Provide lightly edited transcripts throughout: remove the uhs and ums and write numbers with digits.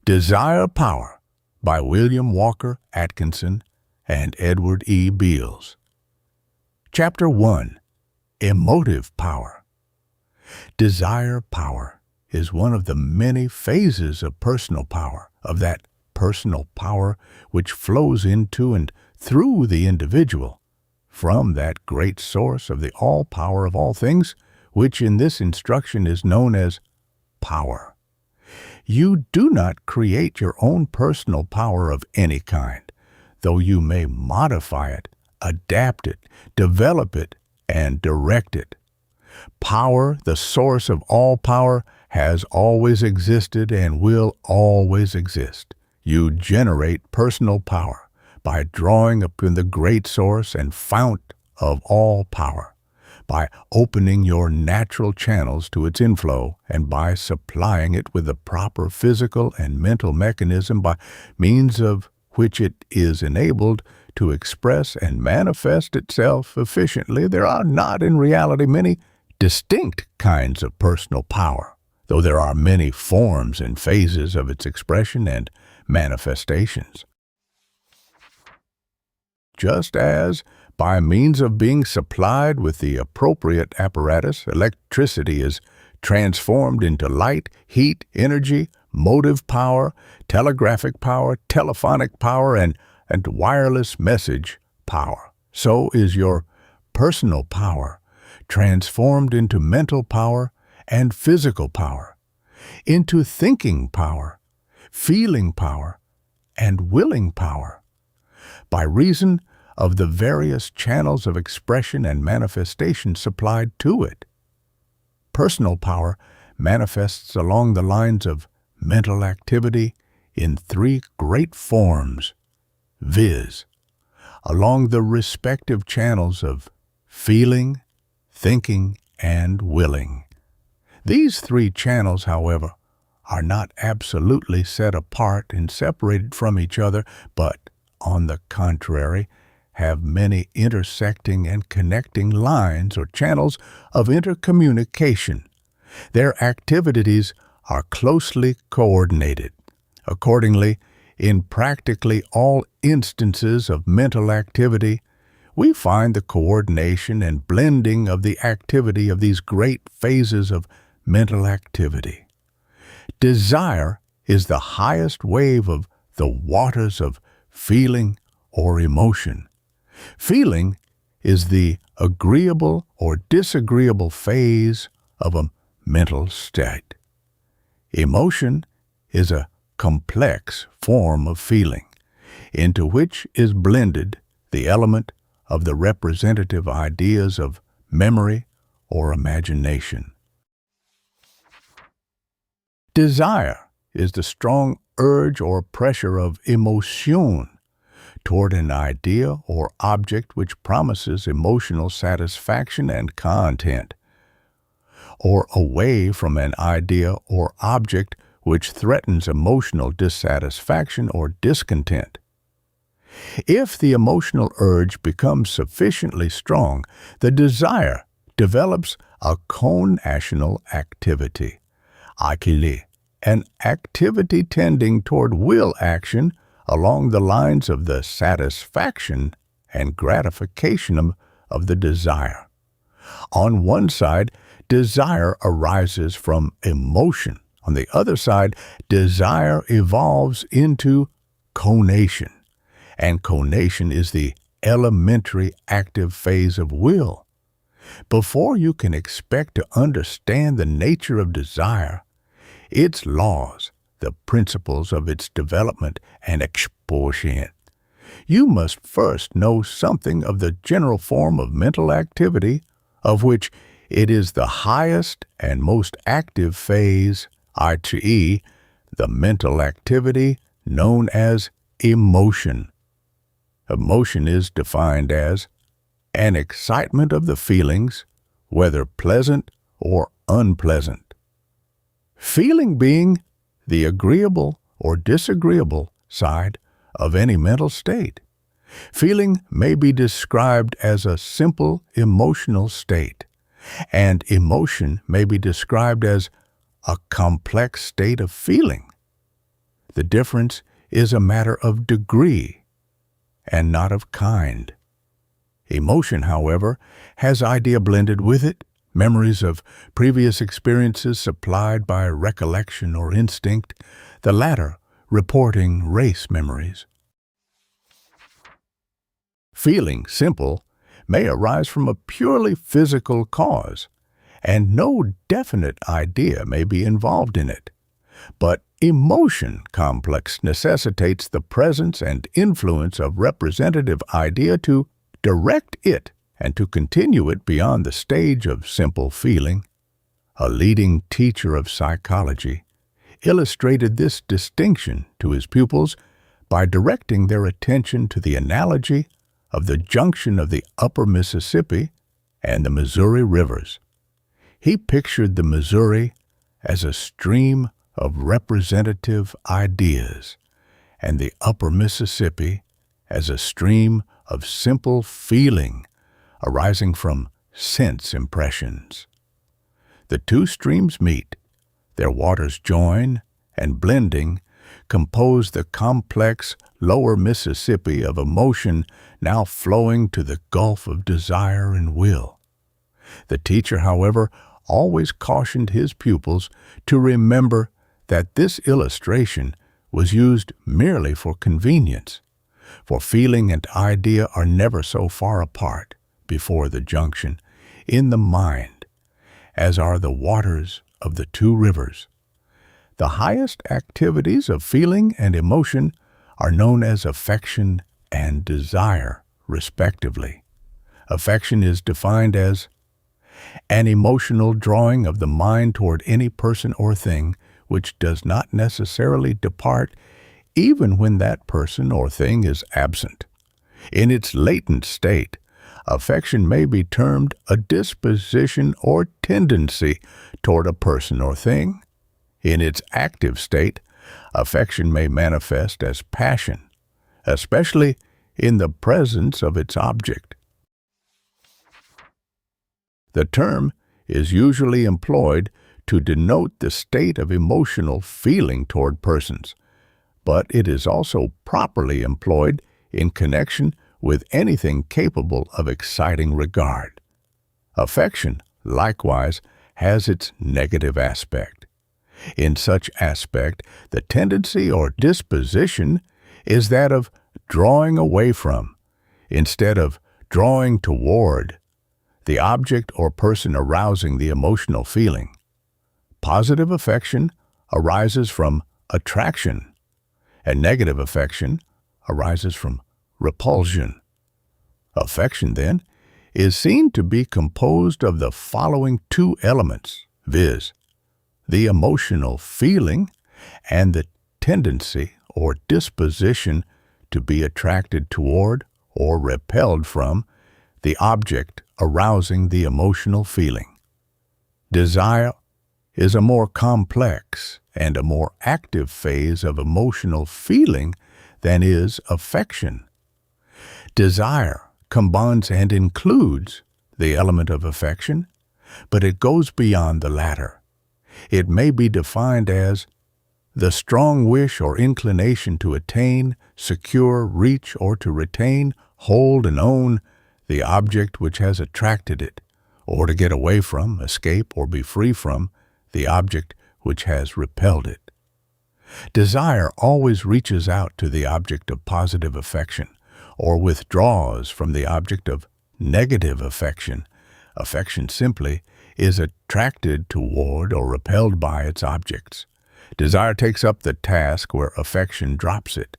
Desire Power by William Walker Atkinson and Edward E. Beals. Chapter 1. Emotive Power. Desire power is one of the many phases of personal power, of that personal power which flows into and through the individual, from that great source of the all-power of all things, which in this instruction is known as power. You do not create your own personal power of any kind, though you may modify it, adapt it, develop it, and direct it. Power, the source of all power, has always existed and will always exist. You generate personal power by drawing upon the great source and fount of all power, by opening your natural channels to its inflow, and by supplying it with the proper physical and mental mechanism by means of which it is enabled to express and manifest itself efficiently. There are not in reality many distinct kinds of personal power, though there are many forms and phases of its expression and manifestations. Just as, by means of being supplied with the appropriate apparatus, electricity is transformed into light, heat, energy, motive power, telegraphic power, telephonic power, and wireless message power, so is your personal power transformed into mental power and physical power, into thinking power, feeling power, and willing power, by reason of the various channels of expression and manifestation supplied to it. Personal power manifests along the lines of mental activity in three great forms, viz., along the respective channels of feeling, thinking, and willing. These three channels, however, are not absolutely set apart and separated from each other, but, on the contrary, have many intersecting and connecting lines or channels of intercommunication. Their activities are closely coordinated. Accordingly, in practically all instances of mental activity, we find the coordination and blending of the activity of these great phases of mental activity. Desire is the highest wave of the waters of feeling or emotion. Feeling is the agreeable or disagreeable phase of a mental state. Emotion is a complex form of feeling, into which is blended the element of the representative ideas of memory or imagination. Desire is the strong urge or pressure of emotion toward an idea or object which promises emotional satisfaction and content, or away from an idea or object which threatens emotional dissatisfaction or discontent. If the emotional urge becomes sufficiently strong, the desire develops a connational activity, an activity tending toward will action along the lines of the satisfaction and gratification of the desire. On one side, desire arises from emotion. On the other side, desire evolves into connation, and connation is the elementary active phase of will. Before you can expect to understand the nature of desire, its laws, the principles of its development and expression, you must first know something of the general form of mental activity, of which it is the highest and most active phase, i.e., the mental activity known as emotion. Emotion is defined as an excitement of the feelings, whether pleasant or unpleasant. Feeling being the agreeable or disagreeable side of any mental state. Feeling may be described as a simple emotional state, and emotion may be described as a complex state of feeling. The difference is a matter of degree and not of kind. Emotion, however, has idea blended with it, memories of previous experiences supplied by recollection or instinct, the latter reporting race memories. Feeling simple may arise from a purely physical cause, and no definite idea may be involved in it. But emotion complex necessitates the presence and influence of representative idea to direct it and to continue it beyond the stage of simple feeling. A leading teacher of psychology illustrated this distinction to his pupils by directing their attention to the analogy of the junction of the upper Mississippi and the Missouri rivers. He pictured the Missouri as a stream of representative ideas and the upper Mississippi as a stream of simple feeling arising from sense impressions. The two streams meet, their waters join, and blending, compose the complex lower Mississippi of emotion now flowing to the gulf of desire and will. The teacher, however, always cautioned his pupils to remember that this illustration was used merely for convenience, for feeling and idea are never so far apart before the junction in the mind as are the waters of the two rivers. The highest activities of feeling and emotion are known as affection and desire, respectively. Affection is defined as an emotional drawing of the mind toward any person or thing which does not necessarily depart even when that person or thing is absent. In its latent state, affection may be termed a disposition or tendency toward a person or thing. In its active state, affection may manifest as passion, especially in the presence of its object. The term is usually employed to denote the state of emotional feeling toward persons, but it is also properly employed in connection with anything capable of exciting regard. Affection, likewise, has its negative aspect. In such aspect, the tendency or disposition is that of drawing away from, instead of drawing toward, the object or person arousing the emotional feeling. Positive affection arises from attraction, and negative affection arises from repulsion. Affection, then, is seen to be composed of the following two elements, viz., the emotional feeling and the tendency or disposition to be attracted toward or repelled from the object arousing the emotional feeling. Desire is a more complex and a more active phase of emotional feeling than is affection. Desire combines and includes the element of affection, but it goes beyond the latter. It may be defined as the strong wish or inclination to attain, secure, reach, or to retain, hold, and own the object which has attracted it, or to get away from, escape, or be free from the object which has repelled it. Desire always reaches out to the object of positive affection, or withdraws from the object of negative affection. Affection simply is attracted toward or repelled by its objects. Desire takes up the task where affection drops it,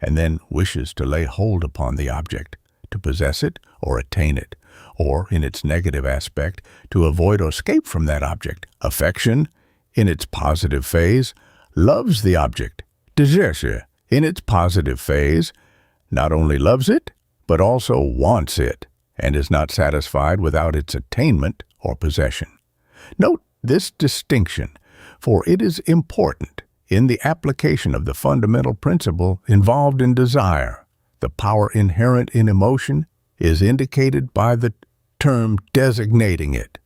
and then wishes to lay hold upon the object, to possess it or attain it, or, in its negative aspect, to avoid or escape from that object. Affection, in its positive phase, loves the object. Desire, in its positive phase, not only loves it, but also wants it, and is not satisfied without its attainment or possession. Note this distinction, for it is important in the application of the fundamental principle involved in desire. The power inherent in emotion is indicated by the term designating it.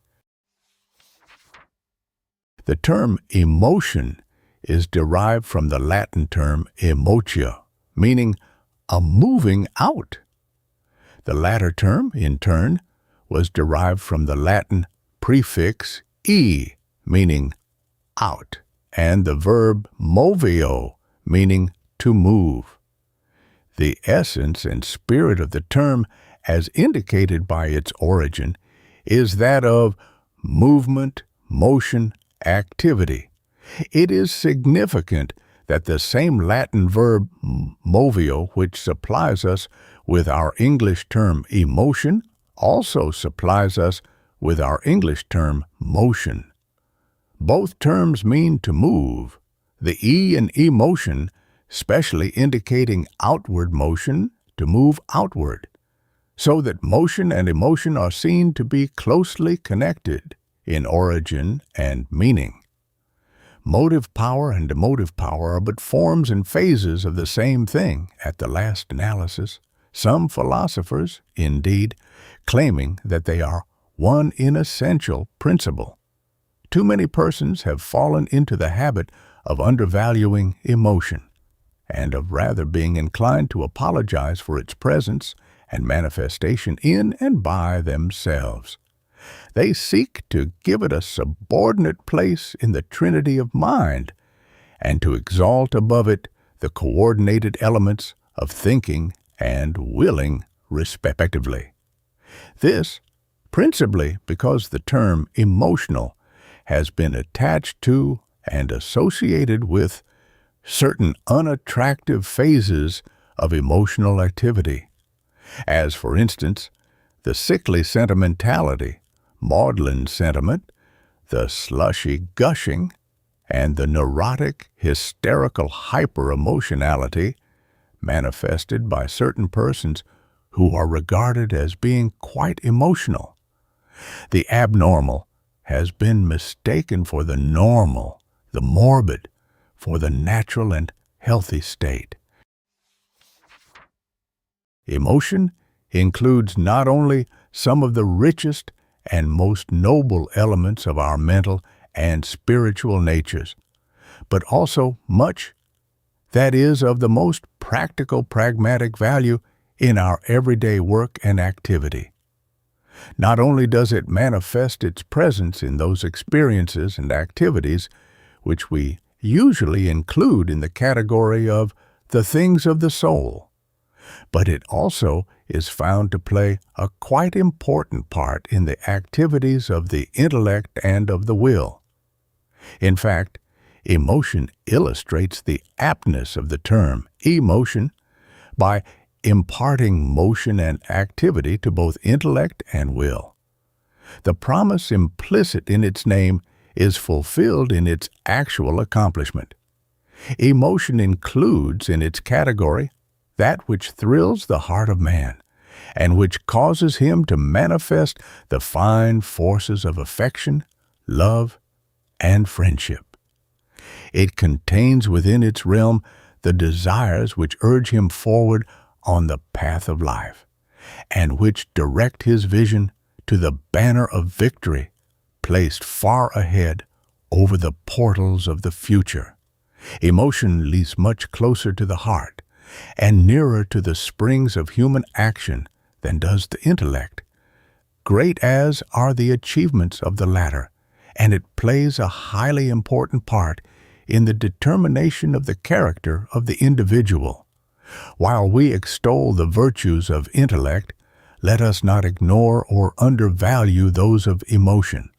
The term emotion is derived from the Latin term emotia, meaning a moving out. The latter term, in turn, was derived from the Latin prefix e, meaning out, and the verb moveo, meaning to move. The essence and spirit of the term, as indicated by its origin, is that of movement, motion, activity. It is significant that the same Latin verb moveo, which supplies us with our English term emotion, also supplies us with our English term motion. Both terms mean to move, the E in emotion specially indicating outward motion, to move outward, so that motion and emotion are seen to be closely connected in origin and meaning. Motive power and emotive power are but forms and phases of the same thing at the last analysis, some philosophers, indeed, claiming that they are one inessential principle. Too many persons have fallen into the habit of undervaluing emotion, and of rather being inclined to apologize for its presence and manifestation in and by themselves. They seek to give it a subordinate place in the trinity of mind, and to exalt above it the coordinated elements of thinking and willing, respectively. This, principally because the term emotional has been attached to and associated with certain unattractive phases of emotional activity, as, for instance, the sickly sentimentality, maudlin sentiment, the slushy gushing, and the neurotic, hysterical hyper-emotionality manifested by certain persons who are regarded as being quite emotional. The abnormal has been mistaken for the normal, the morbid for the natural and healthy state. Emotion includes not only some of the richest and most noble elements of our mental and spiritual natures, but also much that is of the most practical, pragmatic value in our everyday work and activity. Not only does it manifest its presence in those experiences and activities which we usually include in the category of the things of the soul, but it also is found to play a quite important part in the activities of the intellect and of the will. In fact, emotion illustrates the aptness of the term emotion by imparting motion and activity to both intellect and will. The promise implicit in its name is fulfilled in its actual accomplishment. Emotion includes in its category that which thrills the heart of man, and which causes him to manifest the fine forces of affection, love, and friendship. It contains within its realm the desires which urge him forward on the path of life, and which direct his vision to the banner of victory placed far ahead over the portals of the future. Emotion leads much closer to the heart and nearer to the springs of human action than does the intellect. Great as are the achievements of the latter, and it plays a highly important part in the determination of the character of the individual. While we extol the virtues of intellect, let us not ignore or undervalue those of emotion.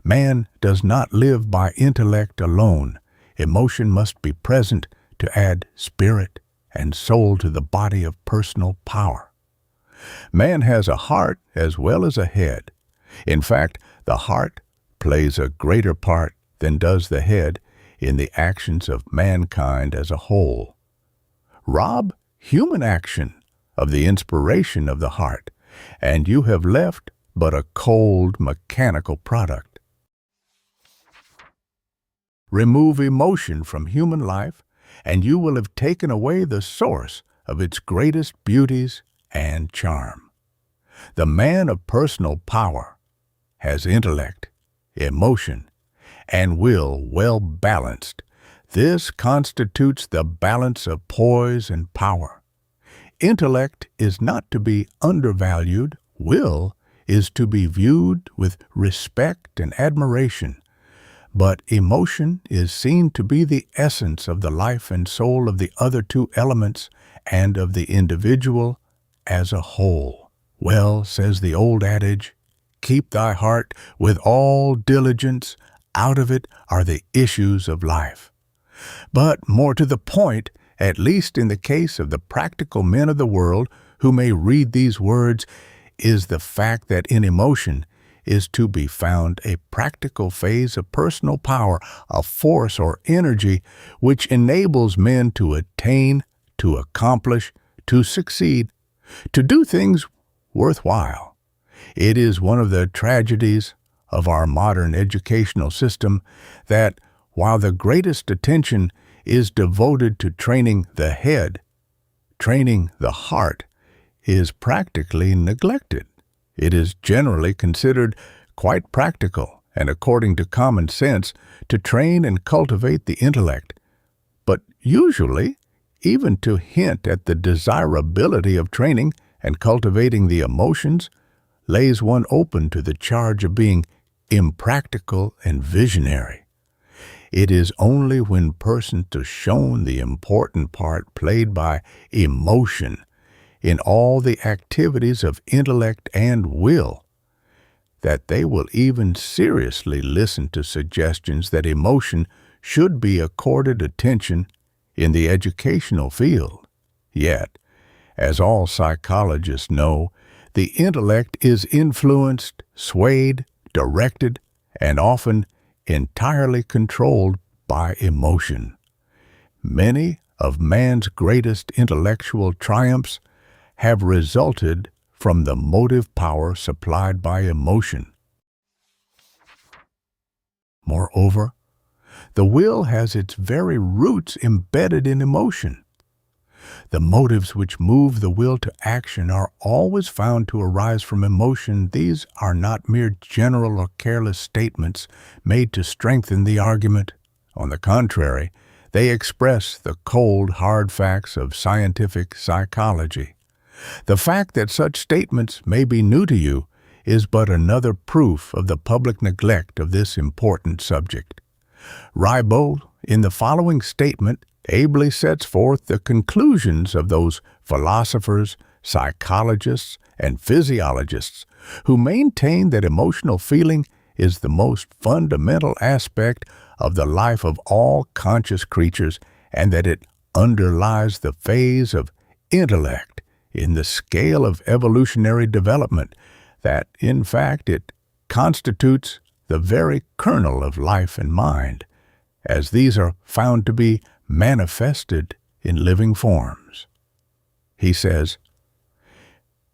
Man does not live by intellect alone. Emotion must be present to add spirit and soul to the body of personal power. Man has a heart as well as a head. In fact, the heart plays a greater part than does the head in the actions of mankind as a whole. Rob human action of the inspiration of the heart, and you have left but a cold, mechanical product. Remove emotion from human life, and you will have taken away the source of its greatest beauties and charm. The man of personal power has intellect, emotion, and will well balanced, This constitutes the balance of poise and power. Intellect is not to be undervalued. Will is to be viewed with respect and admiration. But emotion is seen to be the essence of the life and soul of the other two elements and of the individual as a whole. Well, says the old adage, keep thy heart with all diligence, out of it are the issues of life. But more to the point, at least in the case of the practical men of the world who may read these words, is the fact that in emotion is to be found a practical phase of personal power, a force or energy which enables men to attain, to accomplish, to succeed, to do things worthwhile. It is one of the tragedies of our modern educational system that, while the greatest attention is devoted to training the head, training the heart is practically neglected. It is generally considered quite practical and according to common sense to train and cultivate the intellect, but usually even to hint at the desirability of training and cultivating the emotions lays one open to the charge of being impractical and visionary. It is only when persons are shown the important part played by emotion in all the activities of intellect and will that they will even seriously listen to suggestions that emotion should be accorded attention in the educational field. Yet, as all psychologists know, the intellect is influenced, swayed, directed, and often entirely controlled by emotion. Many of man's greatest intellectual triumphs have resulted from the motive power supplied by emotion. Moreover, the will has its very roots embedded in emotion. The motives which move the will to action are always found to arise from emotion. These are not mere general or careless statements made to strengthen the argument. On the contrary, they express the cold, hard facts of scientific psychology. The fact that such statements may be new to you is but another proof of the public neglect of this important subject. Ribot, in the following statement, ably sets forth the conclusions of those philosophers, psychologists, and physiologists who maintain that emotional feeling is the most fundamental aspect of the life of all conscious creatures and that it underlies the phase of intellect in the scale of evolutionary development, that, in fact, it constitutes the very kernel of life and mind, as these are found to be manifested in living forms. He says,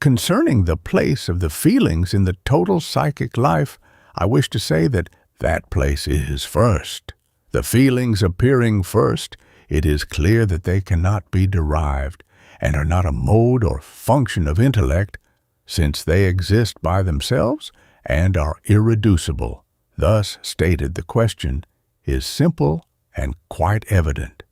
concerning the place of the feelings in the total psychic life, I wish to say that that place is first. The feelings appearing first, it is clear that they cannot be derived and are not a mode or function of intellect, since they exist by themselves and are irreducible. Thus stated, the question is simple and quite evident.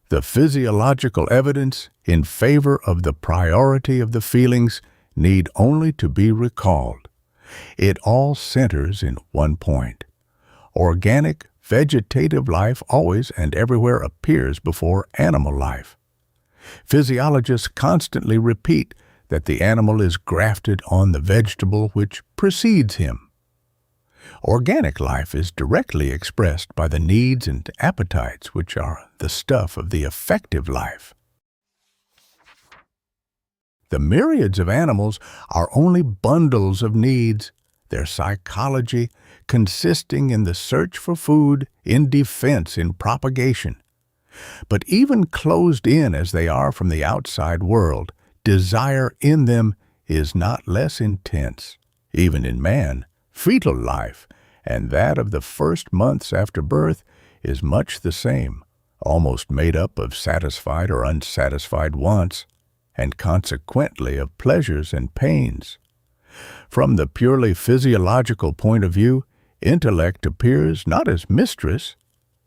The physiological evidence in favor of the priority of the feelings need only to be recalled. It all centers in one point. Organic, vegetative life always and everywhere appears before animal life. Physiologists constantly repeat that the animal is grafted on the vegetable which precedes him. Organic life is directly expressed by the needs and appetites which are the stuff of the affective life. The myriads of animals are only bundles of needs, their psychology consisting in the search for food, in defense, in propagation. But even closed in as they are from the outside world, desire in them is not less intense. Even in man, fetal life, and that of the first months after birth, is much the same, almost made up of satisfied or unsatisfied wants, and consequently of pleasures and pains. From the purely physiological point of view, intellect appears not as mistress,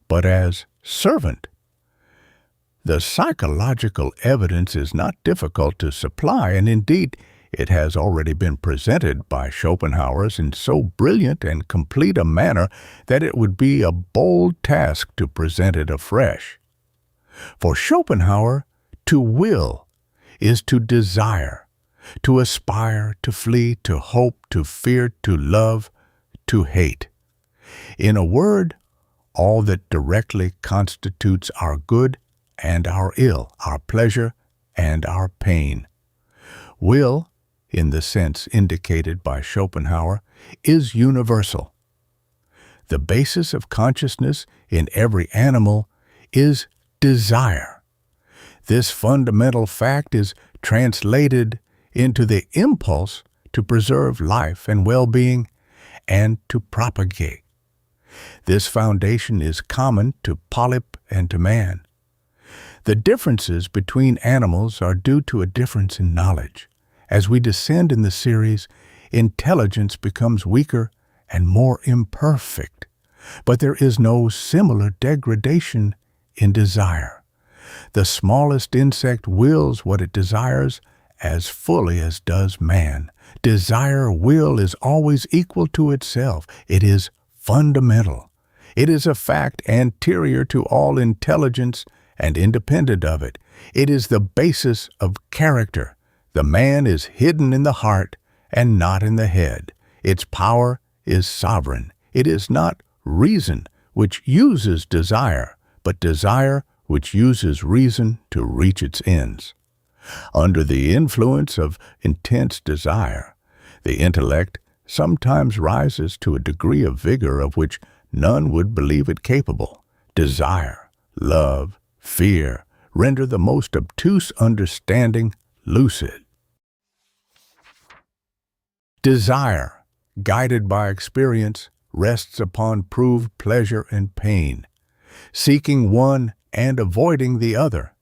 but as servant. The psychological evidence is not difficult to supply, and indeed, it has already been presented by Schopenhauer in so brilliant and complete a manner that it would be a bold task to present it afresh. For Schopenhauer, to will is to desire, to aspire, to flee, to hope, to fear, to love, to hate. In a word, all that directly constitutes our good and our ill, our pleasure and our pain. Will, in the sense indicated by Schopenhauer, is universal. The basis of consciousness in every animal is desire. This fundamental fact is translated into the impulse to preserve life and well-being and to propagate. This foundation is common to polyp and to man. The differences between animals are due to a difference in knowledge. As we descend in the series, intelligence becomes weaker and more imperfect, but there is no similar degradation in desire. The smallest insect wills what it desires as fully as does man. Desire will is always equal to itself. It is fundamental. It is a fact anterior to all intelligence and independent of it. It is the basis of character. The man is hidden in the heart and not in the head. Its power is sovereign. It is not reason which uses desire, but desire which uses reason to reach its ends. Under the influence of intense desire, the intellect sometimes rises to a degree of vigor of which none would believe it capable. Desire, love, fear render the most obtuse understanding lucid. Desire, guided by experience, rests upon proved pleasure and pain, seeking one and avoiding the other.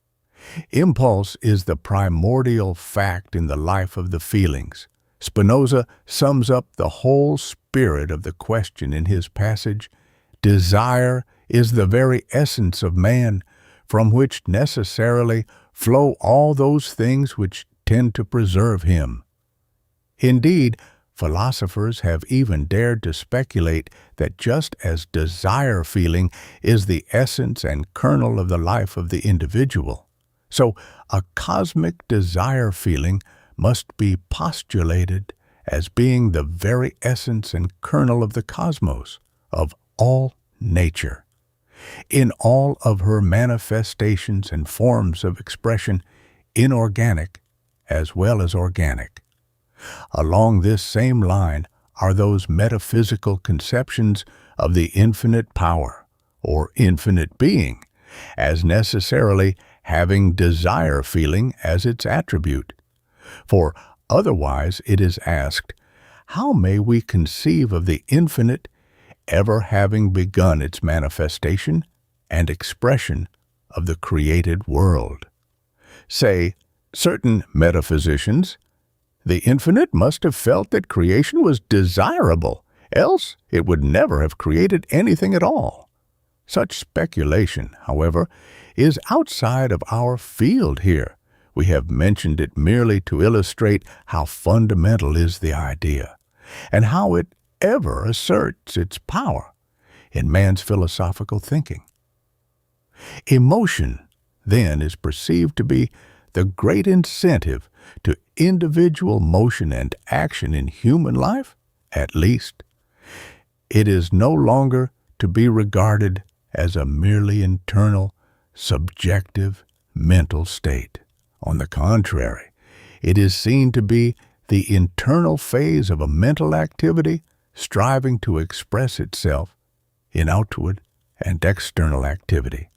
Impulse is the primordial fact in the life of the feelings. Spinoza sums up the whole spirit of the question in his passage, "Desire is the very essence of man, from which necessarily flow all those things which tend to preserve him." Indeed, philosophers have even dared to speculate that just as desire feeling is the essence and kernel of the life of the individual, so a cosmic desire feeling must be postulated as being the very essence and kernel of the cosmos, of all nature. In all of her manifestations and forms of expression, inorganic as well as organic. Along this same line are those metaphysical conceptions of the infinite power, or infinite being, as necessarily having desire feeling as its attribute. For otherwise it is asked, how may we conceive of the infinite ever having begun its manifestation and expression of the created world? Say, certain metaphysicians, the infinite must have felt that creation was desirable, else it would never have created anything at all. Such speculation, however, is outside of our field here. We have mentioned it merely to illustrate how fundamental is the idea, and how it ever asserts its power in man's philosophical thinking. Emotion, then, is perceived to be the great incentive to individual motion and action in human life, at least. It is no longer to be regarded as a merely internal, subjective, mental state. On the contrary, it is seen to be the internal phase of a mental activity striving to express itself in outward and external activity.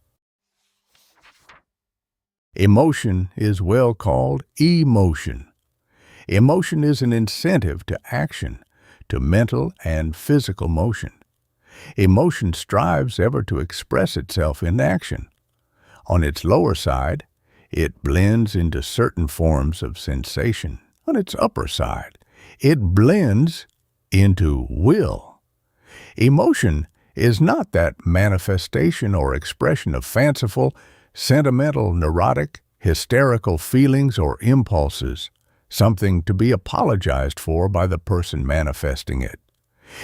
Emotion is well called emotion. Emotion is an incentive to action, to mental and physical motion. Emotion strives ever to express itself in action. On its lower side, it blends into certain forms of sensation. On its upper side, it blends into will. Emotion is not that manifestation or expression of fanciful, sentimental, neurotic, hysterical feelings or impulses, something to be apologized for by the person manifesting it.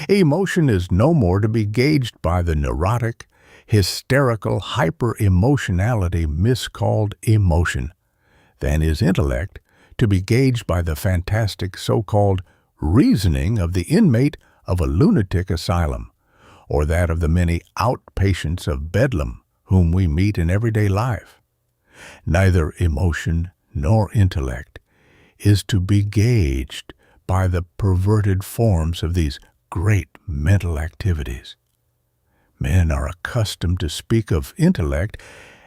Emotion is no more to be gauged by the neurotic, hysterical hyper-emotionality miscalled emotion than is intellect to be gauged by the fantastic so-called reasoning of the inmate of a lunatic asylum, or that of the many outpatients of Bedlam whom we meet in everyday life. Neither emotion nor intellect is to be gauged by the perverted forms of these great mental activities. Men are accustomed to speak of intellect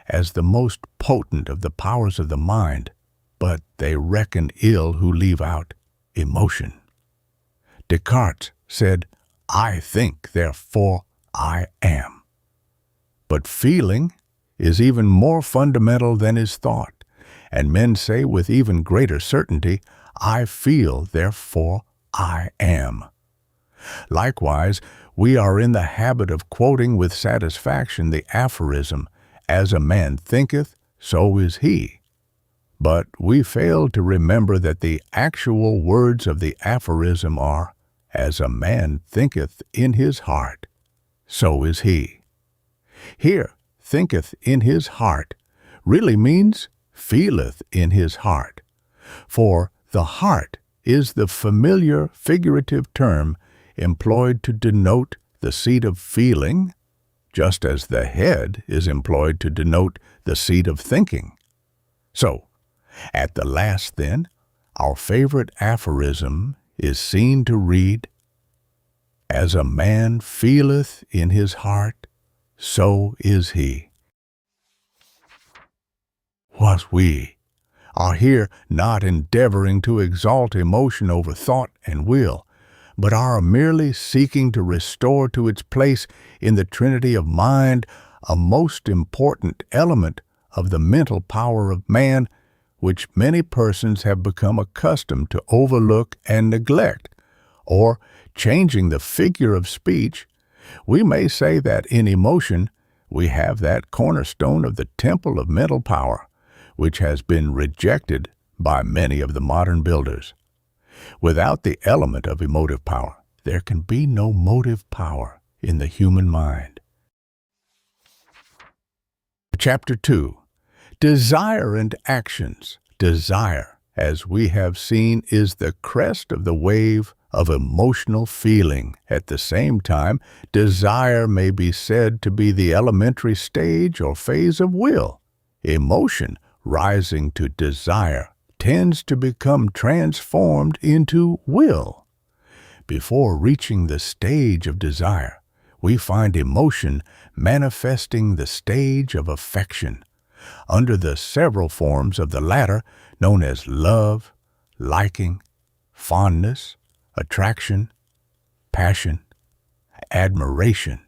as the most potent of the powers of the mind, but they reckon ill who leave out emotion. Descartes said, "I think, therefore I am." But feeling is even more fundamental than is thought, and men say with even greater certainty, "I feel, therefore I am." Likewise, we are in the habit of quoting with satisfaction the aphorism, "As a man thinketh, so is he." But we fail to remember that the actual words of the aphorism are, "As a man thinketh in his heart, so is he." Here, thinketh in his heart really means feeleth in his heart, for the heart is the familiar figurative term employed to denote the seat of feeling, just as the head is employed to denote the seat of thinking. So, at the last then, our favorite aphorism is seen to read, "As a man feeleth in his heart, so is he." What we are here not endeavoring to exalt emotion over thought and will, but are merely seeking to restore to its place in the trinity of mind a most important element of the mental power of man, which many persons have become accustomed to overlook and neglect, or, changing the figure of speech, we may say that in emotion we have that cornerstone of the temple of mental power, which has been rejected by many of the modern builders. Without the element of emotive power, there can be no motive power in the human mind. Chapter 2. Desire and Actions. Desire, as we have seen, is the crest of the wave of emotional feeling. At the same time, desire may be said to be the elementary stage or phase of will. Emotion, rising to desire, tends to become transformed into will. Before reaching the stage of desire, we find emotion manifesting the stage of affection, under the several forms of the latter known as love, liking, fondness, attraction, passion, admiration,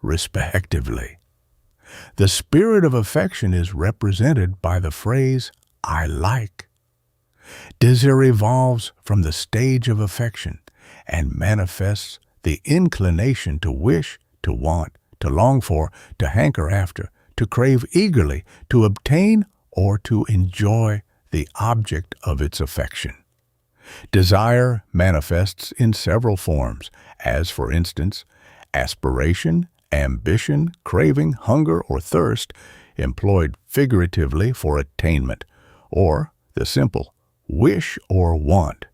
respectively. The spirit of affection is represented by the phrase, "I like." Desire evolves from the stage of affection and manifests the inclination to wish, to want, to long for, to hanker after, to crave eagerly, to obtain, or to enjoy the object of its affection. Desire manifests in several forms, as, for instance, aspiration, ambition, craving, hunger, or thirst, employed figuratively for attainment, or the simple wish or want.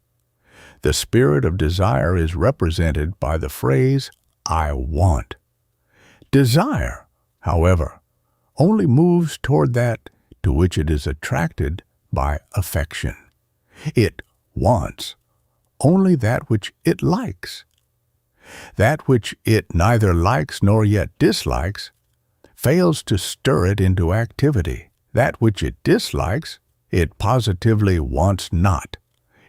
The spirit of desire is represented by the phrase, "I want." Desire, however, only moves toward that to which it is attracted by affection. It wants only that which it likes. That which it neither likes nor yet dislikes fails to stir it into activity. That which it dislikes, it positively wants not.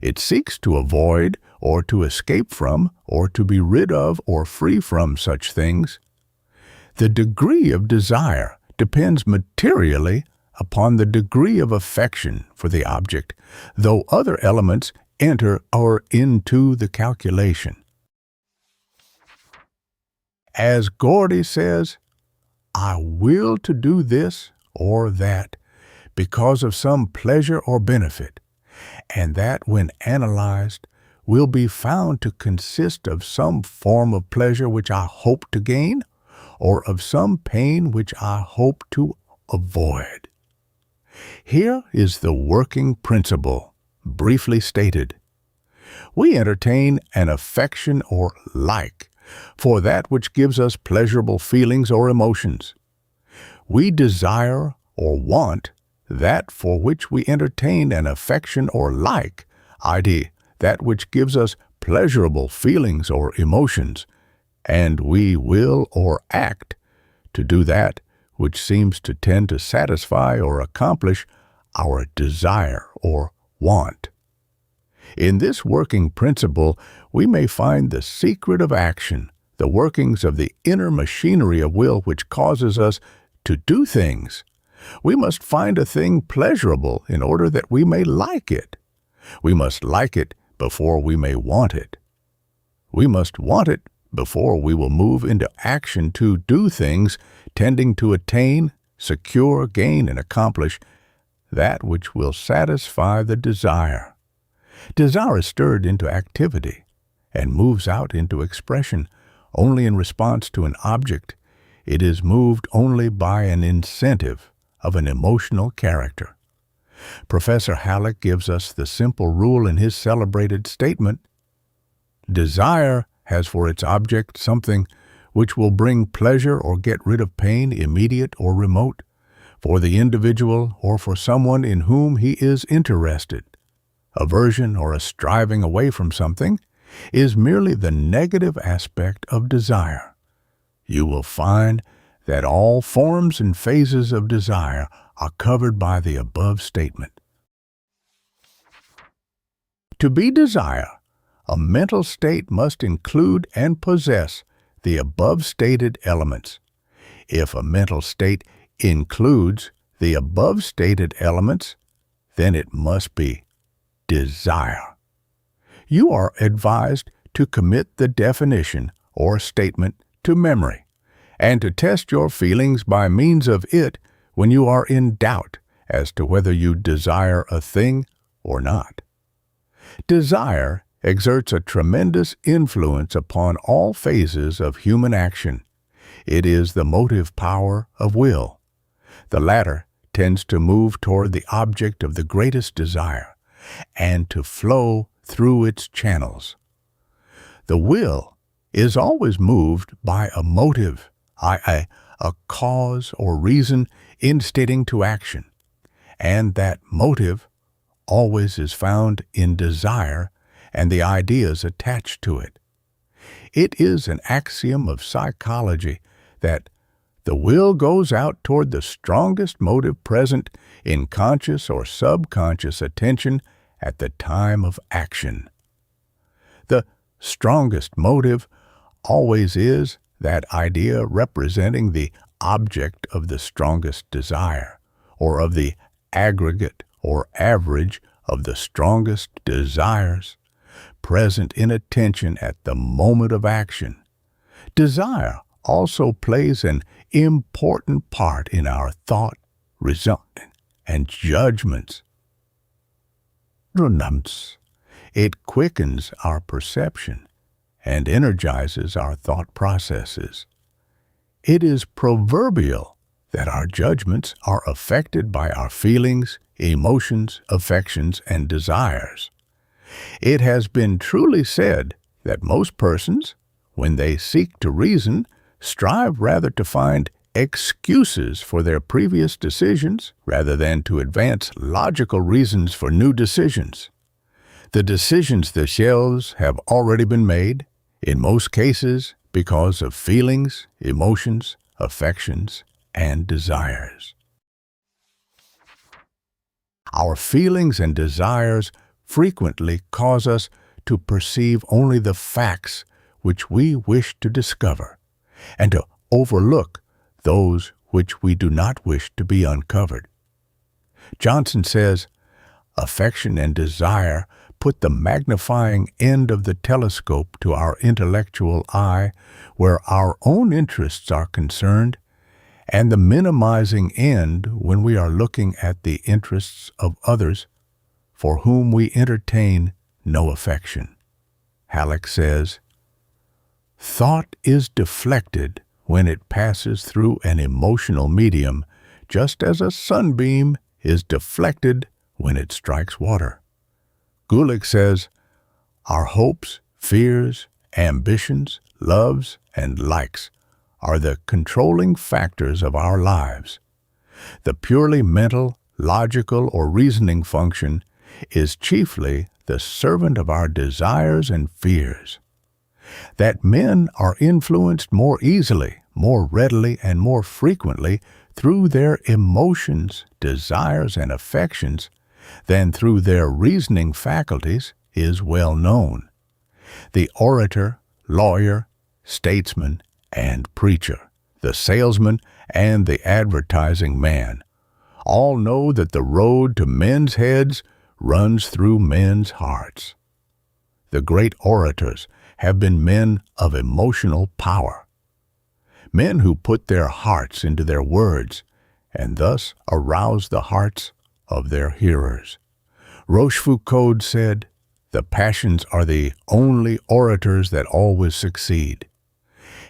It seeks to avoid or to escape from or to be rid of or free from such things. The degree of desire depends materially upon the degree of affection for the object, though other elements enter or into the calculation. As Gordy says, I will to do this or that because of some pleasure or benefit, and that when analyzed will be found to consist of some form of pleasure which I hope to gain, or of some pain which I hope to avoid. Here is the working principle, briefly stated. We entertain an affection or like for that which gives us pleasurable feelings or emotions. We desire or want that for which we entertain an affection or like, i.e., that which gives us pleasurable feelings or emotions, and we will or act to do that which seems to tend to satisfy or accomplish our desire or want. In this working principle, we may find the secret of action, the workings of the inner machinery of will which causes us to do things. We must find a thing pleasurable in order that we may like it. We must like it before we may want it. We must want it before we will move into action to do things tending to attain, secure, gain, and accomplish that which will satisfy the desire. Desire is stirred into activity and moves out into expression only in response to an object. It is moved only by an incentive of an emotional character. Professor Halleck gives us the simple rule in his celebrated statement: desire has for its object something which will bring pleasure or get rid of pain, immediate or remote, for the individual or for someone in whom he is interested. Aversion or a striving away from something is merely the negative aspect of desire. You will find that all forms and phases of desire are covered by the above statement. To be desire, a mental state must include and possess the above stated elements. If a mental state includes the above stated elements, then it must be desire. You are advised to commit the definition or statement to memory, and to test your feelings by means of it when you are in doubt as to whether you desire a thing or not. Desire exerts a tremendous influence upon all phases of human action. It is the motive power of will. The latter tends to move toward the object of the greatest desire and to flow through its channels. The will is always moved by a motive, a cause or reason instigating to action, and that motive always is found in desire and the ideas attached to it. It is an axiom of psychology that the will goes out toward the strongest motive present in conscious or subconscious attention at the time of action. The strongest motive always is that idea representing the object of the strongest desire, or of the aggregate or average of the strongest desires, present in attention at the moment of action. Desire also plays an important part in our thought, reasoning, and judgments. It quickens our perception and energizes our thought processes. It is proverbial that our judgments are affected by our feelings, emotions, affections, and desires. It has been truly said that most persons, when they seek to reason, strive rather to find excuses for their previous decisions rather than to advance logical reasons for new decisions. The decisions themselves have already been made, in most cases because of feelings, emotions, affections, and desires. Our feelings and desires frequently cause us to perceive only the facts which we wish to discover, and to overlook those which we do not wish to be uncovered. Johnson says, affection and desire put the magnifying end of the telescope to our intellectual eye where our own interests are concerned, and the minimizing end when we are looking at the interests of others for whom we entertain no affection. Halleck says, "Thought is deflected when it passes through an emotional medium, just as a sunbeam is deflected when it strikes water." Gulick says, "Our hopes, fears, ambitions, loves, and likes are the controlling factors of our lives. The purely mental, logical, or reasoning function is chiefly the servant of our desires and fears. That men are influenced more easily, more readily, and more frequently through their emotions, desires, and affections than through their reasoning faculties is well known. The orator, lawyer, statesman, and preacher, the salesman, and the advertising man all know that the road to men's heads runs through men's hearts. The great orators have been men of emotional power, men who put their hearts into their words and thus arouse the hearts of their hearers. Rochefoucauld said, "The passions are the only orators that always succeed."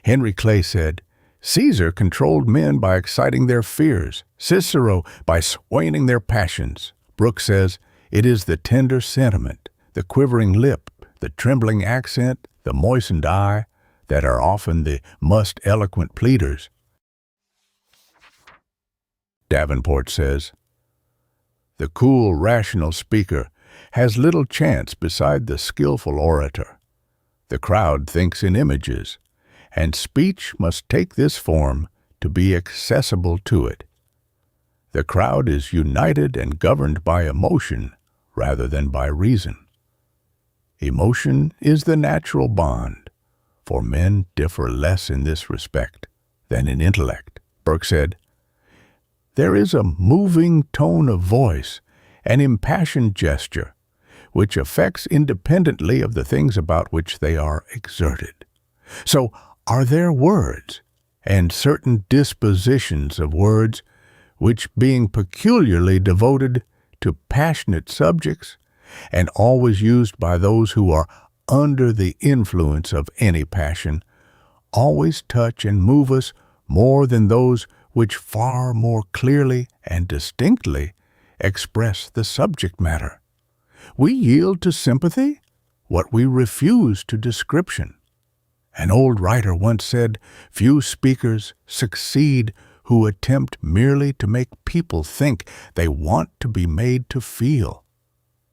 Henry Clay said, "Caesar controlled men by exciting their fears, Cicero by swaying their passions." Brooke says, "It is the tender sentiment, the quivering lip, the trembling accent, the moistened eye, that are often the most eloquent pleaders." Davenport says, "The cool, rational speaker has little chance beside the skillful orator. The crowd thinks in images, and speech must take this form to be accessible to it. The crowd is united and governed by emotion rather than by reason. Emotion is the natural bond, for men differ less in this respect than in intellect." Burke said, "There is a moving tone of voice, an impassioned gesture, which affects independently of the things about which they are exerted. So are there words, and certain dispositions of words, which being peculiarly devoted to passionate subjects, and always used by those who are under the influence of any passion, always touch and move us more than those which far more clearly and distinctly express the subject matter. We yield to sympathy what we refuse to description. An old writer once said, 'Few speakers succeed who attempt merely to make people think. They want to be made to feel.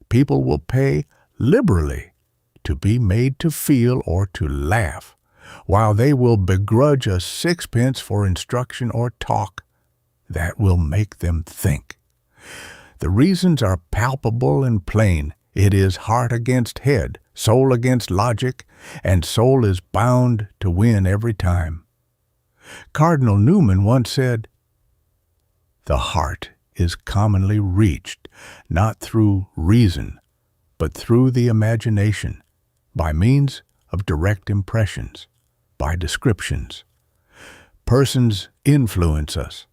People will pay liberally to be made to feel or to laugh, while they will begrudge a sixpence for instruction or talk that will make them think. The reasons are palpable and plain. It is heart against head, soul against logic, and soul is bound to win every time.' Cardinal Newman once said, 'The heart is commonly reached not through reason, but through the imagination, by means of direct impressions, by descriptions. Persons influence us,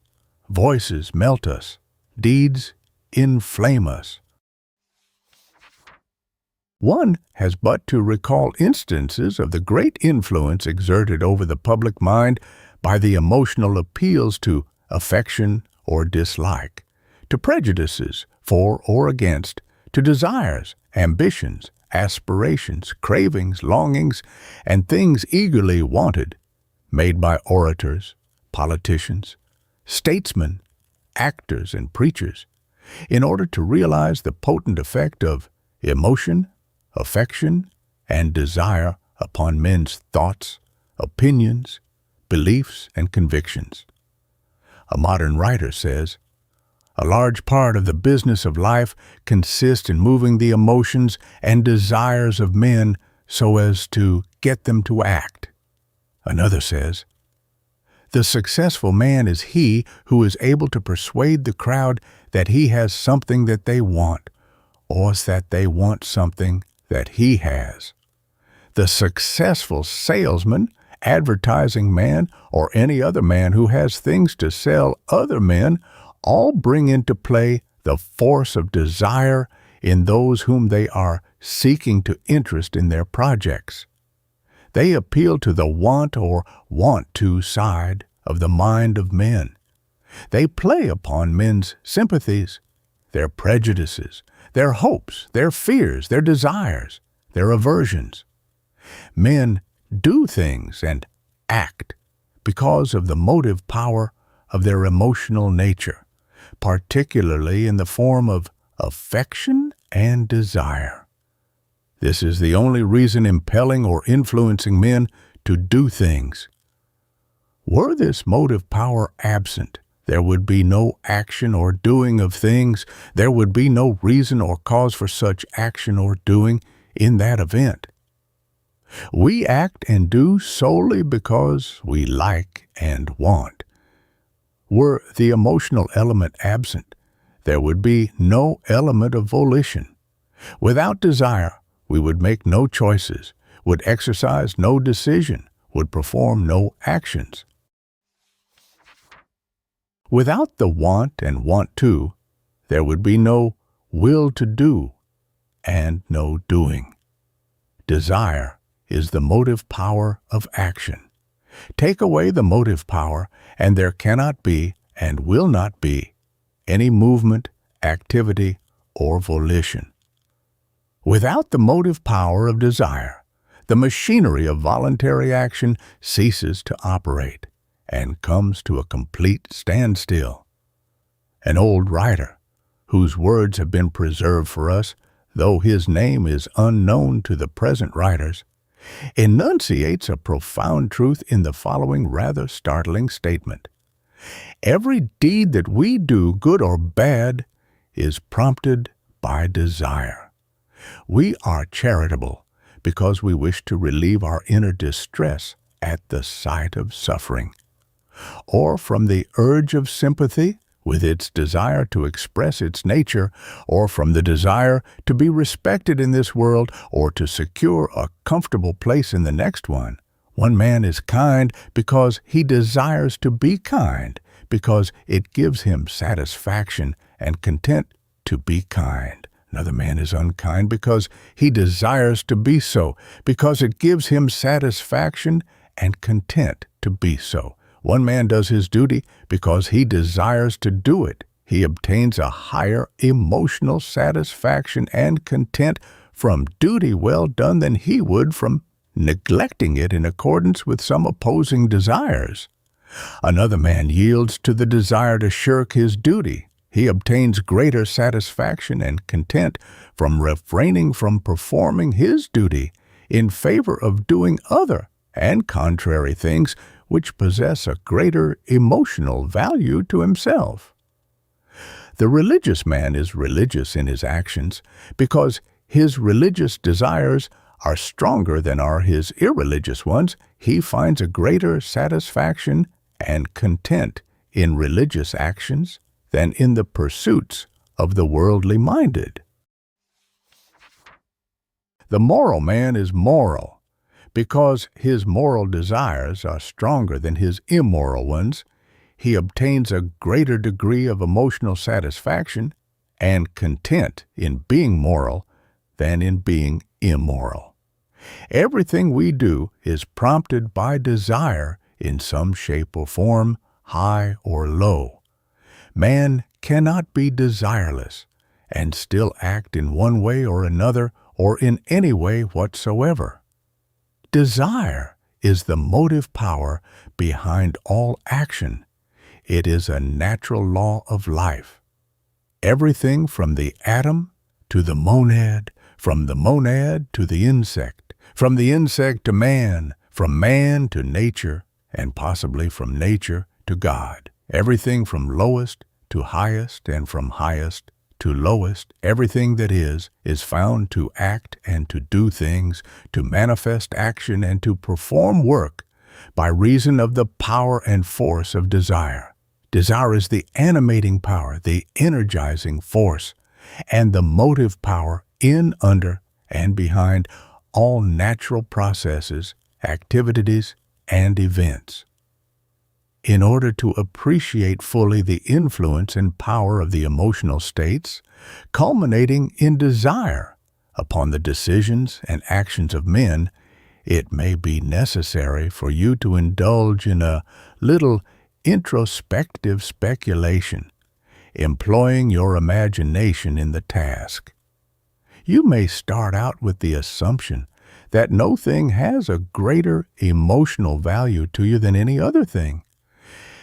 voices melt us, deeds inflame us.' One has but to recall instances of the great influence exerted over the public mind by the emotional appeals to affection or dislike, to prejudices for or against, to desires, ambitions, aspirations, cravings, longings, and things eagerly wanted, made by orators, politicians, statesmen, actors, and preachers, in order to realize the potent effect of emotion, affection, and desire upon men's thoughts, opinions, beliefs, and convictions. A modern writer says, 'A large part of the business of life consists in moving the emotions and desires of men so as to get them to act.' Another says, 'The successful man is he who is able to persuade the crowd that he has something that they want, or is that they want something that he has. The successful salesman, advertising man, or any other man who has things to sell other men all bring into play the force of desire in those whom they are seeking to interest in their projects. They appeal to the want or want to side of the mind of men. They play upon men's sympathies, their prejudices, their hopes, their fears, their desires, their aversions. Men do things and act because of the motive power of their emotional nature, particularly in the form of affection and desire. This is the only reason impelling or influencing men to do things. Were this motive power absent, there would be no action or doing of things. There would be no reason or cause for such action or doing in that event. We act and do solely because we like and want. Were the emotional element absent, there would be no element of volition. Without desire, we would make no choices, would exercise no decision, would perform no actions. Without the want and want to, there would be no will to do and no doing. Desire is the motive power of action. Take away the motive power, and there cannot be and will not be any movement, activity, or volition. Without the motive power of desire, the machinery of voluntary action ceases to operate and comes to a complete standstill. An old writer, whose words have been preserved for us, though his name is unknown to the present writers, enunciates a profound truth in the following rather startling statement. Every deed that we do, good or bad, is prompted by desire. We are charitable because we wish to relieve our inner distress at the sight of suffering, or from the urge of sympathy with its desire to express its nature, or from the desire to be respected in this world or to secure a comfortable place in the next one. One man is kind because he desires to be kind, because it gives him satisfaction and content to be kind. Another man is unkind because he desires to be so, because it gives him satisfaction and content to be so. One man does his duty because he desires to do it. He obtains a higher emotional satisfaction and content from duty well done than he would from neglecting it in accordance with some opposing desires. Another man yields to the desire to shirk his duty. He obtains greater satisfaction and content from refraining from performing his duty in favor of doing other and contrary things which possess a greater emotional value to himself. The religious man is religious in his actions because his religious desires are stronger than are his irreligious ones. He finds a greater satisfaction and content in religious actions than in the pursuits of the worldly minded. The moral man is moral because his moral desires are stronger than his immoral ones. He obtains a greater degree of emotional satisfaction and content in being moral than in being immoral. Everything we do is prompted by desire in some shape or form, high or low. Man cannot be desireless and still act in one way or another or in any way whatsoever. Desire is the motive power behind all action. It is a natural law of life. Everything from the atom to the monad, from the monad to the insect, from the insect to man, from man to nature, and possibly from nature to God. Everything from lowest to highest, and from highest to lowest, everything that is found to act and to do things, to manifest action and to perform work by reason of the power and force of desire. Desire is the animating power, the energizing force and the motive power in, under, and behind all natural processes, activities, and events. In order to appreciate fully the influence and power of the emotional states, culminating in desire upon the decisions and actions of men, it may be necessary for you to indulge in a little introspective speculation, employing your imagination in the task. You may start out with the assumption that no thing has a greater emotional value to you than any other thing,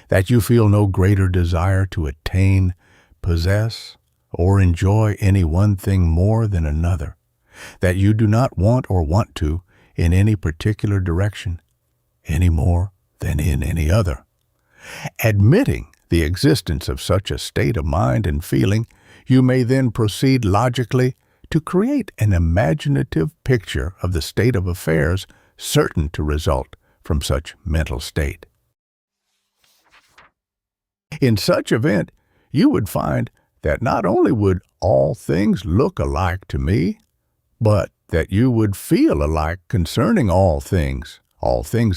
that you feel no greater desire to attain, possess, or enjoy any one thing more than another, that you do not want or want to in any particular direction, any more than in any other. Admitting the existence of such a state of mind and feeling, you may then proceed logically to create an imaginative picture of the state of affairs certain to result from such mental state. In such event, you would find that not only would all things look alike to me, but that you would feel alike concerning all things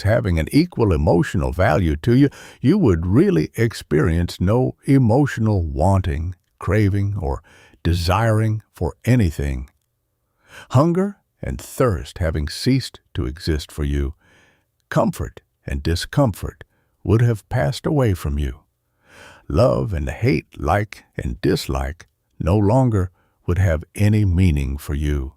having an equal emotional value to you. You would really experience no emotional wanting, craving, or desiring for anything. Hunger and thirst having ceased to exist for you, comfort and discomfort would have passed away from you. Love and hate, like and dislike, no longer would have any meaning for you.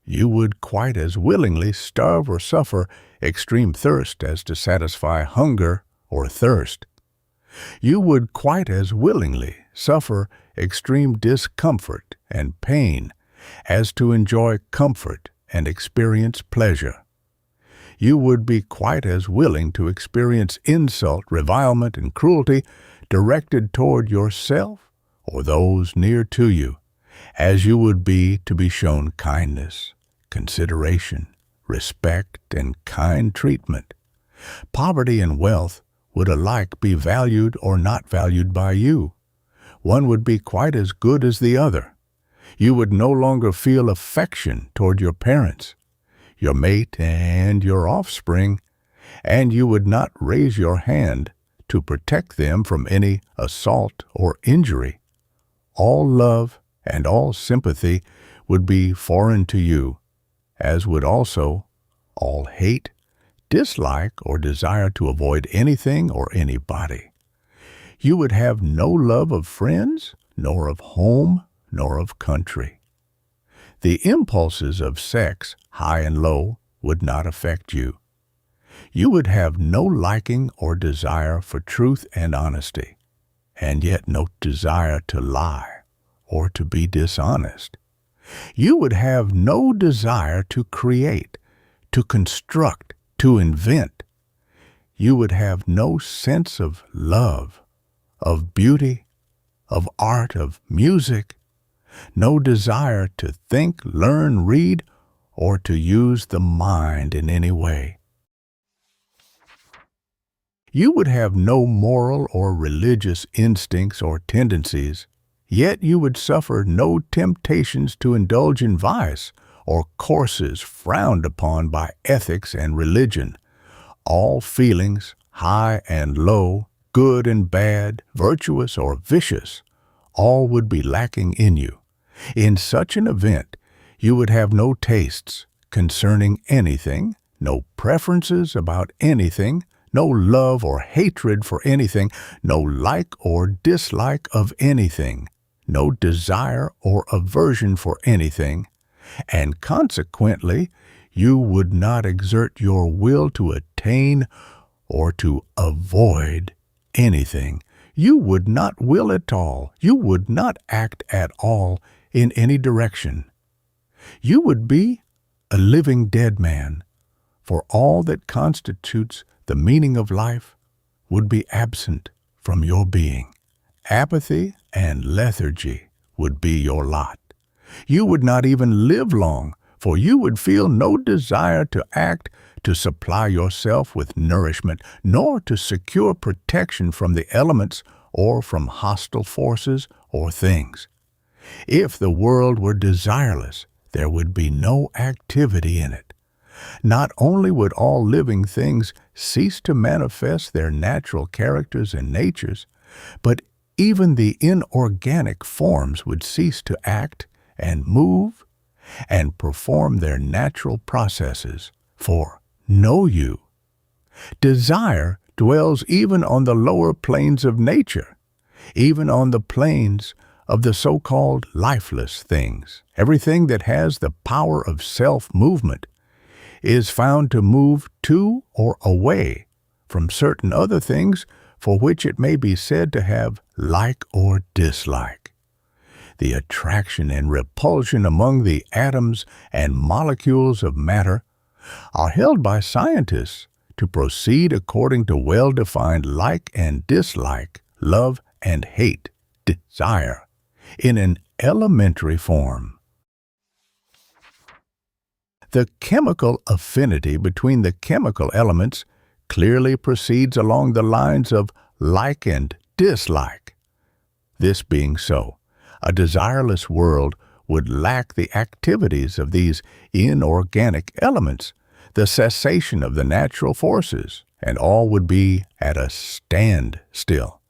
You would quite as willingly starve or suffer extreme thirst as to satisfy hunger or thirst. You would quite as willingly suffer extreme discomfort and pain as to enjoy comfort and experience pleasure. You would be quite as willing to experience insult, revilement, and cruelty directed toward yourself or those near to you, as you would be to be shown kindness, consideration, respect, and kind treatment. Poverty and wealth would alike be valued or not valued by you. One would be quite as good as the other. You would no longer feel affection toward your parents, your mate, and your offspring, and you would not raise your hand to protect them from any assault or injury. All love and all sympathy would be foreign to you, as would also all hate, dislike, or desire to avoid anything or anybody. You would have no love of friends, nor of home, nor of country. The impulses of sex, high and low, would not affect you. You would have no liking or desire for truth and honesty, and yet no desire to lie or to be dishonest. You would have no desire to create, to construct, to invent. You would have no sense of love, of beauty, of art, of music, no desire to think, learn, read, or to use the mind in any way. You would have no moral or religious instincts or tendencies, yet you would suffer no temptations to indulge in vice or courses frowned upon by ethics and religion. All feelings, high and low, good and bad, virtuous or vicious, all would be lacking in you. In such an event, you would have no tastes concerning anything, no preferences about anything, no love or hatred for anything, no like or dislike of anything, no desire or aversion for anything, and consequently, you would not exert your will to attain or to avoid anything. You would not will at all. You would not act at all in any direction. You would be a living dead man, for all that constitutes the meaning of life would be absent from your being. Apathy and lethargy would be your lot. You would not even live long, for you would feel no desire to act to supply yourself with nourishment, nor to secure protection from the elements or from hostile forces or things. If the world were desireless, there would be no activity in it. Not only would all living things cease to manifest their natural characters and natures, but even the inorganic forms would cease to act and move and perform their natural processes. For know you, desire dwells even on the lower planes of nature, even on the planes of the so-called lifeless things. Everything that has the power of self-movement is found to move to or away from certain other things for which it may be said to have like or dislike. The attraction and repulsion among the atoms and molecules of matter are held by scientists to proceed according to well-defined like and dislike, love and hate, desire, in an elementary form. The chemical affinity between the chemical elements clearly proceeds along the lines of like and dislike. This being so, a desireless world would lack the activities of these inorganic elements, the cessation of the natural forces, and all would be at a standstill.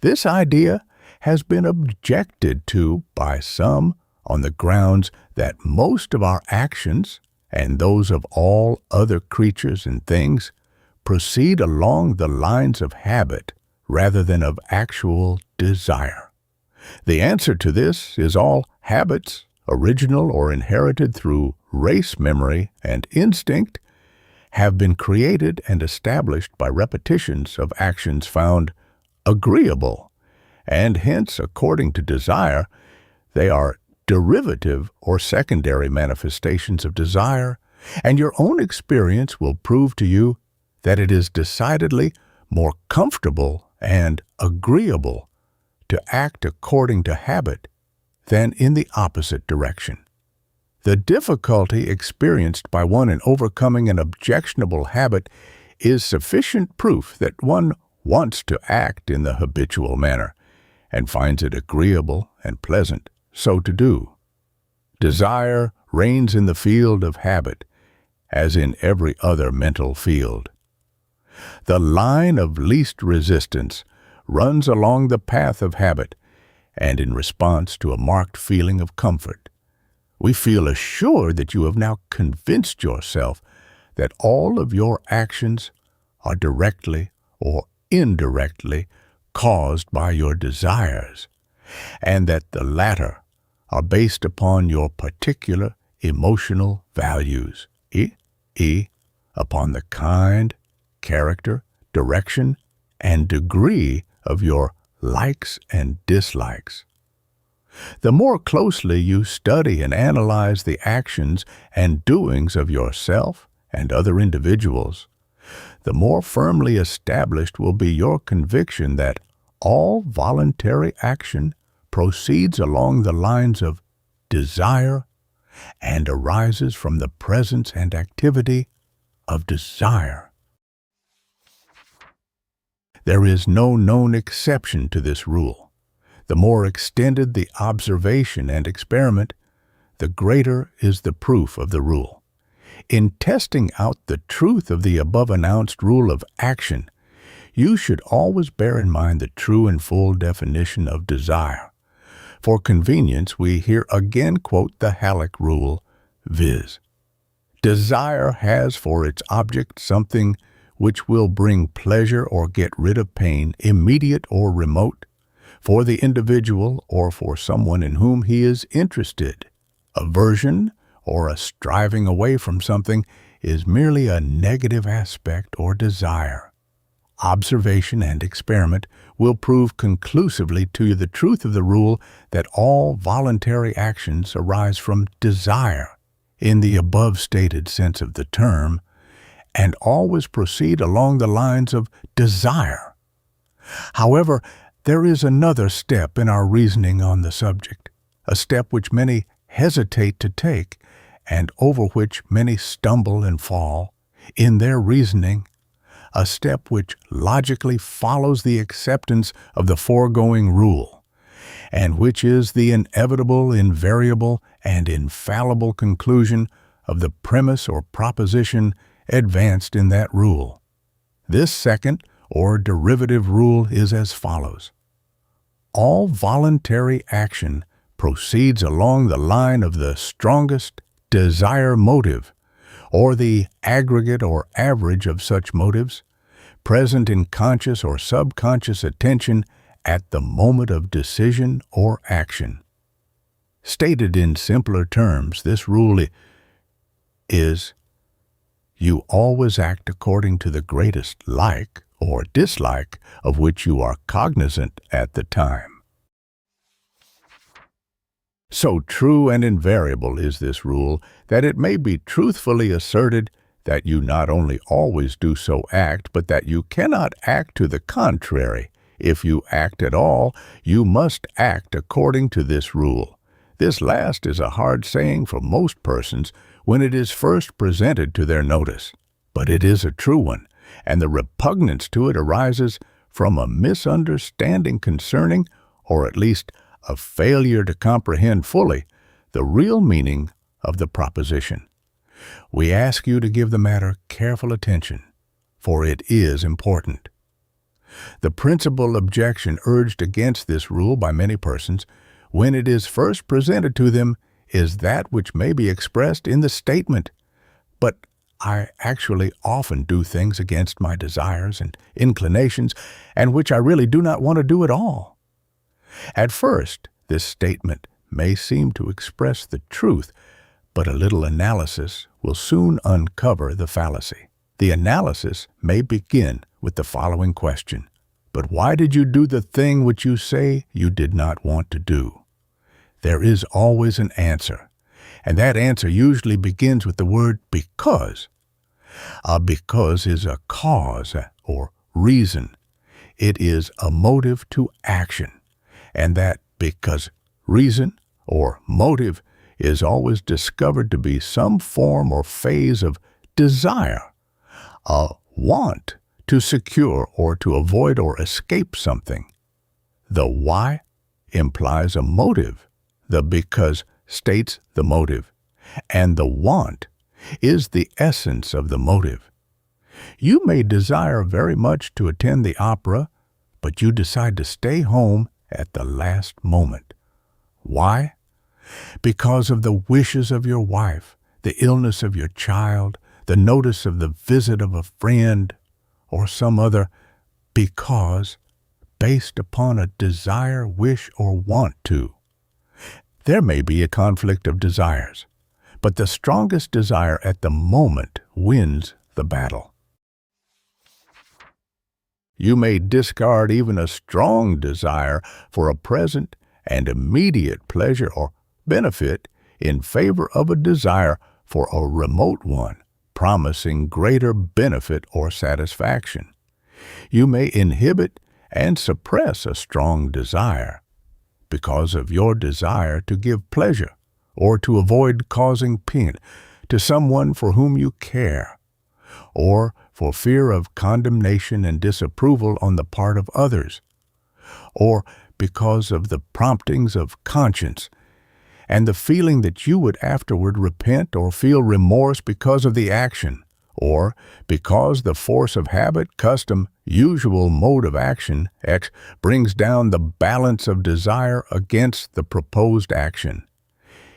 This idea has been objected to by some on the grounds that most of our actions, and those of all other creatures and things, proceed along the lines of habit rather than of actual desire. The answer to this is all habits, original or inherited through race memory and instinct, have been created and established by repetitions of actions found agreeable, and hence, according to desire, they are derivative or secondary manifestations of desire, and your own experience will prove to you that it is decidedly more comfortable and agreeable to act according to habit than in the opposite direction. The difficulty experienced by one in overcoming an objectionable habit is sufficient proof that one wants to act in the habitual manner and finds it agreeable and pleasant so to do. Desire reigns in the field of habit, as in every other mental field. The line of least resistance runs along the path of habit, and in response to a marked feeling of comfort, we feel assured that you have now convinced yourself that all of your actions are directly or indirectly caused by your desires, and that the latter are based upon your particular emotional values, upon the kind, character, direction, and degree of your likes and dislikes. The more closely you study and analyze the actions and doings of yourself and other individuals, the more firmly established will be your conviction that all voluntary action proceeds along the lines of desire and arises from the presence and activity of desire. There is no known exception to this rule. The more extended the observation and experiment, the greater is the proof of the rule. In testing out the truth of the above-announced rule of action, you should always bear in mind the true and full definition of desire. For convenience, we here again quote the Halleck rule, viz. Desire has for its object something which will bring pleasure or get rid of pain, immediate or remote, for the individual or for someone in whom he is interested. Aversion or a striving away from something is merely a negative aspect or desire. Observation and experiment will prove conclusively to you the truth of the rule that all voluntary actions arise from desire, in the above-stated sense of the term, and always proceed along the lines of desire. However, there is another step in our reasoning on the subject, a step which many hesitate to take, and over which many stumble and fall, in their reasoning, a step which logically follows the acceptance of the foregoing rule, and which is the inevitable, invariable, and infallible conclusion of the premise or proposition advanced in that rule. This second or derivative rule is as follows. All voluntary action proceeds along the line of the strongest desire motive, or the aggregate or average of such motives, present in conscious or subconscious attention at the moment of decision or action. Stated in simpler terms, this rule is you always act according to the greatest like or dislike of which you are cognizant at the time. So true and invariable is this rule that it may be truthfully asserted that you not only always do so act, but that you cannot act to the contrary. If you act at all, you must act according to this rule. This last is a hard saying for most persons when it is first presented to their notice, but it is a true one, and the repugnance to it arises from a misunderstanding concerning, or at least a failure to comprehend fully, the real meaning of the proposition. We ask you to give the matter careful attention, for it is important. The principal objection urged against this rule by many persons, when it is first presented to them, is that which may be expressed in the statement, "But I actually often do things against my desires and inclinations, and which I really do not want to do at all." At first, this statement may seem to express the truth, but a little analysis will soon uncover the fallacy. The analysis may begin with the following question: "But why did you do the thing which you say you did not want to do?" There is always an answer, and that answer usually begins with the word because. A because is a cause or reason. It is a motive to action, and that because reason or motive is always discovered to be some form or phase of desire, a want to secure or to avoid or escape something. The why implies a motive. The because states the motive, and the want is the essence of the motive. You may desire very much to attend the opera, but you decide to stay home at the last moment. Why? Because of the wishes of your wife, the illness of your child, the notice of the visit of a friend, or some other because based upon a desire, wish, or want to. There may be a conflict of desires, but the strongest desire at the moment wins the battle. You may discard even a strong desire for a present and immediate pleasure or benefit in favor of a desire for a remote one, promising greater benefit or satisfaction. You may inhibit and suppress a strong desire because of your desire to give pleasure or to avoid causing pain to someone for whom you care, or for fear of condemnation and disapproval on the part of others, or because of the promptings of conscience and the feeling that you would afterward repent or feel remorse because of the action, or because the force of habit, custom, usual mode of action, X, brings down the balance of desire against the proposed action.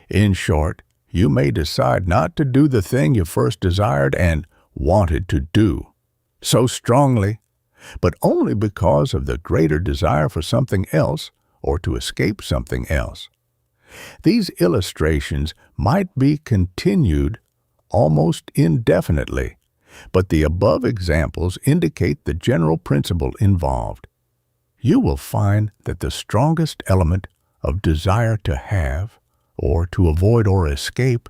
In short, you may decide not to do the thing you first desired and wanted to do so strongly, but only because of the greater desire for something else or to escape something else. These illustrations might be continued almost indefinitely, but the above examples indicate the general principle involved. You will find that the strongest element of desire to have, or to avoid or escape,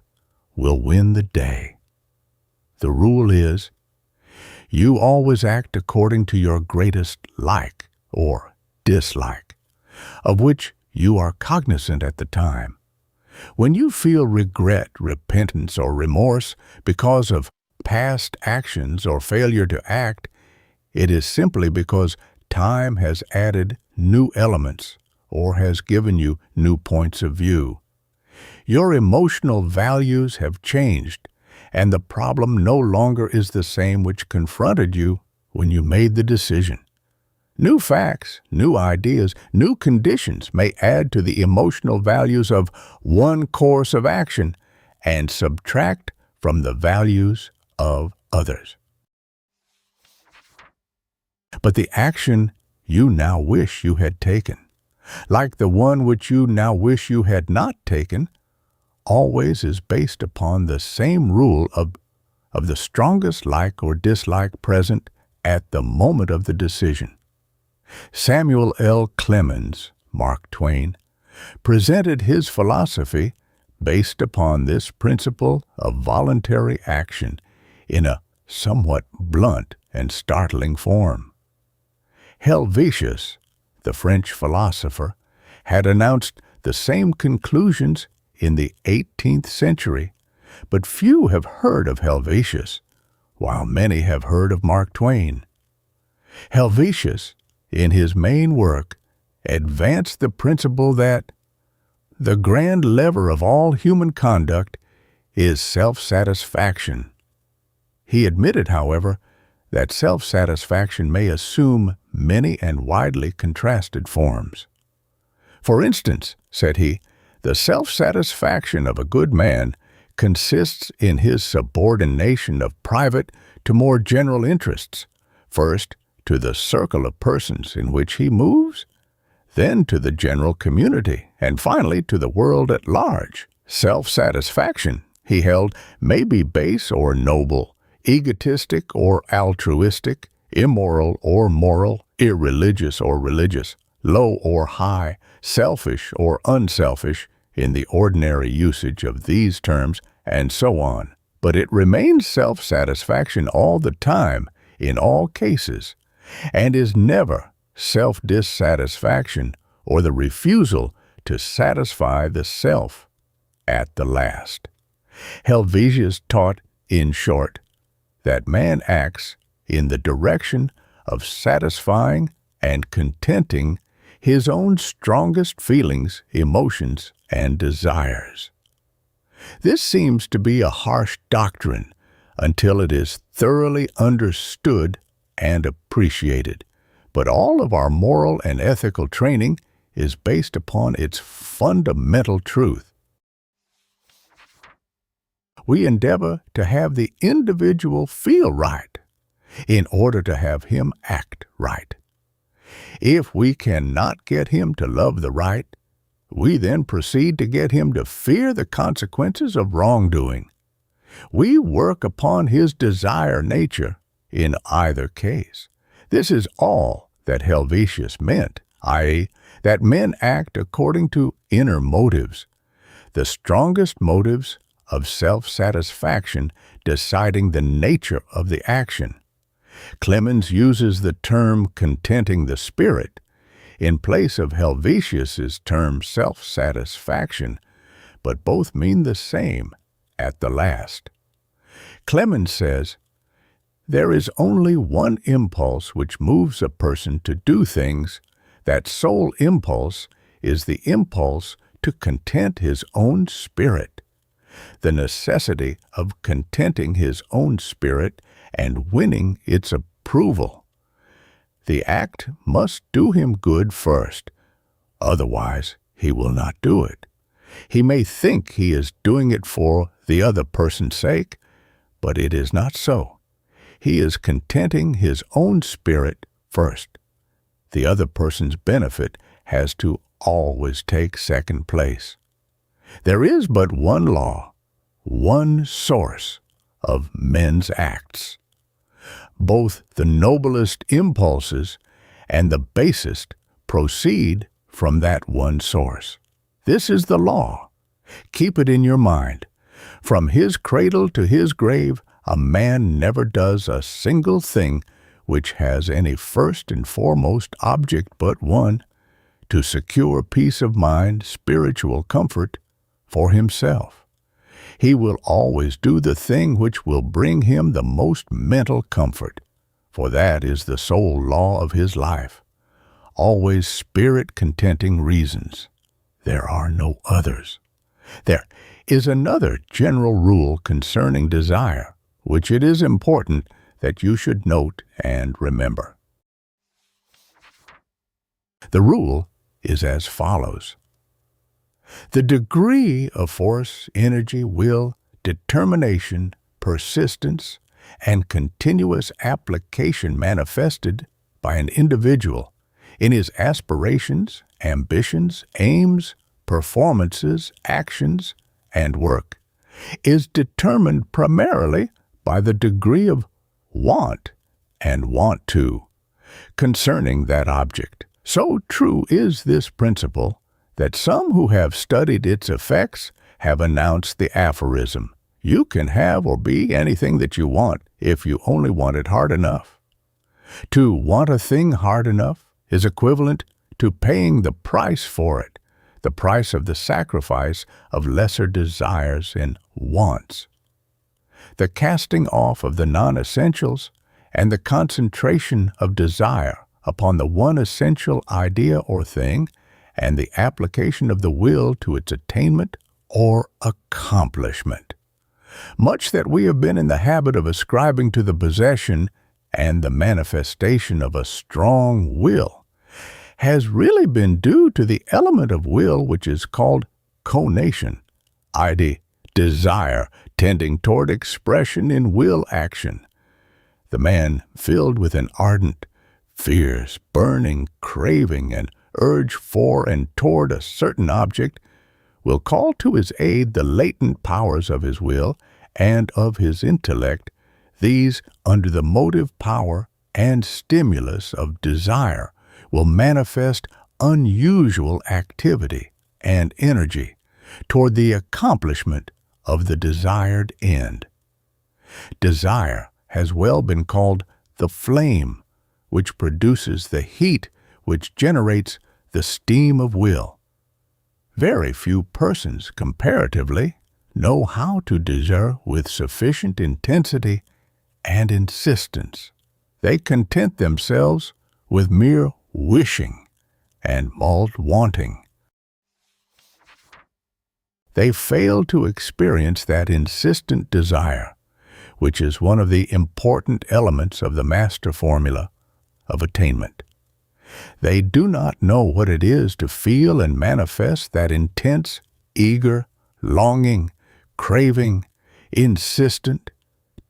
will win the day. The rule is, you always act according to your greatest like or dislike, of which you are cognizant at the time. When you feel regret, repentance, or remorse because of past actions or failure to act, it is simply because time has added new elements or has given you new points of view. Your emotional values have changed, and the problem no longer is the same which confronted you when you made the decision. New facts, new ideas, new conditions may add to the emotional values of one course of action and subtract from the values of others. But the action you now wish you had taken, like the one which you now wish you had not taken, always is based upon the same rule of the strongest like or dislike present at the moment of the decision. Samuel L. Clemens, Mark Twain, presented his philosophy based upon this principle of voluntary action in a somewhat blunt and startling form. Helvetius, the French philosopher, had announced the same conclusions in the 18th century, but few have heard of Helvetius, while many have heard of Mark Twain. Helvetius, in his main work, advanced the principle that the grand lever of all human conduct is self-satisfaction. He admitted, however, that self-satisfaction may assume many and widely contrasted forms. For instance, said he, the self-satisfaction of a good man consists in his subordination of private to more general interests, first to the circle of persons in which he moves, then to the general community, and finally to the world at large. Self-satisfaction, he held, may be base or noble, egotistic or altruistic, immoral or moral, irreligious or religious, low or high, selfish or unselfish, in the ordinary usage of these terms, and so on. But it remains self-satisfaction all the time, in all cases, and is never self-dissatisfaction or the refusal to satisfy the self at the last. Helvetius taught, in short, that man acts in the direction of satisfying and contenting his own strongest feelings, emotions, and desires. This seems to be a harsh doctrine until it is thoroughly understood and appreciated, but all of our moral and ethical training is based upon its fundamental truth. We endeavor to have the individual feel right in order to have him act right. If we cannot get him to love the right, we then proceed to get him to fear the consequences of wrongdoing. We work upon his desire nature in either case. This is all that Helvetius meant, i.e., that men act according to inner motives, the strongest motives of self-satisfaction deciding the nature of the action. Clemens uses the term contenting the spirit in place of Helvetius's term self-satisfaction, but both mean the same at the last. Clemens says, there is only one impulse which moves a person to do things. That sole impulse is the impulse to content his own spirit. The necessity of contenting his own spirit and winning its approval. The act must do him good first, otherwise he will not do it. He may think he is doing it for the other person's sake, but it is not so. He is contenting his own spirit first. The other person's benefit has to always take second place. There is but one law, one source of men's acts. Both the noblest impulses and the basest proceed from that one source. This is the law. Keep it in your mind. From his cradle to his grave, a man never does a single thing which has any first and foremost object but one, to secure peace of mind, spiritual comfort for himself. He will always do the thing which will bring him the most mental comfort, for that is the sole law of his life. always spirit-contenting reasons. There are no others. There is another general rule concerning desire, which it is important that you should note and remember. The rule is as follows. The degree of force, energy, will, determination, persistence, and continuous application manifested by an individual in his aspirations, ambitions, aims, performances, actions, and work is determined primarily by the degree of want and want to concerning that object. So true is this principle that some who have studied its effects have announced the aphorism, "You can have or be anything that you want if you only want it hard enough." To want a thing hard enough is equivalent to paying the price for it, the price of the sacrifice of lesser desires and wants. The casting off of the non-essentials and the concentration of desire upon the one essential idea or thing and the application of the will to its attainment or accomplishment. Much that we have been in the habit of ascribing to the possession and the manifestation of a strong will has really been due to the element of will which is called conation, i.e., desire tending toward expression in will action. The man filled with an ardent, fierce, burning craving and urge for and toward a certain object will call to his aid the latent powers of his will and of his intellect, these under the motive power and stimulus of desire will manifest unusual activity and energy toward the accomplishment of the desired end. Desire has well been called the flame, which produces the heat which generates the steam of will. Very few persons, comparatively, know how to desire with sufficient intensity and insistence. They content themselves with mere wishing and mild wanting. They fail to experience that insistent desire, which is one of the important elements of the master formula of attainment. They do not know what it is to feel and manifest that intense, eager, longing, craving, insistent,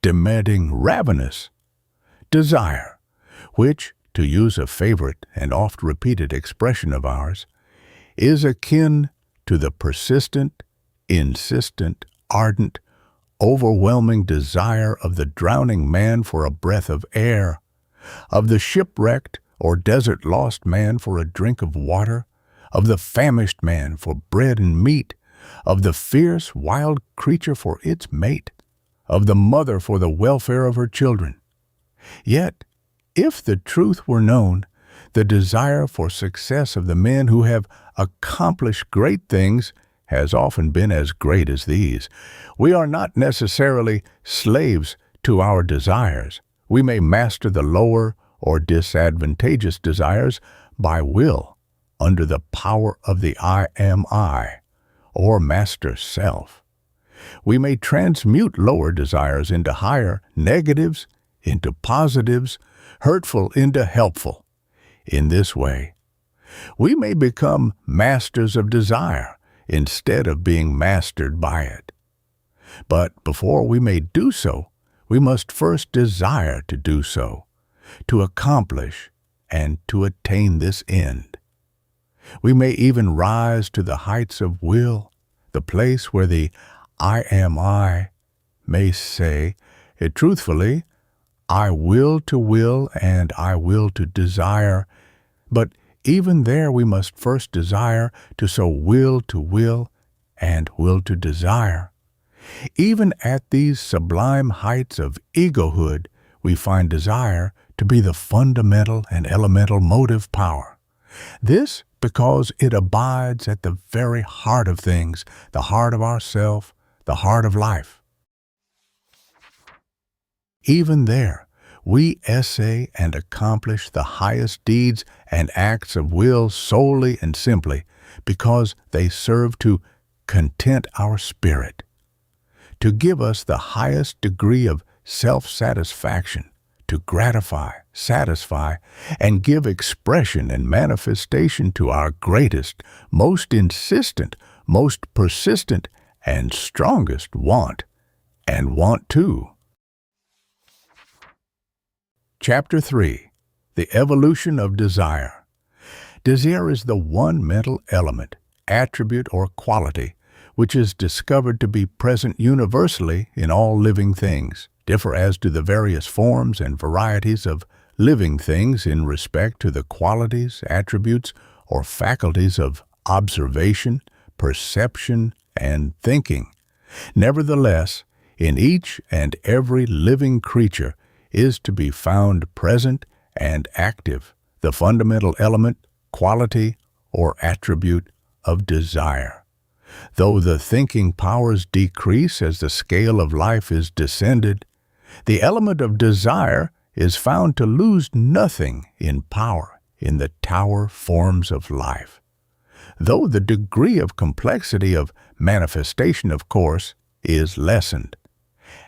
demanding, ravenous desire, which, to use a favorite and oft-repeated expression of ours, is akin to the persistent, insistent, ardent, overwhelming desire of the drowning man for a breath of air, of the shipwrecked or desert-lost man for a drink of water, of the famished man for bread and meat, of the fierce, wild creature for its mate, of the mother for the welfare of her children. Yet, if the truth were known, the desire for success of the men who have accomplished great things has often been as great as these. We are not necessarily slaves to our desires. We may master the lower or disadvantageous desires by will, under the power of the I am I, or master self. We may transmute lower desires into higher, negatives into positives, hurtful into helpful. In this way, we may become masters of desire instead of being mastered by it. But before we may do so, we must first desire to do so, to accomplish and to attain this end. We may even rise to the heights of will, the place where the I am I may say, truthfully, I will and I will to desire, but even there we must first desire to so will and will to desire. Even at these sublime heights of egohood, we find desire to be the fundamental and elemental motive power. This because it abides at the very heart of things, the heart of ourself, the heart of life. Even there, We essay and accomplish the highest deeds and acts of will solely and simply because they serve to content our spirit, to give us the highest degree of self-satisfaction, to gratify, satisfy, and give expression and manifestation to our greatest, most insistent, most persistent, and strongest want, and want too. Chapter 3. The Evolution of Desire. Desire is the one mental element, attribute, or quality which is discovered to be present universally in all living things, differ as to the various forms and varieties of living things in respect to the qualities, attributes, or faculties of observation, perception, and thinking. Nevertheless, in each and every living creature is to be found present and active the fundamental element, quality, or attribute of desire. Though the thinking powers decrease as the scale of life is descended, the element of desire is found to lose nothing in power in the tower forms of life. Though the degree of complexity of manifestation, of course, is lessened,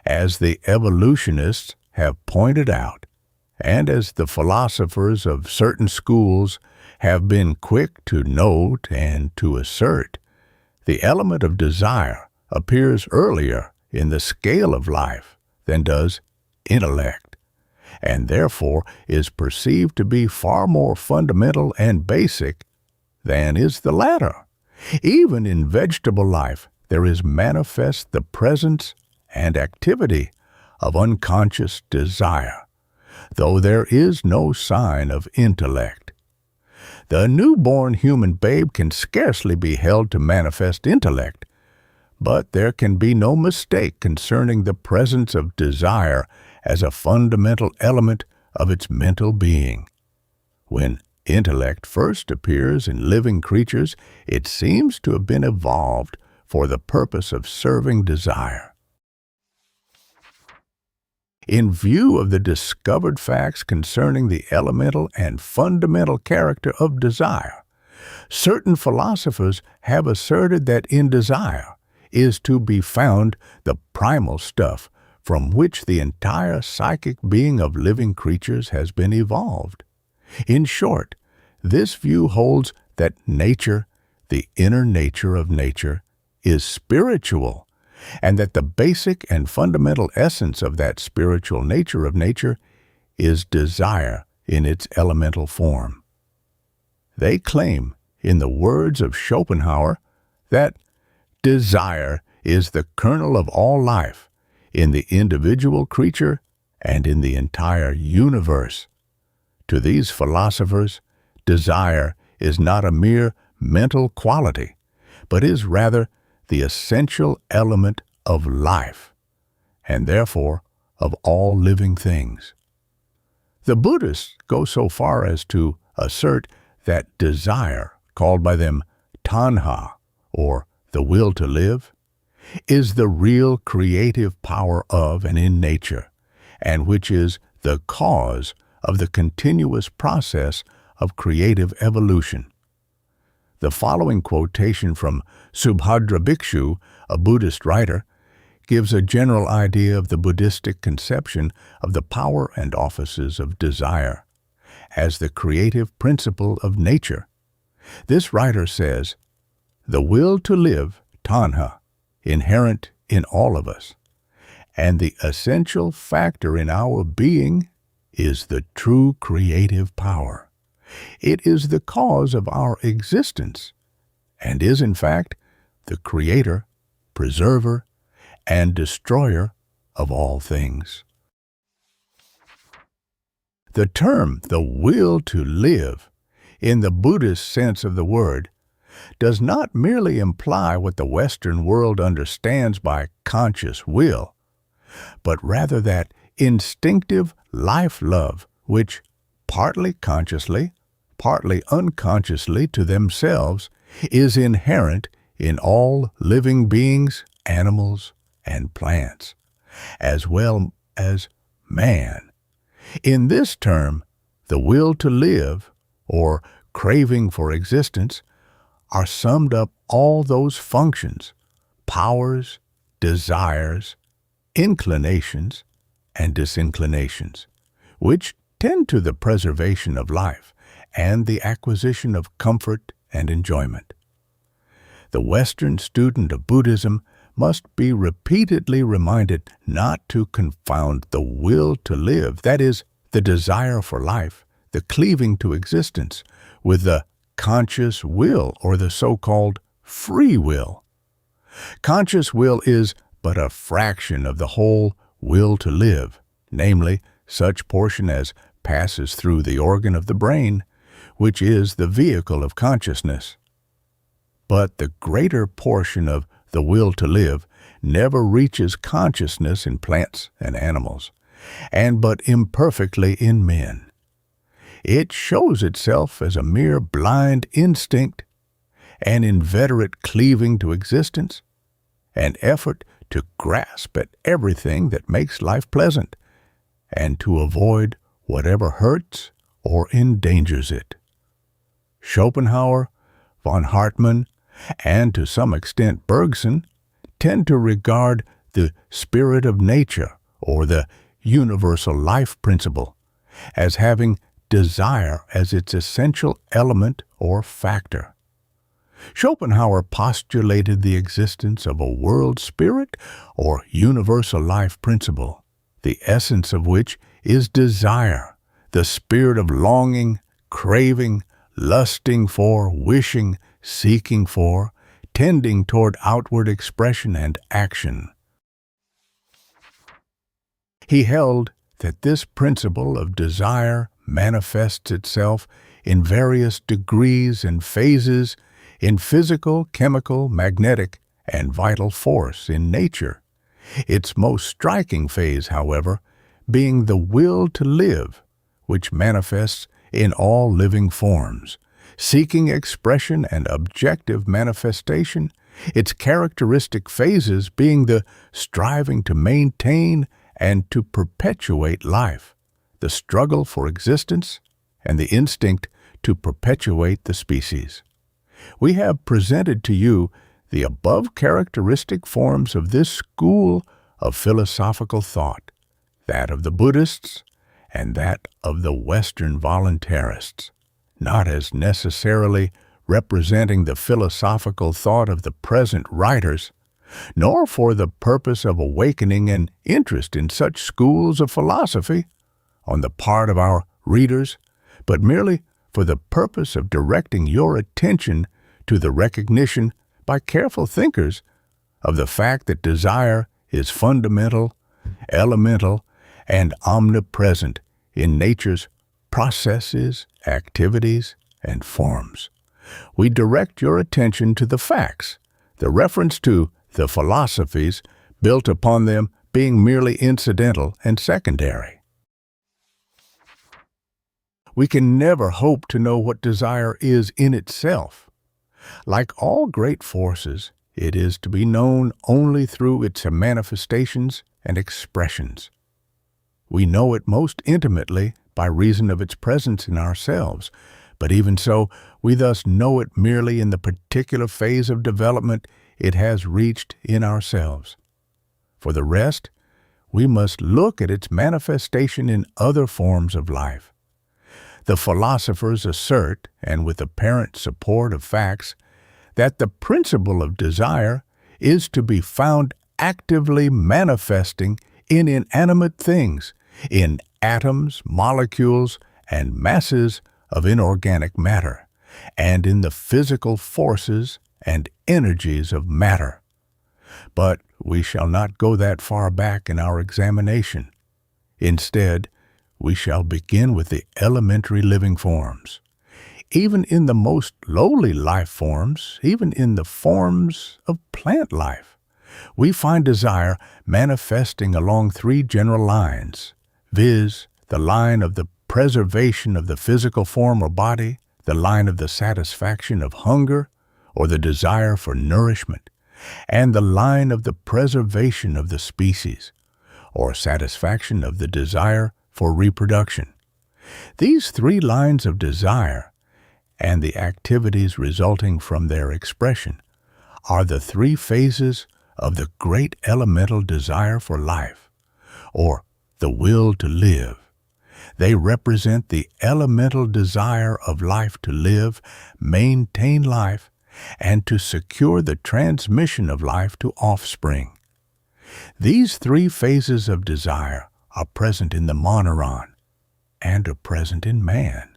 as the evolutionists have pointed out, and as the philosophers of certain schools have been quick to note and to assert, the element of desire appears earlier in the scale of life than does intellect, and therefore is perceived to be far more fundamental and basic than is the latter. Even in vegetable life, there is manifest the presence and activity of unconscious desire, though there is no sign of intellect. The newborn human babe can scarcely be held to manifest intellect, but there can be no mistake concerning the presence of desire as a fundamental element of its mental being. When intellect first appears in living creatures, it seems to have been evolved for the purpose of serving desire. In view of the discovered facts concerning the elemental and fundamental character of desire, certain philosophers have asserted that in desire is to be found the primal stuff from which the entire psychic being of living creatures has been evolved. In short, this view holds that nature, the inner nature of nature, is spiritual, and that the basic and fundamental essence of that spiritual nature of nature is desire in its elemental form. They claim, in the words of Schopenhauer, that desire is the kernel of all life in the individual creature and in the entire universe. To these philosophers, desire is not a mere mental quality, but is rather the essential element of life, and therefore of all living things. The Buddhists go so far as to assert that desire, called by them tanha, or the will to live, is the real creative power of and in nature, and which is the cause of the continuous process of creative evolution. The following quotation from Subhadra Bhikshu, a Buddhist writer, gives a general idea of the Buddhistic conception of the power and offices of desire as the creative principle of nature. This writer says, "The will to live, tanha, inherent in all of us, and the essential factor in our being is the true creative power. It is the cause of our existence, and is in fact the creator, preserver, and destroyer of all things." The term, the will to live, in the Buddhist sense of the word, does not merely imply what the Western world understands by conscious will, but rather that instinctive life-love which, partly consciously, partly unconsciously to themselves, is inherent in all living beings, animals, and plants, as well as man. In this term, the will to live, or craving for existence, are summed up all those functions, powers, desires, inclinations, and disinclinations, which tend to the preservation of life and the acquisition of comfort and enjoyment. The Western student of Buddhism must be repeatedly reminded not to confound the will to live, that is, the desire for life, the cleaving to existence, with the conscious will, or the so-called free will. Conscious will is but a fraction of the whole will to live, namely, such portion as passes through the organ of the brain, which is the vehicle of consciousness. But the greater portion of the will to live never reaches consciousness in plants and animals, and but imperfectly in men. It shows itself as a mere blind instinct, an inveterate cleaving to existence, an effort to grasp at everything that makes life pleasant, and to avoid whatever hurts or endangers it. Schopenhauer, von Hartmann, and to some extent Bergson tend to regard the spirit of nature, or the universal life principle, as having desire as its essential element or factor. Schopenhauer postulated the existence of a world spirit or universal life principle, the essence of which is desire, the spirit of longing, craving, lusting for, wishing, seeking for, tending toward outward expression and action. He held that this principle of desire manifests itself in various degrees and phases in physical, chemical, magnetic, and vital force in nature, its most striking phase, however, being the will to live, which manifests in all living forms, seeking expression and objective manifestation, its characteristic phases being the striving to maintain and to perpetuate life, the struggle for existence, and the instinct to perpetuate the species. We have presented to you the above characteristic forms of this school of philosophical thought, that of the Buddhists and that of the Western voluntarists, not as necessarily representing the philosophical thought of the present writers, nor for the purpose of awakening an interest in such schools of philosophy on the part of our readers, but merely for the purpose of directing your attention to the recognition by careful thinkers of the fact that desire is fundamental, elemental, and omnipresent in nature's processes, activities, and forms. We direct your attention to the facts, the reference to the philosophies built upon them being merely incidental and secondary. We can never hope to know what desire is in itself. Like all great forces, it is to be known only through its manifestations and expressions. We know it most intimately by reason of its presence in ourselves, but even so, we thus know it merely in the particular phase of development it has reached in ourselves. For the rest, we must look at its manifestation in other forms of life. The philosophers assert, and with apparent support of facts, that the principle of desire is to be found actively manifesting in inanimate things, in atoms, molecules, and masses of inorganic matter, and in the physical forces and energies of matter. But we shall not go that far back in our examination. Instead, we shall begin with the elementary living forms. Even in the most lowly life forms, even in the forms of plant life, we find desire manifesting along three general lines, viz., the line of the preservation of the physical form or body, the line of the satisfaction of hunger or the desire for nourishment, and the line of the preservation of the species, or satisfaction of the desire for reproduction. These three lines of desire and the activities resulting from their expression are the three phases of the great elemental desire for life, or the will to live. They represent the elemental desire of life to live, maintain life, and to secure the transmission of life to offspring. These three phases of desire are present in the monneuron and are present in man.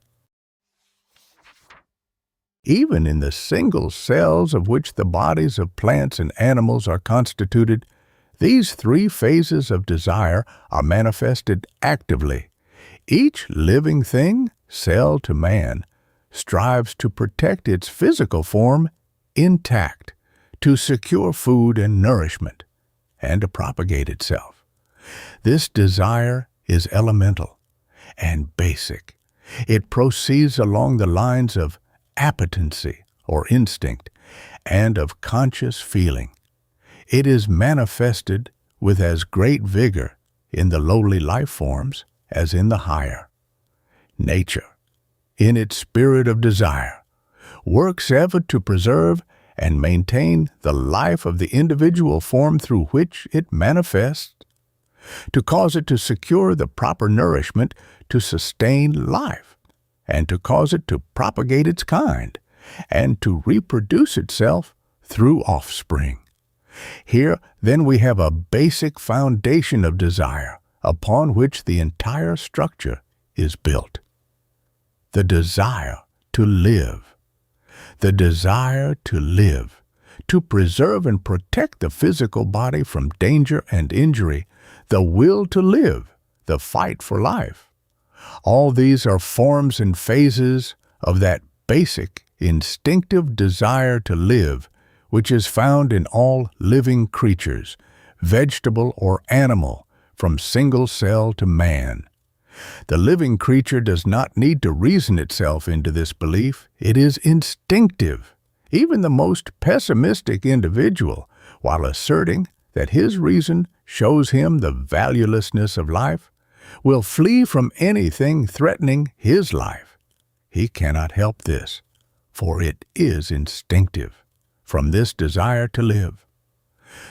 Even in the single cells of which the bodies of plants and animals are constituted, these three phases of desire are manifested actively. Each living thing, cell to man, strives to protect its physical form intact, to secure food and nourishment, and to propagate itself. This desire is elemental and basic. It proceeds along the lines of appetency or instinct and of conscious feeling. It is manifested with as great vigor in the lowly life forms as in the higher. Nature, in its spirit of desire, works ever to preserve and maintain the life of the individual form through which it manifests, to cause it to secure the proper nourishment to sustain life, and to cause it to propagate its kind, and to reproduce itself through offspring. Here, then, we have a basic foundation of desire upon which the entire structure is built. The desire to live. The desire to live, to preserve and protect the physical body from danger and injury, the will to live, the fight for life. All these are forms and phases of that basic, instinctive desire to live, which is found in all living creatures, vegetable or animal, from single cell to man. The living creature does not need to reason itself into this belief. It is instinctive. Even the most pessimistic individual, while asserting that his reason shows him the valuelessness of life, will flee from anything threatening his life. He cannot help this, for it is instinctive, from this desire to live.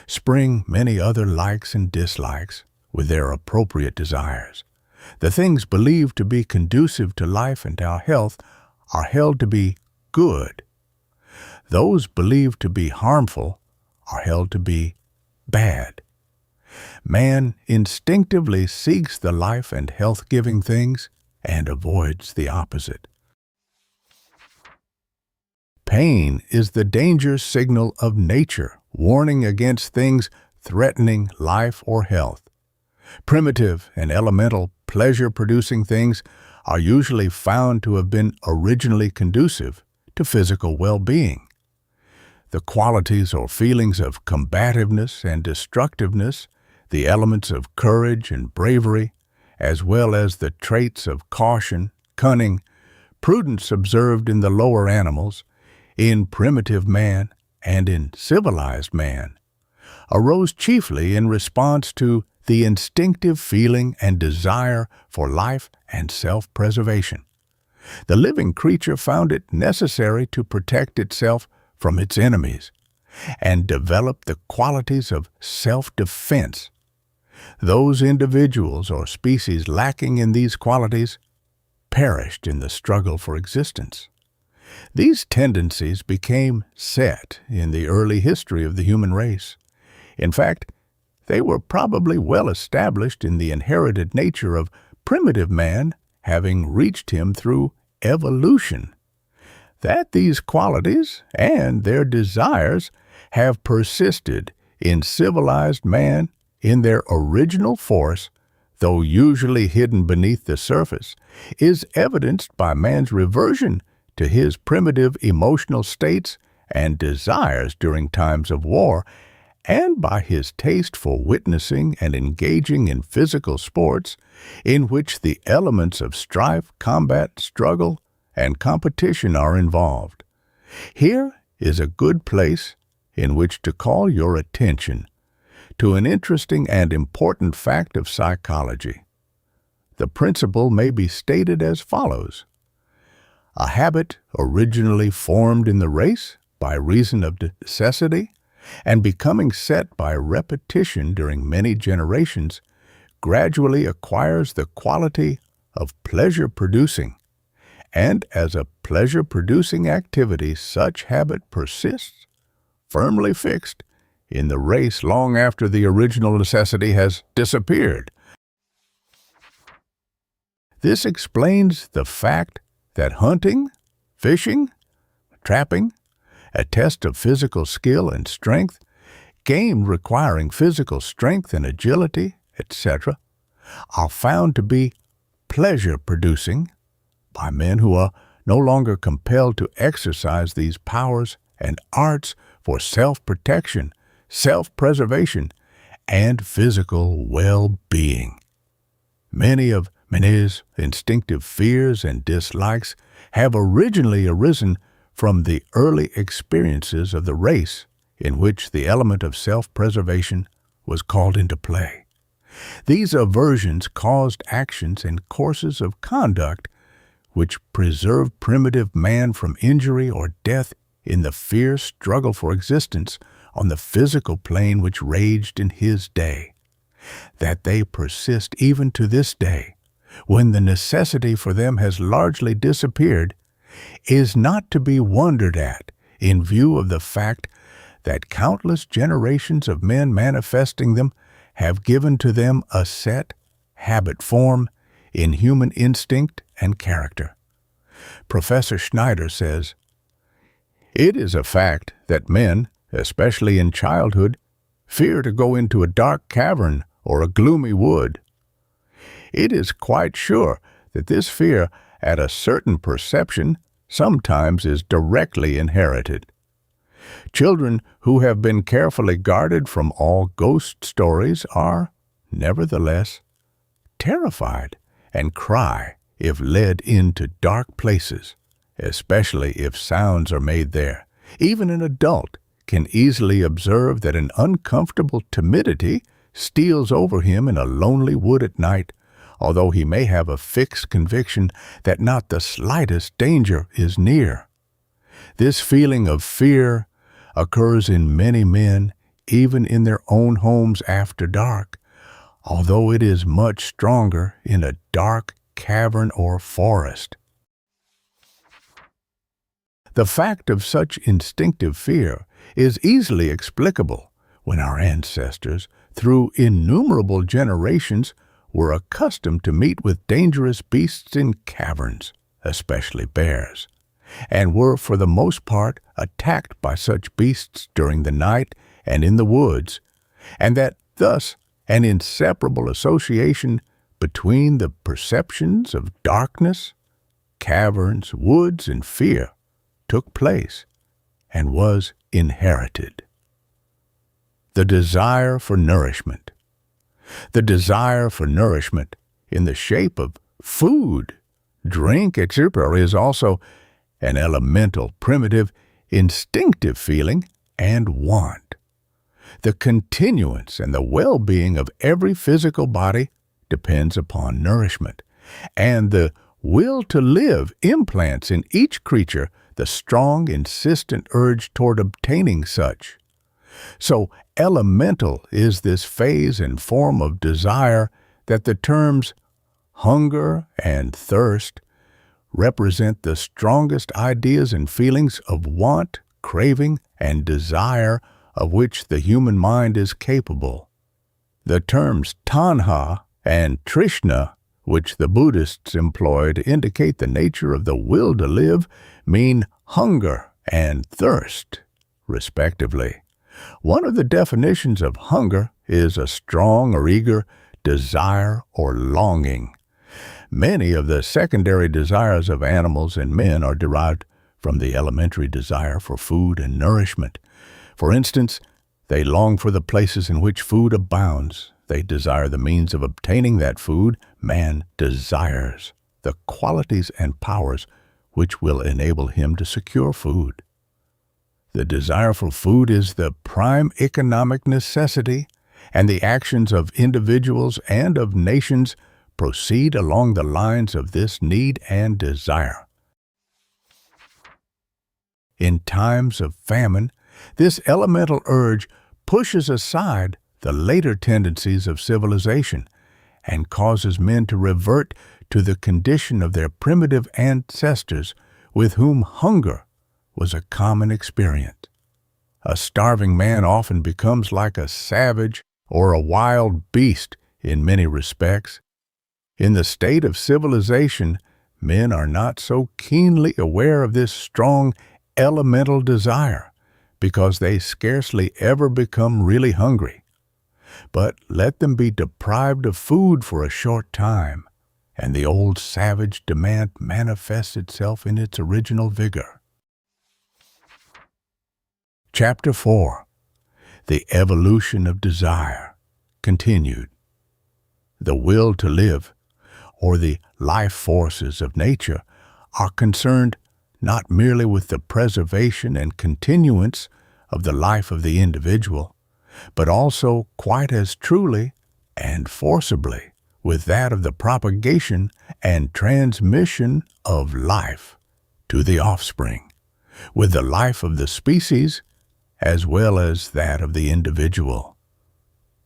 Spring many other likes and dislikes with their appropriate desires. The things believed to be conducive to life and our health are held to be good. Those believed to be harmful are held to be bad. Man instinctively seeks the life and health-giving things and avoids the opposite. Pain is the danger signal of nature, warning against things threatening life or health. Primitive and elemental pleasure-producing things are usually found to have been originally conducive to physical well-being. The qualities or feelings of combativeness and destructiveness, the elements of courage and bravery, as well as the traits of caution, cunning, prudence observed in the lower animals, in primitive man and in civilized man, arose chiefly in response to the instinctive feeling and desire for life and self-preservation. The living creature found it necessary to protect itself from its enemies and develop the qualities of self-defense. Those individuals or species lacking in these qualities perished in the struggle for existence. These tendencies became set in the early history of the human race. In fact, they were probably well established in the inherited nature of primitive man, having reached him through evolution. That these qualities and their desires have persisted in civilized man in their original force, though usually hidden beneath the surface, is evidenced by man's reversion to his primitive emotional states and desires during times of war, and by his taste for witnessing and engaging in physical sports in which the elements of strife, combat, struggle, and competition are involved. Here is a good place in which to call your attention to an interesting and important fact of psychology. the principle may be stated as follows. A habit originally formed in the race by reason of necessity and becoming set by repetition during many generations gradually acquires the quality of pleasure-producing, and as a pleasure-producing activity, such habit persists, firmly fixed, in the race long after the original necessity has disappeared. This explains the fact that hunting, fishing, trapping, a test of physical skill and strength, game requiring physical strength and agility, etc., are found to be pleasure-producing by men who are no longer compelled to exercise these powers and arts for self-protection, self-preservation, and physical well-being. Many of men's instinctive fears and dislikes have originally arisen from the early experiences of the race in which the element of self-preservation was called into play. These aversions caused actions and courses of conduct which preserved primitive man from injury or death in the fierce struggle for existence on the physical plane which raged in his day. That they persist even to this day, when the necessity for them has largely disappeared, is not to be wondered at in view of the fact that countless generations of men manifesting them have given to them a set habit form in human instinct and character. Professor Schneider says, "It is a fact that men, especially in childhood, fear to go into a dark cavern or a gloomy wood. It is quite sure that this fear at a certain perception sometimes is directly inherited. Children who have been carefully guarded from all ghost stories are, nevertheless, terrified and cry if led into dark places, especially if sounds are made there. Even an adult can easily observe that an uncomfortable timidity steals over him in a lonely wood at night, although he may have a fixed conviction that not the slightest danger is near. This feeling of fear occurs in many men, even in their own homes after dark, although it is much stronger in a dark cavern or forest. The fact of such instinctive fear is easily explicable when our ancestors, through innumerable generations, were accustomed to meet with dangerous beasts in caverns, especially bears, and were for the most part attacked by such beasts during the night and in the woods, and that thus an inseparable association between the perceptions of darkness, caverns, woods, and fear took place and was inherited. The desire for nourishment. The desire for nourishment in the shape of food, drink, etc. is also an elemental, primitive, instinctive feeling and want. The continuance and the well-being of every physical body depends upon nourishment, and the will to live implants in each creature the strong, insistent urge toward obtaining such. So elemental is this phase and form of desire that the terms hunger and thirst represent the strongest ideas and feelings of want, craving, and desire of which the human mind is capable. The terms tanha and trishna, which the Buddhists employ to indicate the nature of the will to live, mean hunger and thirst, respectively. One of the definitions of hunger is a strong or eager desire or longing. Many of the secondary desires of animals and men are derived from the elementary desire for food and nourishment. For instance, they long for the places in which food abounds. They desire the means of obtaining that food. Man desires the qualities and powers which will enable him to secure food. The desire for food is the prime economic necessity, and the actions of individuals and of nations proceed along the lines of this need and desire. In times of famine, this elemental urge pushes aside the later tendencies of civilization and causes men to revert to the condition of their primitive ancestors with whom hunger was a common experience. A starving man often becomes like a savage or a wild beast in many respects. In the state of civilization, men are not so keenly aware of this strong elemental desire because they scarcely ever become really hungry. But let them be deprived of food for a short time, and the old savage demand manifests itself in its original vigor. Chapter 4. The Evolution of Desire. Continued. The will to live, or the life forces of nature, are concerned not merely with the preservation and continuance of the life of the individual, but also quite as truly and forcibly with that of the propagation and transmission of life to the offspring, with the life of the species as well as that of the individual.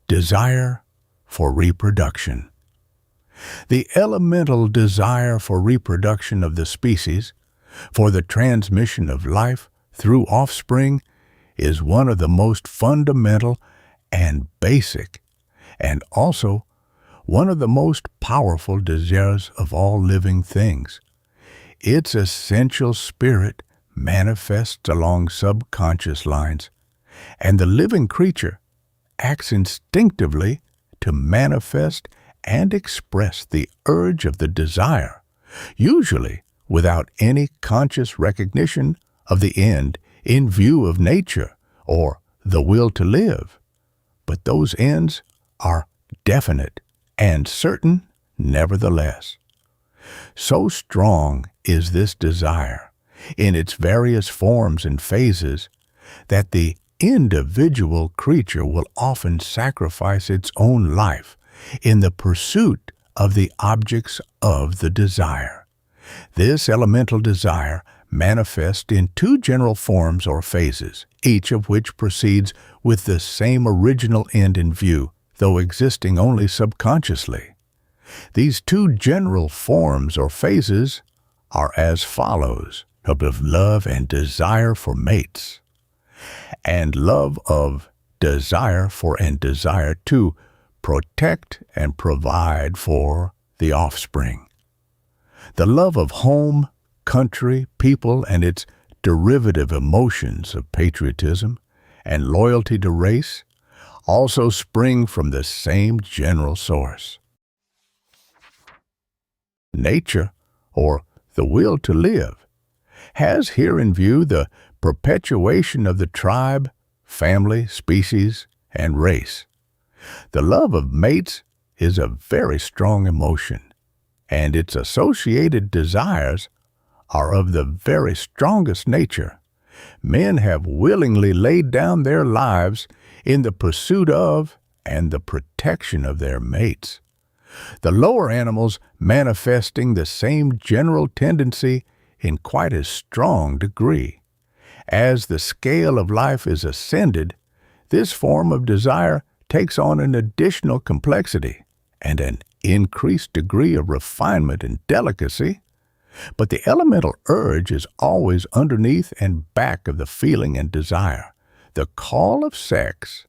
Desire for reproduction. The elemental desire for reproduction of the species, for the transmission of life through offspring, is one of the most fundamental and basic, and also one of the most powerful desires of all living things. Its essential spirit manifests along subconscious lines, and the living creature acts instinctively to manifest and express the urge of the desire, usually without any conscious recognition of the end in view of nature or the will to live. But those ends are definite and certain nevertheless. So strong is this desire in its various forms and phases that the individual creature will often sacrifice its own life in the pursuit of the objects of the desire. This elemental desire manifests in two general forms or phases, each of which proceeds with the same original end in view, though existing only subconsciously. These two general forms or phases are as follows: of love and desire for mates, and love of desire for and desire to protect and provide for the offspring. The love of home, country, people, and its derivative emotions of patriotism and loyalty to race also spring from the same general source. Nature, or the will to live, has here in view the perpetuation of the tribe, family, species, and race. The love of mates is a very strong emotion, and its associated desires are of the very strongest nature. Men have willingly laid down their lives in the pursuit of and the protection of their mates. The lower animals manifesting the same general tendency in quite a strong degree. As the scale of life is ascended, this form of desire takes on an additional complexity and an increased degree of refinement and delicacy, but the elemental urge is always underneath and back of the feeling and desire. The call of sex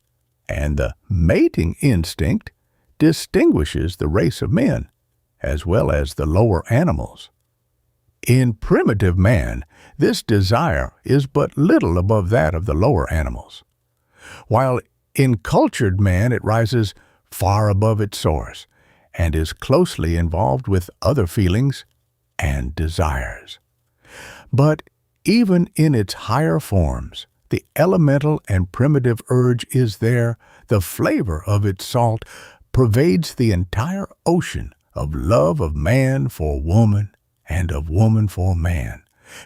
and the mating instinct distinguishes the race of men, as well as the lower animals. In primitive man, this desire is but little above that of the lower animals, while in cultured man it rises far above its source and is closely involved with other feelings and desires. But even in its higher forms, the elemental and primitive urge is there. The flavor of its salt pervades the entire ocean of love of man for woman and of woman for man,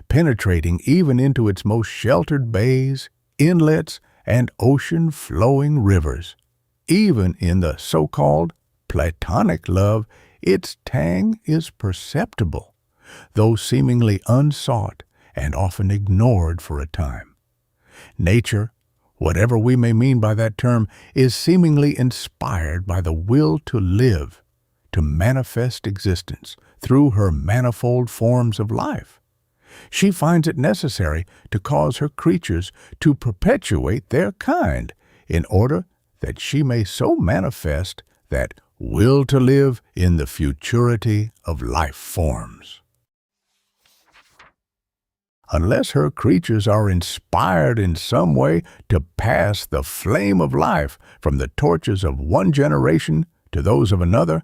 penetrating even into its most sheltered bays, inlets, and ocean-flowing rivers. Even in the so-called platonic love, its tang is perceptible, though seemingly unsought and often ignored for a time. Nature, whatever we may mean by that term, is seemingly inspired by the will to live, to manifest existence through her manifold forms of life. She finds it necessary to cause her creatures to perpetuate their kind in order that she may so manifest that will to live in the futurity of life forms. Unless her creatures are inspired in some way to pass the flame of life from the torches of one generation to those of another,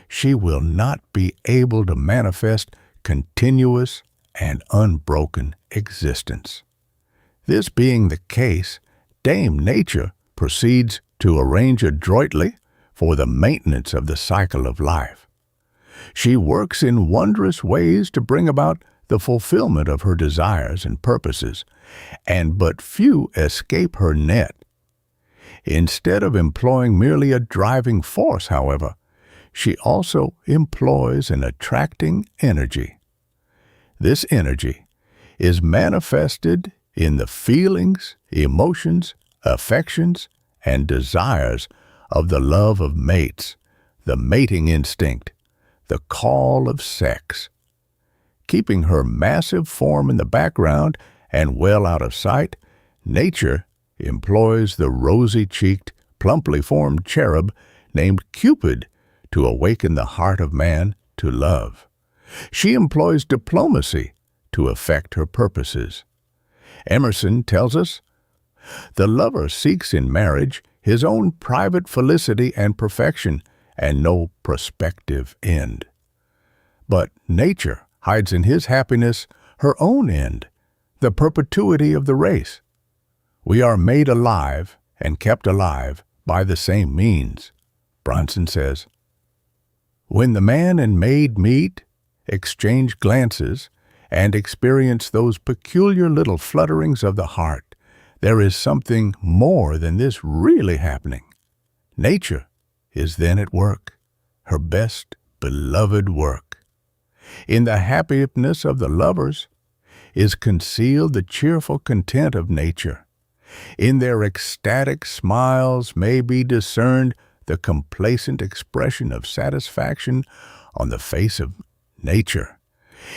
she will not be able to manifest continuous and unbroken existence. This being the case, Dame Nature proceeds to arrange adroitly for the maintenance of the cycle of life. She works in wondrous ways to bring about the fulfillment of her desires and purposes, and but few escape her net. Instead of employing merely a driving force, however, she also employs an attracting energy. This energy is manifested in the feelings, emotions, affections, and desires of the love of mates, the mating instinct, the call of sex. Keeping her massive form in the background and well out of sight, Nature employs the rosy-cheeked, plumply formed cherub named Cupid to awaken the heart of man to love. She employs diplomacy to effect her purposes. Emerson tells us, "The lover seeks in marriage his own private felicity and perfection, and no prospective end." But Nature hides in his happiness her own end, the perpetuity of the race. We are made alive and kept alive by the same means. Bronson says, "When the man and maid meet, exchange glances, and experience those peculiar little flutterings of the heart, there is something more than this really happening. Nature is then at work, her best beloved work. In the happiness of the lovers is concealed the cheerful content of nature. In their ecstatic smiles may be discerned the complacent expression of satisfaction on the face of nature.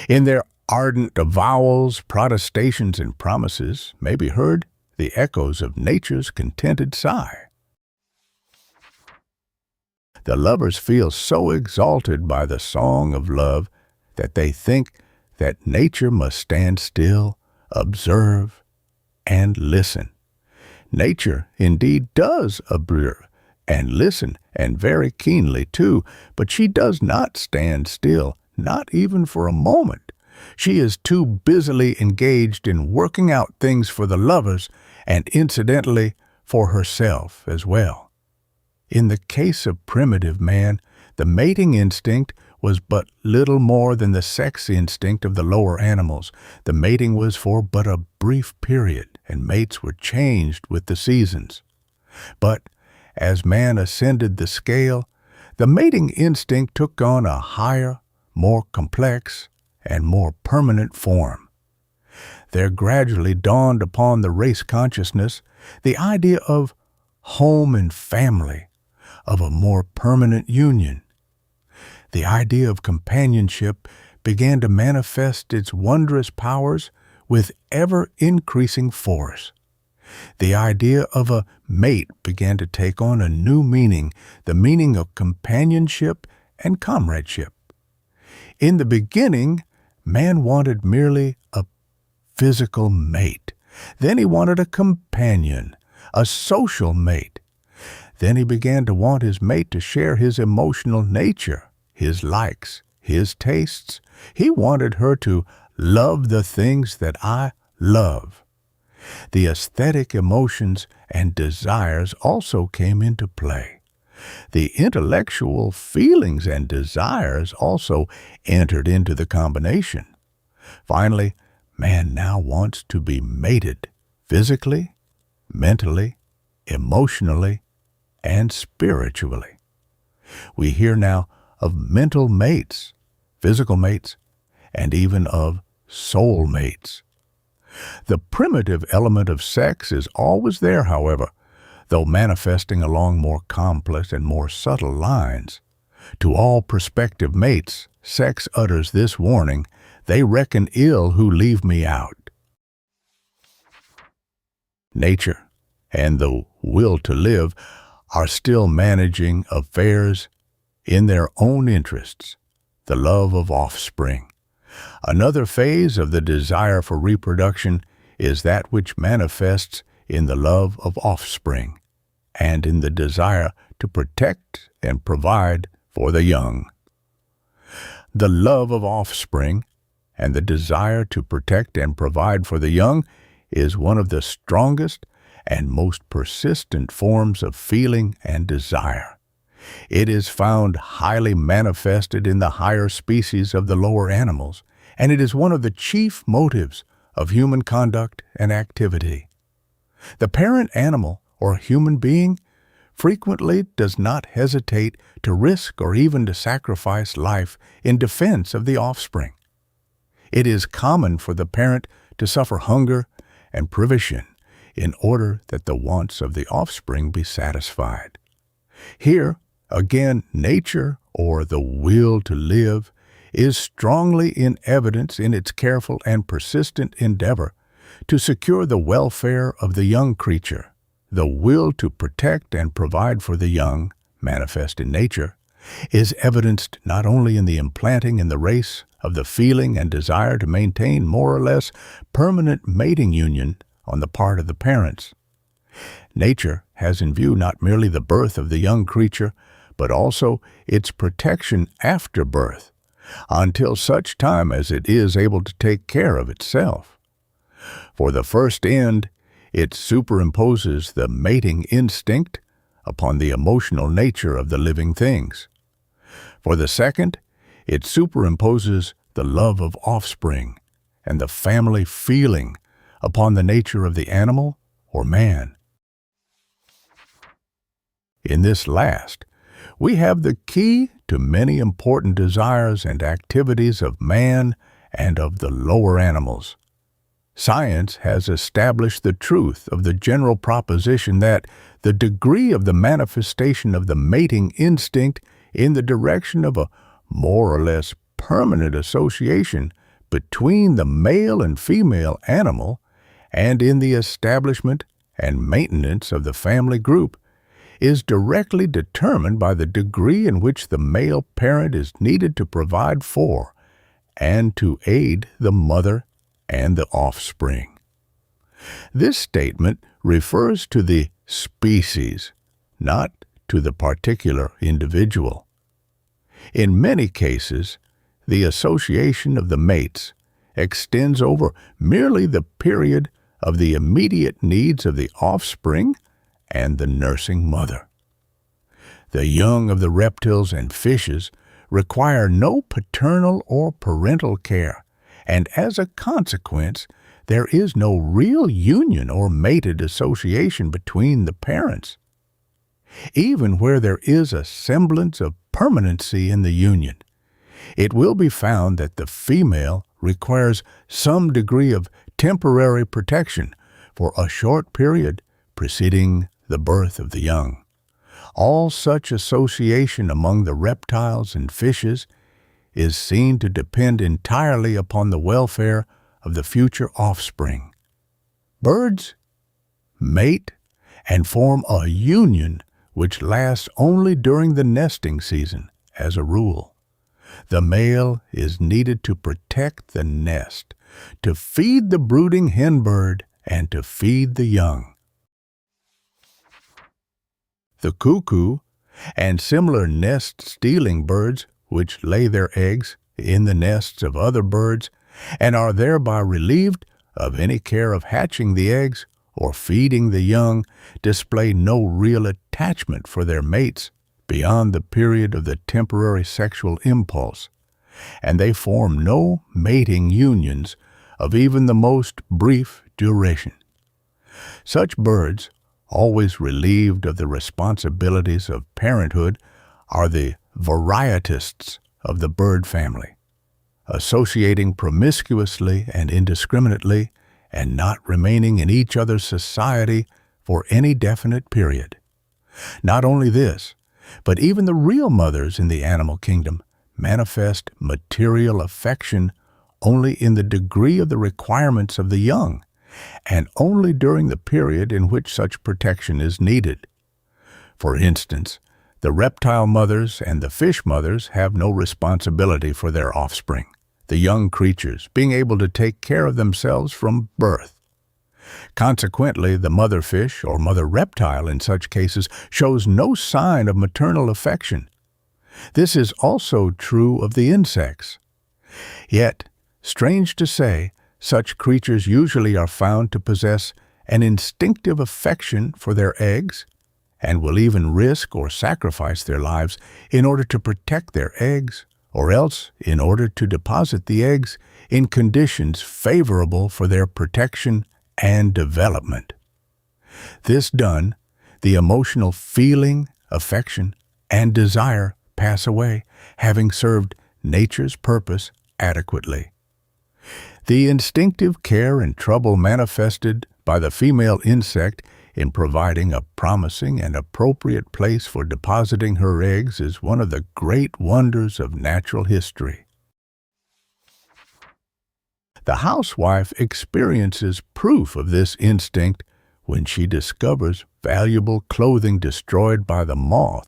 In their ardent avowals, protestations, and promises may be heard the echoes of nature's contented sigh. The lovers feel so exalted by the song of love that they think that nature must stand still, observe, and listen. Nature indeed does observe and listen, and very keenly too, but she does not stand still, not even for a moment. She is too busily engaged in working out things for the lovers, and incidentally for herself as well. In the case of primitive man, the mating instinct was but little more than the sex instinct of the lower animals. The mating was for but a brief period, and mates were changed with the seasons. But as man ascended the scale, the mating instinct took on a higher, more complex, and more permanent form. There gradually dawned upon the race consciousness the idea of home and family, of a more permanent union. The idea of companionship began to manifest its wondrous powers with ever-increasing force. The idea of a mate began to take on a new meaning, the meaning of companionship and comradeship. In the beginning, man wanted merely a physical mate. Then he wanted a companion, a social mate. Then he began to want his mate to share his emotional nature, his likes, his tastes. He wanted her to love the things that I love. The aesthetic emotions and desires also came into play. The intellectual feelings and desires also entered into the combination. Finally, man now wants to be mated physically, mentally, emotionally, and spiritually. We hear now of mental mates, physical mates, and even of soul mates. The primitive element of sex is always there, however, though manifesting along more complex and more subtle lines. To all prospective mates, sex utters this warning: they reckon ill who leave me out. Nature and the will to live are still managing affairs in their own interests, the love of offspring. Another phase of the desire for reproduction is that which manifests in the love of offspring and in the desire to protect and provide for the young. The love of offspring and the desire to protect and provide for the young is one of the strongest and most persistent forms of feeling and desire. It is found highly manifested in the higher species of the lower animals, and it is one of the chief motives of human conduct and activity. The parent animal or human being frequently does not hesitate to risk or even to sacrifice life in defense of the offspring. It is common for the parent to suffer hunger and privation in order that the wants of the offspring be satisfied. Here, again, nature, or the will to live, is strongly in evidence in its careful and persistent endeavor to secure the welfare of the young creature. The will to protect and provide for the young, manifest in nature, is evidenced not only in the implanting in the race of the feeling and desire to maintain more or less permanent mating union on the part of the parents. Nature has in view not merely the birth of the young creature, but also its protection after birth, until such time as it is able to take care of itself. For the first end, it superimposes the mating instinct upon the emotional nature of the living things. For the second, it superimposes the love of offspring and the family feeling upon the nature of the animal or man. In this last, we have the key to many important desires and activities of man and of the lower animals. Science has established the truth of the general proposition that the degree of the manifestation of the mating instinct in the direction of a more or less permanent association between the male and female animal and in the establishment and maintenance of the family group is directly determined by the degree in which the male parent is needed to provide for and to aid the mother and the offspring. This statement refers to the species, not to the particular individual. In many cases, the association of the mates extends over merely the period of the immediate needs of the offspring and the nursing mother. The young of the reptiles and fishes require no paternal or parental care, and as a consequence, there is no real union or mated association between the parents. Even where there is a semblance of permanency in the union, it will be found that the female requires some degree of temporary protection for a short period preceding the birth of the young. All such association among the reptiles and fishes is seen to depend entirely upon the welfare of the future offspring. Birds mate and form a union which lasts only during the nesting season, as a rule. The male is needed to protect the nest, to feed the brooding hen bird, and to feed the young. The cuckoo and similar nest-stealing birds which lay their eggs in the nests of other birds and are thereby relieved of any care of hatching the eggs or feeding the young, display no real attachment for their mates beyond the period of the temporary sexual impulse, and they form no mating unions of even the most brief duration. Such birds, always relieved of the responsibilities of parenthood, are the varietists of the bird family, associating promiscuously and indiscriminately and not remaining in each other's society for any definite period. Not only this, but even the real mothers in the animal kingdom manifest material affection only in the degree of the requirements of the young, and only during the period in which such protection is needed. For instance, the reptile mothers and the fish mothers have no responsibility for their offspring, the young creatures being able to take care of themselves from birth. Consequently, the mother fish or mother reptile in such cases shows no sign of maternal affection. This is also true of the insects. Yet, strange to say, such creatures usually are found to possess an instinctive affection for their eggs, and will even risk or sacrifice their lives in order to protect their eggs, or else in order to deposit the eggs in conditions favorable for their protection and development. This done, the emotional feeling, affection, and desire pass away, having served nature's purpose adequately. The instinctive care and trouble manifested by the female insect in providing a promising and appropriate place for depositing her eggs is one of the great wonders of natural history. The housewife experiences proof of this instinct when she discovers valuable clothing destroyed by the moth,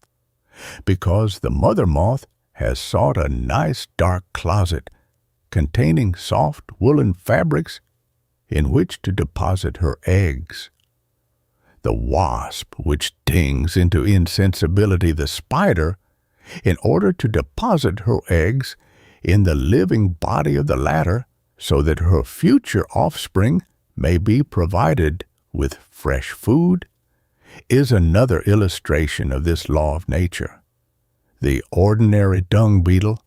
because the mother moth has sought a nice dark closet containing soft woolen fabrics in which to deposit her eggs. The wasp, which stings into insensibility the spider, in order to deposit her eggs in the living body of the latter, so that her future offspring may be provided with fresh food, is another illustration of this law of nature. The ordinary dung beetle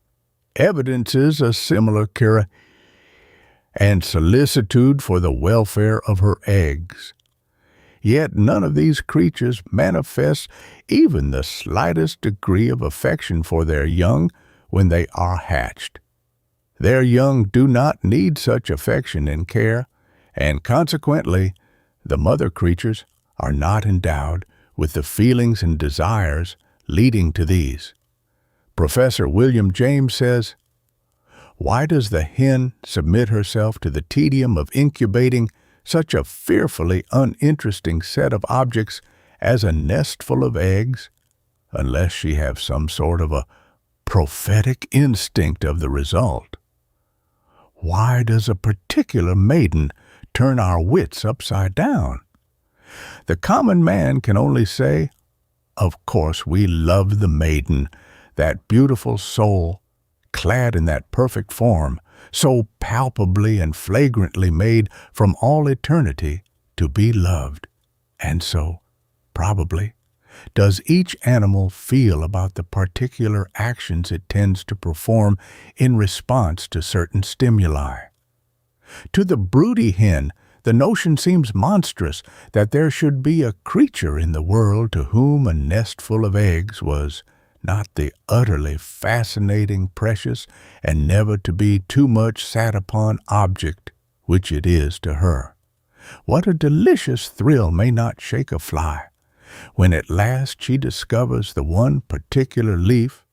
evidences a similar care and solicitude for the welfare of her eggs. Yet none of these creatures manifests even the slightest degree of affection for their young when they are hatched. Their young do not need such affection and care, and consequently, the mother creatures are not endowed with the feelings and desires leading to these. Professor William James says, "Why does the hen submit herself to the tedium of incubating such a fearfully uninteresting set of objects as a nestful of eggs, unless she have some sort of a prophetic instinct of the result? Why does a particular maiden turn our wits upside down? The common man can only say, 'Of course we love the maiden, that beautiful soul, clad in that perfect form, so palpably and flagrantly made from all eternity to be loved.' And so, probably, does each animal feel about the particular actions it tends to perform in response to certain stimuli. To the broody hen, the notion seems monstrous that there should be a creature in the world to whom a nestful of eggs was not the utterly fascinating, precious, and never to be too much sat upon object which it is to her. What a delicious thrill may not shake a fly, when at last she discovers the one particular leaf,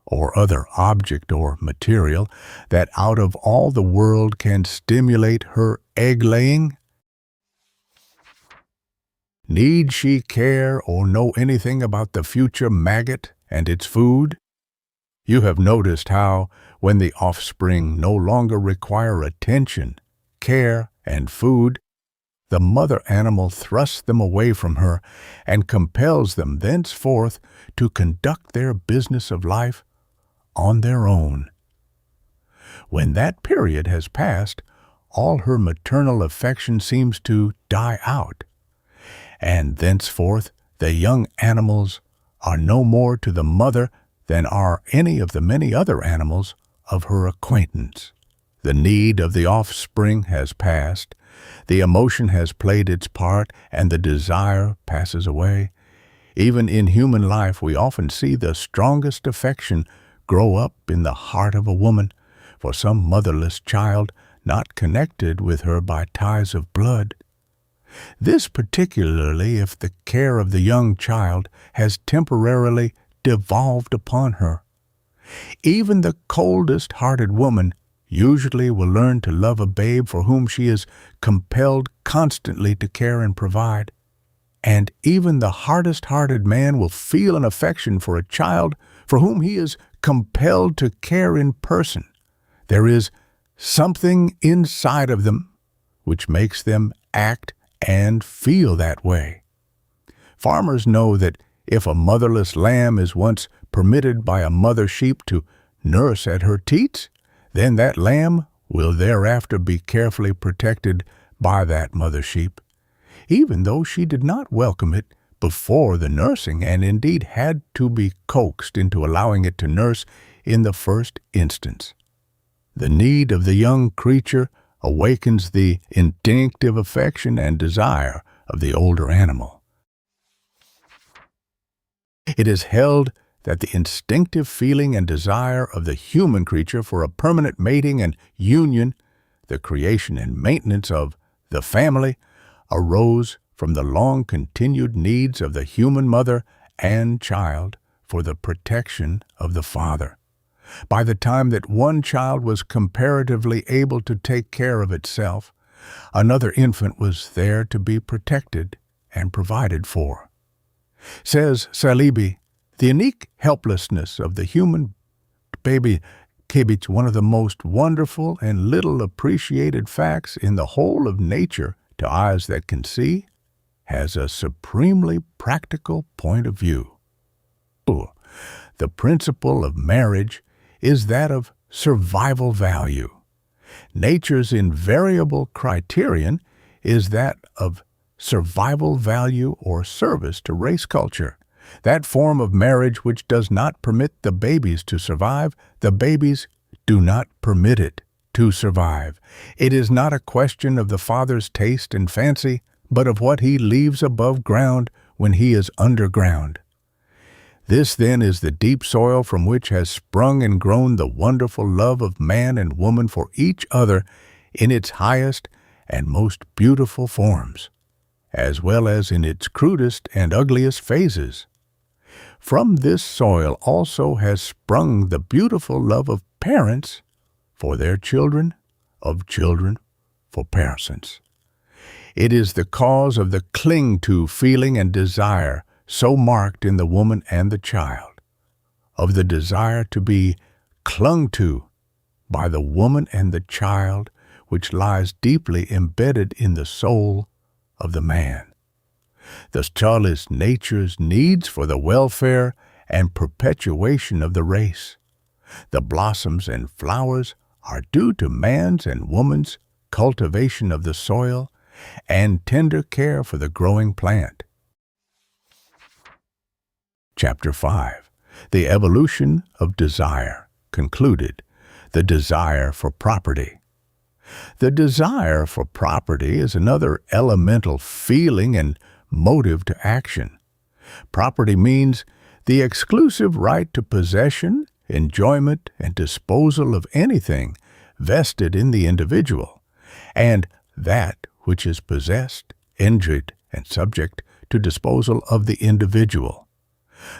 or other object or material, that out of all the world can stimulate her egg-laying? Need she care or know anything about the future maggot and its food? You have noticed how, when the offspring no longer require attention, care, and food, the mother animal thrusts them away from her and compels them thenceforth to conduct their business of life on their own. When that period has passed, all her maternal affection seems to die out, and thenceforth the young animals are no more to the mother than are any of the many other animals of her acquaintance. The need of the offspring has passed, the emotion has played its part, and the desire passes away. Even in human life, we often see the strongest affection grow up in the heart of a woman for some motherless child not connected with her by ties of blood. This particularly if the care of the young child has temporarily devolved upon her. Even the coldest-hearted woman usually will learn to love a babe for whom she is compelled constantly to care and provide. And even the hardest-hearted man will feel an affection for a child for whom he is compelled to care in person. There is something inside of them which makes them act and feel that way. Farmers know that if a motherless lamb is once permitted by a mother sheep to nurse at her teats, then that lamb will thereafter be carefully protected by that mother sheep, even though she did not welcome it before the nursing and indeed had to be coaxed into allowing it to nurse in the first instance. The need of the young creature awakens the instinctive affection and desire of the older animal. It is held that the instinctive feeling and desire of the human creature for a permanent mating and union, the creation and maintenance of the family, arose from the long-continued needs of the human mother and child for the protection of the father. By the time that one child was comparatively able to take care of itself, another infant was there to be protected and provided for. Says Salibi, the unique helplessness of the human baby is one of the most wonderful and little appreciated facts in the whole of nature to eyes that can see, has a supremely practical point of view. The principle of marriage is that of survival value. Nature's invariable criterion is that of survival value or service to race culture. That form of marriage which does not permit the babies to survive, the babies do not permit it to survive. It is not a question of the father's taste and fancy, but of what he leaves above ground when he is underground. This, then, is the deep soil from which has sprung and grown the wonderful love of man and woman for each other in its highest and most beautiful forms, as well as in its crudest and ugliest phases. From this soil also has sprung the beautiful love of parents for their children, of children for parents. It is the cause of the cling-to feeling and desire so marked in the woman and the child, of the desire to be clung to by the woman and the child, which lies deeply embedded in the soul of the man. The child is nature's needs for the welfare and perpetuation of the race. The blossoms and flowers are due to man's and woman's cultivation of the soil and tender care for the growing plant. Chapter 5. The Evolution of Desire. Concluded. The desire for property. The desire for property is another elemental feeling and motive to action. Property means the exclusive right to possession, enjoyment, and disposal of anything vested in the individual, and that which is possessed, enjoyed, and subject to disposal of the individual.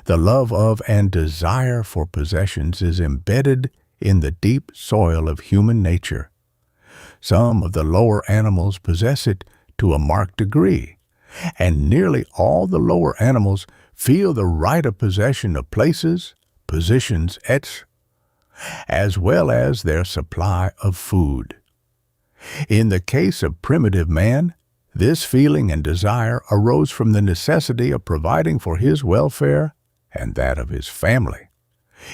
The love of and desire for possessions is embedded in the deep soil of human nature. Some of the lower animals possess it to a marked degree, and nearly all the lower animals feel the right of possession of places, positions, etc., as well as their supply of food. In the case of primitive man, this feeling and desire arose from the necessity of providing for his welfare and that of his family.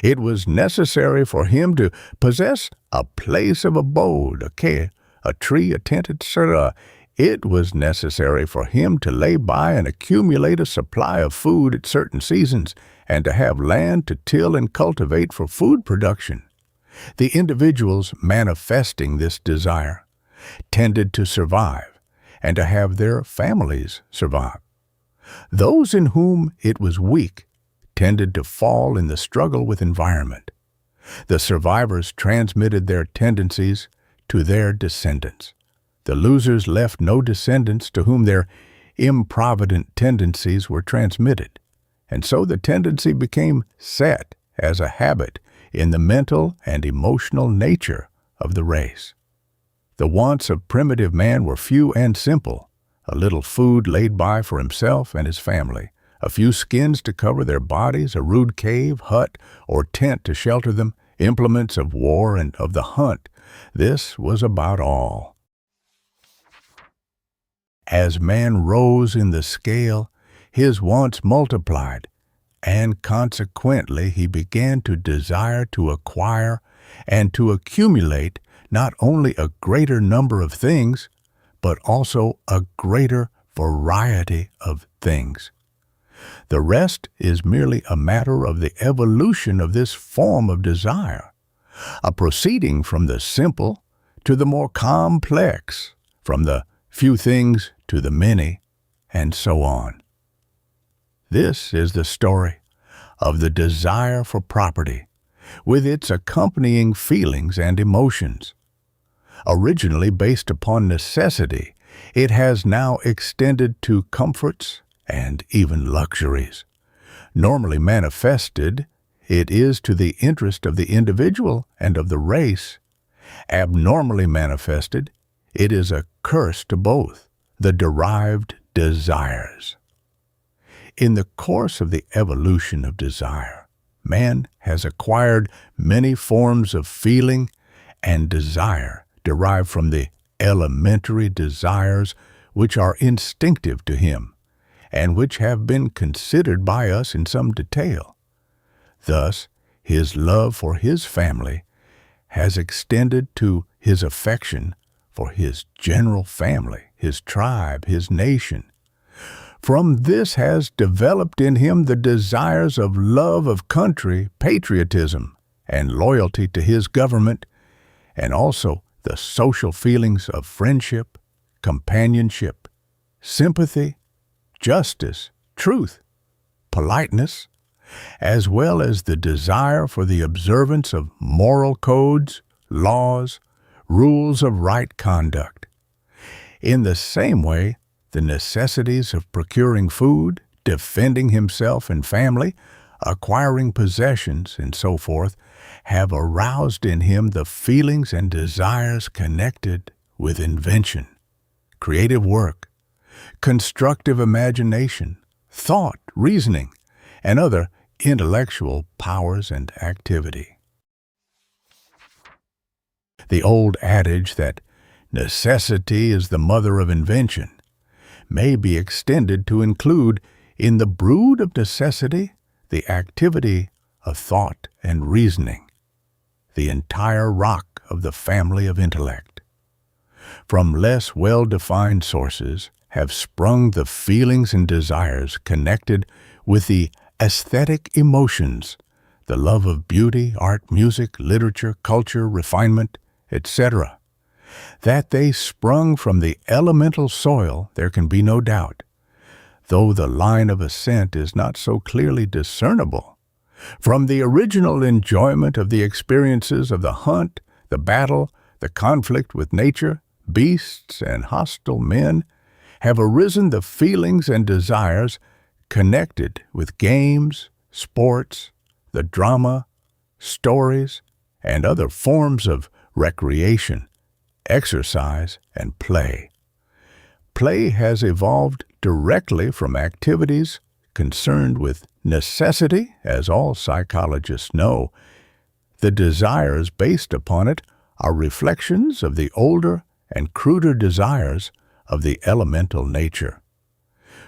It was necessary for him to possess a place of abode, a tree, a tent, etc. It was necessary for him to lay by and accumulate a supply of food at certain seasons, and to have land to till and cultivate for food production. The individuals manifesting this desire tended to survive, and to have their families survive. Those in whom it was weak tended to fall in the struggle with environment. The survivors transmitted their tendencies to their descendants. The losers left no descendants to whom their improvident tendencies were transmitted, and so the tendency became set as a habit in the mental and emotional nature of the race. The wants of primitive man were few and simple: a little food laid by for himself and his family, a few skins to cover their bodies, a rude cave, hut, or tent to shelter them, implements of war and of the hunt. This was about all. As man rose in the scale, his wants multiplied, and consequently he began to desire to acquire and to accumulate not only a greater number of things, but also a greater variety of things. The rest is merely a matter of the evolution of this form of desire, a proceeding from the simple to the more complex, from the few things to the many, and so on. This is the story of the desire for property, with its accompanying feelings and emotions. Originally based upon necessity, it has now extended to comforts and even luxuries. Normally manifested, it is to the interest of the individual and of the race. Abnormally manifested, it is a curse to both, the derived desires. In the course of the evolution of desire, man has acquired many forms of feeling and desire derived from the elementary desires which are instinctive to him, and which have been considered by us in some detail. Thus, his love for his family has extended to his affection for his general family, his tribe, his nation. From this has developed in him the desires of love of country, patriotism, and loyalty to his government, and also the social feelings of friendship, companionship, sympathy, justice, truth, politeness, as well as the desire for the observance of moral codes, laws, rules of right conduct. In the same way, the necessities of procuring food, defending himself and family, acquiring possessions, and so forth, have aroused in him the feelings and desires connected with invention, creative work, constructive imagination, thought, reasoning, and other intellectual powers and activity. The old adage that necessity is the mother of invention may be extended to include in the brood of necessity the activity of thought and reasoning, the entire rock of the family of intellect. From less well-defined sources have sprung the feelings and desires connected with the aesthetic emotions, the love of beauty, art, music, literature, culture, refinement, etc. That they sprung from the elemental soil there can be no doubt, though the line of ascent is not so clearly discernible. From the original enjoyment of the experiences of the hunt, the battle, the conflict with nature, beasts, and hostile men, have arisen the feelings and desires connected with games, sports, the drama, stories, and other forms of recreation, exercise, and play. Play has evolved directly from activities concerned with necessity, as all psychologists know. The desires based upon it are reflections of the older and cruder desires of the elemental nature.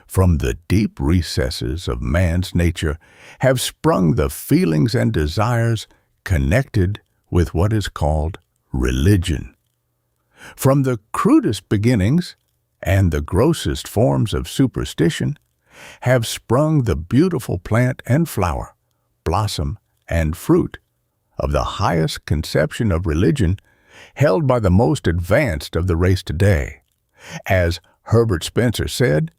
From the deep recesses of man's nature have sprung the feelings and desires connected with what is called religion. From the crudest beginnings and the grossest forms of superstition have sprung the beautiful plant and flower, blossom and fruit of the highest conception of religion held by the most advanced of the race today. As Herbert Spencer said,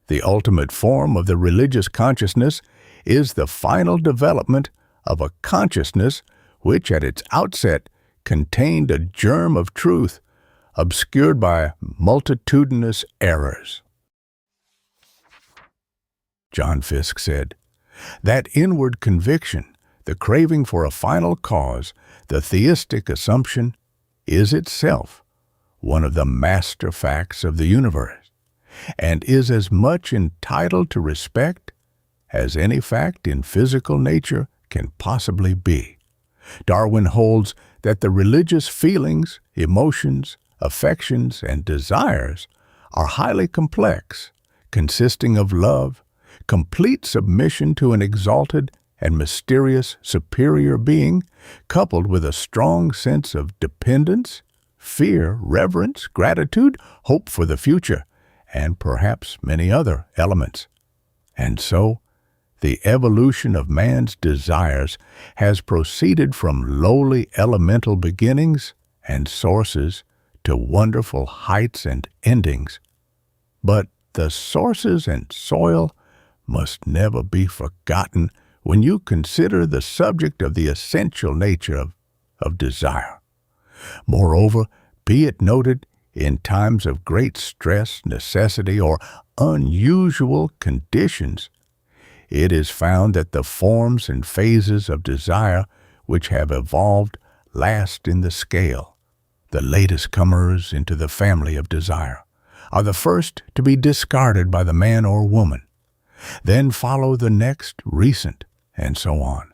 The ultimate form of the religious consciousness is the final development of a consciousness which at its outset contained a germ of truth obscured by multitudinous errors. John Fiske said, "That inward conviction, the craving for a final cause, the theistic assumption, is itself one of the master facts of the universe, and is as much entitled to respect as any fact in physical nature can possibly be." Darwin holds that the religious feelings, emotions, affections, and desires are highly complex, consisting of love, complete submission to an exalted and mysterious superior being, coupled with a strong sense of dependence, fear, reverence, gratitude, hope for the future, and perhaps many other elements. And so, the evolution of man's desires has proceeded from lowly elemental beginnings and sources to wonderful heights and endings. But the sources and soil must never be forgotten when you consider the subject of the essential nature of desire. Moreover, be it noted, in times of great stress, necessity, or unusual conditions, it is found that the forms and phases of desire which have evolved last in the scale. The latest comers into the family of desire are the first to be discarded by the man or woman. Then follow the next recent, and so on,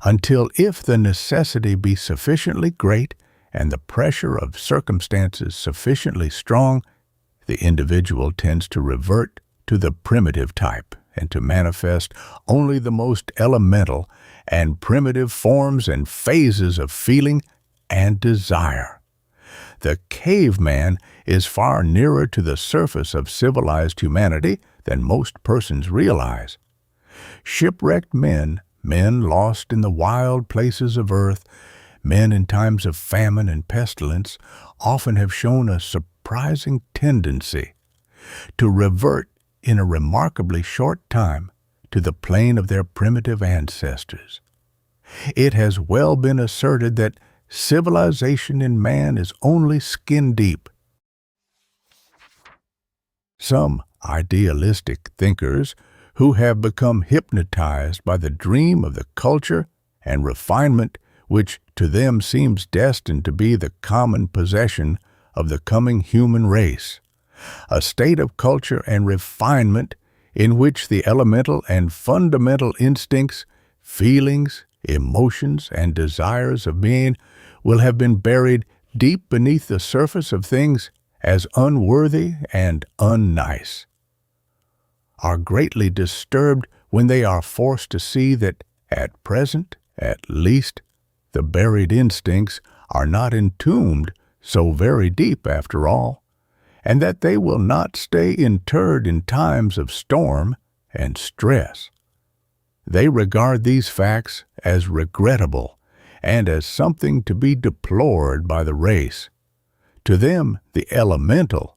until if the necessity be sufficiently great and the pressure of circumstances sufficiently strong, the individual tends to revert to the primitive type and to manifest only the most elemental and primitive forms and phases of feeling and desire. The caveman is far nearer to the surface of civilized humanity than most persons realize. Shipwrecked men, men lost in the wild places of earth, men in times of famine and pestilence, often have shown a surprising tendency to revert in a remarkably short time to the plane of their primitive ancestors. It has well been asserted that civilization in man is only skin deep. Some idealistic thinkers who have become hypnotized by the dream of the culture and refinement which to them seems destined to be the common possession of the coming human race, a state of culture and refinement in which the elemental and fundamental instincts, feelings, emotions, and desires of being will have been buried deep beneath the surface of things as unworthy and unnice, are greatly disturbed when they are forced to see that at present, at least, the buried instincts are not entombed so very deep after all, and that they will not stay interred in times of storm and stress. They regard these facts as regrettable and as something to be deplored by the race. To them, the elemental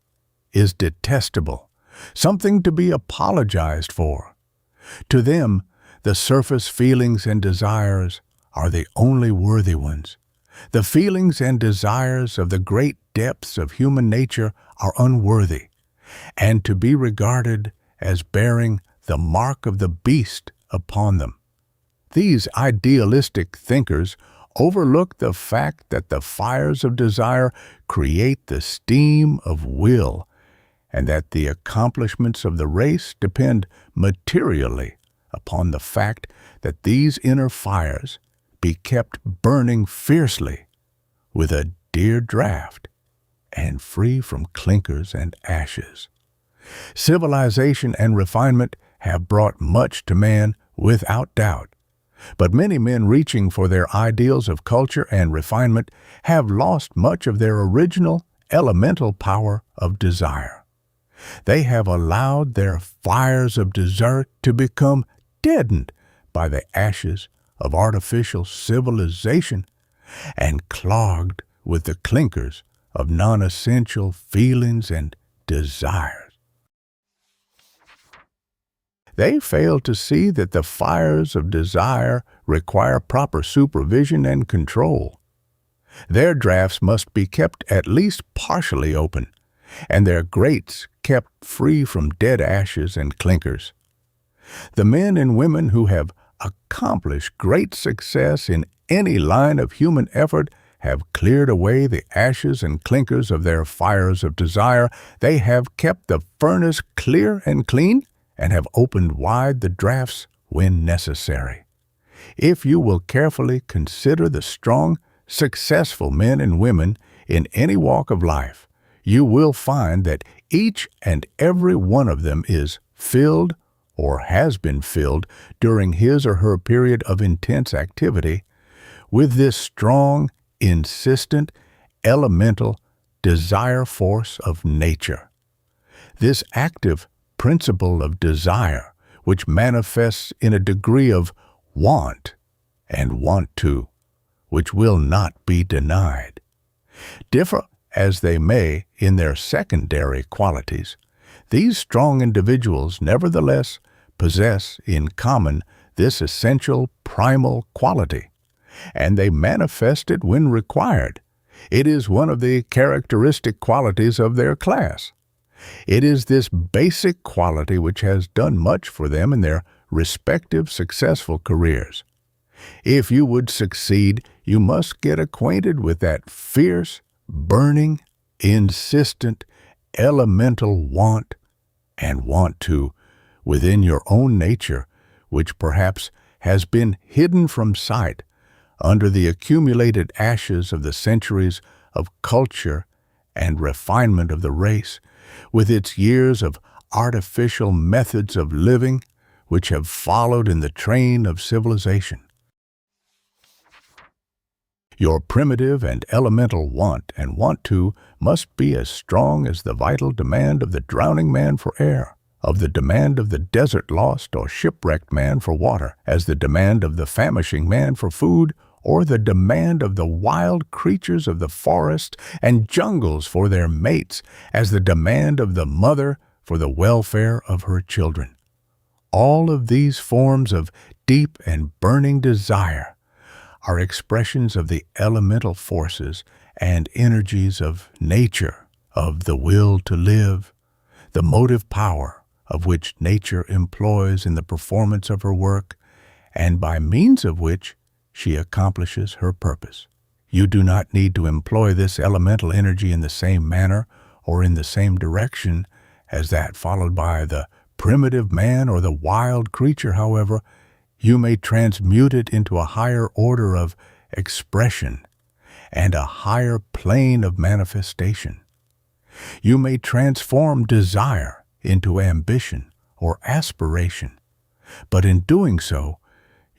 is detestable, something to be apologized for. To them, the surface feelings and desires are the only worthy ones. The feelings and desires of the great depths of human nature are unworthy, and to be regarded as bearing the mark of the beast upon them. These idealistic thinkers overlook the fact that the fires of desire create the steam of will, and that the accomplishments of the race depend materially upon the fact that these inner fires be kept burning fiercely with a dear draught and free from clinkers and ashes. Civilization and refinement have brought much to man without doubt, but many men reaching for their ideals of culture and refinement have lost much of their original elemental power of desire. They have allowed their fires of desire to become deadened by the ashes of artificial civilization and clogged with the clinkers of non-essential feelings and desires. They fail to see that the fires of desire require proper supervision and control. Their drafts must be kept at least partially open, and their grates kept free from dead ashes and clinkers. The men and women who have accomplished great success in any line of human effort have cleared away the ashes and clinkers of their fires of desire. They have kept the furnace clear and clean, and have opened wide the drafts when necessary. If you will carefully consider the strong, successful men and women in any walk of life, you will find that each and every one of them is filled or has been filled during his or her period of intense activity with this strong, insistent, elemental desire force of nature. This active principle of desire, which manifests in a degree of want and want to, which will not be denied. Differ as they may in their secondary qualities, these strong individuals nevertheless possess in common this essential primal quality, and they manifest it when required. It is one of the characteristic qualities of their class. It is this basic quality which has done much for them in their respective successful careers. If you would succeed, you must get acquainted with that fierce, burning, insistent, elemental want and want to within your own nature, which perhaps has been hidden from sight under the accumulated ashes of the centuries of culture and refinement of the race, with its years of artificial methods of living which have followed in the train of civilization. Your primitive and elemental want and want to must be as strong as the vital demand of the drowning man for air, of the demand of the desert-lost or shipwrecked man for water, as the demand of the famishing man for food, or the demand of the wild creatures of the forest and jungles for their mates, as the demand of the mother for the welfare of her children. All of these forms of deep and burning desire are expressions of the elemental forces and energies of nature, of the will to live, the motive power of which nature employs in the performance of her work, and by means of which she accomplishes her purpose. You do not need to employ this elemental energy in the same manner or in the same direction as that followed by the primitive man or the wild creature. However, you may transmute it into a higher order of expression and a higher plane of manifestation. You may transform desire into ambition or aspiration, but in doing so,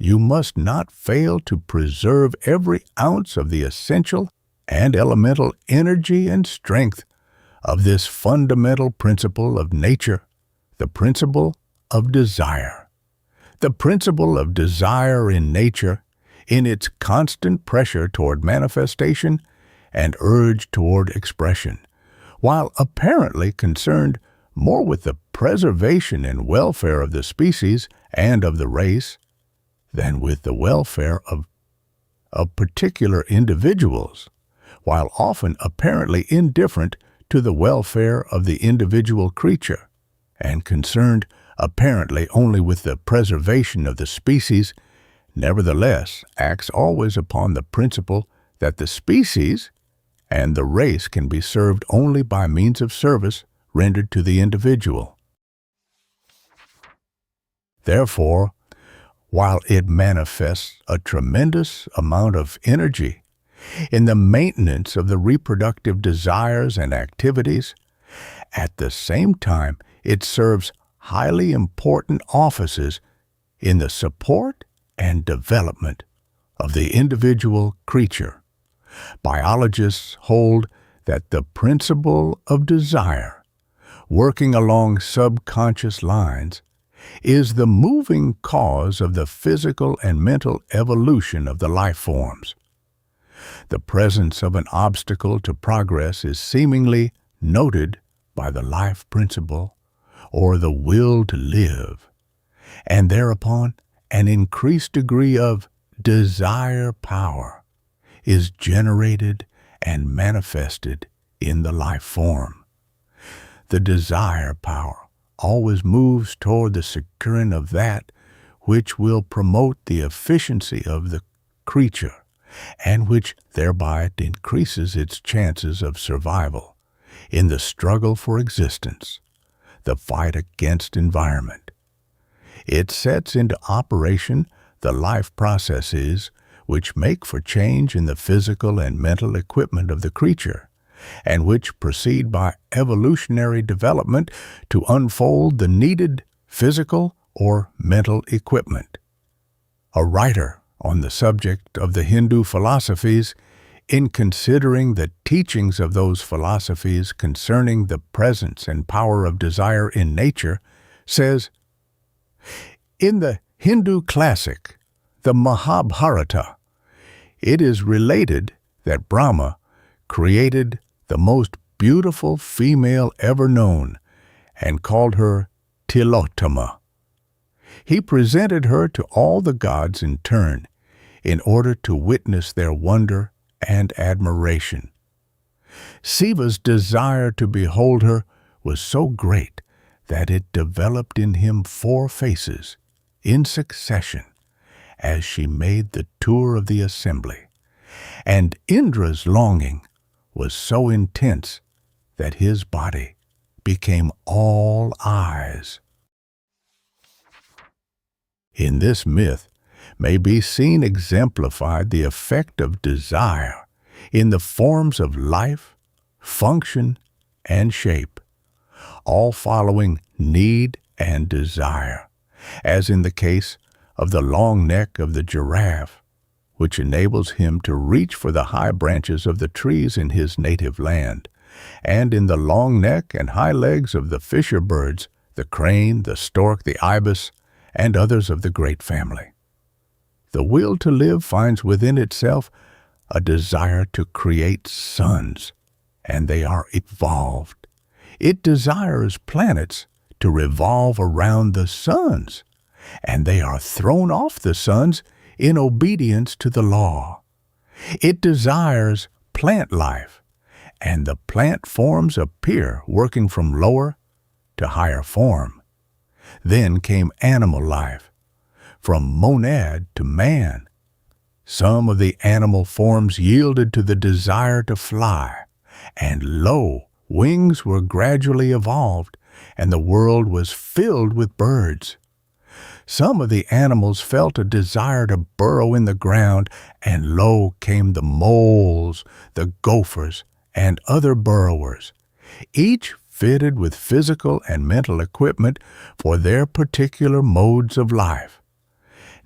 you must not fail to preserve every ounce of the essential and elemental energy and strength of this fundamental principle of nature, the principle of desire. The principle of desire in nature, in its constant pressure toward manifestation and urge toward expression, while apparently concerned more with the preservation and welfare of the species and of the race than with the welfare of particular individuals, while often apparently indifferent to the welfare of the individual creature, and concerned apparently only with the preservation of the species, nevertheless acts always upon the principle that the species and the race can be served only by means of service rendered to the individual. Therefore, while it manifests a tremendous amount of energy in the maintenance of the reproductive desires and activities, at the same time it serves highly important offices in the support and development of the individual creature. Biologists hold that the principle of desire, working along subconscious lines, is the moving cause of the physical and mental evolution of the life forms. The presence of an obstacle to progress is seemingly noted by the life principle, or the will to live, and thereupon an increased degree of desire power is generated and manifested in the life form. The desire power always moves toward the securing of that which will promote the efficiency of the creature and which thereby increases its chances of survival in the struggle for existence, the fight against environment. It sets into operation the life processes which make for change in the physical and mental equipment of the creature, and which proceed by evolutionary development to unfold the needed physical or mental equipment. A writer on the subject of the Hindu philosophies, in considering the teachings of those philosophies concerning the presence and power of desire in nature, says, "In the Hindu classic, the Mahabharata, it is related that Brahma created the most beautiful female ever known and called her Tilottama. He presented her to all the gods in turn in order to witness their wonder and admiration. Siva's desire to behold her was so great that it developed in him 4 faces in succession as she made the tour of the assembly, and Indra's longing was so intense that his body became all eyes." In this myth may be seen exemplified the effect of desire in the forms of life, function, and shape, all following need and desire, as in the case of the long neck of the giraffe, which enables him to reach for the high branches of the trees in his native land, and in the long neck and high legs of the fisher birds, the crane, the stork, the ibis, and others of the great family. The will to live finds within itself a desire to create suns, and they are evolved. It desires planets to revolve around the suns, and they are thrown off the suns in obedience to the law. It desires plant life, and the plant forms appear working from lower to higher form. Then came animal life, from monad to man. Some of the animal forms yielded to the desire to fly, and lo, wings were gradually evolved, and the world was filled with birds. Some of the animals felt a desire to burrow in the ground, and lo came the moles, the gophers, and other burrowers, each fitted with physical and mental equipment for their particular modes of life.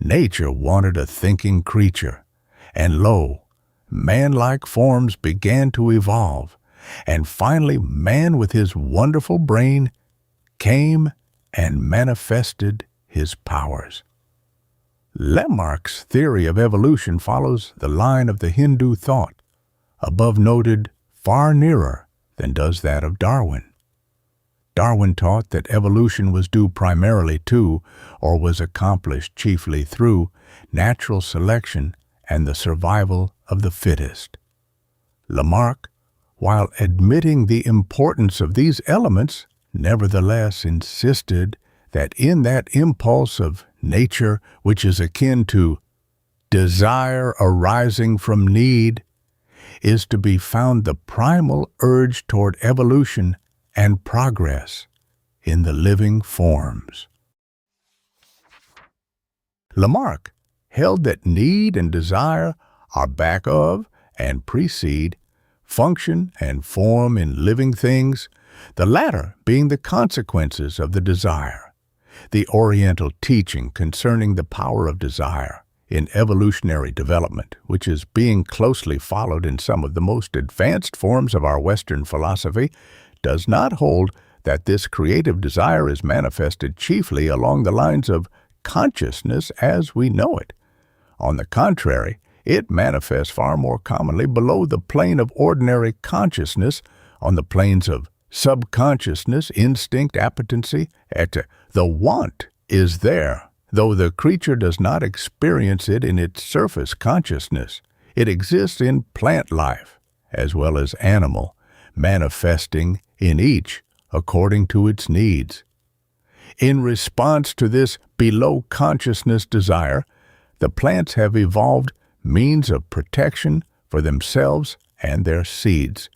Nature wanted a thinking creature, and lo, man-like forms began to evolve, and finally man with his wonderful brain came and manifested his powers. Lamarck's theory of evolution follows the line of the Hindu thought, above noted far nearer than does that of Darwin. Darwin taught that evolution was due primarily to, or was accomplished chiefly through, natural selection and the survival of the fittest. Lamarck, while admitting the importance of these elements, nevertheless insisted that in that impulse of nature which is akin to desire arising from need, is to be found the primal urge toward evolution and progress in the living forms. Lamarck held that need and desire are back of and precede function and form in living things, the latter being the consequences of the desire. The Oriental teaching concerning the power of desire in evolutionary development, which is being closely followed in some of the most advanced forms of our Western philosophy, does not hold that this creative desire is manifested chiefly along the lines of consciousness as we know it. On the contrary, it manifests far more commonly below the plane of ordinary consciousness, on the planes of subconsciousness, instinct, appetency, the want is there, though the creature does not experience it in its surface consciousness. It exists in plant life, as well as animal, manifesting in each according to its needs. In response to this below consciousness desire, the plants have evolved means of protection for themselves and their seeds.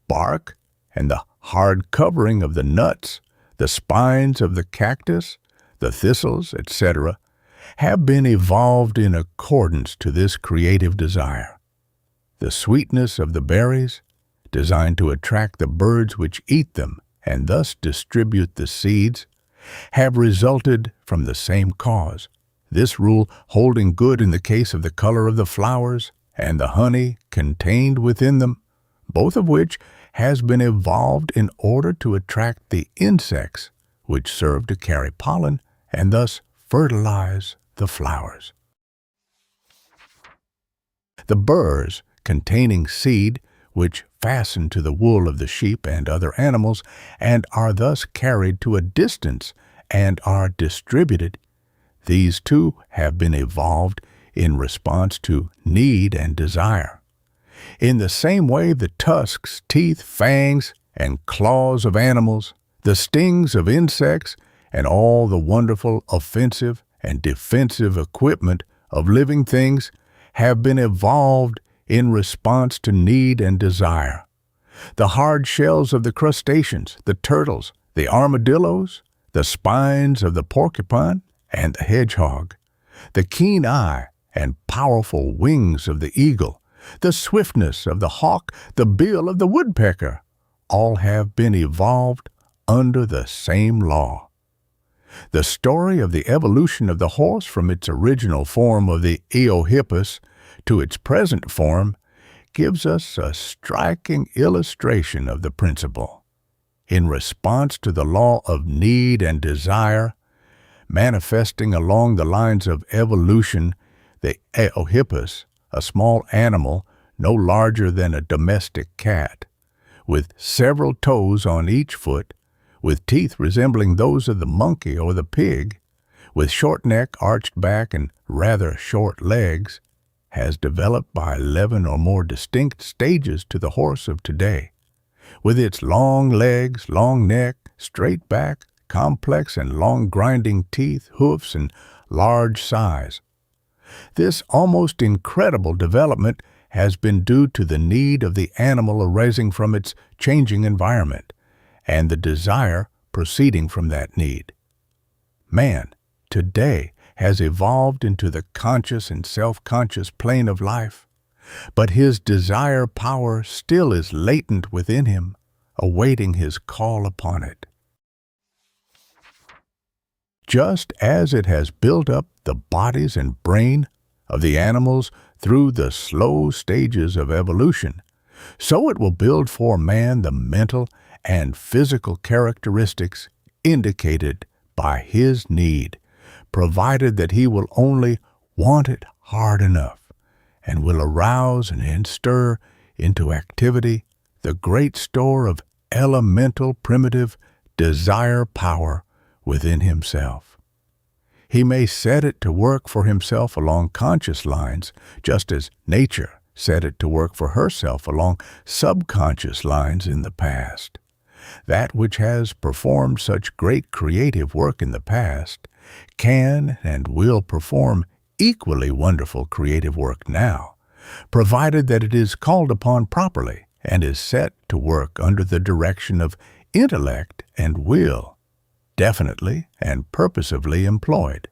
Bark and the hard covering of the nuts, the spines of the cactus, the thistles, etc., have been evolved in accordance to this creative desire. The sweetness of the berries, designed to attract the birds which eat them and thus distribute the seeds, have resulted from the same cause, this rule holding good in the case of the color of the flowers and the honey contained within them, both of which has been evolved in order to attract the insects which serve to carry pollen and thus fertilize the flowers. The burrs containing seed which fasten to the wool of the sheep and other animals and are thus carried to a distance and are distributed, these too have been evolved in response to need and desire. In the same way, the tusks, teeth, fangs, and claws of animals, the stings of insects, and all the wonderful offensive and defensive equipment of living things have been evolved in response to need and desire. The hard shells of the crustaceans, the turtles, the armadillos, the spines of the porcupine and the hedgehog, the keen eye and powerful wings of the eagle, the swiftness of the hawk, the bill of the woodpecker, all have been evolved under the same law. The story of the evolution of the horse from its original form of the Eohippus to its present form gives us a striking illustration of the principle. In response to the law of need and desire, manifesting along the lines of evolution, the Eohippus, a small animal no larger than a domestic cat, with several toes on each foot, with teeth resembling those of the monkey or the pig, with short neck, arched back, and rather short legs, has developed by 11 or more distinct stages to the horse of today, with its long legs, long neck, straight back, complex and long grinding teeth, hoofs, and large size. This almost incredible development has been due to the need of the animal arising from its changing environment, and the desire proceeding from that need. Man, today, has evolved into the conscious and self-conscious plane of life, but his desire power still is latent within him, awaiting his call upon it. Just as it has built up the bodies and brain of the animals through the slow stages of evolution, so it will build for man the mental and physical characteristics indicated by his need, provided that he will only want it hard enough, and will arouse and stir into activity the great store of elemental primitive desire power within himself. He may set it to work for himself along conscious lines, just as nature set it to work for herself along subconscious lines in the past. That which has performed such great creative work in the past can and will perform equally wonderful creative work now, provided that it is called upon properly and is set to work under the direction of intellect and will, definitely and purposively employed.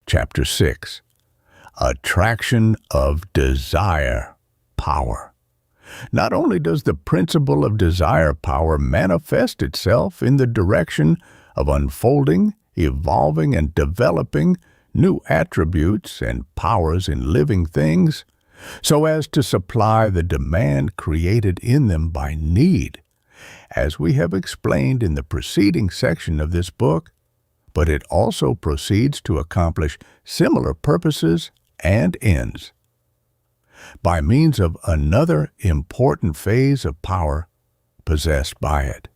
Chapter 6. Attraction of Desire Power. Not only does the principle of desire power manifest itself in the direction of unfolding, evolving, and developing new attributes and powers in living things, so as to supply the demand created in them by need, as we have explained in the preceding section of this book, but it also proceeds to accomplish similar purposes and ends by means of another important phase of power possessed by it.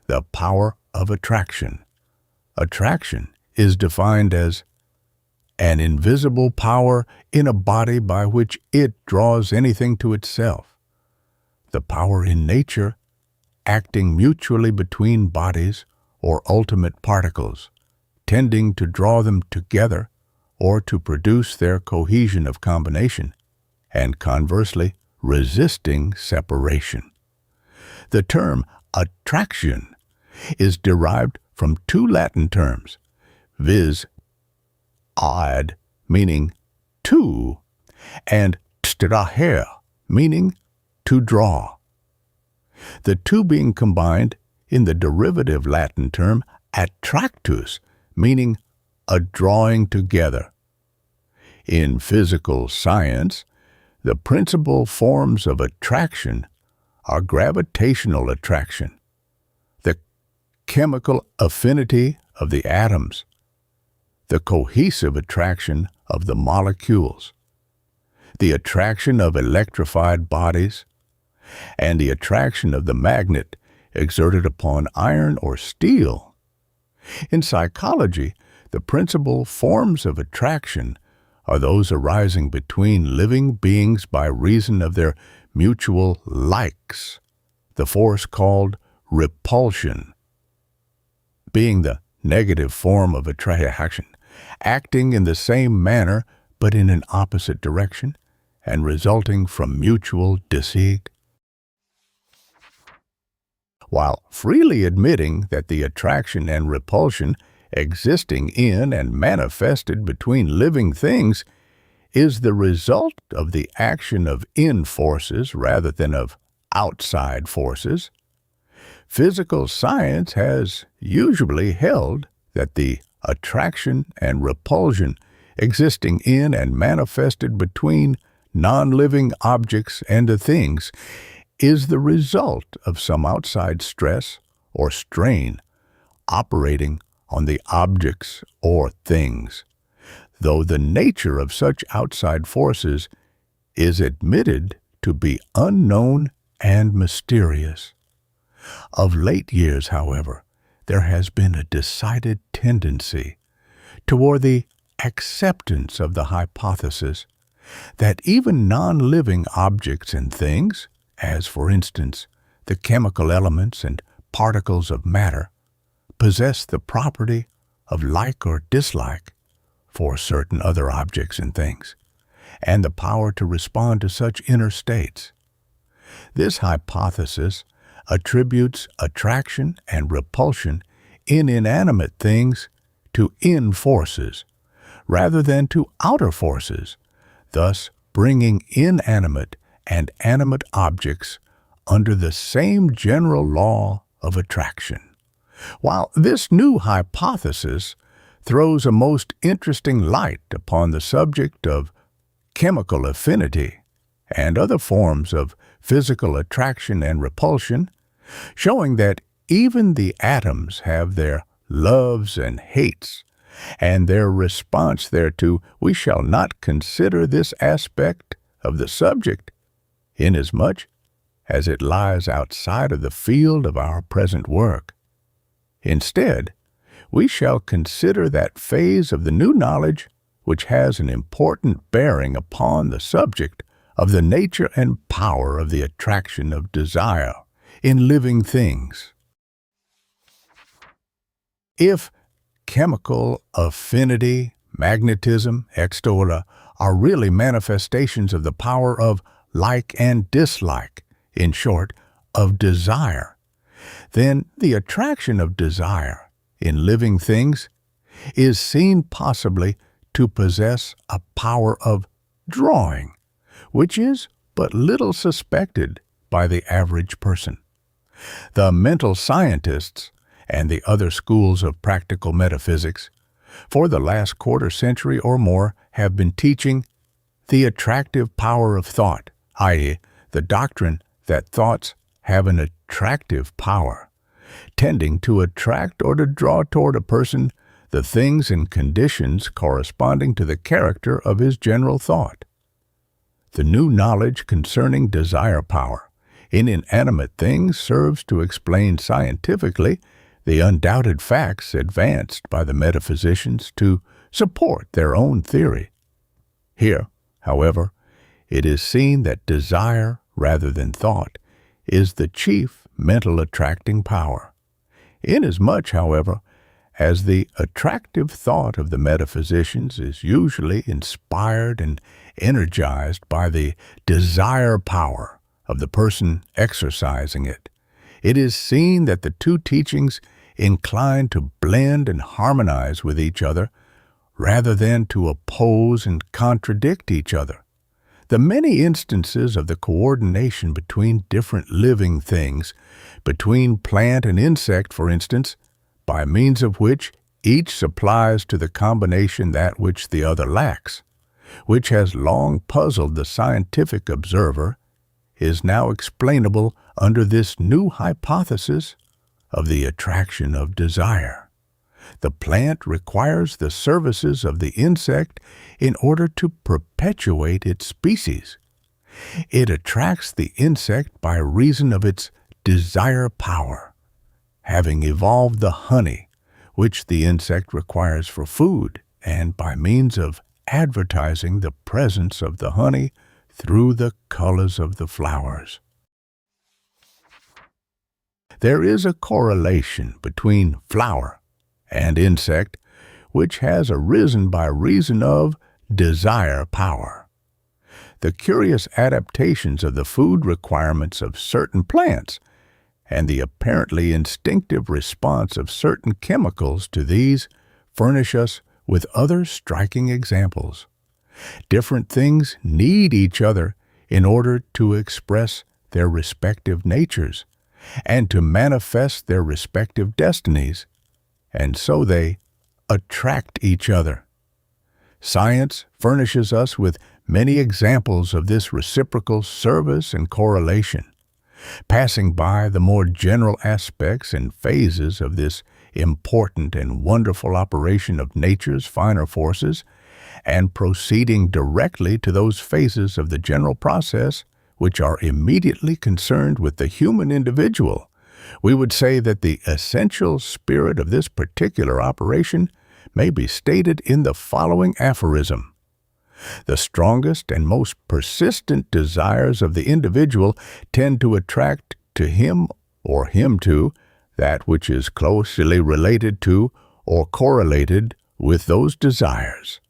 the power of attraction. Attraction is defined as an invisible power in a body by which it draws anything to itself. The power in nature acting mutually between bodies or ultimate particles, tending to draw them together or to produce their cohesion of combination, and conversely, resisting separation. The term attraction is derived from two Latin terms, viz. Ad, meaning to, and trahere, meaning to draw. The two being combined in the derivative Latin term attractus, meaning a drawing together. In physical science, the principal forms of attraction are gravitational attraction, the chemical affinity of the atoms, the cohesive attraction of the molecules, the attraction of electrified bodies, and the attraction of the magnet exerted upon iron or steel. In psychology, the principal forms of attraction are those arising between living beings by reason of their mutual likes, the force called repulsion, being the negative form of attraction, acting in the same manner but in an opposite direction and resulting from mutual dislike. While freely admitting that the attraction and repulsion existing in and manifested between living things is the result of the action of in forces rather than of outside forces, physical science has usually held that the attraction and repulsion existing in and manifested between non-living objects and things is the result of some outside stress or strain operating on the objects or things, though the nature of such outside forces is admitted to be unknown and mysterious. Of late years, however, there has been a decided tendency toward the acceptance of the hypothesis that even non-living objects and things, as for instance the chemical elements and particles of matter, possess the property of like or dislike for certain other objects and things, and the power to respond to such inner states. This hypothesis attributes attraction and repulsion in inanimate things to in forces, rather than to outer forces, thus bringing inanimate and animate objects under the same general law of attraction. While this new hypothesis throws a most interesting light upon the subject of chemical affinity and other forms of physical attraction and repulsion, showing that even the atoms have their loves and hates, and their response thereto, we shall not consider this aspect of the subject, inasmuch as it lies outside of the field of our present work. Instead, we shall consider that phase of the new knowledge which has an important bearing upon the subject of the nature and power of the attraction of desire in living things. If chemical affinity, magnetism, etc., are really manifestations of the power of like and dislike, in short, of desire, then the attraction of desire in living things is seen possibly to possess a power of drawing, which is but little suspected by the average person. The mental scientists and the other schools of practical metaphysics for the last quarter century or more have been teaching the attractive power of thought, i.e., the doctrine that thoughts have an attractive power, tending to attract or to draw toward a person the things and conditions corresponding to the character of his general thought. The new knowledge concerning desire power in inanimate things serves to explain scientifically the undoubted facts advanced by the metaphysicians to support their own theory. Here, however, it is seen that desire, rather than thought, is the chief mental attracting power. Inasmuch, however, as the attractive thought of the metaphysicians is usually inspired and energized by the desire power of the person exercising it, it is seen that the two teachings incline to blend and harmonize with each other rather than to oppose and contradict each other. The many instances of the coordination between different living things, between plant and insect, for instance, by means of which each supplies to the combination that which the other lacks, which has long puzzled the scientific observer, is now explainable under this new hypothesis of the attraction of desire. The plant requires the services of the insect in order to perpetuate its species. It attracts the insect by reason of its desire power, having evolved the honey, which the insect requires for food, and by means of advertising the presence of the honey through the colors of the flowers. There is a correlation between flower and insect, which has arisen by reason of desire power. The curious adaptations of the food requirements of certain plants and the apparently instinctive response of certain chemicals to these furnish us with other striking examples. Different things need each other in order to express their respective natures and to manifest their respective destinies, and so they attract each other. Science furnishes us with many examples of this reciprocal service and correlation. Passing by the more general aspects and phases of this important and wonderful operation of nature's finer forces, and proceeding directly to those phases of the general process which are immediately concerned with the human individual, we would say that the essential spirit of this particular operation may be stated in the following aphorism. The strongest and most persistent desires of the individual tend to attract to him or him to that which is closely related to or correlated with those desires.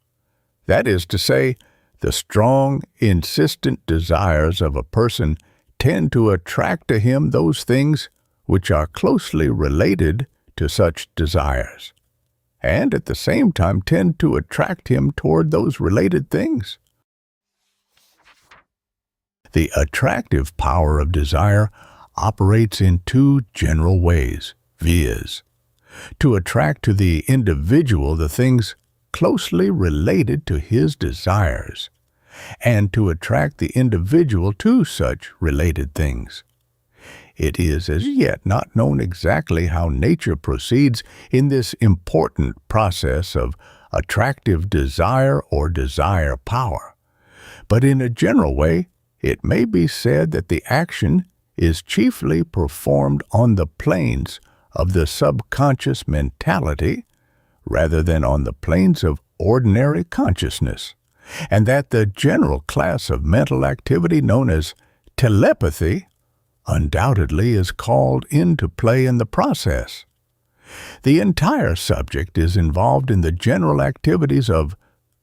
That is to say, the strong, insistent desires of a person tend to attract to him those things which are closely related to such desires, and at the same time tend to attract him toward those related things. The attractive power of desire operates in two general ways, viz., to attract to the individual the things closely related to his desires, and to attract the individual to such related things. It is as yet not known exactly how nature proceeds in this important process of attractive desire or desire power, but in a general way, it may be said that the action is chiefly performed on the planes of the subconscious mentality rather than on the planes of ordinary consciousness, and that the general class of mental activity known as telepathy undoubtedly is called into play in the process. The entire subject is involved in the general activities of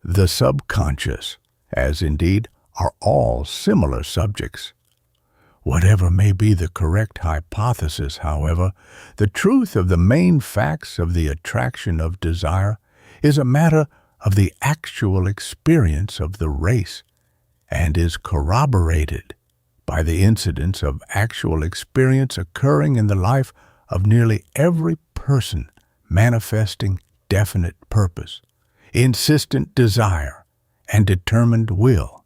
the subconscious, as indeed are all similar subjects. Whatever may be the correct hypothesis, however, the truth of the main facts of the attraction of desire is a matter of the actual experience of the race, and is corroborated by the incidents of actual experience occurring in the life of nearly every person manifesting definite purpose, insistent desire, and determined will.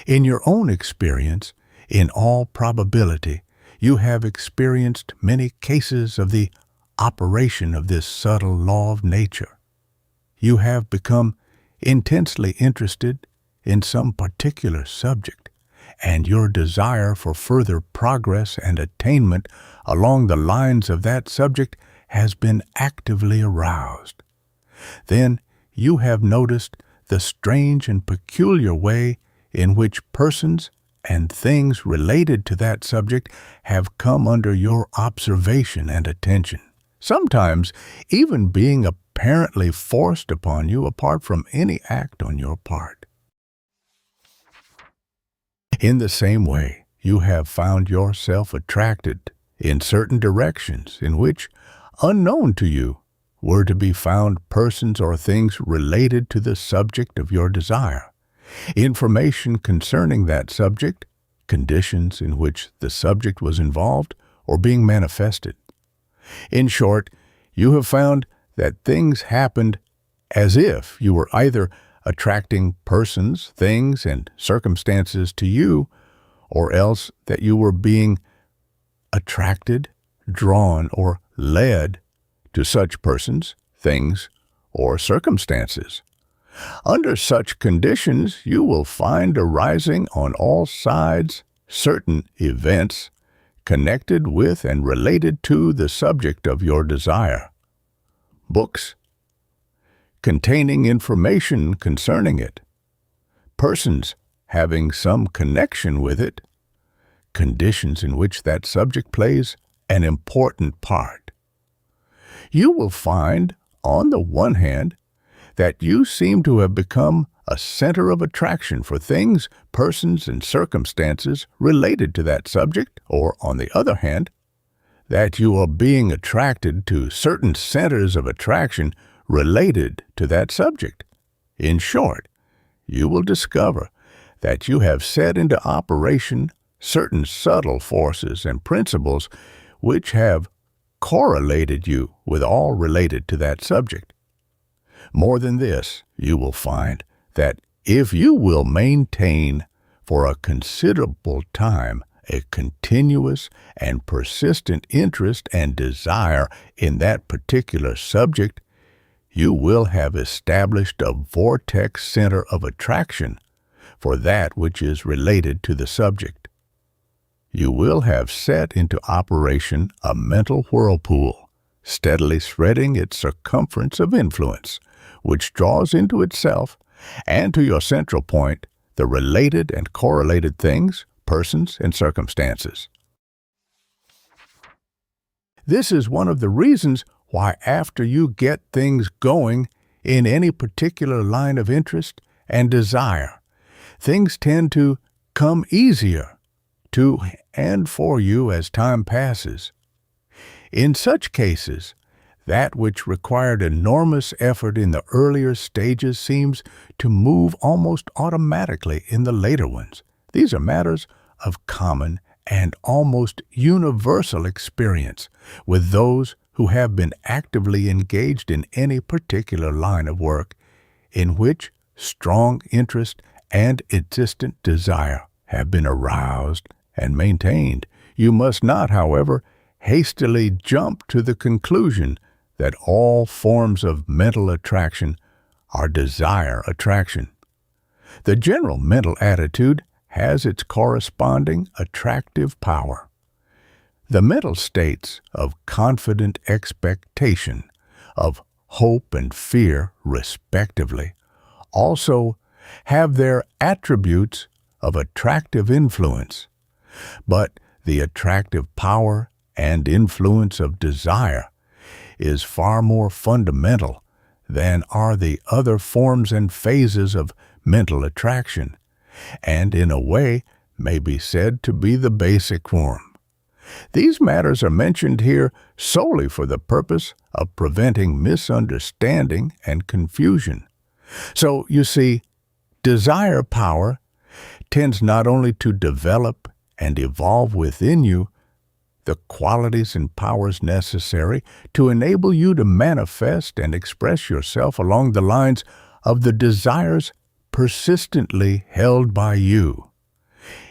In your own experience, in all probability, you have experienced many cases of the operation of this subtle law of nature. You have become intensely interested in some particular subject, and your desire for further progress and attainment along the lines of that subject has been actively aroused. Then you have noticed the strange and peculiar way in which persons and things related to that subject have come under your observation and attention, sometimes even being apparently forced upon you apart from any act on your part. In the same way, you have found yourself attracted in certain directions in which, unknown to you, were to be found persons or things related to the subject of your desire, information concerning that subject, conditions in which the subject was involved or being manifested. In short, you have found that things happened as if you were either attracting persons, things, and circumstances to you, or else that you were being attracted, drawn, or led to such persons, things, or circumstances. Under such conditions, you will find arising on all sides certain events connected with and related to the subject of your desire. Books containing information concerning it, persons having some connection with it, conditions in which that subject plays an important part. You will find, on the one hand, that you seem to have become a center of attraction for things, persons, and circumstances related to that subject, or, on the other hand, that you are being attracted to certain centers of attraction related to that subject. In short, you will discover that you have set into operation certain subtle forces and principles which have correlated you with all related to that subject. More than this, you will find that if you will maintain for a considerable time a continuous and persistent interest and desire in that particular subject, you will have established a vortex center of attraction for that which is related to the subject. You will have set into operation a mental whirlpool, steadily spreading its circumference of influence, which draws into itself and to your central point the related and correlated things, persons, and circumstances. This is one of the reasons why after you get things going in any particular line of interest and desire, things tend to come easier to and for you as time passes. In such cases, that which required enormous effort in the earlier stages seems to move almost automatically in the later ones. These are matters of common and almost universal experience with those who have been actively engaged in any particular line of work in which strong interest and insistent desire have been aroused and maintained. You must not, however, hastily jump to the conclusion that all forms of mental attraction are desire attraction. The general mental attitude has its corresponding attractive power. The mental states of confident expectation, of hope and fear, respectively, also have their attributes of attractive influence. But the attractive power and influence of desire is far more fundamental than are the other forms and phases of mental attraction, and in a way may be said to be the basic form. These matters are mentioned here solely for the purpose of preventing misunderstanding and confusion. So, you see, desire power tends not only to develop and evolve within you the qualities and powers necessary to enable you to manifest and express yourself along the lines of the desires persistently held by you.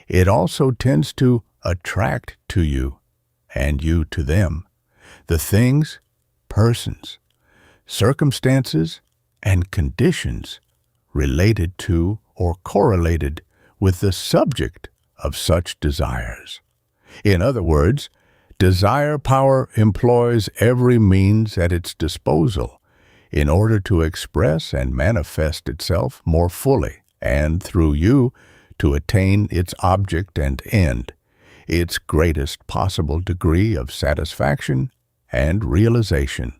It also tends to attract to you, and you to them, the things, persons, circumstances, and conditions related to or correlated with the subject of such desires. In other words, desire power employs every means at its disposal in order to express and manifest itself more fully, and through you to attain its object and end, its greatest possible degree of satisfaction and realization.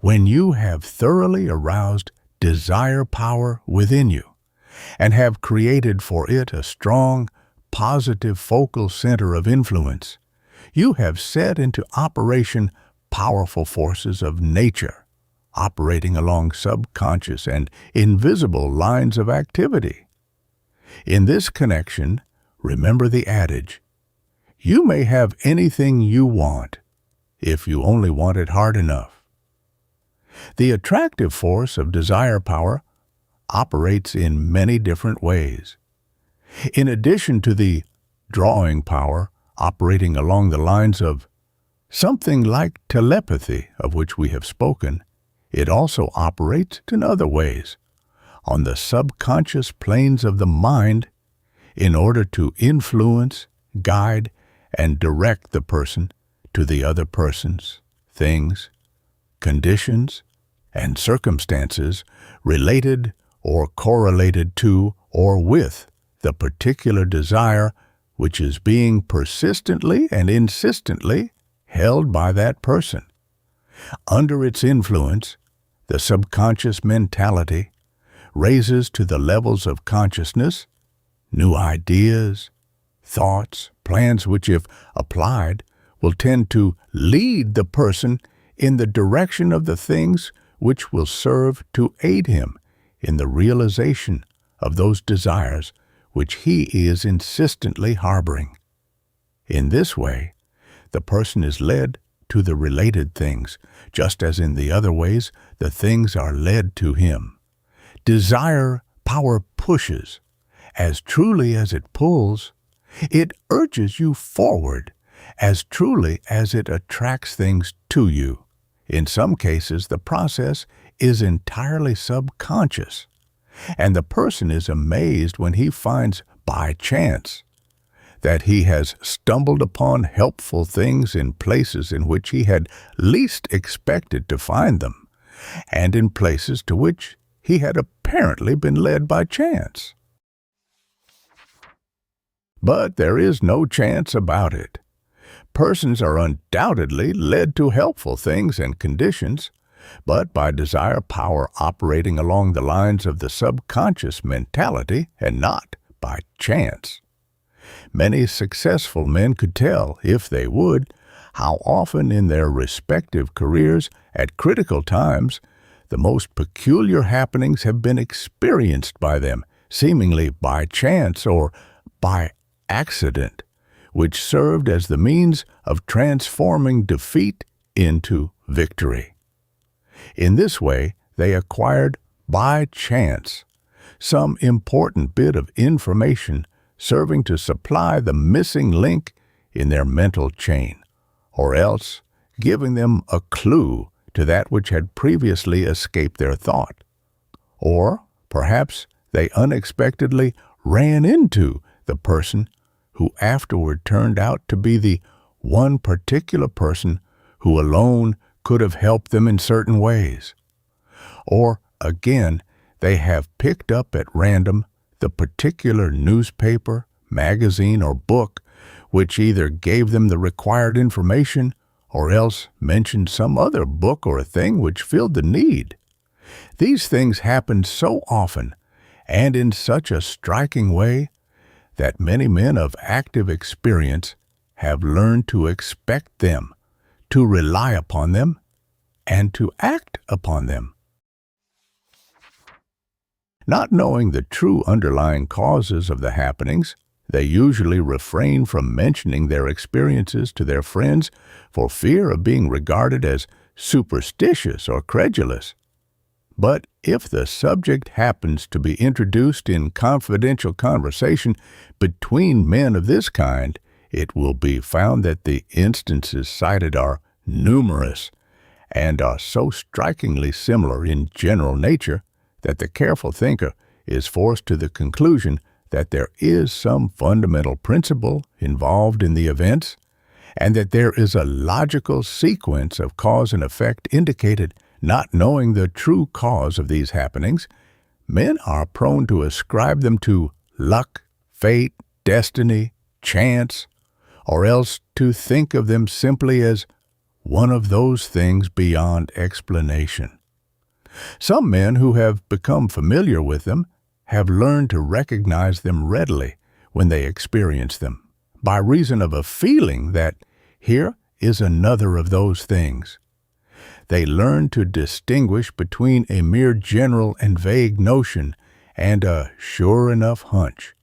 When you have thoroughly aroused desire power within you and have created for it a strong, positive focal center of influence, you have set into operation powerful forces of nature, operating along subconscious and invisible lines of activity. In this connection, remember the adage, you may have anything you want if you only want it hard enough. The attractive force of desire power operates in many different ways. In addition to the drawing power operating along the lines of something like telepathy of which we have spoken, it also operates in other ways, on the subconscious planes of the mind, in order to influence, guide, and direct the person to the other persons, things, conditions, and circumstances related or correlated to or with the particular desire which is being persistently and insistently held by that person. Under its influence, the subconscious mentality raises to the levels of consciousness new ideas, thoughts, plans which, if applied, will tend to lead the person in the direction of the things which will serve to aid him in the realization of those desires which he is insistently harboring. In this way, the person is led to the related things, just as in the other ways the things are led to him. Desire power pushes. As truly as it pulls, it urges you forward as truly as it attracts things to you. In some cases, the process is entirely subconscious, and the person is amazed when he finds by chance that he has stumbled upon helpful things in places in which he had least expected to find them, and in places to which he had apparently been led by chance. But there is no chance about it. Persons are undoubtedly led to helpful things and conditions, but by desire power operating along the lines of the subconscious mentality and not by chance. Many successful men could tell, if they would, how often in their respective careers at critical times the most peculiar happenings have been experienced by them, seemingly by chance or by accident, which served as the means of transforming defeat into victory. In this way, they acquired, by chance, some important bit of information serving to supply the missing link in their mental chain, or else giving them a clue to that which had previously escaped their thought. Or perhaps they unexpectedly ran into the person who afterward turned out to be the one particular person who alone could have helped them in certain ways. Or, again, they have picked up at random the particular newspaper, magazine, or book which either gave them the required information or else mentioned some other book or a thing which filled the need. These things happen so often and in such a striking way that many men of active experience have learned to expect them, to rely upon them, and to act upon them. Not knowing the true underlying causes of the happenings, they usually refrain from mentioning their experiences to their friends for fear of being regarded as superstitious or credulous. But if the subject happens to be introduced in confidential conversation between men of this kind, it will be found that the instances cited are numerous and are so strikingly similar in general nature that the careful thinker is forced to the conclusion that there is some fundamental principle involved in the events, and that there is a logical sequence of cause and effect indicated. Not knowing the true cause of these happenings, men are prone to ascribe them to luck, fate, destiny, chance, or else to think of them simply as one of those things beyond explanation. Some men who have become familiar with them have learned to recognize them readily when they experience them, by reason of a feeling that here is another of those things. They learn to distinguish between a mere general and vague notion and a sure enough hunch.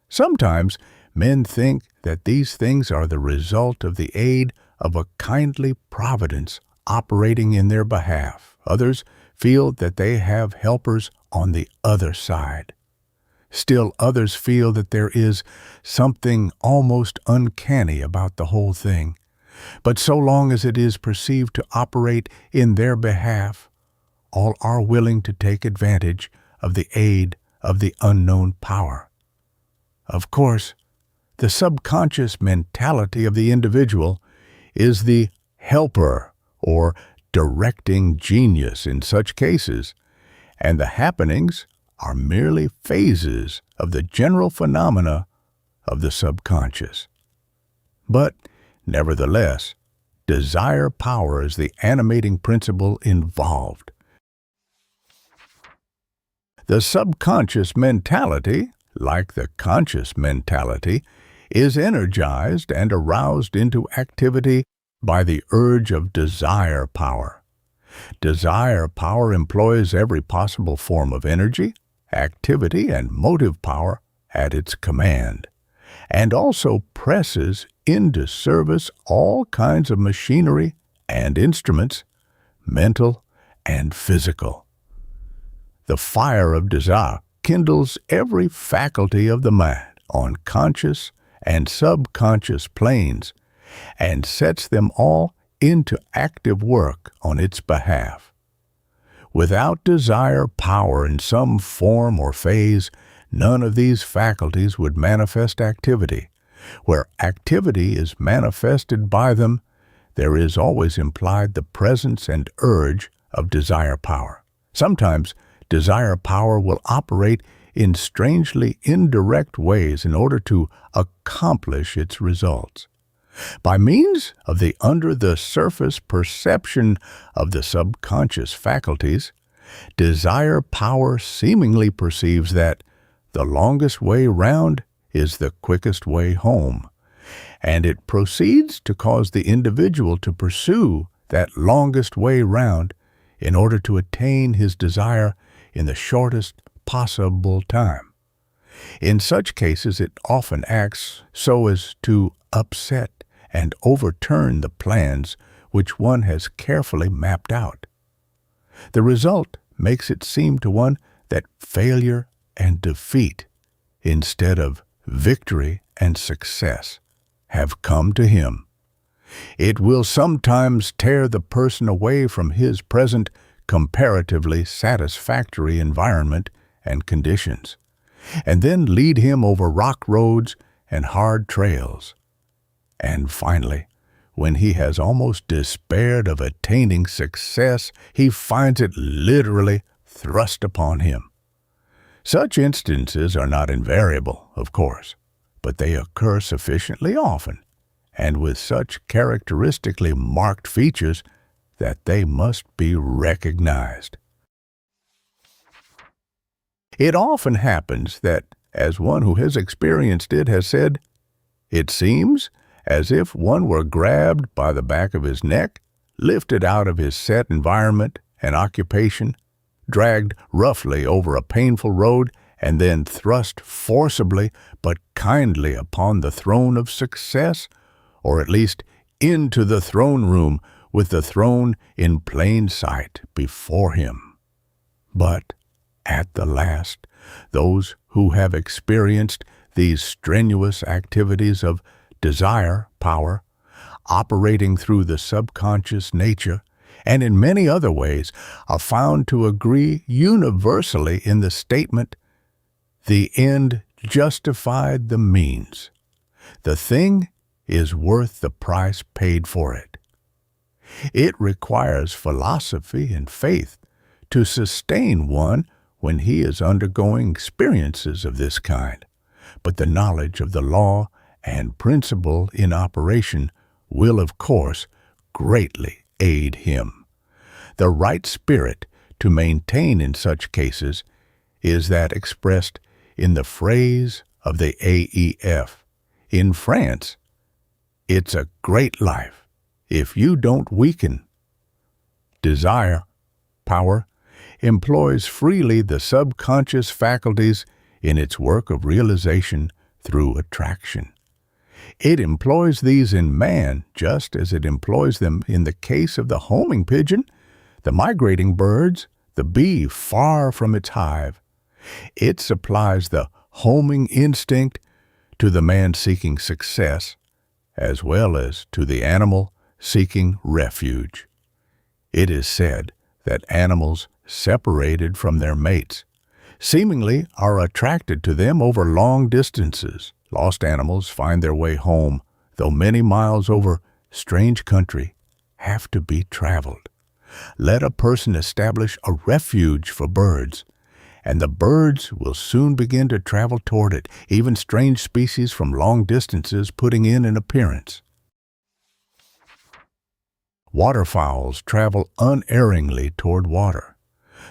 Sometimes men think that these things are the result of the aid of a kindly providence operating in their behalf. Others feel that they have helpers on the other side. Still others feel that there is something almost uncanny about the whole thing. But so long as it is perceived to operate in their behalf, all are willing to take advantage of the aid of the unknown power. Of course, the subconscious mentality of the individual is the helper or directing genius in such cases, and the happenings are merely phases of the general phenomena of the subconscious. But, nevertheless, desire power is the animating principle involved. The subconscious mentality, like the conscious mentality, is energized and aroused into activity by the urge of desire power. Desire power employs every possible form of energy, activity, and motive power at its command, and also presses into service all kinds of machinery and instruments, mental and physical. The fire of desire kindles every faculty of the mind on conscious and subconscious planes and sets them all into active work on its behalf. Without desire power in some form or phase, none of these faculties would manifest activity. Where activity is manifested by them, there is always implied the presence and urge of desire power. Sometimes desire power will operate in strangely indirect ways in order to accomplish its results. By means of the under-the-surface perception of the subconscious faculties, desire power seemingly perceives that the longest way round is the quickest way home, and it proceeds to cause the individual to pursue that longest way round in order to attain his desire in the shortest possible time. In such cases, it often acts so as to upset and overturn the plans which one has carefully mapped out. The result makes it seem to one that failure and defeat, instead of victory and success, have come to him. It will sometimes tear the person away from his present comparatively satisfactory environment and conditions, and then lead him over rock roads and hard trails. And finally, when he has almost despaired of attaining success, he finds it literally thrust upon him. Such instances are not invariable, of course, but they occur sufficiently often, and with such characteristically marked features that they must be recognized. It often happens that, as one who has experienced it has said, it seems as if one were grabbed by the back of his neck, lifted out of his set environment and occupation, dragged roughly over a painful road, and then thrust forcibly but kindly upon the throne of success, or at least into the throne room with the throne in plain sight before him. But at the last, those who have experienced these strenuous activities of desire power, operating through the subconscious nature, and in many other ways, are found to agree universally in the statement The end justified the means. The thing is worth the price paid for it. It requires philosophy and faith to sustain one when he is undergoing experiences of this kind, but the knowledge of the law and principle in operation will, of course, greatly aid him. The right spirit to maintain in such cases is that expressed in the phrase of the AEF. In France, it's a great life if you don't weaken. Desire, power, employs freely the subconscious faculties in its work of realization through attraction. It employs these in man just as it employs them in the case of the homing pigeon, the migrating birds, the bee far from its hive. It supplies the homing instinct to the man seeking success, as well as to the animal seeking refuge. It is said that animals separated from their mates seemingly are attracted to them over long distances. Lost animals find their way home, though many miles over strange country have to be traveled. Let a person establish a refuge for birds, and the birds will soon begin to travel toward it, even strange species from long distances putting in an appearance. Waterfowls travel unerringly toward water.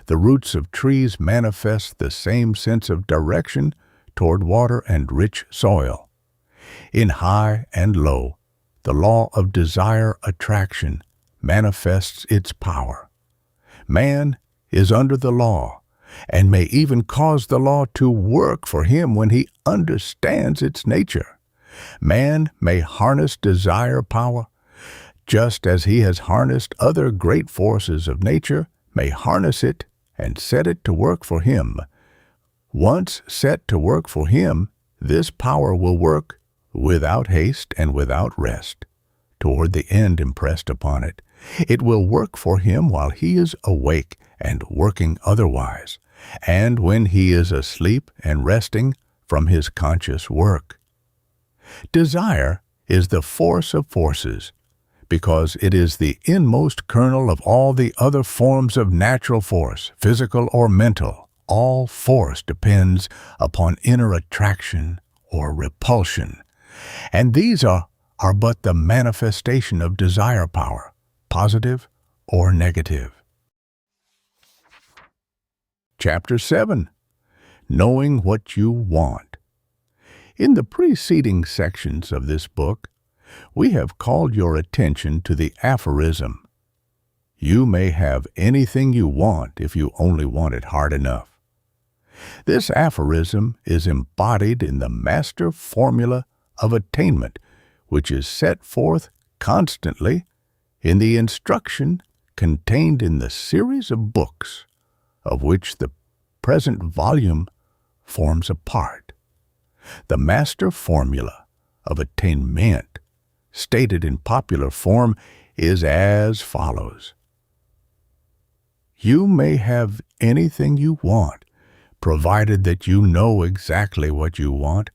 The roots of trees manifest the same sense of direction toward water and rich soil. In high and low, the law of desire attraction manifests its power. Man is under the law, and may even cause the law to work for him when he understands its nature. Man may harness desire power, just as he has harnessed other great forces of nature, may harness it and set it to work for him. Once set to work for him, this power will work without haste and without rest toward the end impressed upon it. It will work for him while he is awake and working otherwise, and when he is asleep and resting from his conscious work. Desire is the force of forces, because it is the inmost kernel of all the other forms of natural force, physical or mental. All force depends upon inner attraction or repulsion, and these are but the manifestation of desire power, positive or negative. Chapter 7. Knowing what you want. In the preceding sections of this book, we have called your attention to the aphorism, "You may have anything you want if you only want it hard enough." This aphorism is embodied in the master formula of attainment, which is set forth constantly in the instruction contained in the series of books of which the present volume forms a part. The master formula of attainment, stated in popular form, is as follows. You may have anything you want, provided that you know exactly what you want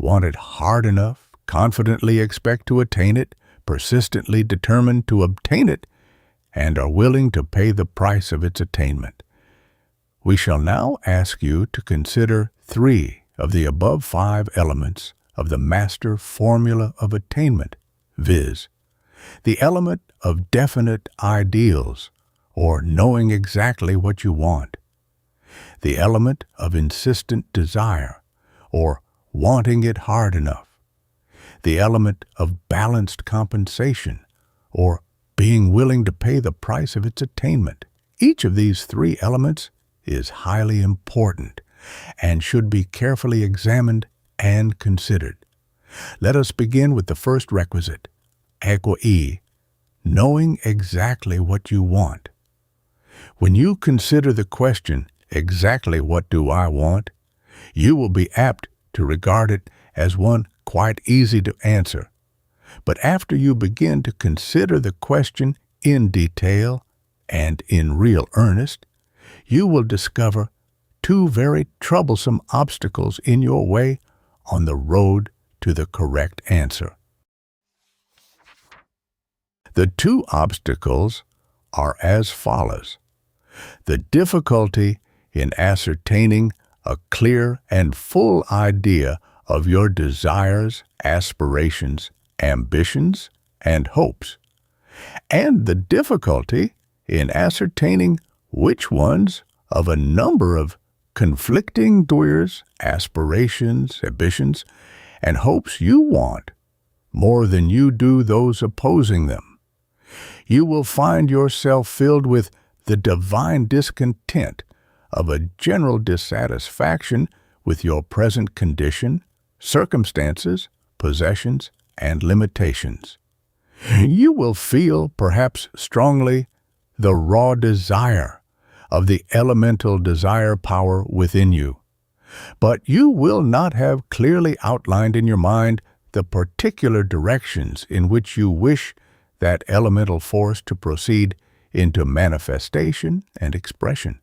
it hard enough, confidently expect to attain it, persistently determined to obtain it, and are willing to pay the price of its attainment. We shall now ask you to consider 3 of the above 5 elements of the master formula of attainment, viz., the element of definite ideals, or knowing exactly what you want; the element of insistent desire, or wanting it hard enough; the element of balanced compensation, or being willing to pay the price of its attainment. Each of these 3 elements is highly important and should be carefully examined and considered. Let us begin with the first requisite, equi, knowing exactly what you want. When you consider the question, exactly what do I want, you will be apt to regard it as one quite easy to answer. But after you begin to consider the question in detail and in real earnest, you will discover two very troublesome obstacles in your way on the road to the correct answer. The two obstacles are as follows: the difficulty in ascertaining a clear and full idea of your desires, aspirations, ambitions, and hopes, and the difficulty in ascertaining which ones of a number of conflicting desires, aspirations, ambitions, and hopes you want more than you do those opposing them. You will find yourself filled with the divine discontent of a general dissatisfaction with your present condition, circumstances, possessions, and limitations. You will feel, perhaps strongly, the raw desire of the elemental desire power within you, but you will not have clearly outlined in your mind the particular directions in which you wish that elemental force to proceed into manifestation and expression.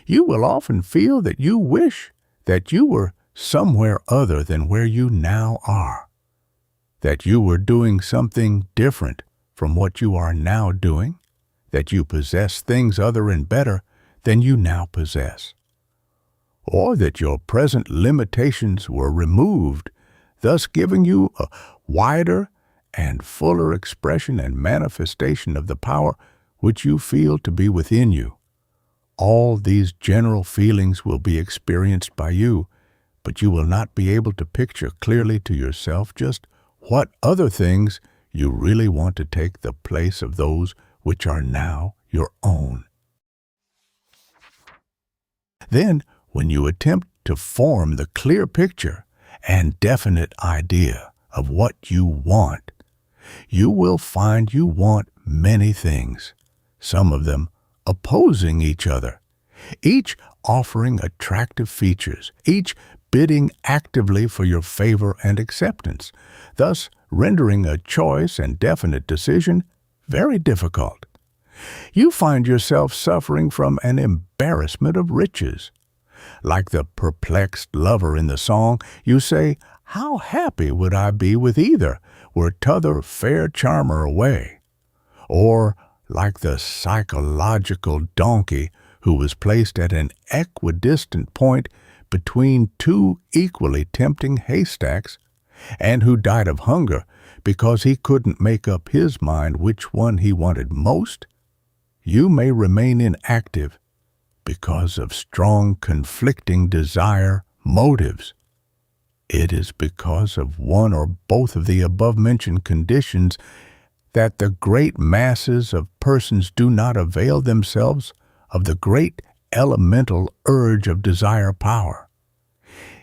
You will often feel that you wish that you were somewhere other than where you now are, that you were doing something different from what you are now doing, that you possess things other and better than you now possess, or that your present limitations were removed, thus giving you a wider and fuller expression and manifestation of the power which you feel to be within you. All these general feelings will be experienced by you, but you will not be able to picture clearly to yourself just what other things you really want to take the place of those which are now your own. Then, when you attempt to form the clear picture and definite idea of what you want, you will find you want many things, some of them opposing each other, each offering attractive features, each bidding actively for your favor and acceptance, thus rendering a choice and definite decision very difficult. You find yourself suffering from an embarrassment of riches. Like the perplexed lover in the song, you say, "How happy would I be with either, were t'other fair charmer away?" Or, like the psychological donkey who was placed at an equidistant point between two equally tempting haystacks, and who died of hunger because he couldn't make up his mind which one he wanted most, you may remain inactive because of strong conflicting desire motives. It is because of one or both of the above-mentioned conditions that the great masses of persons do not avail themselves of the great elemental urge of desire power.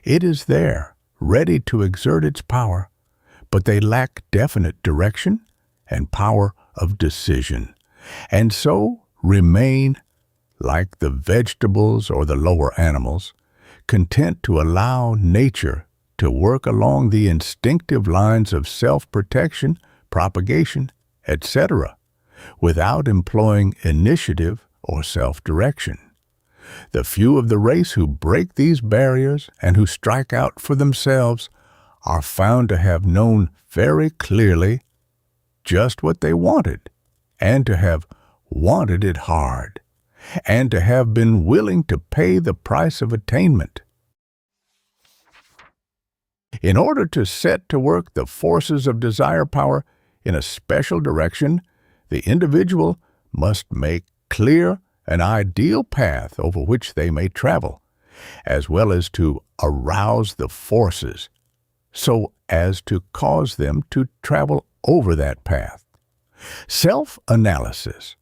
It is there, ready to exert its power, but they lack definite direction and power of decision, and so remain, like the vegetables or the lower animals, content to allow nature to work along the instinctive lines of self-protection, propagation, etc., without employing initiative or self-direction. The few of the race who break these barriers and who strike out for themselves are found to have known very clearly just what they wanted, and to have wanted it hard, and to have been willing to pay the price of attainment. In order to set to work the forces of desire power in a special direction, the individual must make clear an ideal path over which they may travel, as well as to arouse the forces so as to cause them to travel over that path. Self-analysis.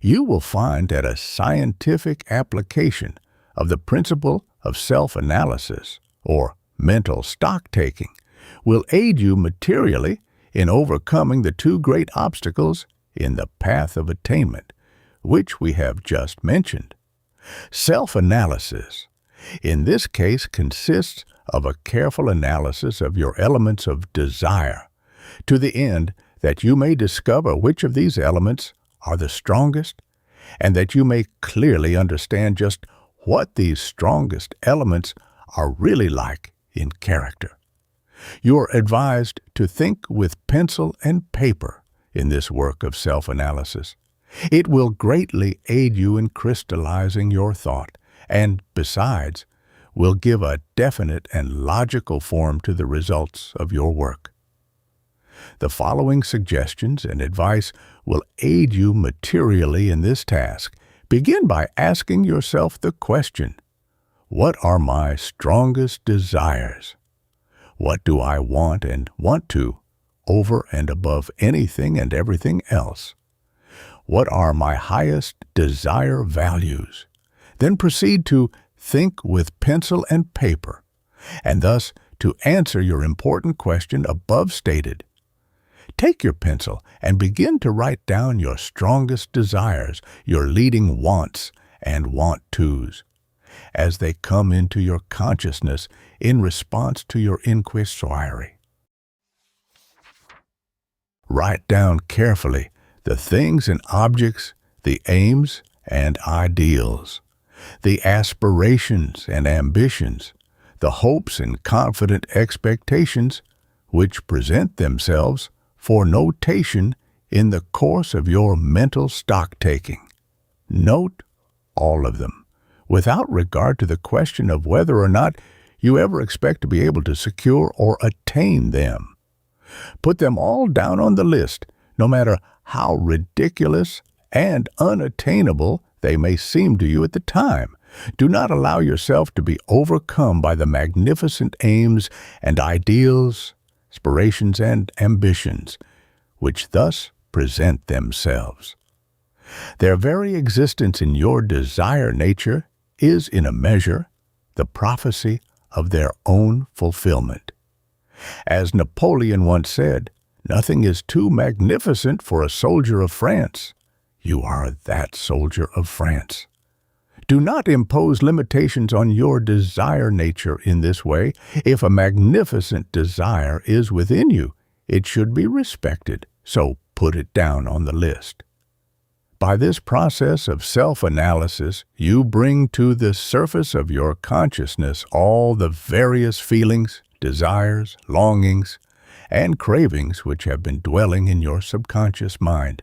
You will find that a scientific application of the principle of self-analysis, or mental stock-taking, will aid you materially in overcoming the two great obstacles in the path of attainment, which we have just mentioned. Self-analysis, in this case, consists of a careful analysis of your elements of desire, to the end that you may discover which of these elements are the strongest, and that you may clearly understand just what these strongest elements are really like in character. You're advised to think with pencil and paper in this work of self-analysis. It will greatly aid you in crystallizing your thought, and besides, will give a definite and logical form to the results of your work. The following suggestions and advice will aid you materially in this task. Begin by asking yourself the question, what are my strongest desires? What do I want and want to, over and above anything and everything else? What are my highest desire values? Then proceed to think with pencil and paper, and thus to answer your important question above stated. Take your pencil and begin to write down your strongest desires, your leading wants and want-tos, as they come into your consciousness in response to your inquiry. Write down carefully the things and objects, the aims and ideals, the aspirations and ambitions, the hopes and confident expectations which present themselves for notation in the course of your mental stock-taking. Note all of them, without regard to the question of whether or not you ever expect to be able to secure or attain them. Put them all down on the list, no matter how ridiculous and unattainable they may seem to you at the time. Do not allow yourself to be overcome by the magnificent aims and ideals, aspirations and ambitions, which thus present themselves. Their very existence in your desire nature is, in a measure, the prophecy of their own fulfillment. As Napoleon once said, nothing is too magnificent for a soldier of France. You are that soldier of France. Do not impose limitations on your desire nature in this way. If a magnificent desire is within you, it should be respected, so put it down on the list. By this process of self-analysis, you bring to the surface of your consciousness all the various feelings, desires, longings, and cravings which have been dwelling in your subconscious mind.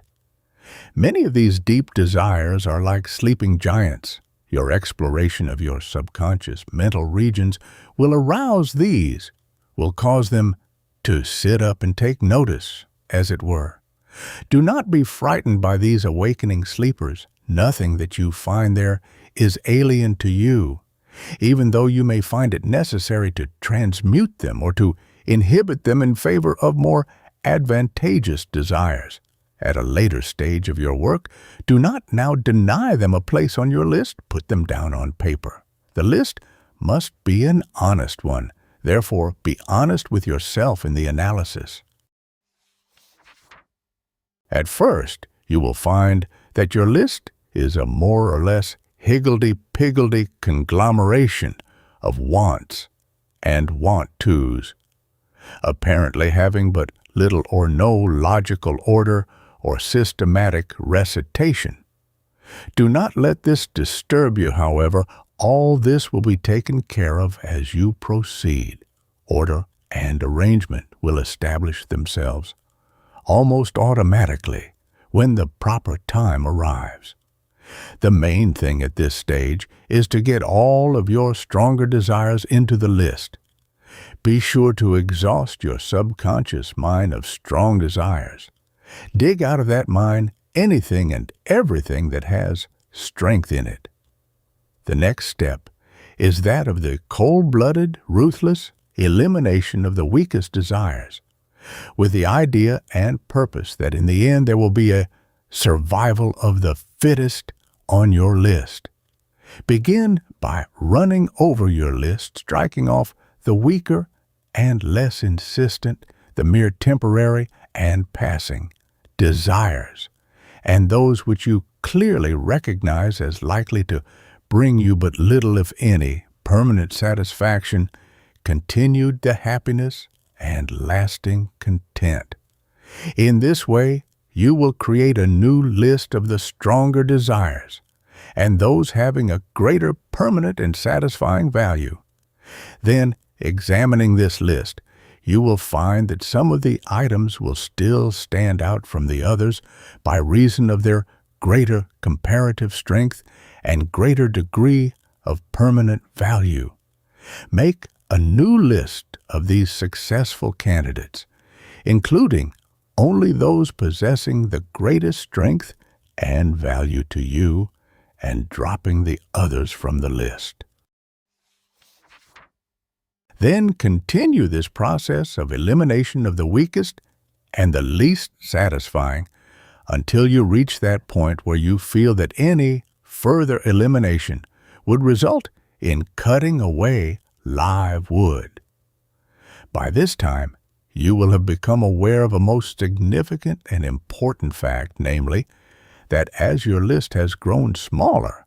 Many of these deep desires are like sleeping giants. Your exploration of your subconscious mental regions will arouse these, will cause them to sit up and take notice, as it were. Do not be frightened by these awakening sleepers. Nothing that you find there is alien to you, even though you may find it necessary to transmute them or to inhibit them in favor of more advantageous desires. At a later stage of your work, do not now deny them a place on your list. Put them down on paper. The list must be an honest one. Therefore, be honest with yourself in the analysis. At first, you will find that your list is a more or less higgledy-piggledy conglomeration of wants and want-tos, apparently having but little or no logical order or systematic recitation. Do not let this disturb you, however. All this will be taken care of as you proceed. Order and arrangement will establish themselves almost automatically when the proper time arrives. The main thing at this stage is to get all of your stronger desires into the list. Be sure to exhaust your subconscious mind of strong desires. Dig out of that mind anything and everything that has strength in it. The next step is that of the cold-blooded, ruthless elimination of the weakest desires, with the idea and purpose that in the end there will be a survival of the fittest on your list. Begin by running over your list, striking off the weaker and less insistent, the mere temporary and passing desires, and those which you clearly recognize as likely to bring you but little, if any, permanent satisfaction, continued the happiness, and lasting content. In this way, you will create a new list of the stronger desires, and those having a greater permanent and satisfying value. Then, examining this list, you will find that some of the items will still stand out from the others by reason of their greater comparative strength and greater degree of permanent value. Make a new list of these successful candidates, including only those possessing the greatest strength and value to you, and dropping the others from the list. Then continue this process of elimination of the weakest and the least satisfying until you reach that point where you feel that any further elimination would result in cutting away live wood. By this time, you will have become aware of a most significant and important fact, namely, that as your list has grown smaller,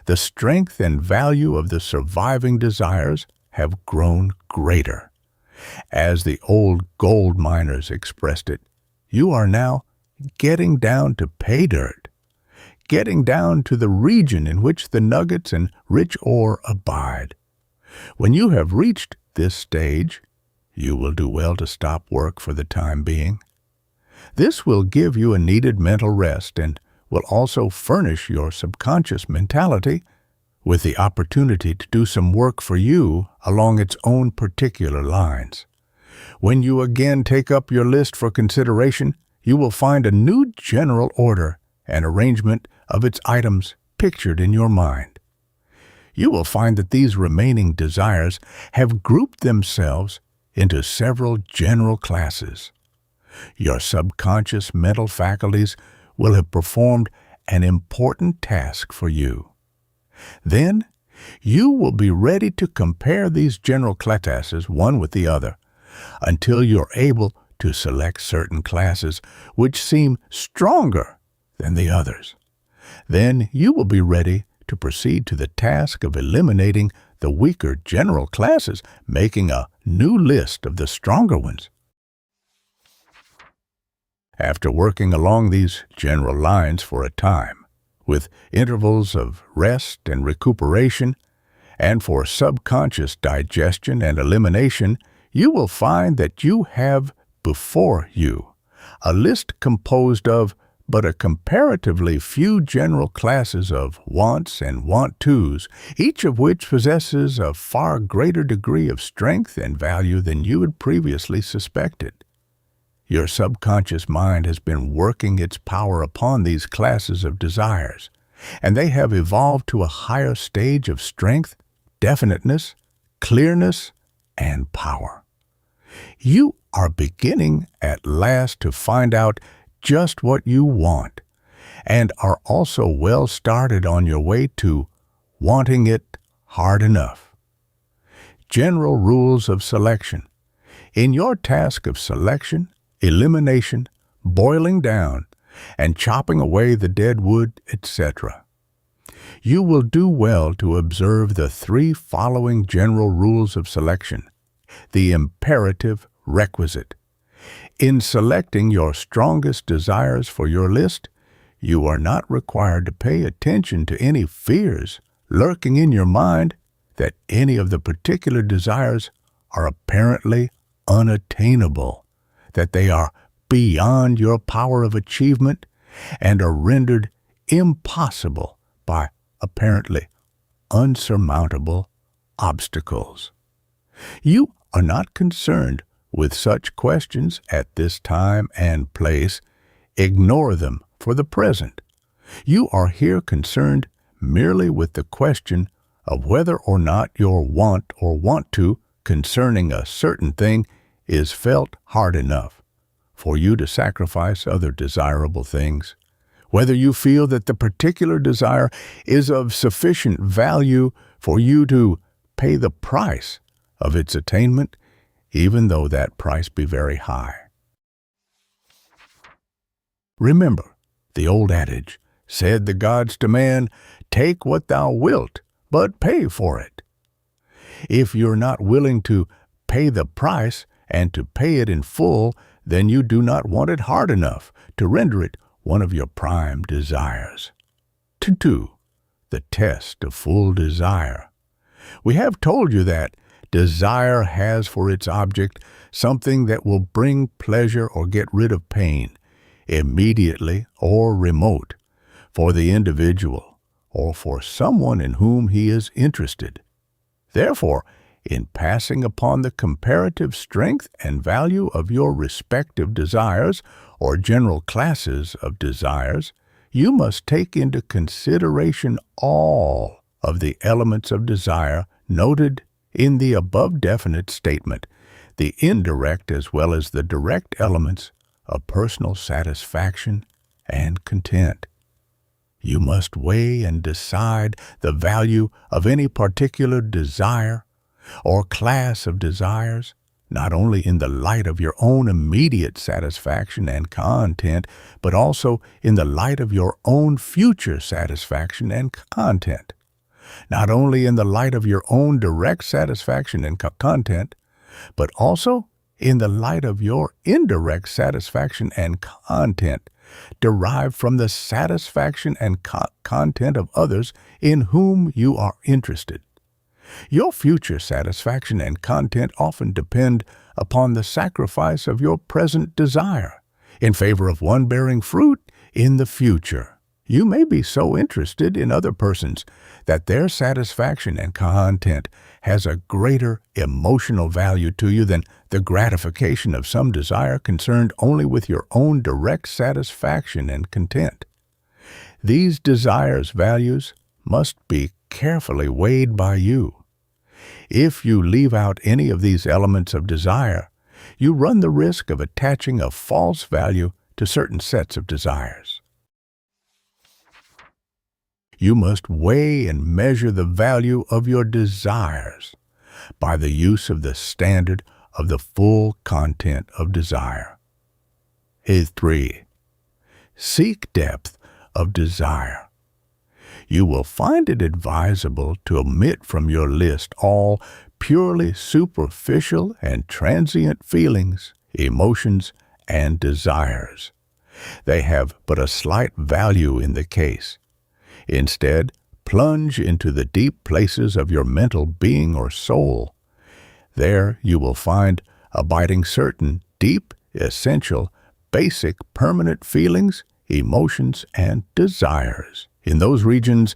the strength and value of the surviving desires have grown greater. As the old gold miners expressed it, you are now getting down to pay dirt, getting down to the region in which the nuggets and rich ore abide. When you have reached this stage, you will do well to stop work for the time being. This will give you a needed mental rest and will also furnish your subconscious mentality with the opportunity to do some work for you along its own particular lines. When you again take up your list for consideration, you will find a new general order and arrangement of its items pictured in your mind. You will find that these remaining desires have grouped themselves into several general classes. Your subconscious mental faculties will have performed an important task for you. Then, you will be ready to compare these general classes one with the other until you're able to select certain classes which seem stronger than the others. Then you will be ready to proceed to the task of eliminating the weaker general classes, making a new list of the stronger ones. After working along these general lines for a time, with intervals of rest and recuperation, and for subconscious digestion and elimination, you will find that you have before you a list composed of but a comparatively few general classes of wants and want-tos, each of which possesses a far greater degree of strength and value than you had previously suspected. Your subconscious mind has been working its power upon these classes of desires, and they have evolved to a higher stage of strength, definiteness, clearness, and power. You are beginning at last to find out just what you want, and are also well started on your way to wanting it hard enough. General rules of selection. In your task of selection, elimination, boiling down, and chopping away the dead wood, etc., you will do well to observe the 3 following general rules of selection, the imperative requisite. In selecting your strongest desires for your list, you are not required to pay attention to any fears lurking in your mind that any of the particular desires are apparently unattainable, that they are beyond your power of achievement and are rendered impossible by apparently unsurmountable obstacles. You are not concerned with such questions at this time and place. Ignore them for the present. You are here concerned merely with the question of whether or not your want or want to concerning a certain thing is felt hard enough for you to sacrifice other desirable things, whether you feel that the particular desire is of sufficient value for you to pay the price of its attainment, even though that price be very high. Remember, the old adage, said the gods to man, take what thou wilt, but pay for it. If you're not willing to pay the price and to pay it in full, then you do not want it hard enough to render it one of your prime desires. 2. the test of full desire. We have told you that desire has for its object something that will bring pleasure or get rid of pain, immediately or remote, for the individual or for someone in whom he is interested. Therefore, in passing upon the comparative strength and value of your respective desires or general classes of desires, you must take into consideration all of the elements of desire noted in the above definite statement, the indirect as well as the direct elements of personal satisfaction and content. You must weigh and decide the value of any particular desire or class of desires, not only in the light of your own immediate satisfaction and content, but also in the light of your own future satisfaction and content. Not only in the light of your own direct satisfaction and content, but also in the light of your indirect satisfaction and content, derived from the satisfaction and content of others in whom you are interested. Your future satisfaction and content often depend upon the sacrifice of your present desire in favor of one bearing fruit in the future. You may be so interested in other persons that their satisfaction and content has a greater emotional value to you than the gratification of some desire concerned only with your own direct satisfaction and content. These desires' values must be carefully weighed by you. If you leave out any of these elements of desire, you run the risk of attaching a false value to certain sets of desires. You must weigh and measure the value of your desires by the use of the standard of the full content of desire. 3. Seek depth of desire. You will find it advisable to omit from your list all purely superficial and transient feelings, emotions, and desires. They have but a slight value in the case. Instead, plunge into the deep places of your mental being or soul. There you will find abiding certain deep, essential, basic, permanent feelings, emotions, and desires. In those regions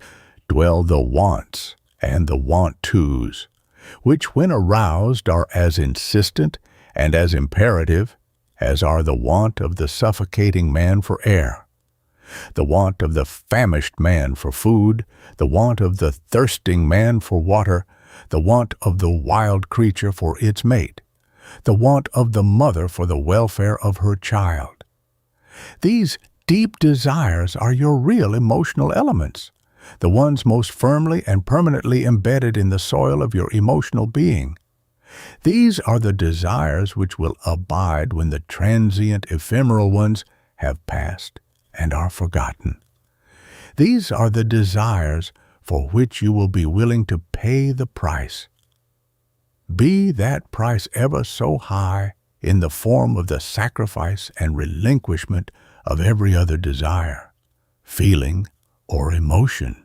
dwell the wants and the want-tos, which when aroused are as insistent and as imperative as are the want of the suffocating man for air, the want of the famished man for food, the want of the thirsting man for water, the want of the wild creature for its mate, the want of the mother for the welfare of her child. These deep desires are your real emotional elements, the ones most firmly and permanently embedded in the soil of your emotional being. These are the desires which will abide when the transient, ephemeral ones have passed and are forgotten. These are the desires for which you will be willing to pay the price. Be that price ever so high in the form of the sacrifice and relinquishment of every other desire, feeling, or emotion.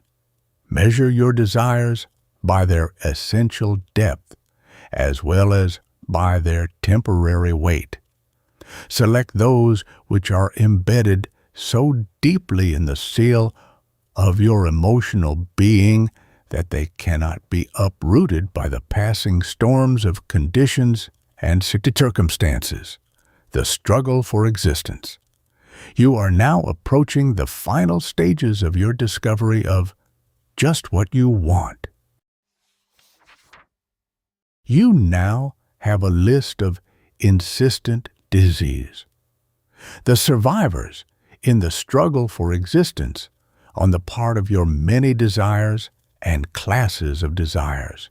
Measure your desires by their essential depth as well as by their temporary weight. Select those which are embedded so deeply in the seal of your emotional being that they cannot be uprooted by the passing storms of conditions and circumstances, the struggle for existence. You are now approaching the final stages of your discovery of just what you want. You now have a list of insistent disease. The survivors in the struggle for existence on the part of your many desires and classes of desires.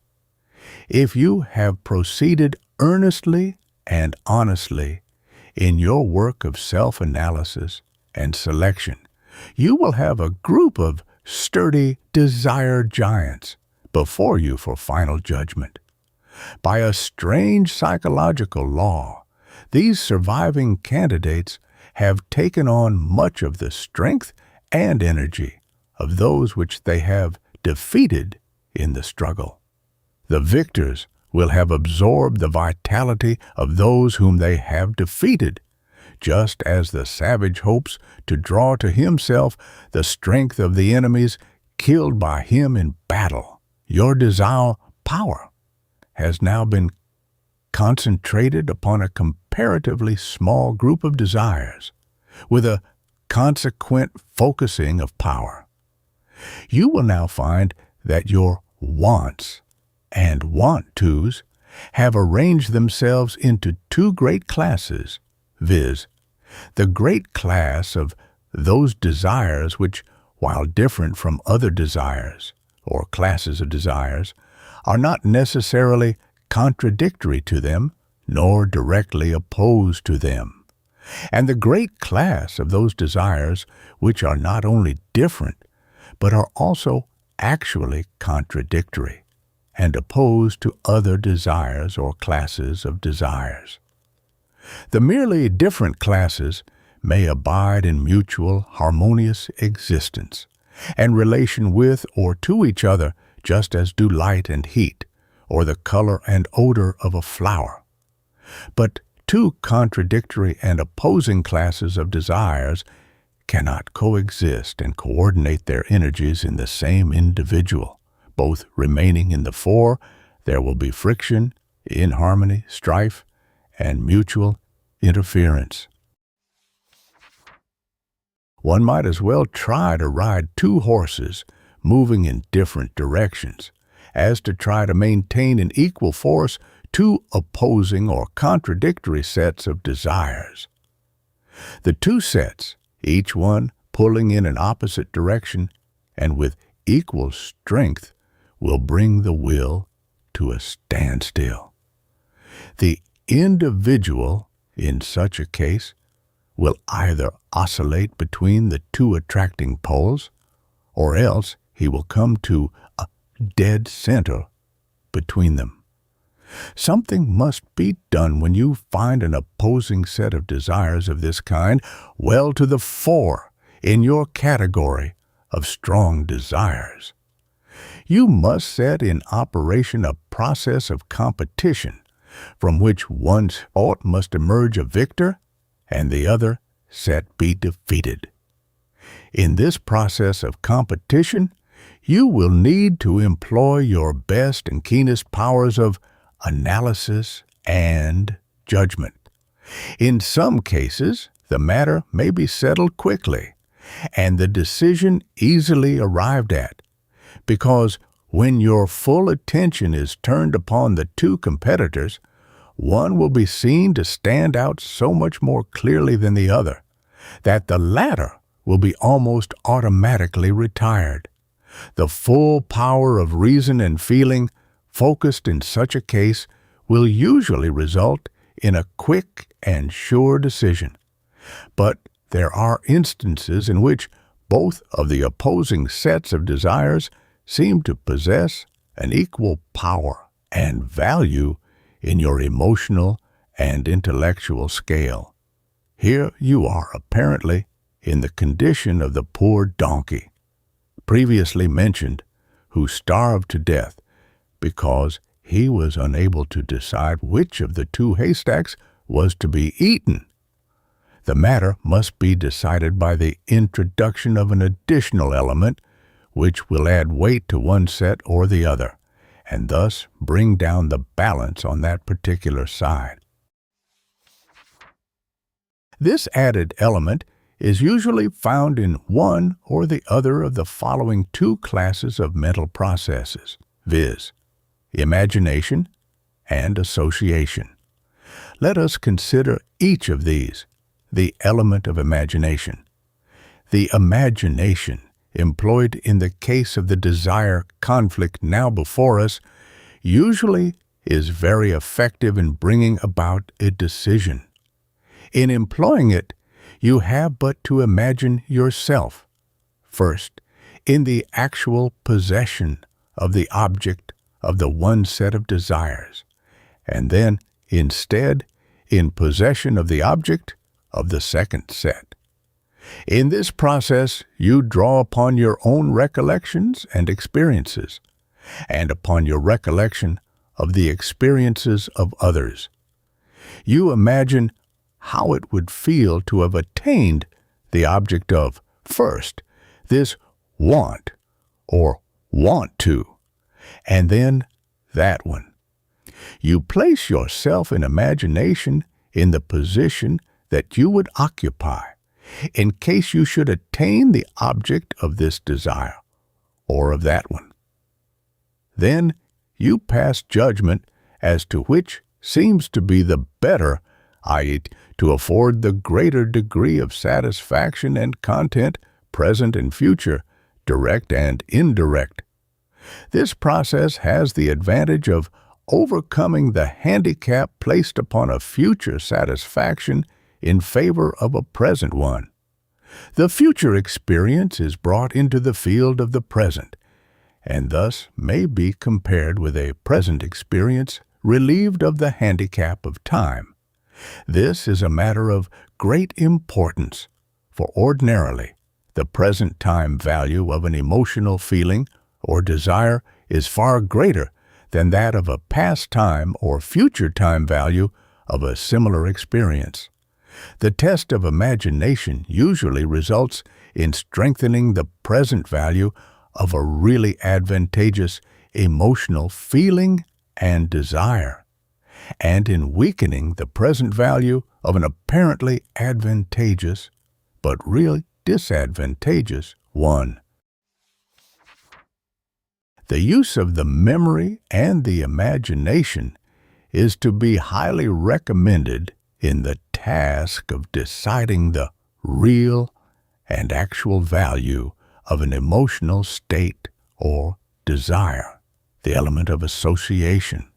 If you have proceeded earnestly and honestly in your work of self-analysis and selection, you will have a group of sturdy desire giants before you for final judgment. By a strange psychological law, these surviving candidates have taken on much of the strength and energy of those which they have defeated in the struggle. The victors will have absorbed the vitality of those whom they have defeated, just as the savage hopes to draw to himself the strength of the enemies killed by him in battle. Your desire power has now been concentrated upon a comparatively small group of desires, with a consequent focusing of power. You will now find that your wants and want-tos have arranged themselves into two great classes, viz., the great class of those desires which, while different from other desires, or classes of desires, are not necessarily contradictory to them, nor directly opposed to them, and the great class of those desires which are not only different, but are also actually contradictory and opposed to other desires or classes of desires. The merely different classes may abide in mutual harmonious existence and relation with or to each other, just as do light and heat, or the color and odor of a flower. But two contradictory and opposing classes of desires cannot coexist and coordinate their energies in the same individual. Both remaining in the fore, there will be friction, inharmony, strife, and mutual interference. One might as well try to ride two horses moving in different directions as to try to maintain in equal force two opposing or contradictory sets of desires. The two sets, each one pulling in an opposite direction and with equal strength, will bring the will to a standstill. The individual, in such a case, will either oscillate between the two attracting poles, or else he will come to a dead center between them. Something must be done when you find an opposing set of desires of this kind well to the fore in your category of strong desires. You must set in operation a process of competition from which one thought must emerge a victor and the other set be defeated. In this process of competition, you will need to employ your best and keenest powers of analysis and judgment. In some cases, the matter may be settled quickly and the decision easily arrived at, because when your full attention is turned upon the two competitors, one will be seen to stand out so much more clearly than the other, that the latter will be almost automatically retired. The full power of reason and feeling focused in such a case will usually result in a quick and sure decision. But there are instances in which both of the opposing sets of desires seem to possess an equal power and value in your emotional and intellectual scale. Here you are apparently in the condition of the poor donkey, previously mentioned, who starved to death because he was unable to decide which of the two haystacks was to be eaten. The matter must be decided by the introduction of an additional element which will add weight to one set or the other, and thus bring down the balance on that particular side. This added element is usually found in one or the other of the following two classes of mental processes, viz., imagination and association. Let us consider each of these, the element of imagination. The imagination employed in the case of the desire conflict now before us usually is very effective in bringing about a decision. In employing it, you have but to imagine yourself, first, in the actual possession of the object of the one set of desires, and then, instead, in possession of the object of the second set. In this process, you draw upon your own recollections and experiences, and upon your recollection of the experiences of others. You imagine how it would feel to have attained the object of, first, this want or want to, and then that one. You place yourself in imagination in the position that you would occupy in case you should attain the object of this desire or of that one. Then you pass judgment as to which seems to be the better, i.e., to afford the greater degree of satisfaction and content, present and future, direct and indirect. This process has the advantage of overcoming the handicap placed upon a future satisfaction in favor of a present one. The future experience is brought into the field of the present, and thus may be compared with a present experience relieved of the handicap of time. This is a matter of great importance, for ordinarily the present time value of an emotional feeling or desire is far greater than that of a past time or future time value of a similar experience. The test of imagination usually results in strengthening the present value of a really advantageous emotional feeling and desire, and in weakening the present value of an apparently advantageous but really disadvantageous one. The use of the memory and the imagination is to be highly recommended in the task of deciding the real and actual value of an emotional state or desire. The element of association.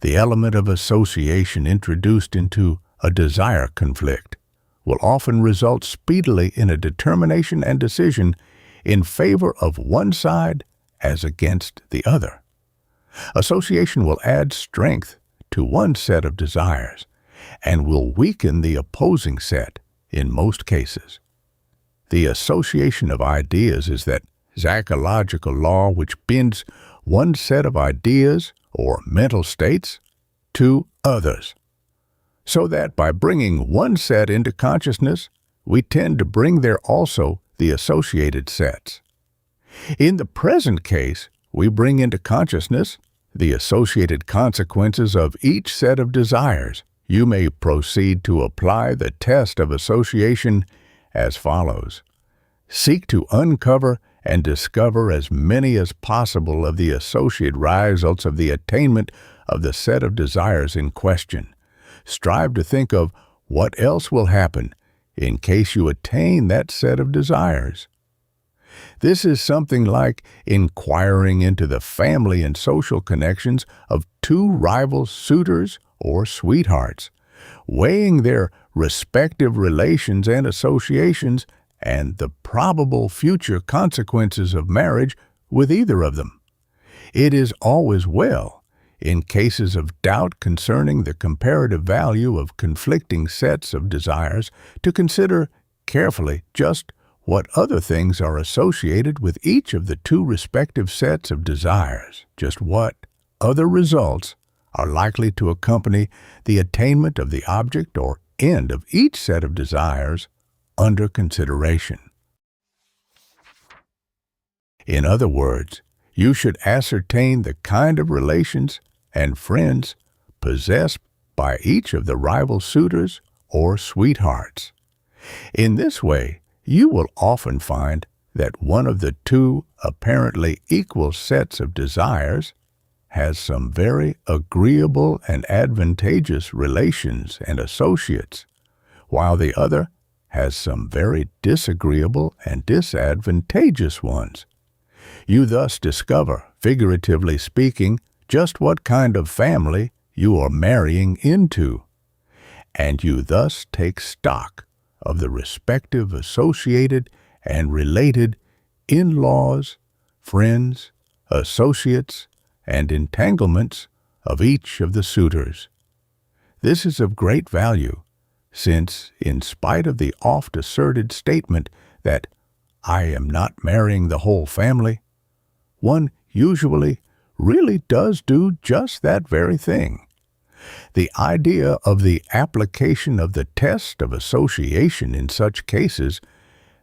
The element of association introduced into a desire conflict will often result speedily in a determination and decision in favor of one side as against the other. Association will add strength to one set of desires and will weaken the opposing set in most cases. The association of ideas is that psychological law which binds one set of ideas or mental states to others, so that by bringing one set into consciousness, we tend to bring there also the associated sets. In the present case, we bring into consciousness the associated consequences of each set of desires. You may proceed to apply the test of association as follows. Seek to uncover and discover as many as possible of the associated results of the attainment of the set of desires in question. Strive to think of what else will happen in case you attain that set of desires. This is something like inquiring into the family and social connections of two rival suitors or sweethearts, weighing their respective relations and associations and the probable future consequences of marriage with either of them. It is always well, in cases of doubt concerning the comparative value of conflicting sets of desires, to consider carefully just what other things are associated with each of the two respective sets of desires, just what other results are likely to accompany the attainment of the object or end of each set of desires under consideration. In other words, you should ascertain the kind of relations and friends possessed by each of the rival suitors or sweethearts. In this way, you will often find that one of the two apparently equal sets of desires has some very agreeable and advantageous relations and associates, while the other has some very disagreeable and disadvantageous ones. You thus discover, figuratively speaking, just what kind of family you are marrying into, and you thus take stock of the respective associated and related in-laws, friends, associates, and entanglements of each of the suitors. This is of great value, since, in spite of the oft-asserted statement that I am not marrying the whole family, one usually really does do just that very thing. The idea of the application of the test of association in such cases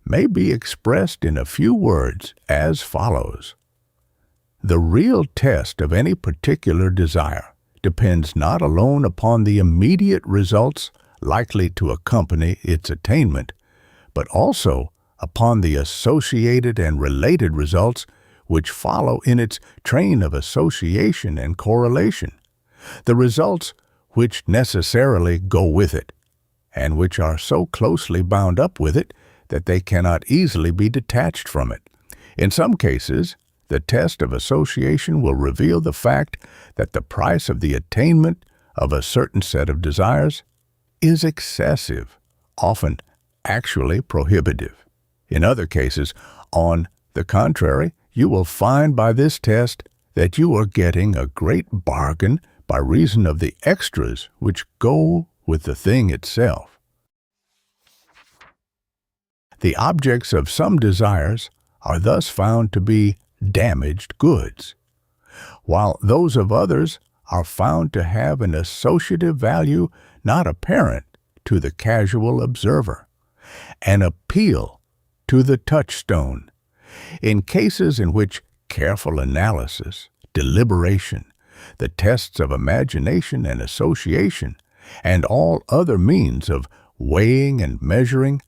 may be expressed in a few words as follows. The real test of any particular desire depends not alone upon the immediate results likely to accompany its attainment, but also upon the associated and related results which follow in its train of association and correlation, the results which necessarily go with it, and which are so closely bound up with it that they cannot easily be detached from it. In some cases, the test of association will reveal the fact that the price of the attainment of a certain set of desires is excessive, often actually prohibitive. In other cases, on the contrary, you will find by this test that you are getting a great bargain by reason of the extras which go with the thing itself. The objects of some desires are thus found to be damaged goods, while those of others are found to have an associative value not apparent to the casual observer, an appeal to the touchstone. In cases in which careful analysis, deliberation, the tests of imagination and association, and all other means of weighing and measuring,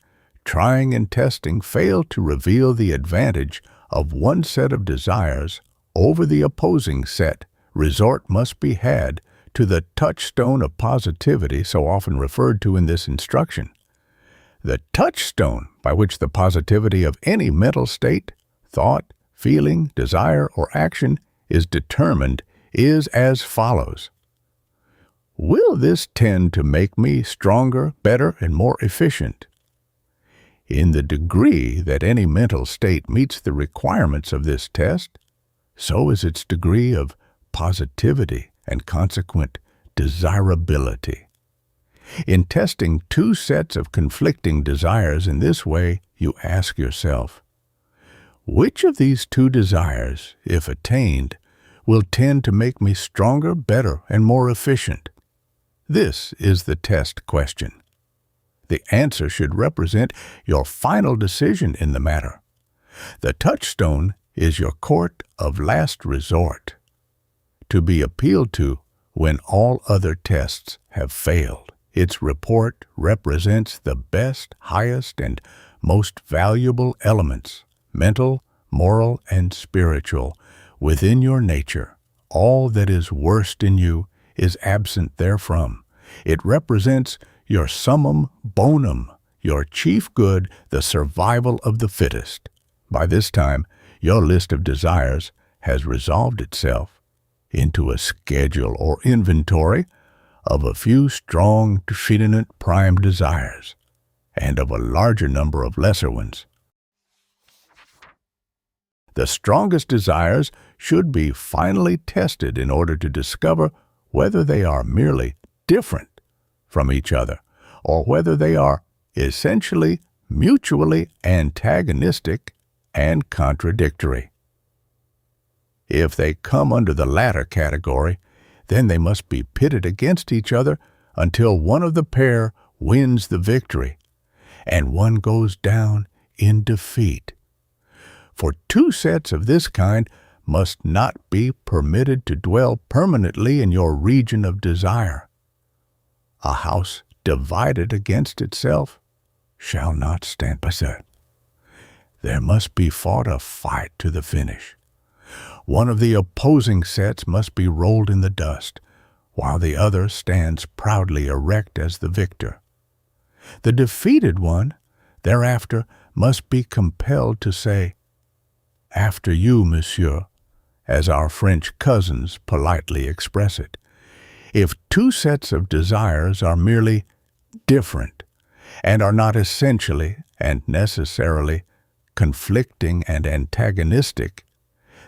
trying and testing fail to reveal the advantage of one set of desires over the opposing set, resort must be had to the touchstone of positivity so often referred to in this instruction. The touchstone by which the positivity of any mental state, thought, feeling, desire, or action is determined is as follows. Will this tend to make me stronger, better, and more efficient? In the degree that any mental state meets the requirements of this test, so is its degree of positivity and consequent desirability. In testing two sets of conflicting desires in this way, you ask yourself, which of these two desires, if attained, will tend to make me stronger, better, and more efficient? This is the test question. The answer should represent your final decision in the matter. The touchstone is your court of last resort, to be appealed to when all other tests have failed. Its report represents the best, highest, and most valuable elements, mental, moral, and spiritual, within your nature. All that is worst in you is absent therefrom. It represents your summum bonum, your chief good, the survival of the fittest. By this time, your list of desires has resolved itself into a schedule or inventory of a few strong, dominant prime desires, and of a larger number of lesser ones. The strongest desires should be finally tested in order to discover whether they are merely different from each other, or whether they are essentially mutually antagonistic and contradictory. If they come under the latter category, then they must be pitted against each other until one of the pair wins the victory, and one goes down in defeat. For two sets of this kind must not be permitted to dwell permanently in your region of desire. A house divided against itself shall not stand by side. There must be fought a fight to the finish. One of the opposing sets must be rolled in the dust, while the other stands proudly erect as the victor. The defeated one, thereafter, must be compelled to say, "After you, monsieur," as our French cousins politely express it. If two sets of desires are merely different, and are not essentially and necessarily conflicting and antagonistic,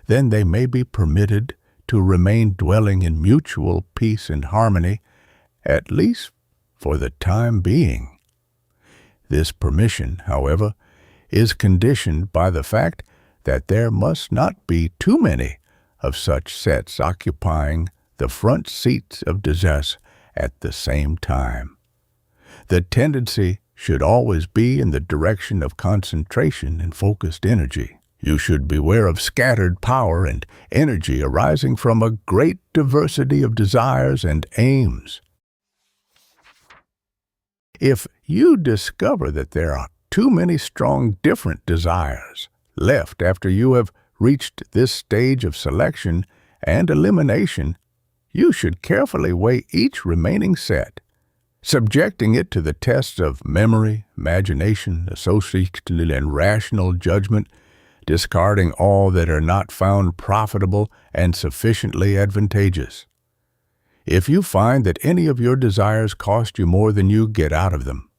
then they may be permitted to remain dwelling in mutual peace and harmony, at least for the time being. This permission, however, is conditioned by the fact that there must not be too many of such sets occupying the front seats of desires at the same time. The tendency should always be in the direction of concentration and focused energy. You should beware of scattered power and energy arising from a great diversity of desires and aims. If you discover that there are too many strong different desires left after you have reached this stage of selection and elimination, you should carefully weigh each remaining set, subjecting it to the tests of memory, imagination, associative and rational judgment, discarding all that are not found profitable and sufficiently advantageous. If you find that any of your desires cost you more than you get out of them,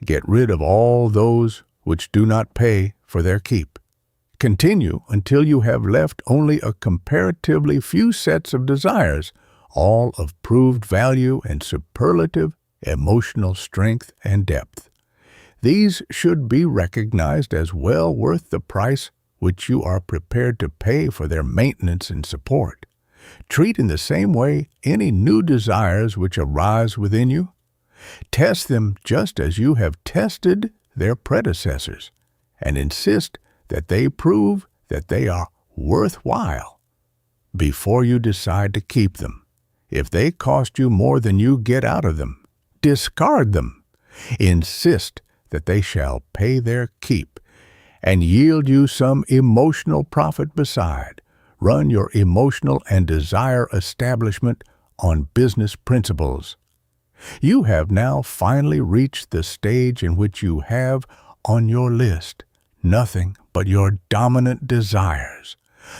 get rid of all those which do not pay for their keep. Continue until you have left only a comparatively few sets of desires, all of proved value and superlative emotional strength and depth. These should be recognized as well worth the price which you are prepared to pay for their maintenance and support. Treat in the same way any new desires which arise within you. Test them just as you have tested their predecessors, and insist that they prove that they are worthwhile before you decide to keep them. If they cost you more than you get out of them, discard them. Insist that they shall pay their keep and yield you some emotional profit beside. Run your emotional and desire establishment on business principles. You have now finally reached the stage in which you have on your list nothing but your dominant desires,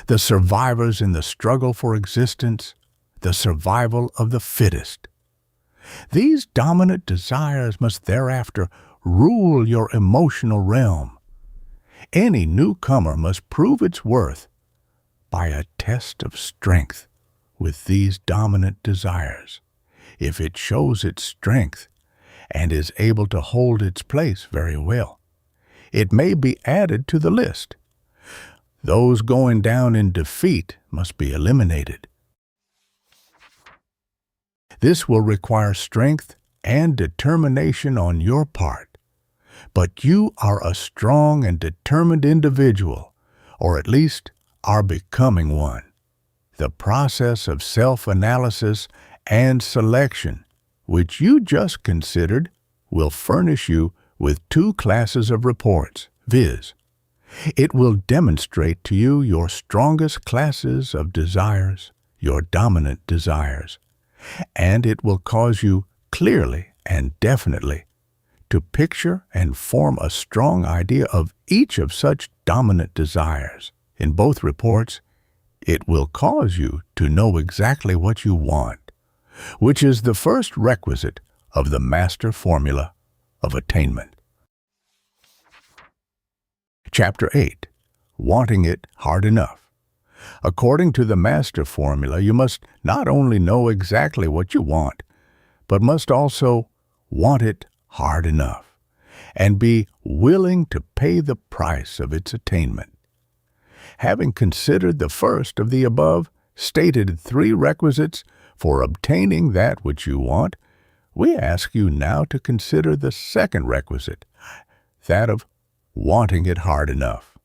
the survivors in the struggle for existence, the survival of the fittest. These dominant desires must thereafter rule your emotional realm. Any newcomer must prove its worth by a test of strength with these dominant desires. If it shows its strength and is able to hold its place very well, it may be added to the list. Those going down in defeat must be eliminated. This will require strength and determination on your part, but you are a strong and determined individual, or at least are becoming one. The process of self-analysis and selection, which you just considered, will furnish you with two classes of reports, viz. It will demonstrate to you your strongest classes of desires, your dominant desires, and it will cause you clearly and definitely to picture and form a strong idea of each of such dominant desires. In both reports, it will cause you to know exactly what you want, which is the first requisite of the master formula of attainment. Chapter 8. Wanting it hard enough. According to the master formula, you must not only know exactly what you want, but must also want it hard enough, and be willing to pay the price of its attainment. Having considered the first of the above stated three requisites for obtaining that which you want, we ask you now to consider the second requisite, that of wanting it hard enough.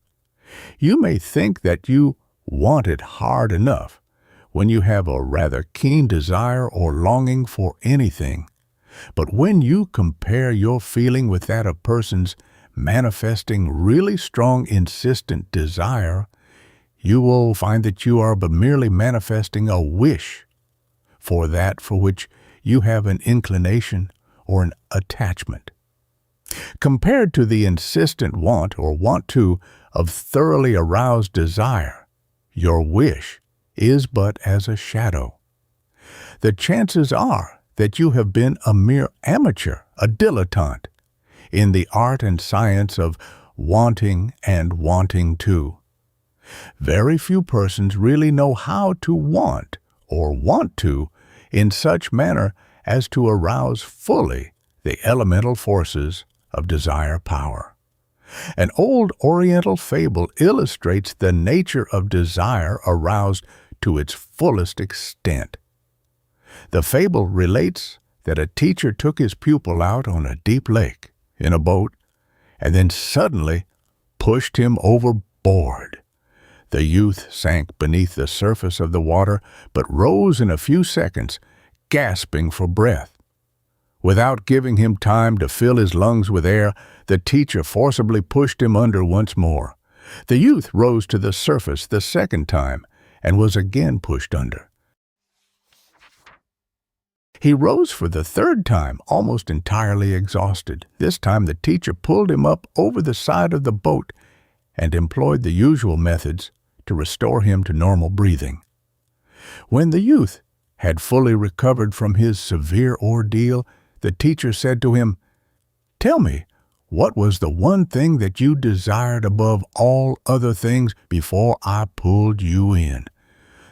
You may think that you want it hard enough when you have a rather keen desire or longing for anything, but when you compare your feeling with that of persons manifesting really strong, insistent desire, you will find that you are but merely manifesting a wish for that for which you have an inclination or an attachment. Compared to the insistent want or want to of thoroughly aroused desire, your wish is but as a shadow. The chances are that you have been a mere amateur, a dilettante, in the art and science of wanting and wanting to. Very few persons really know how to want or want to in such manner as to arouse fully the elemental forces of desire power. An old Oriental fable illustrates the nature of desire aroused to its fullest extent. The fable relates that a teacher took his pupil out on a deep lake in a boat and then suddenly pushed him overboard. The youth sank beneath the surface of the water, but rose in a few seconds, gasping for breath. Without giving him time to fill his lungs with air, the teacher forcibly pushed him under once more. The youth rose to the surface the second time and was again pushed under. He rose for the third time, almost entirely exhausted. This time the teacher pulled him up over the side of the boat and employed the usual methods to restore him to normal breathing. When the youth had fully recovered from his severe ordeal, the teacher said to him, "Tell me, what was the one thing that you desired above all other things before I pulled you in?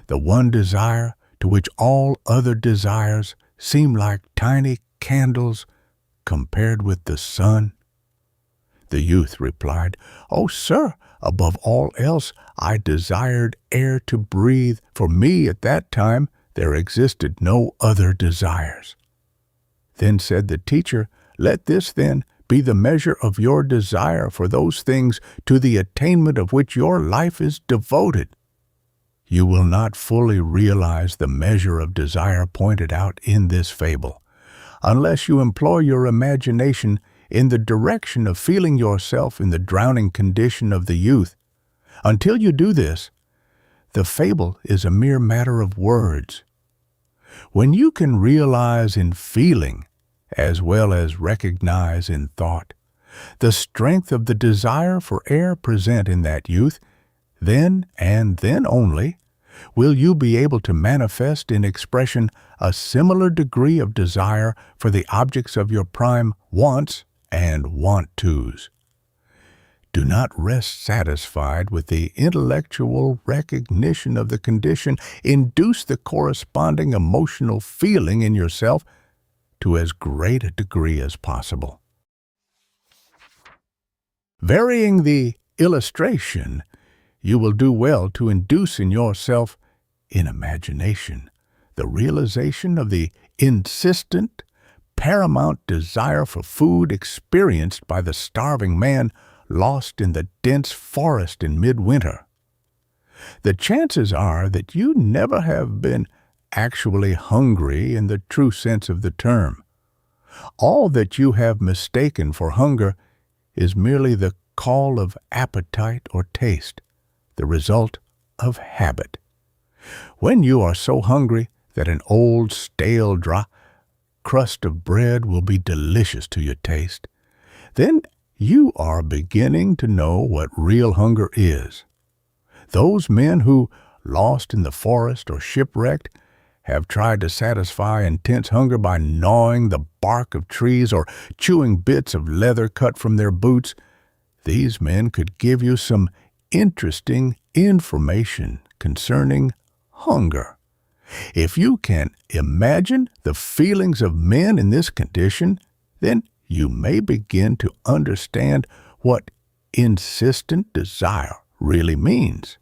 The one desire to which all other desires seem like tiny candles compared with the sun?" The youth replied, "Oh, sir, above all else, I desired air to breathe. For me at that time there existed no other desires." Then said the teacher, "Let this then be the measure of your desire for those things to the attainment of which your life is devoted." You will not fully realize the measure of desire pointed out in this fable unless you employ your imagination in the direction of feeling yourself in the drowning condition of the youth. Until you do this, the fable is a mere matter of words. When you can realize in feeling, as well as recognize in thought, the strength of the desire for air present in that youth, then and then only will you be able to manifest in expression a similar degree of desire for the objects of your prime wants and want-tos. Do not rest satisfied with the intellectual recognition of the condition. Induce the corresponding emotional feeling in yourself to as great a degree as possible. Varying the illustration, you will do well to induce in yourself, in imagination, the realization of the insistent, paramount desire for food experienced by the starving man lost in the dense forest in midwinter. The chances are that you never have been actually hungry in the true sense of the term. All that you have mistaken for hunger is merely the call of appetite or taste, the result of habit. When you are so hungry that an old, stale, dry crust of bread will be delicious to your taste, then you are beginning to know what real hunger is. Those men who, lost in the forest or shipwrecked, have tried to satisfy intense hunger by gnawing the bark of trees or chewing bits of leather cut from their boots, these men could give you some interesting information concerning hunger. If you can imagine the feelings of men in this condition, then you may begin to understand what insistent desire really means.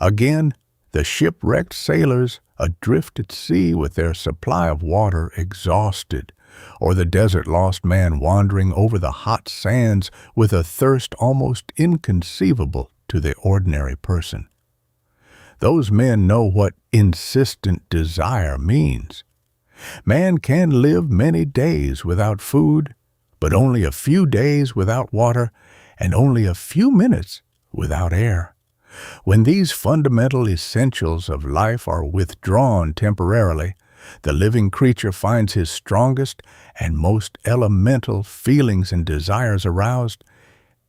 Again, the shipwrecked sailors adrift at sea with their supply of water exhausted, or the desert-lost man wandering over the hot sands with a thirst almost inconceivable to the ordinary person. Those men know what insistent desire means. Man can live many days without food, but only a few days without water, and only a few minutes without air. When these fundamental essentials of life are withdrawn temporarily, the living creature finds his strongest and most elemental feelings and desires aroused.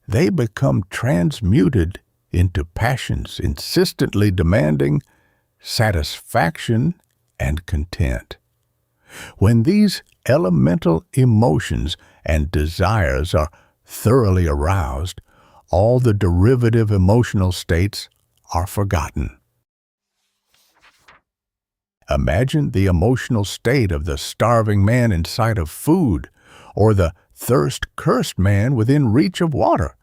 They become transmuted into passions insistently demanding satisfaction and content. When these elemental emotions and desires are thoroughly aroused, all the derivative emotional states are forgotten. Imagine the emotional state of the starving man in sight of food, or the thirst-cursed man within reach of water,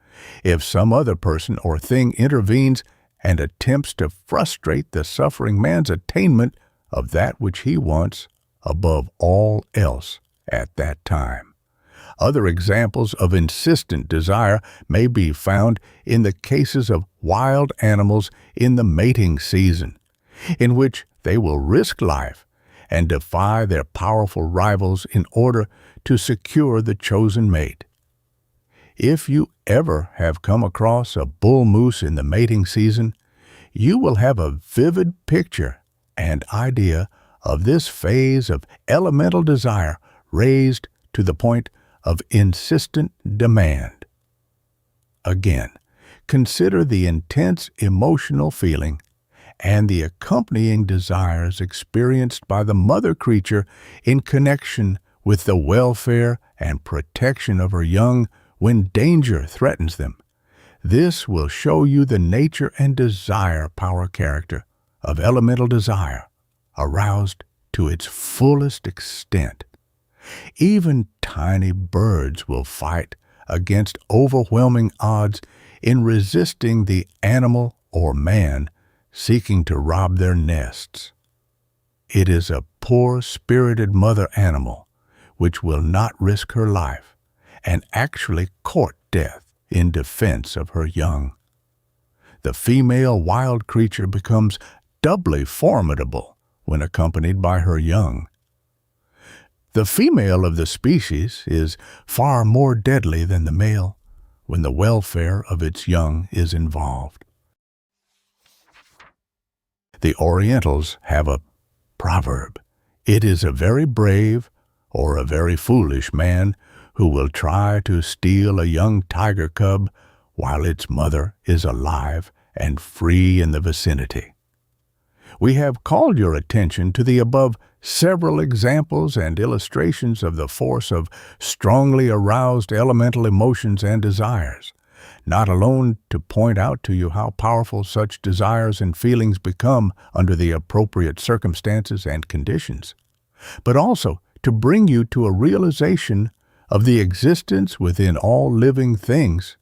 if some other person or thing intervenes and attempts to frustrate the suffering man's attainment of that which he wants above all else at that time. Other examples of insistent desire may be found in the cases of wild animals in the mating season, in which they will risk life and defy their powerful rivals in order to secure the chosen mate. If you ever have come across a bull moose in the mating season, you will have a vivid picture and idea of this phase of elemental desire raised to the point of insistent demand. Again, consider the intense emotional feeling and the accompanying desires experienced by the mother creature in connection with the welfare and protection of her young when danger threatens them. This will show you the nature and desire power character of elemental desire aroused to its fullest extent. Even tiny birds will fight against overwhelming odds in resisting the animal or man seeking to rob their nests. It is a poor-spirited mother animal which will not risk her life and actually court death in defense of her young. The female wild creature becomes doubly formidable when accompanied by her young. The female of the species is far more deadly than the male when the welfare of its young is involved. The Orientals have a proverb. It is a very brave or a very foolish man who will try to steal a young tiger cub while its mother is alive and free in the vicinity. We have called your attention to the above several examples and illustrations of the force of strongly aroused elemental emotions and desires, not alone to point out to you how powerful such desires and feelings become under the appropriate circumstances and conditions, but also to bring you to a realization of the existence within all living things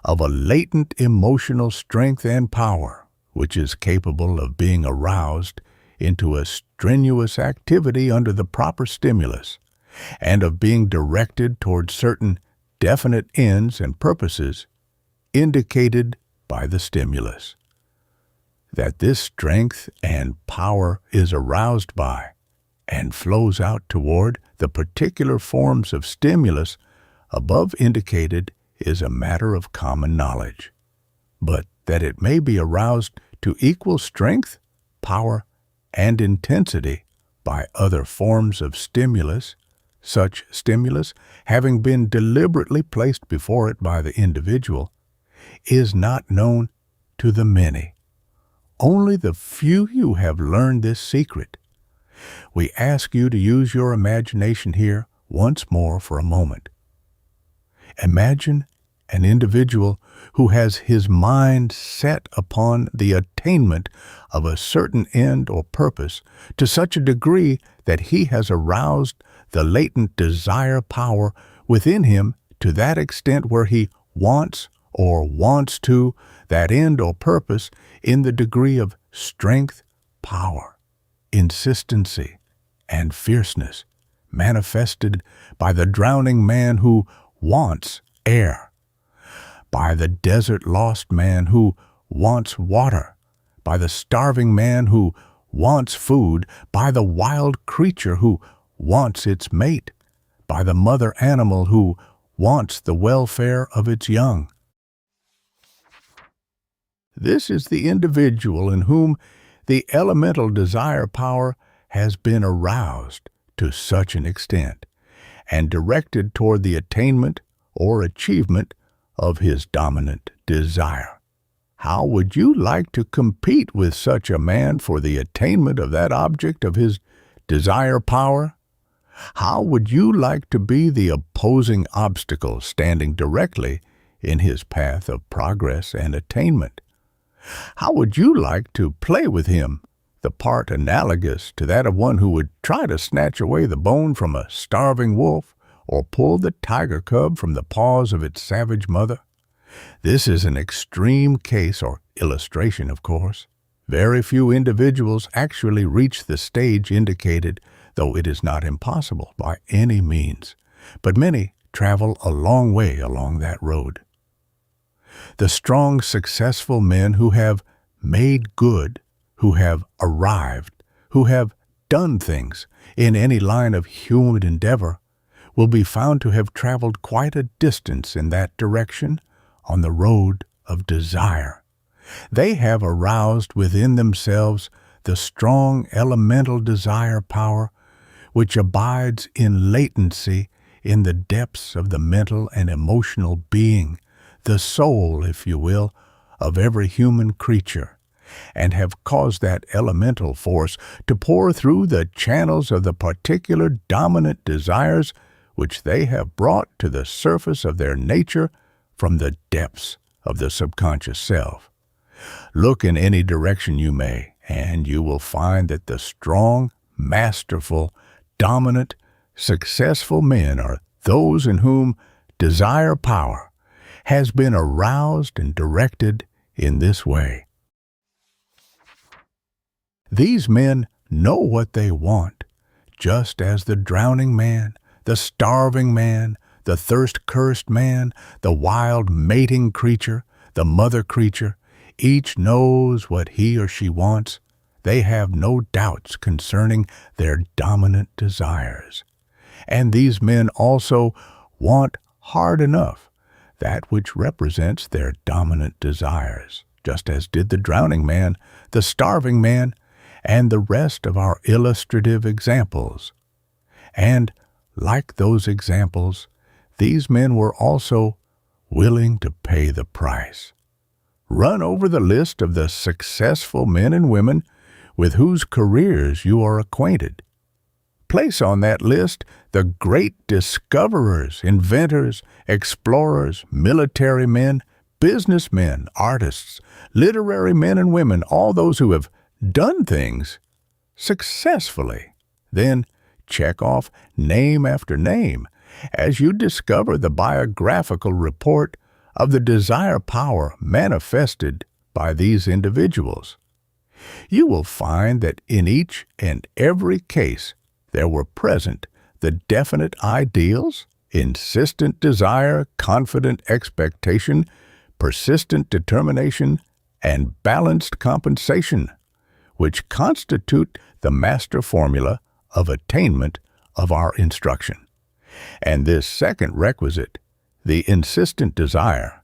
of a latent emotional strength and power which is capable of being aroused into a strenuous activity under the proper stimulus, and of being directed toward certain definite ends and purposes indicated by the stimulus. That this strength and power is aroused by and flows out toward the particular forms of stimulus above indicated is a matter of common knowledge, but that it may be aroused to equal strength, power, and intensity by other forms of stimulus, such stimulus having been deliberately placed before it by the individual, is not known to the many. Only the few you have learned this secret. We ask you to use your imagination here once more for a moment. Imagine an individual who has his mind set upon the attainment of a certain end or purpose to such a degree that he has aroused the latent desire power within him to that extent where he wants to that end or purpose in the degree of strength, power, insistency, and fierceness manifested by the drowning man who wants air, by the desert-lost man who wants water, by the starving man who wants food, by the wild creature who wants its mate, by the mother animal who wants the welfare of its young. This is the individual in whom the elemental desire power has been aroused to such an extent and directed toward the attainment or achievement of his dominant desire. How would you like to compete with such a man for the attainment of that object of his desire power? How would you like to be the opposing obstacle standing directly in his path of progress and attainment? How would you like to play with him the part analogous to that of one who would try to snatch away the bone from a starving wolf or pull the tiger cub from the paws of its savage mother. This is an extreme case or illustration, of course. Very few individuals actually reach the stage indicated, though it is not impossible by any means. But many travel a long way along that road. The strong, successful men who have made good, who have arrived, who have done things in any line of human endeavor, will be found to have traveled quite a distance in that direction on the road of desire. They have aroused within themselves the strong elemental desire power which abides in latency in the depths of the mental and emotional being, the soul, if you will, of every human creature, and have caused that elemental force to pour through the channels of the particular dominant desires which they have brought to the surface of their nature from the depths of the subconscious self. Look in any direction you may, and you will find that the strong, masterful, dominant, successful men are those in whom desire power has been aroused and directed in this way. These men know what they want, just as the drowning man, the starving man, the thirst-cursed man, the wild mating creature, the mother creature, each knows what he or she wants. They have no doubts concerning their dominant desires. And these men also want hard enough that which represents their dominant desires, just as did the drowning man, the starving man, and the rest of our illustrative examples. And, like those examples, these men were also willing to pay the price. Run over the list of the successful men and women with whose careers you are acquainted. Place on that list the great discoverers, inventors, explorers, military men, businessmen, artists, literary men and women, all those who have done things successfully. Then check off name after name as you discover the biographical report of the desire power manifested by these individuals. You will find that in each and every case there were present the definite ideals, insistent desire, confident expectation, persistent determination, and balanced compensation, which constitute the master formula of attainment of our instruction. And this second requisite, the insistent desire,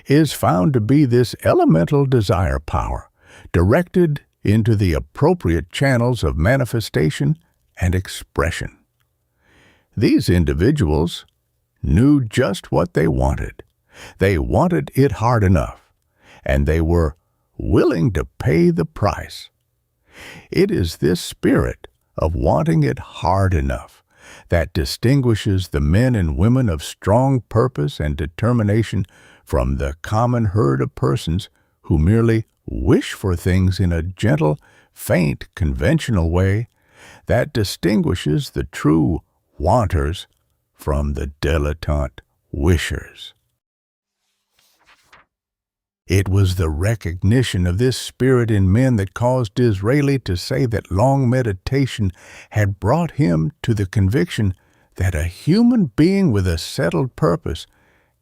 is found to be this elemental desire power directed into the appropriate channels of manifestation and expression. These individuals knew just what they wanted. They wanted it hard enough, and they were willing to pay the price. It is this spirit of wanting it hard enough that distinguishes the men and women of strong purpose and determination from the common herd of persons who merely wish for things in a gentle, faint, conventional way, that distinguishes the true wanters from the dilettante wishers. It was the recognition of this spirit in men that caused Disraeli to say that long meditation had brought him to the conviction that a human being with a settled purpose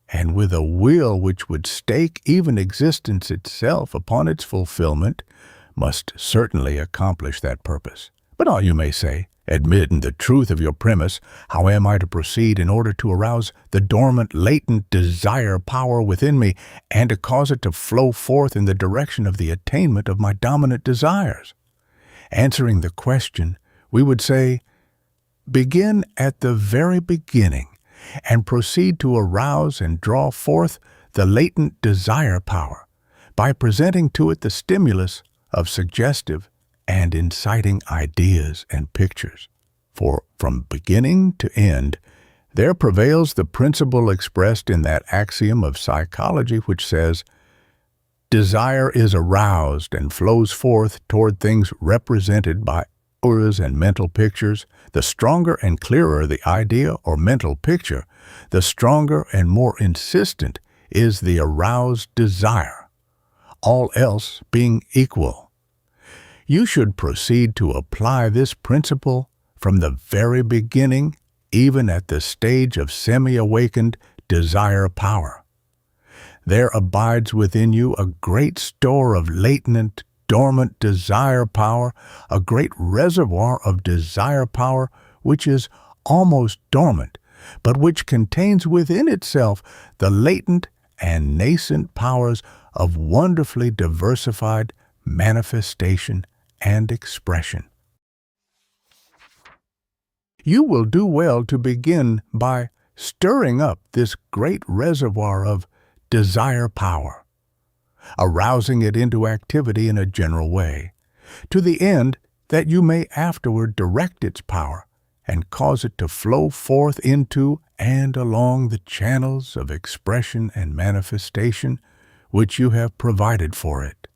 and with a will which would stake even existence itself upon its fulfillment must certainly accomplish that purpose. But all you may say, admitting the truth of your premise, how am I to proceed in order to arouse the dormant, latent desire power within me and to cause it to flow forth in the direction of the attainment of my dominant desires? Answering the question, we would say, begin at the very beginning and proceed to arouse and draw forth the latent desire power by presenting to it the stimulus of suggestive and inciting ideas and pictures. For from beginning to end, there prevails the principle expressed in that axiom of psychology which says, Desire is aroused and flows forth toward things represented by auras and mental pictures. The stronger and clearer the idea or mental picture, the stronger and more insistent is the aroused desire, all else being equal. You should proceed to apply this principle from the very beginning, even at the stage of semi-awakened desire power. There abides within you a great store of latent, dormant desire power, a great reservoir of desire power which is almost dormant, but which contains within itself the latent and nascent powers of wonderfully diversified manifestation and expression. You will do well to begin by stirring up this great reservoir of desire power, arousing it into activity in a general way, to the end that you may afterward direct its power and cause it to flow forth into and along the channels of expression and manifestation which you have provided for it.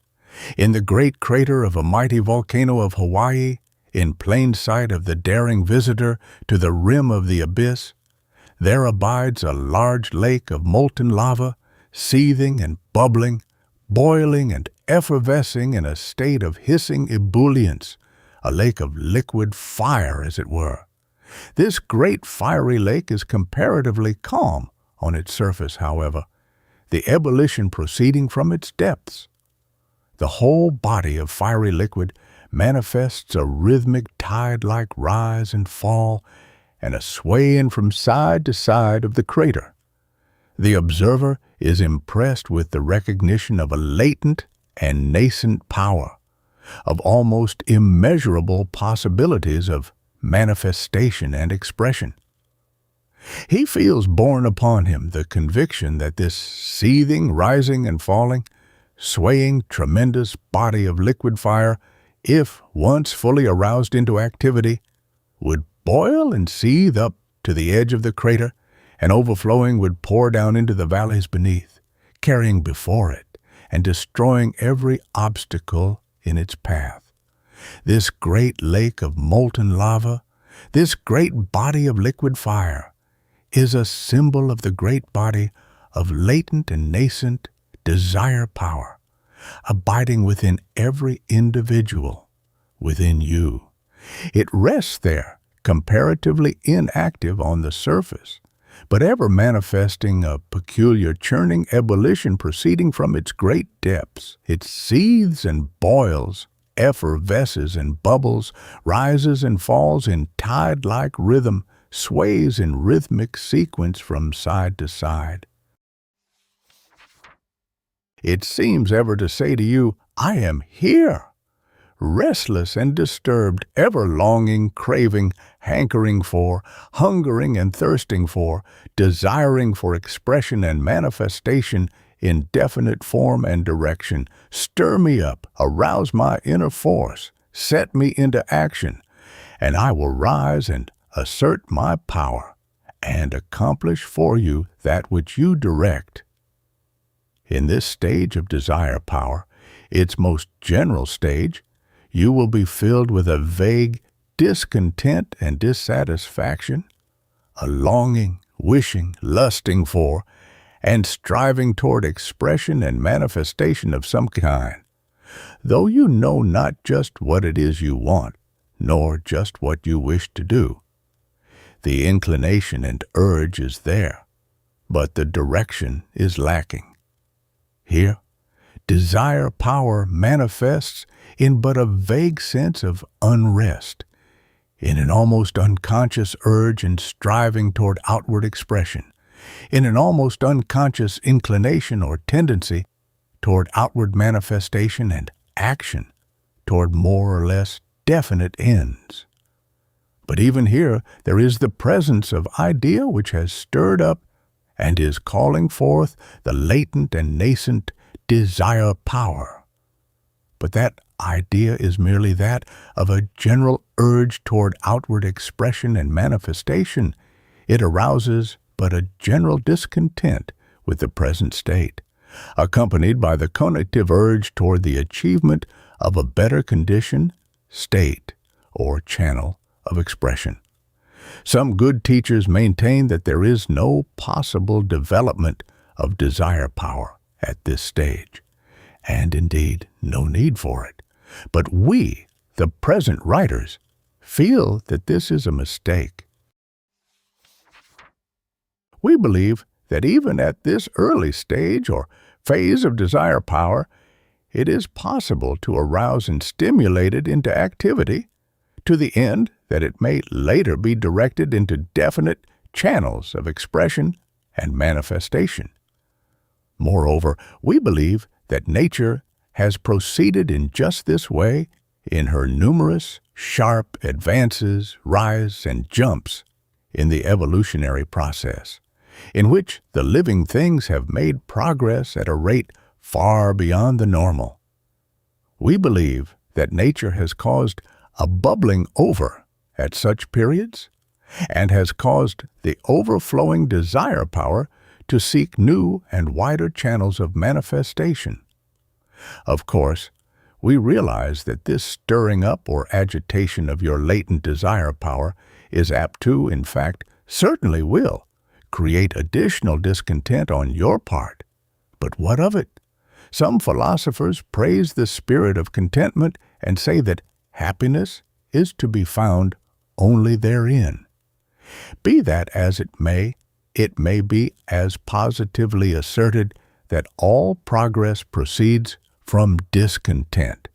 In the great crater of a mighty volcano of Hawaii, in plain sight of the daring visitor to the rim of the abyss, there abides a large lake of molten lava, seething and bubbling, boiling and effervescing in a state of hissing ebullience, a lake of liquid fire, as it were. This great fiery lake is comparatively calm on its surface, however, the ebullition proceeding from its depths. The whole body of fiery liquid manifests a rhythmic tide-like rise and fall and a swaying from side to side of the crater. The observer is impressed with the recognition of a latent and nascent power, of almost immeasurable possibilities of manifestation and expression. He feels borne upon him the conviction that this seething, rising and falling, swaying, tremendous body of liquid fire, if once fully aroused into activity, would boil and seethe up to the edge of the crater, and overflowing would pour down into the valleys beneath, carrying before it and destroying every obstacle in its path. This great lake of molten lava, this great body of liquid fire, is a symbol of the great body of latent and nascent desire power, abiding within every individual, within you. It rests there, comparatively inactive on the surface, but ever manifesting a peculiar churning ebullition proceeding from its great depths. It seethes and boils, effervesces and bubbles, rises and falls in tide-like rhythm, sways in rhythmic sequence from side to side. It seems ever to say to you, I am here, restless and disturbed, ever longing, craving, hankering for, hungering and thirsting for, desiring for expression and manifestation in definite form and direction. Stir me up, arouse my inner force, set me into action, and I will rise and assert my power and accomplish for you that which you direct. In this stage of desire power, its most general stage, you will be filled with a vague discontent and dissatisfaction, a longing, wishing, lusting for, and striving toward expression and manifestation of some kind, though you know not just what it is you want, nor just what you wish to do. The inclination and urge is there, but the direction is lacking. Here, desire power manifests in but a vague sense of unrest, in an almost unconscious urge and striving toward outward expression, in an almost unconscious inclination or tendency toward outward manifestation and action toward more or less definite ends. But even here there is the presence of idea which has stirred up and is calling forth the latent and nascent desire power. But that idea is merely that of a general urge toward outward expression and manifestation. It arouses but a general discontent with the present state, accompanied by the cognitive urge toward the achievement of a better condition, state, or channel of expression. Some good teachers maintain that there is no possible development of desire power at this stage, and indeed no need for it. But we, the present writers, feel that this is a mistake. We believe that even at this early stage or phase of desire power, it is possible to arouse and stimulate it into activity to the end that it may later be directed into definite channels of expression and manifestation. Moreover, we believe that nature has proceeded in just this way in her numerous, sharp advances, rise, and jumps in the evolutionary process, in which the living things have made progress at a rate far beyond the normal. We believe that nature has caused a bubbling over at such periods and has caused the overflowing desire power to seek new and wider channels of manifestation. Of course, we realize that this stirring up or agitation of your latent desire power is apt to, in fact, certainly will, create additional discontent on your part. But what of it? Some philosophers praise the spirit of contentment and say that happiness is to be found only therein. Be that as it may be as positively asserted that all progress proceeds from discontent.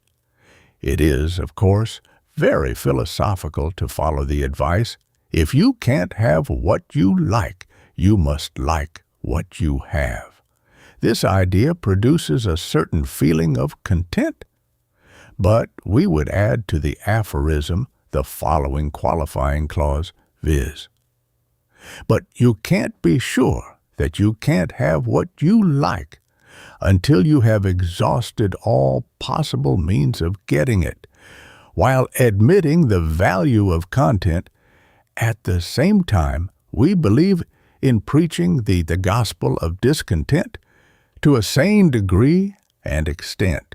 It is, of course, very philosophical to follow the advice, if you can't have what you like, you must like what you have. This idea produces a certain feeling of content. But we would add to the aphorism the following qualifying clause, viz. But you can't be sure that you can't have what you like until you have exhausted all possible means of getting it, while admitting the value of content. At the same time, we believe in preaching the gospel of discontent to a sane degree and extent.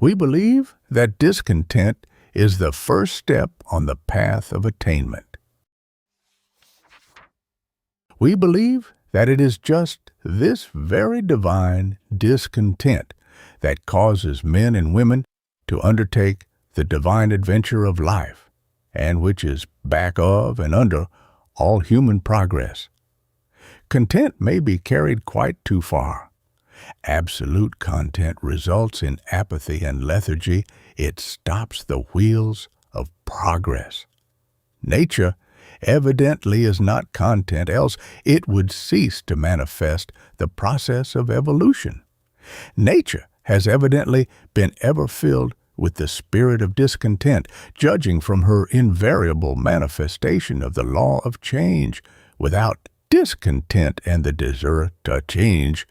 We believe that discontent is the first step on the path of attainment. We believe that it is just this very divine discontent that causes men and women to undertake the divine adventure of life, and which is back of and under all human progress. Content may be carried quite too far. Absolute content results in apathy and lethargy. It stops the wheels of progress. Nature evidently is not content, else it would cease to manifest the process of evolution. Nature has evidently been ever filled with the spirit of discontent, judging from her invariable manifestation of the law of change. Without discontent and the desire to change,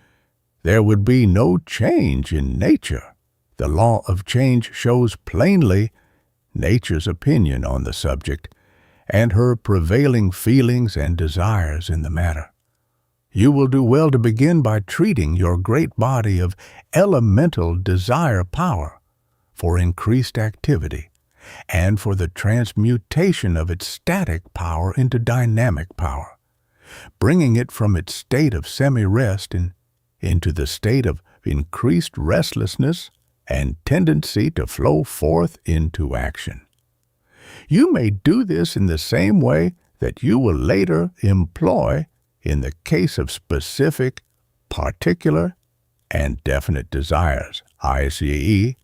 there would be no change in nature. The law of change shows plainly nature's opinion on the subject and her prevailing feelings and desires in the matter. You will do well to begin by treating your great body of elemental desire power for increased activity and for the transmutation of its static power into dynamic power, bringing it from its state of semi-rest into the state of increased restlessness and tendency to flow forth into action. You may do this in the same way that you will later employ in the case of specific, particular, and definite desires, i.e.,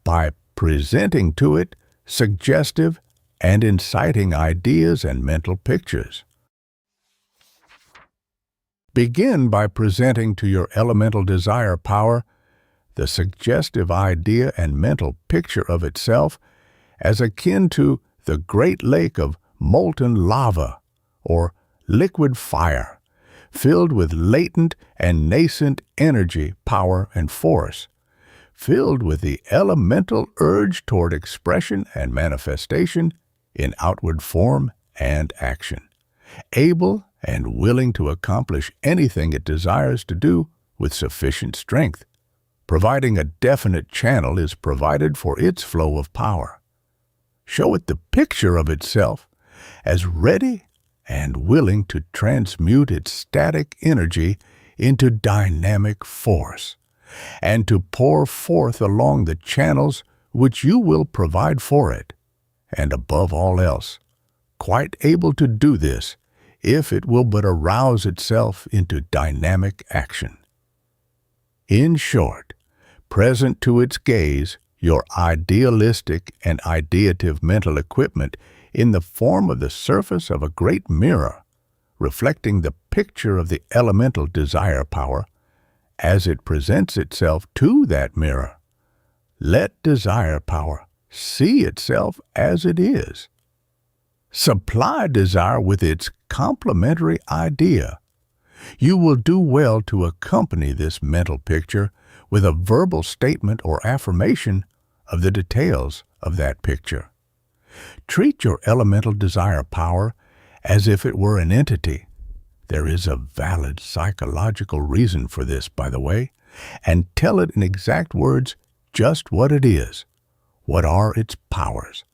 by presenting to it suggestive and inciting ideas and mental pictures. Begin by presenting to your elemental desire power the suggestive idea and mental picture of itself as akin to the great lake of molten lava or liquid fire, filled with latent and nascent energy, power, and force, filled with the elemental urge toward expression and manifestation in outward form and action, able and willing to accomplish anything it desires to do with sufficient strength, providing a definite channel is provided for its flow of power. Show it the picture of itself as ready and willing to transmute its static energy into dynamic force, and to pour forth along the channels which you will provide for it, and above all else, quite able to do this if it will but arouse itself into dynamic action. In short, present to its gaze, your idealistic and ideative mental equipment in the form of the surface of a great mirror, reflecting the picture of the elemental desire power as it presents itself to that mirror. Let desire power see itself as it is. Supply desire with its complementary idea. You will do well to accompany this mental picture with a verbal statement or affirmation of the details of that picture. Treat your elemental desire power as if it were an entity. There is a valid psychological reason for this, by the way, and tell it in exact words just what it is, what are its powers,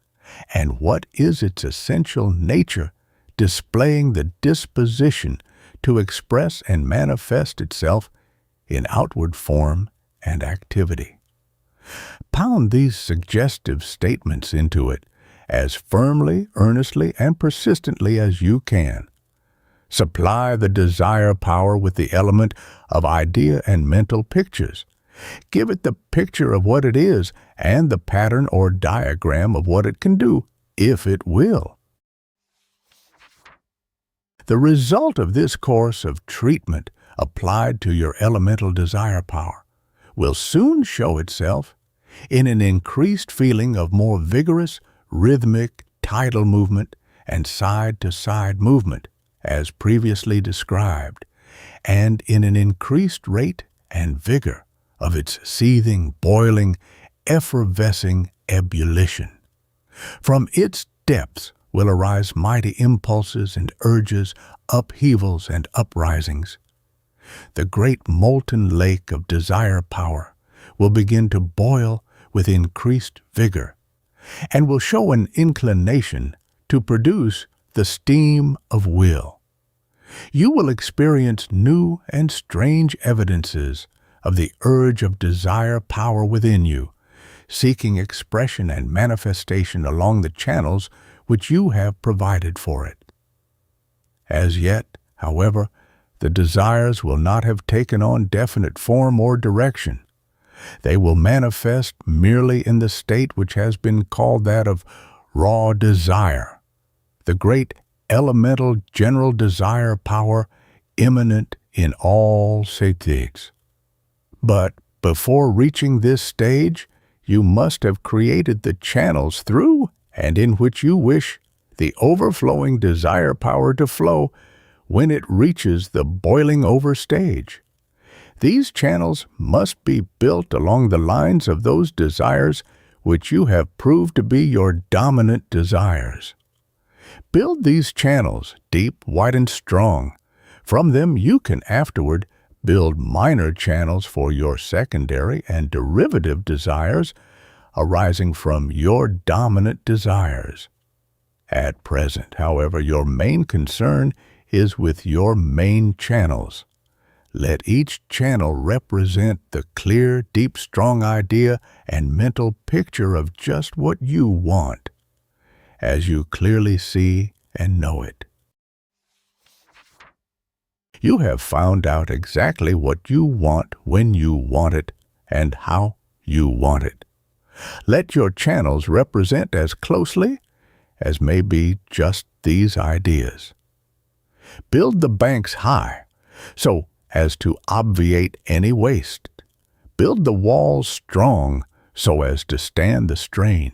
and what is its essential nature, displaying the disposition to express and manifest itself in outward form and activity. Pound these suggestive statements into it as firmly, earnestly, and persistently as you can. Supply the desire power with the element of idea and mental pictures. Give it the picture of what it is and the pattern or diagram of what it can do, if it will. The result of this course of treatment applied to your elemental desire power will soon show itself in an increased feeling of more vigorous, rhythmic, tidal movement and side-to-side movement, as previously described, and in an increased rate and vigor of its seething, boiling, effervescing ebullition. From its depths will arise mighty impulses and urges, upheavals and uprisings. The great molten lake of desire power will begin to boil with increased vigor, and will show an inclination to produce the steam of will. You will experience new and strange evidences of the urge of desire power within you, seeking expression and manifestation along the channels which you have provided for it. As yet, however, the desires will not have taken on definite form or direction. They will manifest merely in the state which has been called that of raw desire, the great elemental general desire power immanent in all satiates. But before reaching this stage, you must have created the channels through and in which you wish the overflowing desire power to flow when it reaches the boiling over stage. These channels must be built along the lines of those desires which you have proved to be your dominant desires. Build these channels deep, wide, and strong. From them you can afterward build minor channels for your secondary and derivative desires arising from your dominant desires. At present, however, your main concern is with your main channels. Let each channel represent the clear, deep, strong idea and mental picture of just what you want, as you clearly see and know it. You have found out exactly what you want when you want it and how you want it. Let your channels represent as closely as may be just these ideas. Build the banks high, so as to obviate any waste. Build the walls strong, so as to stand the strain.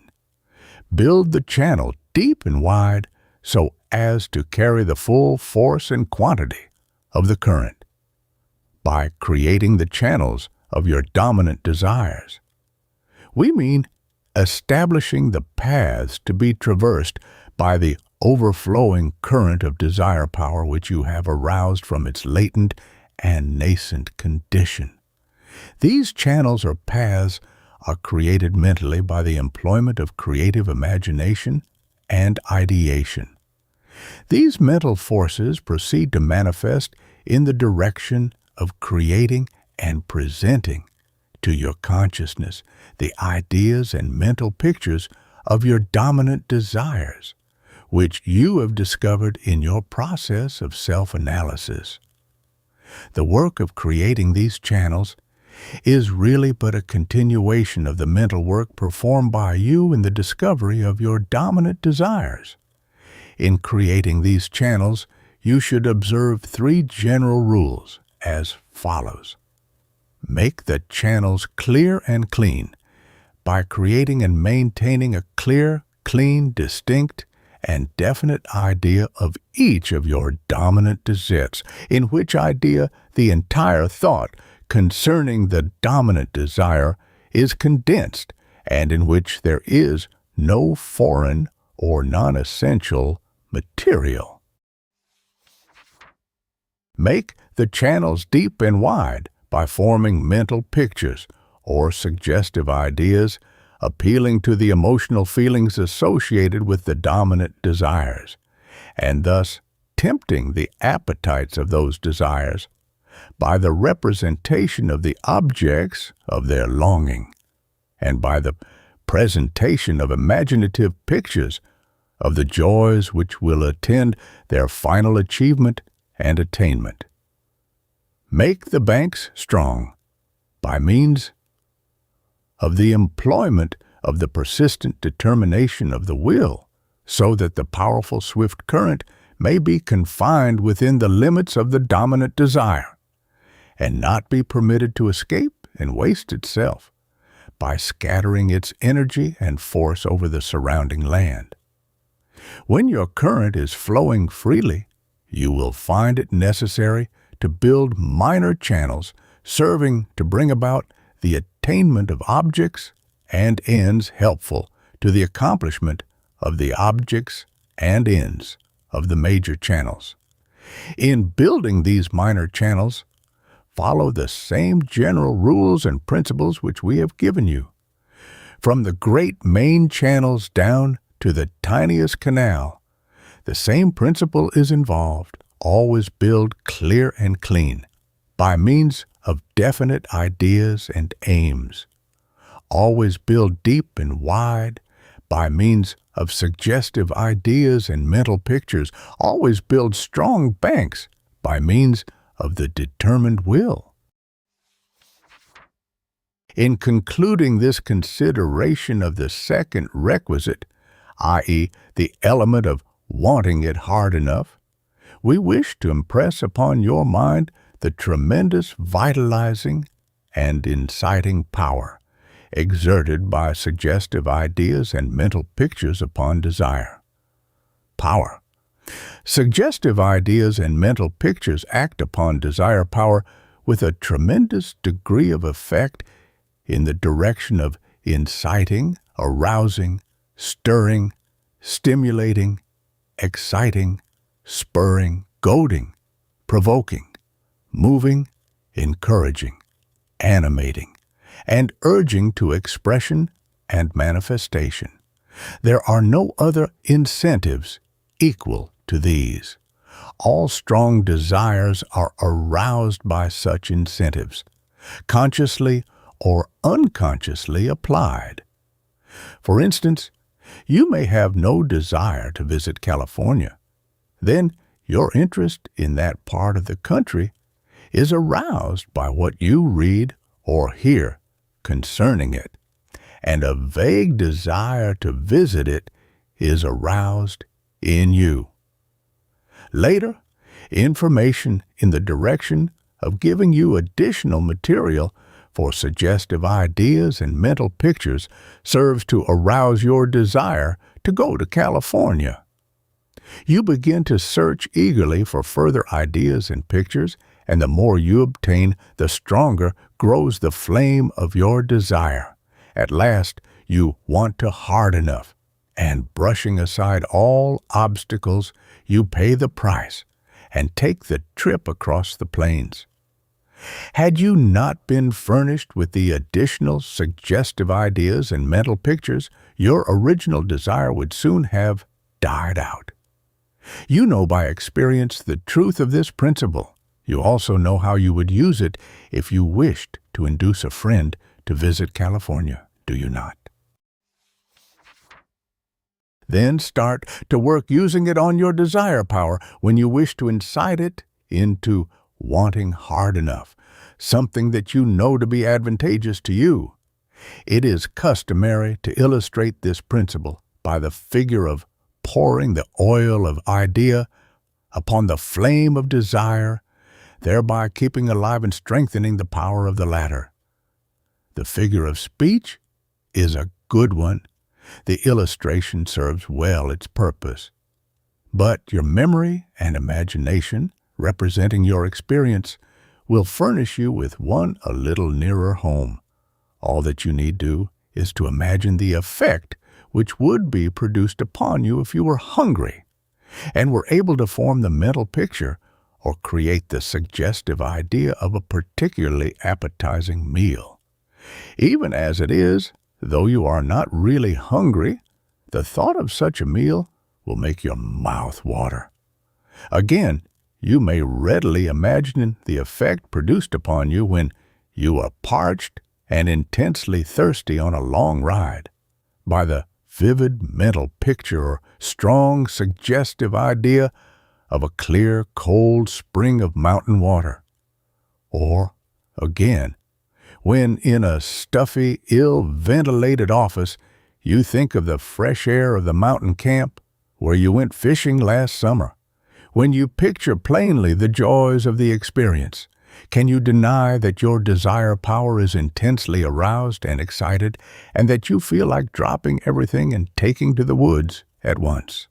Build the channel deep and wide, so as to carry the full force and quantity of the current. By creating the channels of your dominant desires, we mean establishing the paths to be traversed by the overflowing current of desire power which you have aroused from its latent and nascent condition. These channels or paths are created mentally by the employment of creative imagination and ideation. These mental forces proceed to manifest in the direction of creating and presenting to your consciousness the ideas and mental pictures of your dominant desires, which you have discovered in your process of self-analysis. The work of creating these channels is really but a continuation of the mental work performed by you in the discovery of your dominant desires. In creating these channels, you should observe 3 general rules as follows. Make the channels clear and clean by creating and maintaining a clear, clean, distinct, and definite idea of each of your dominant desires, in which idea the entire thought concerning the dominant desire is condensed, and in which there is no foreign or non-essential material. Make the channels deep and wide by forming mental pictures or suggestive ideas appealing to the emotional feelings associated with the dominant desires, and thus tempting the appetites of those desires by the representation of the objects of their longing, and by the presentation of imaginative pictures of the joys which will attend their final achievement and attainment. Make the banks strong by means of the employment of the persistent determination of the will, so that the powerful swift current may be confined within the limits of the dominant desire, and not be permitted to escape and waste itself by scattering its energy and force over the surrounding land. When your current is flowing freely, you will find it necessary to build minor channels serving to bring about the attainment of objects and ends helpful to the accomplishment of the objects and ends of the major channels. In building these minor channels, follow the same general rules and principles which we have given you. From the great main channels down to the tiniest canal, the same principle is involved. Always build clear and clean by means of definite ideas and aims. Always build deep and wide by means of suggestive ideas and mental pictures. Always build strong banks by means of the determined will. In concluding this consideration of the second requisite, i.e., the element of wanting it hard enough, we wish to impress upon your mind the tremendous vitalizing and inciting power exerted by suggestive ideas and mental pictures upon desire. Power. Suggestive ideas and mental pictures act upon desire power with a tremendous degree of effect in the direction of inciting, arousing, stirring, stimulating, exciting, spurring, goading, provoking, moving, encouraging, animating, and urging to expression and manifestation. There are no other incentives equal to these. All strong desires are aroused by such incentives, consciously or unconsciously applied. For instance, you may have no desire to visit California. Then your interest in that part of the country is aroused by what you read or hear concerning it, and a vague desire to visit it is aroused in you. Later, information in the direction of giving you additional material for suggestive ideas and mental pictures serves to arouse your desire to go to California. You begin to search eagerly for further ideas and pictures, and the more you obtain, the stronger grows the flame of your desire. At last, you want to hard enough, and brushing aside all obstacles, you pay the price and take the trip across the plains. Had you not been furnished with the additional suggestive ideas and mental pictures, your original desire would soon have died out. You know by experience the truth of this principle. You also know how you would use it if you wished to induce a friend to visit California, do you not? Then start to work using it on your desire power when you wish to incite it into wanting hard enough, something that you know to be advantageous to you. It is customary to illustrate this principle by the figure of pouring the oil of idea upon the flame of desire, thereby keeping alive and strengthening the power of the latter. The figure of speech is a good one. The illustration serves well its purpose. But your memory and imagination, representing your experience, will furnish you with one a little nearer home. All that you need do is to imagine the effect which would be produced upon you if you were hungry, and were able to form the mental picture or create the suggestive idea of a particularly appetizing meal. Even as it is, though you are not really hungry, the thought of such a meal will make your mouth water. Again, you may readily imagine the effect produced upon you when you are parched and intensely thirsty on a long ride, by the vivid mental picture or strong suggestive idea of a clear, cold spring of mountain water. Or, again, when in a stuffy, ill-ventilated office, you think of the fresh air of the mountain camp where you went fishing last summer. When you picture plainly the joys of the experience, can you deny that your desire power is intensely aroused and excited, and that you feel like dropping everything and taking to the woods at once?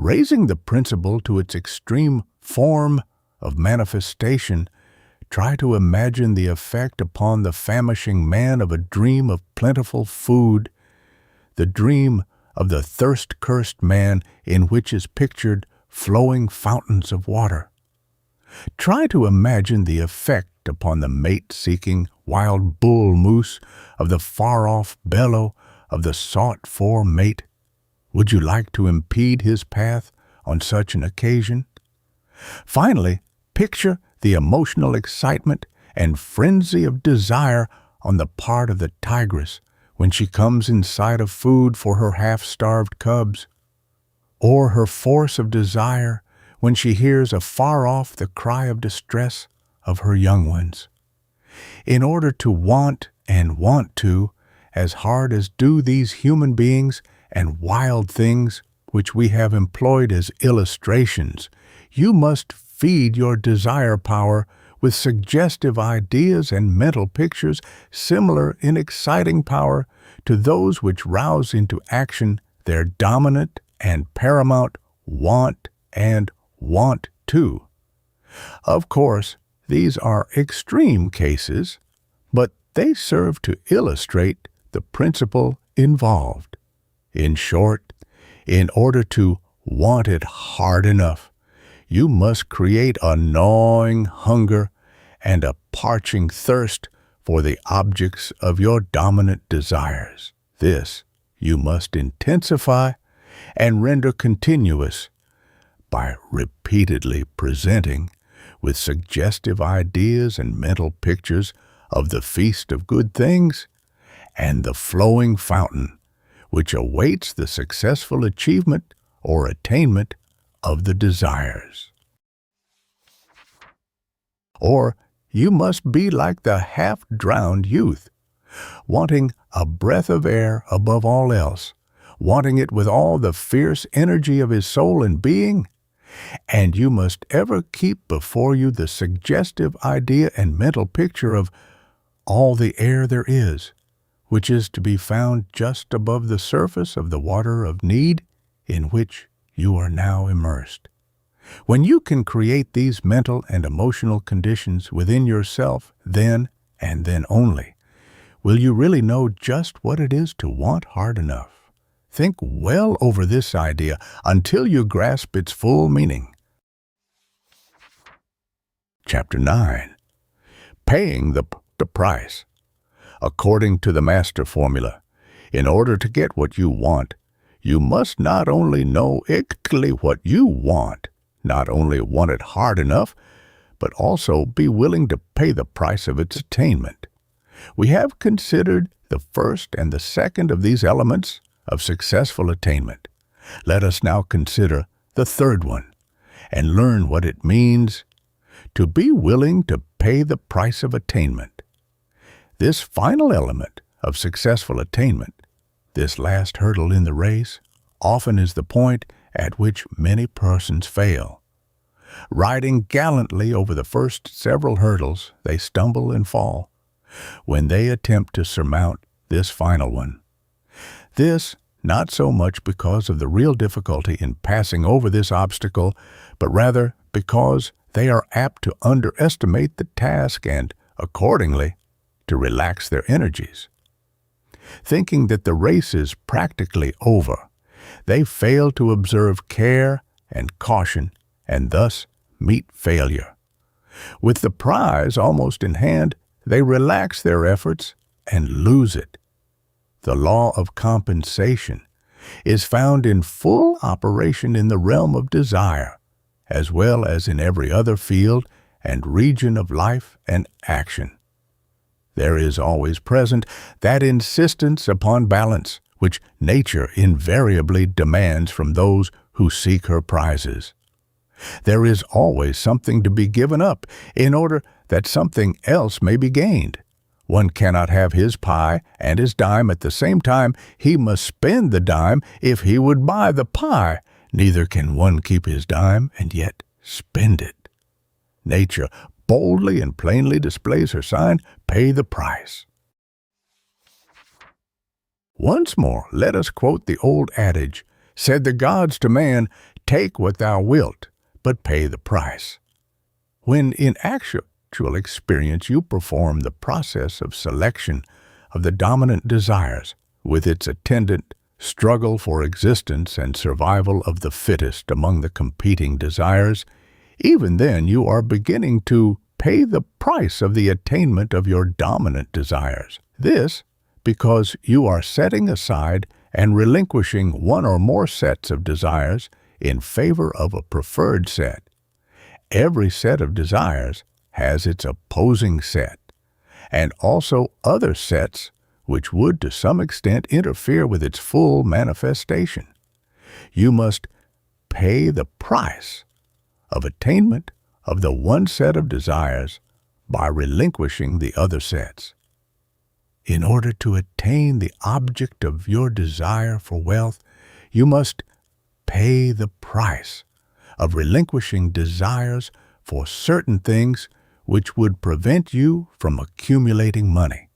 Raising the principle to its extreme form of manifestation, try to imagine the effect upon the famishing man of a dream of plentiful food, the dream of the thirst-cursed man in which is pictured flowing fountains of water. Try to imagine the effect upon the mate-seeking wild bull moose of the far-off bellow of the sought-for mate. Would you like to impede his path on such an occasion? Finally, picture the emotional excitement and frenzy of desire on the part of the tigress when she comes in sight of food for her half-starved cubs, or her force of desire when she hears afar off the cry of distress of her young ones. In order to want and want to, as hard as do these human beings and wild things which we have employed as illustrations, you must feed your desire power with suggestive ideas and mental pictures similar in exciting power to those which rouse into action their dominant and paramount want and want to. Of course, these are extreme cases, but they serve to illustrate the principle involved. In short, in order to want it hard enough, you must create a gnawing hunger and a parching thirst for the objects of your dominant desires. This you must intensify and render continuous by repeatedly presenting with suggestive ideas and mental pictures of the feast of good things and the flowing fountain which awaits the successful achievement or attainment of the desires. Or you must be like the half-drowned youth, wanting a breath of air above all else, wanting it with all the fierce energy of his soul and being, and you must ever keep before you the suggestive idea and mental picture of all the air there is, which is to be found just above the surface of the water of need in which you are now immersed. When you can create these mental and emotional conditions within yourself, then, and then only, will you really know just what it is to want hard enough. Think well over this idea until you grasp its full meaning. Chapter 9. Paying the price. According to the master formula, in order to get what you want, you must not only know exactly what you want, not only want it hard enough, but also be willing to pay the price of its attainment. We have considered the first and the second of these elements of successful attainment. Let us now consider the third one and learn what it means to be willing to pay the price of attainment. This final element of successful attainment, this last hurdle in the race, often is the point at which many persons fail. Riding gallantly over the first several hurdles, they stumble and fall when they attempt to surmount this final one. This, not so much because of the real difficulty in passing over this obstacle, but rather because they are apt to underestimate the task and, accordingly, to relax their energies. Thinking that the race is practically over, they fail to observe care and caution and thus meet failure. With the prize almost in hand, they relax their efforts and lose it. The law of compensation is found in full operation in the realm of desire, as well as in every other field and region of life and action. There is always present that insistence upon balance which nature invariably demands from those who seek her prizes. There is always something to be given up in order that something else may be gained. One cannot have his pie and his dime at the same time. He must spend the dime if he would buy the pie. Neither can one keep his dime and yet spend it. Nature boldly and plainly displays her sign, pay the price. Once more, let us quote the old adage, said the gods to man, take what thou wilt, but pay the price. When in actual experience you perform the process of selection of the dominant desires, with its attendant struggle for existence and survival of the fittest among the competing desires, even then you are beginning to pay the price of the attainment of your dominant desires. This because you are setting aside and relinquishing one or more sets of desires in favor of a preferred set. Every set of desires has its opposing set, and also other sets which would to some extent interfere with its full manifestation. You must pay the price of attainment of the one set of desires by relinquishing the other sets. In order to attain the object of your desire for wealth, you must pay the price of relinquishing desires for certain things which would prevent you from accumulating money.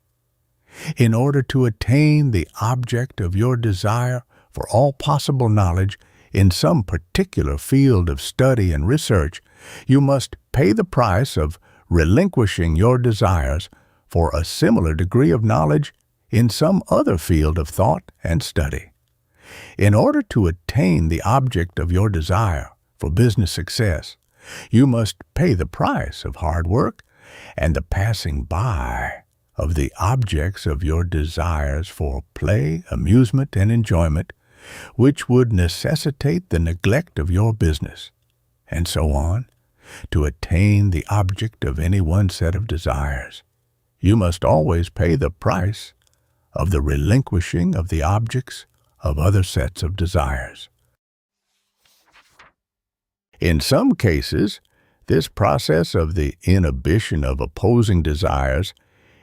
In order to attain the object of your desire for all possible knowledge in some particular field of study and research, you must pay the price of relinquishing your desires for a similar degree of knowledge in some other field of thought and study. In order to attain the object of your desire for business success, you must pay the price of hard work and the passing by of the objects of your desires for play, amusement, and enjoyment, which would necessitate the neglect of your business, and so on. To attain the object of any one set of desires, you must always pay the price of the relinquishing of the objects of other sets of desires. In some cases, this process of the inhibition of opposing desires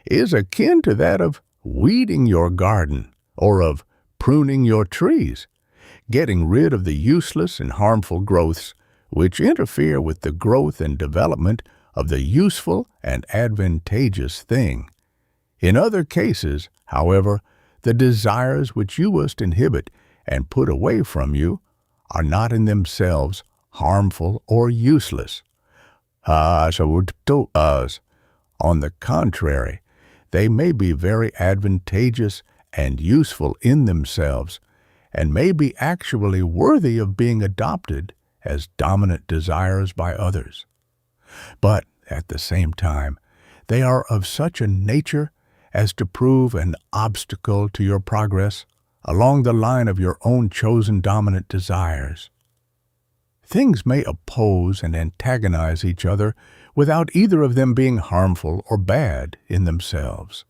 is akin to that of weeding your garden or of pruning your trees, getting rid of the useless and harmful growths which interfere with the growth and development of the useful and advantageous thing. In other cases, however, the desires which you must inhibit and put away from you are not in themselves harmful or useless. On the contrary, they may be very advantageous and useful in themselves, and may be actually worthy of being adopted as dominant desires by others. But at the same time. They are of such a nature as to prove an obstacle to your progress along the line of your own chosen dominant desires. Things may oppose and antagonize each other without either of them being harmful or bad in themselves.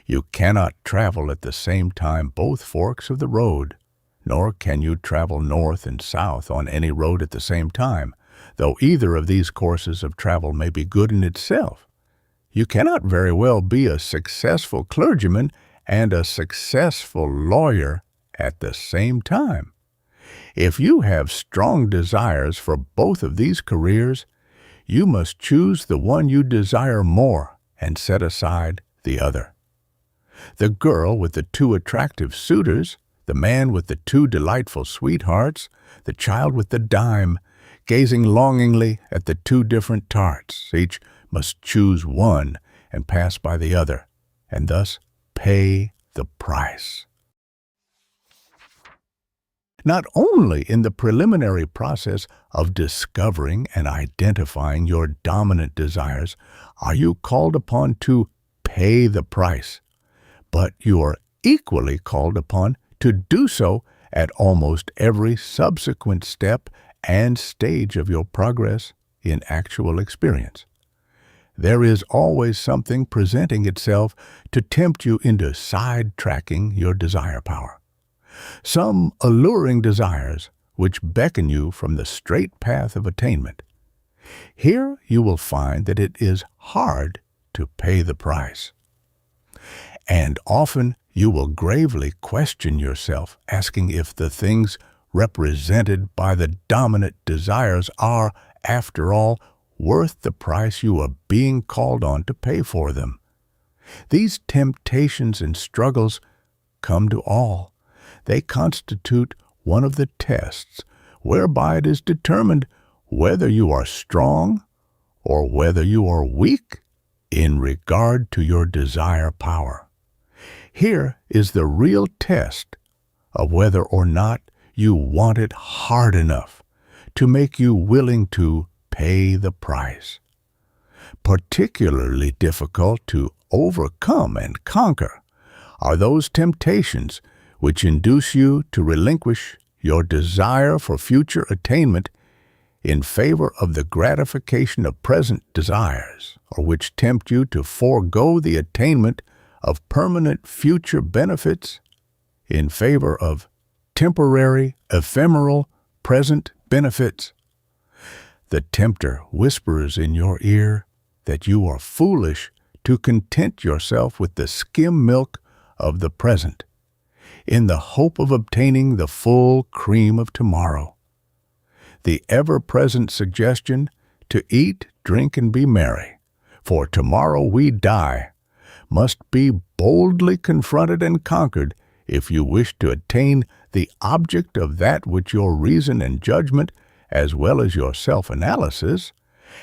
You cannot travel at the same time both forks of the road, nor can you travel north and south on any road at the same time, though either of these courses of travel may be good in itself. You cannot very well be a successful clergyman and a successful lawyer at the same time. If you have strong desires for both of these careers, you must choose the one you desire more and set aside the other. The girl with the two attractive suitors, the man with the two delightful sweethearts, the child with the dime, gazing longingly at the two different tarts, each must choose one and pass by the other, and thus pay the price. Not only in the preliminary process of discovering and identifying your dominant desires are you called upon to pay the price, but you are equally called upon to do so at almost every subsequent step and stage of your progress in actual experience. There is always something presenting itself to tempt you into sidetracking your desire power. Some alluring desires which beckon you from the straight path of attainment. Here you will find that it is hard to pay the price. And often you will gravely question yourself, asking if the things represented by the dominant desires are, after all, worth the price you are being called on to pay for them. These temptations and struggles come to all. They constitute one of the tests whereby it is determined whether you are strong or whether you are weak in regard to your desire power. Here is the real test of whether or not you want it hard enough to make you willing to pay the price. Particularly difficult to overcome and conquer are those temptations which induce you to relinquish your desire for future attainment in favor of the gratification of present desires, or which tempt you to forego the attainment of permanent future benefits in favor of temporary, ephemeral, present benefits. The tempter whispers in your ear that you are foolish to content yourself with the skim milk of the present, in the hope of obtaining the full cream of tomorrow. The ever-present suggestion to eat, drink, and be merry, for tomorrow we die, must be boldly confronted and conquered if you wish to attain the object of that which your reason and judgment, as well as your self-analysis,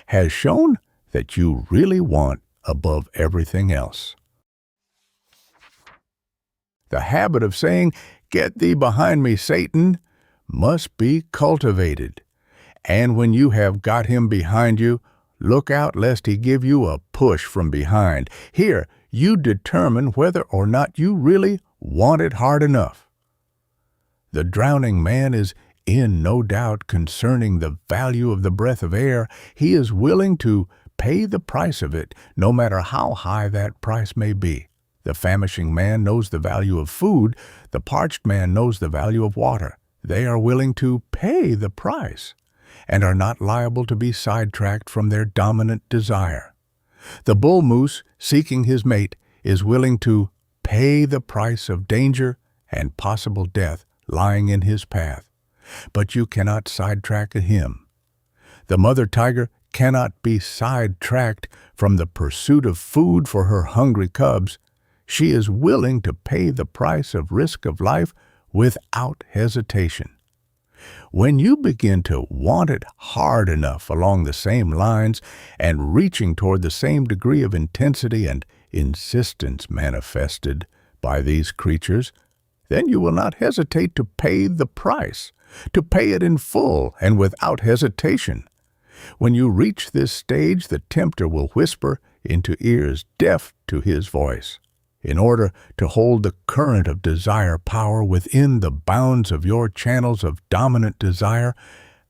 has shown that you really want above everything else. The habit of saying, "Get thee behind me, Satan," must be cultivated. And when you have got him behind you, look out lest he give you a push from behind. Here, you determine whether or not you really want it hard enough. The drowning man is in no doubt concerning the value of the breath of air. He is willing to pay the price of it, no matter how high that price may be. The famishing man knows the value of food. The parched man knows the value of water. They are willing to pay the price and are not liable to be sidetracked from their dominant desire. The bull moose, seeking his mate, is willing to pay the price of danger and possible death lying in his path, but you cannot sidetrack him. The mother tiger cannot be sidetracked from the pursuit of food for her hungry cubs. She is willing to pay the price of risk of life without hesitation. When you begin to want it hard enough along the same lines and reaching toward the same degree of intensity and insistence manifested by these creatures, then you will not hesitate to pay the price, to pay it in full and without hesitation. When you reach this stage, the tempter will whisper into ears deaf to his voice. In order to hold the current of desire power within the bounds of your channels of dominant desire,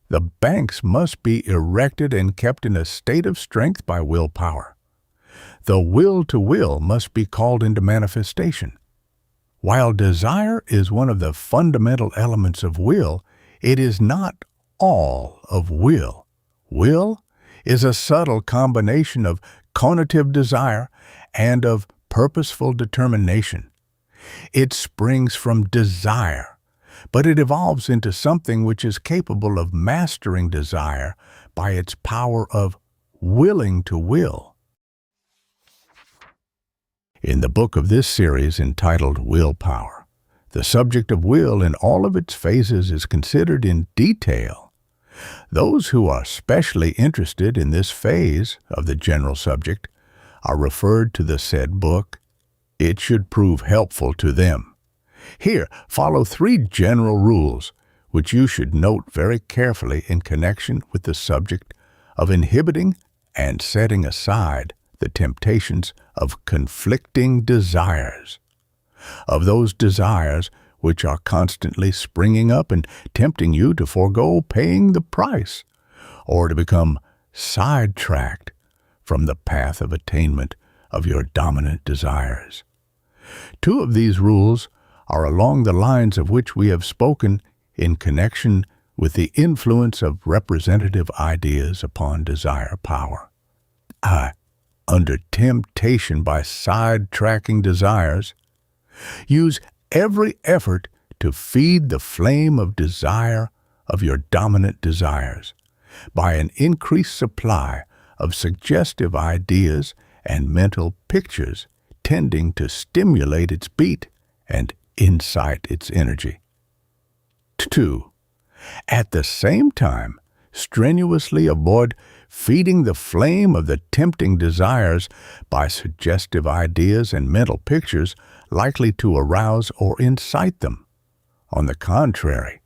the banks must be erected and kept in a state of strength by willpower. The will to will must be called into manifestation. While desire is one of the fundamental elements of will, it is not all of will. Will is a subtle combination of conative desire and of purposeful determination. It springs from desire, but it evolves into something which is capable of mastering desire by its power of willing to will. In the book of this series entitled Willpower, the subject of will in all of its phases is considered in detail. Those who are specially interested in this phase of the general subject are referred to the said book. It should prove helpful to them. Here follow 3 general rules which you should note very carefully in connection with the subject of inhibiting and setting aside the temptations of conflicting desires, of those desires which are constantly springing up and tempting you to forego paying the price or to become sidetracked from the path of attainment of your dominant desires. 2 of these rules are along the lines of which we have spoken in connection with the influence of representative ideas upon desire power. Under temptation by sidetracking desires, use every effort to feed the flame of desire of your dominant desires by an increased supply of suggestive ideas and mental pictures tending to stimulate its beat and incite its energy. 2. At the same time, strenuously avoid feeding the flame of the tempting desires by suggestive ideas and mental pictures likely to arouse or incite them. On the contrary,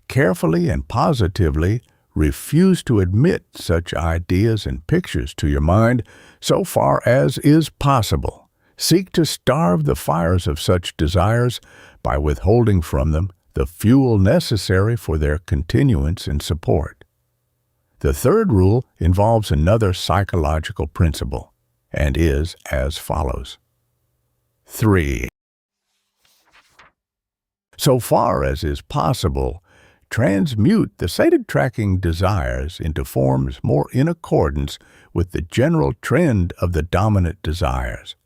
carefully and positively refuse to admit such ideas and pictures to your mind so far as is possible. Seek to starve the fires of such desires by withholding from them the fuel necessary for their continuance and support. The 3rd rule involves another psychological principle and is as follows. 3. So far as is possible, transmute the sidetracking desires into forms more in accordance with the general trend of the dominant desires,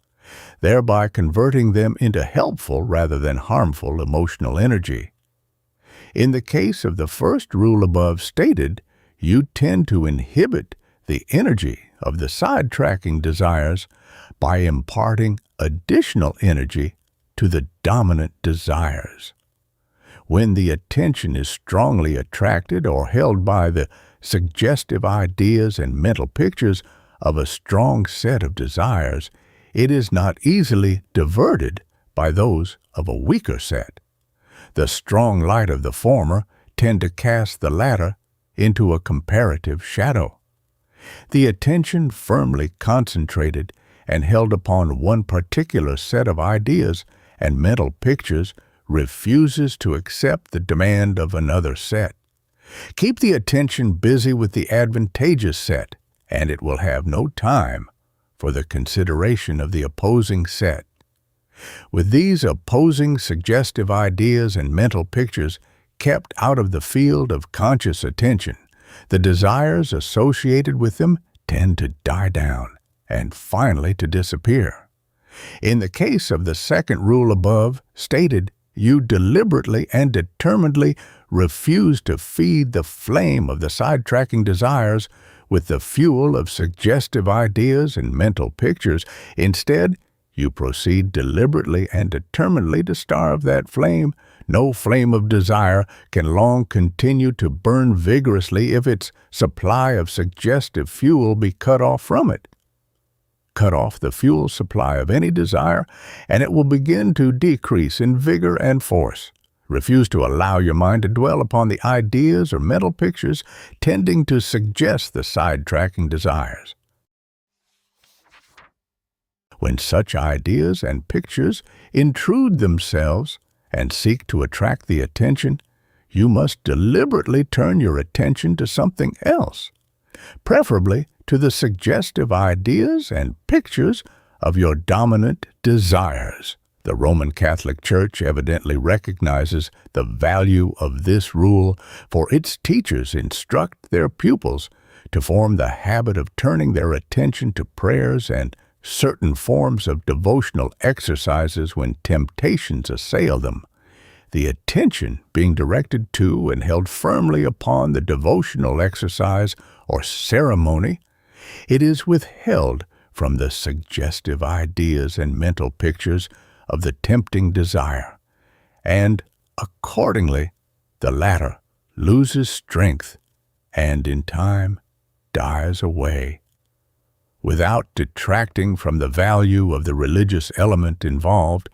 thereby converting them into helpful rather than harmful emotional energy. In the case of the first rule above stated, you tend to inhibit the energy of the sidetracking desires by imparting additional energy to the dominant desires. When the attention is strongly attracted or held by the suggestive ideas and mental pictures of a strong set of desires, it is not easily diverted by those of a weaker set. The strong light of the former tend to cast the latter into a comparative shadow. The attention firmly concentrated and held upon one particular set of ideas and mental pictures refuses to accept the demand of another set. Keep the attention busy with the advantageous set, and it will have no time for the consideration of the opposing set. With these opposing suggestive ideas and mental pictures kept out of the field of conscious attention, the desires associated with them tend to die down and finally to disappear. In the case of the second rule above stated, you deliberately and determinedly refuse to feed the flame of the sidetracking desires with the fuel of suggestive ideas and mental pictures. Instead, you proceed deliberately and determinedly to starve that flame. No flame of desire can long continue to burn vigorously if its supply of suggestive fuel be cut off from it. Cut off the fuel supply of any desire, and it will begin to decrease in vigor and force. Refuse to allow your mind to dwell upon the ideas or mental pictures tending to suggest the sidetracking desires. When such ideas and pictures intrude themselves and seek to attract the attention, you must deliberately turn your attention to something else, preferably to the suggestive ideas and pictures of your dominant desires. The Roman Catholic Church evidently recognizes the value of this rule, for its teachers instruct their pupils to form the habit of turning their attention to prayers and certain forms of devotional exercises when temptations assail them, the attention being directed to and held firmly upon the devotional exercise or ceremony. It is withheld from the suggestive ideas and mental pictures of the tempting desire, and accordingly the latter loses strength and in time dies away. Without detracting from the value of the religious element involved,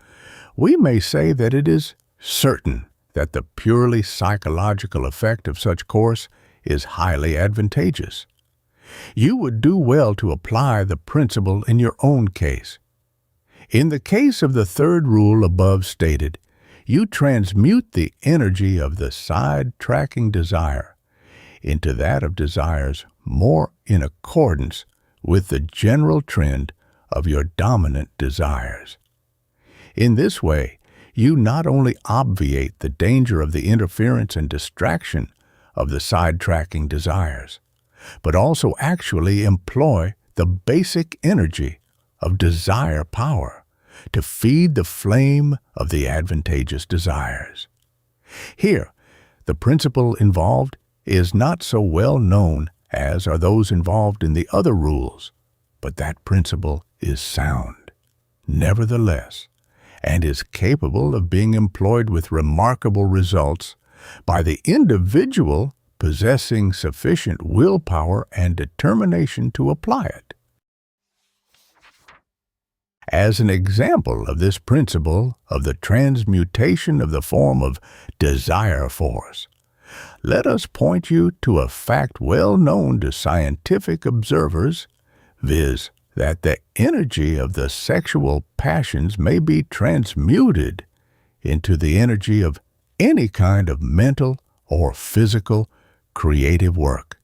we may say that it is certain that the purely psychological effect of such course is highly advantageous. You would do well to apply the principle in your own case. In the case of the third rule above stated, you transmute the energy of the side-tracking desire into that of desires more in accordance with the general trend of your dominant desires. In this way, you not only obviate the danger of the interference and distraction of the side-tracking desires, but also actually employ the basic energy of desire power to feed the flame of the advantageous desires. Here, the principle involved is not so well known as are those involved in the other rules, but that principle is sound, nevertheless, and is capable of being employed with remarkable results by the individual possessing sufficient willpower and determination to apply it. As an example of this principle of the transmutation of the form of desire force, let us point you to a fact well known to scientific observers, viz., that the energy of the sexual passions may be transmuted into the energy of any kind of mental or physical creative work.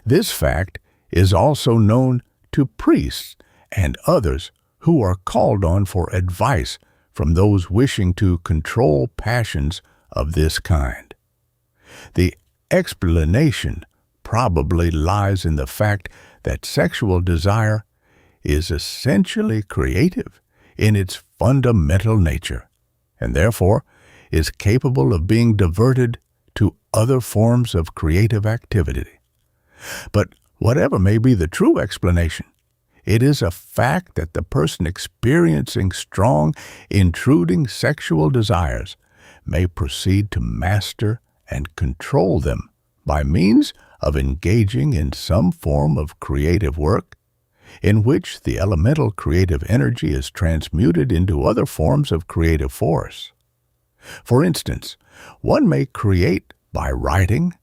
This fact is also known to priests and others who are called on for advice from those wishing to control passions of this kind. The explanation probably lies in the fact that sexual desire is essentially creative in its fundamental nature, and therefore is capable of being diverted to other forms of creative activity. But whatever may be the true explanation, it is a fact that the person experiencing strong, intruding sexual desires may proceed to master and control them by means of engaging in some form of creative work in which the elemental creative energy is transmuted into other forms of creative force. For instance, one may create by writing,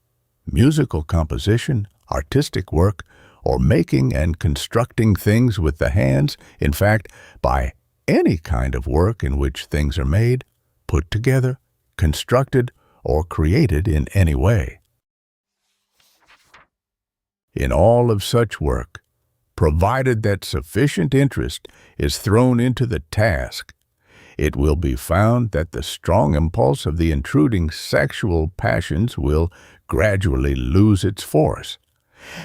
musical composition, artistic work, or making and constructing things with the hands, in fact, by any kind of work in which things are made, put together, constructed, or created in any way. In all of such work, provided that sufficient interest is thrown into the task, it will be found that the strong impulse of the intruding sexual passions will gradually lose its force,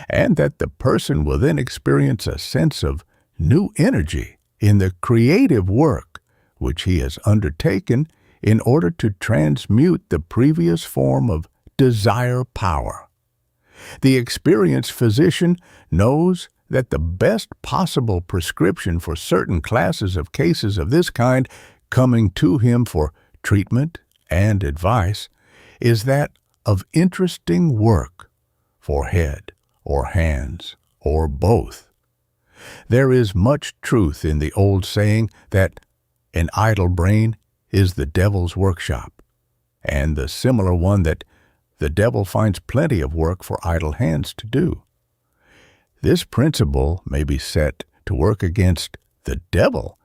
and that the person will then experience a sense of new energy in the creative work which he has undertaken in order to transmute the previous form of desire power. The experienced physician knows that the best possible prescription for certain classes of cases of this kind coming to him for treatment and advice is that of interesting work for head or hands or both. There is much truth in the old saying that an idle brain is the devil's workshop. and the similar one that the devil finds plenty of work for idle hands to do. This principle may be set to work against the devil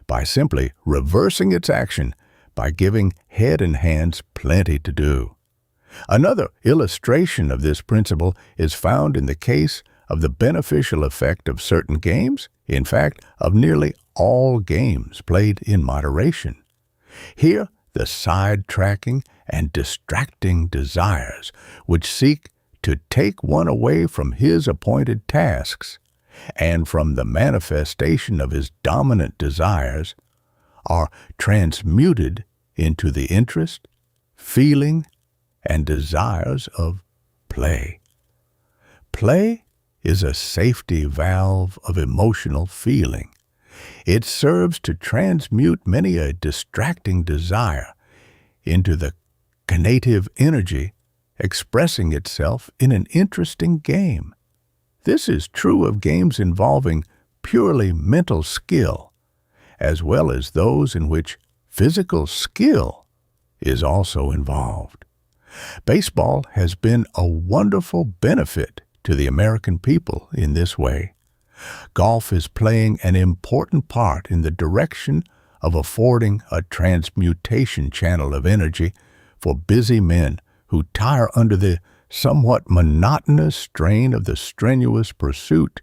by simply reversing its action by giving head and hands plenty to do. Another illustration of this principle is found in the case of the beneficial effect of certain games, in fact, of nearly all games played in moderation. Here, the sidetracking and distracting desires, which seek to take one away from his appointed tasks and from the manifestation of his dominant desires, are transmuted into the interest, feeling, and desires of play. Play is a safety valve of emotional feeling. It serves to transmute many a distracting desire into the conative energy expressing itself in an interesting game. This is true of games involving purely mental skill, as well as those in which physical skill is also involved. Baseball has been a wonderful benefit to the American people in this way. Golf is playing an important part in the direction of affording a transmutation channel of energy for busy men who tire under the somewhat monotonous strain of the strenuous pursuit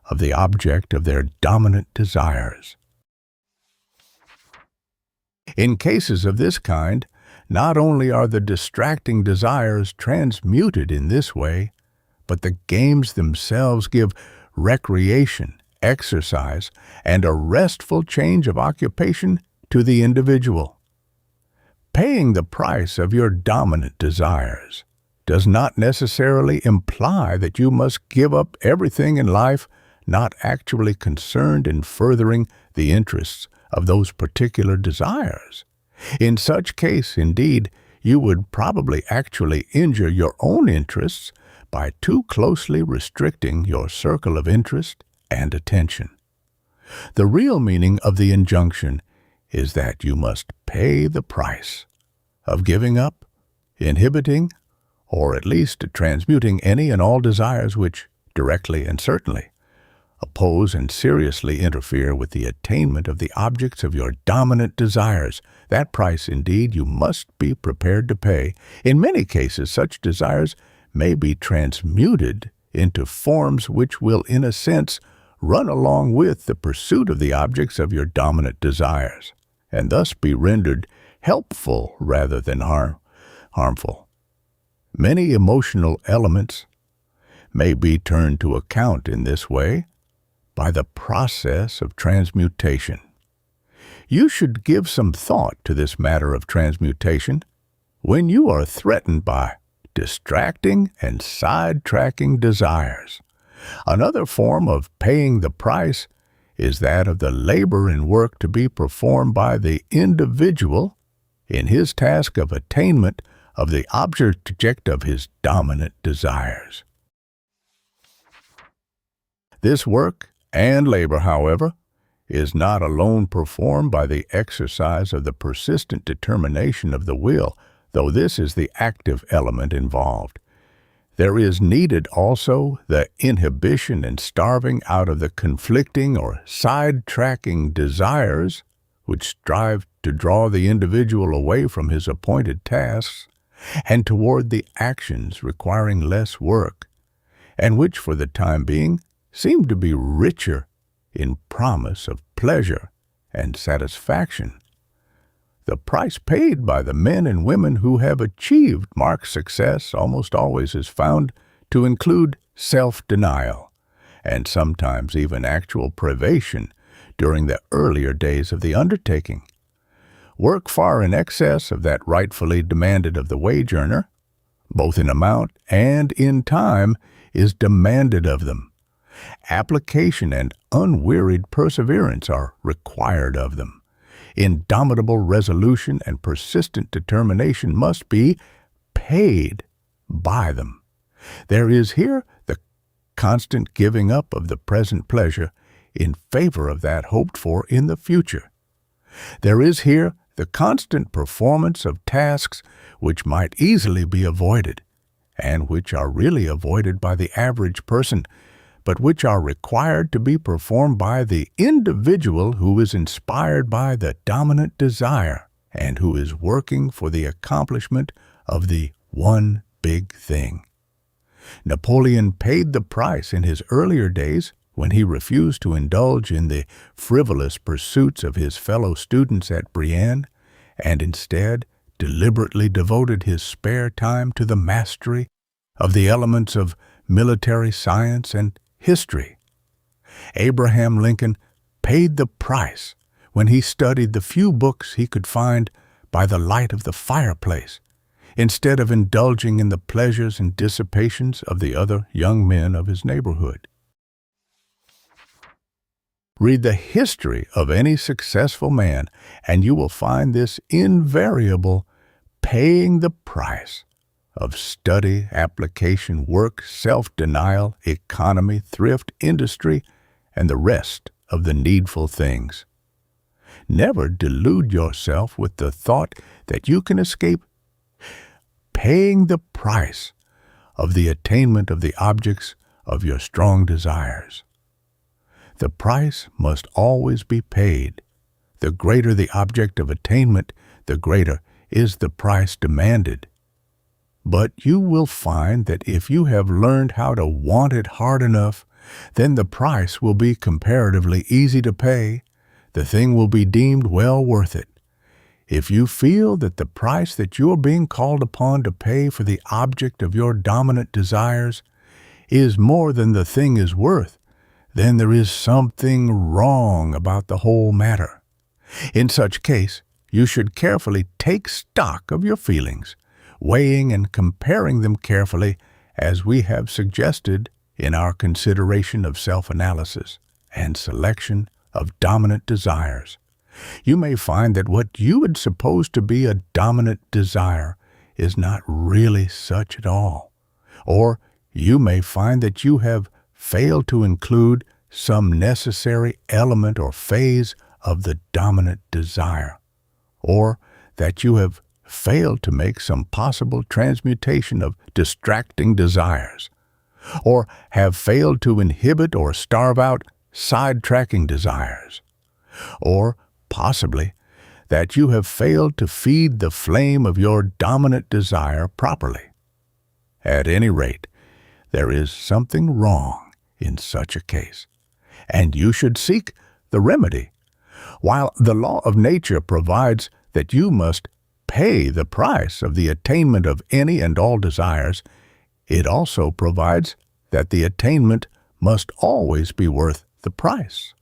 of the object of their dominant desires. In cases of this kind, not only are the distracting desires transmuted in this way, but the games themselves give recreation, exercise, and a restful change of occupation to the individual. Paying the price of your dominant desires does not necessarily imply that you must give up everything in life not actually concerned in furthering the interests of those particular desires. In such case, indeed, you would probably actually injure your own interests by too closely restricting your circle of interest and attention. The real meaning of the injunction is that you must pay the price of giving up, inhibiting, or at least transmuting any and all desires which, directly and certainly, oppose and seriously interfere with the attainment of the objects of your dominant desires. That price, indeed, you must be prepared to pay. In many cases, such desires may be transmuted into forms which will, in a sense, run along with the pursuit of the objects of your dominant desires, and thus be rendered helpful rather than harmful. Many emotional elements may be turned to account in this way by the process of transmutation. You should give some thought to this matter of transmutation when you are threatened by distracting and sidetracking desires. Another form of paying the price is that of the labor and work to be performed by the individual in his task of attainment of the object of his dominant desires. This work and labor, however, is not alone performed by the exercise of the persistent determination of the will, though this is the active element involved. There is needed also the inhibition and starving out of the conflicting or sidetracking desires which strive to draw the individual away from his appointed tasks and toward the actions requiring less work, and which for the time being seem to be richer in promise of pleasure and satisfaction. The price paid by the men and women who have achieved marked success almost always is found to include self-denial, and sometimes even actual privation during the earlier days of the undertaking. Work far in excess of that rightfully demanded of the wage earner, both in amount and in time, is demanded of them. Application and unwearied perseverance are required of them. Indomitable resolution and persistent determination must be paid by them. There is here the constant giving up of the present pleasure in favor of that hoped for in the future. There is here the constant performance of tasks which might easily be avoided, and which are really avoided by the average person, but which are required to be performed by the individual who is inspired by the dominant desire and who is working for the accomplishment of the one big thing. Napoleon paid the price in his earlier days when he refused to indulge in the frivolous pursuits of his fellow students at Brienne and instead deliberately devoted his spare time to the mastery of the elements of military science and history. Abraham Lincoln paid the price when he studied the few books he could find by the light of the fireplace, instead of indulging in the pleasures and dissipations of the other young men of his neighborhood. Read the history of any successful man, and you will find this invariable paying the price of study, application, work, self-denial, economy, thrift, industry, and the rest of the needful things. Never delude yourself with the thought that you can escape paying the price of the attainment of the objects of your strong desires. The price must always be paid. The greater the object of attainment, the greater is the price demanded. But you will find that if you have learned how to want it hard enough, then the price will be comparatively easy to pay. The thing will be deemed well worth it. If you feel that the price that you are being called upon to pay for the object of your dominant desires is more than the thing is worth, then there is something wrong about the whole matter. In such case, you should carefully take stock of your feelings, weighing and comparing them carefully as we have suggested in our consideration of self-analysis and selection of dominant desires. You may find that what you would suppose to be a dominant desire is not really such at all. Or you may find that you have failed to include some necessary element or phase of the dominant desire, or that you have failed to make some possible transmutation of distracting desires, or have failed to inhibit or starve out sidetracking desires, or possibly that you have failed to feed the flame of your dominant desire properly. At any rate, there is something wrong in such a case, and you should seek the remedy. While the law of nature provides that you must pay the price of the attainment of any and all desires, it also provides that the attainment must always be worth the price.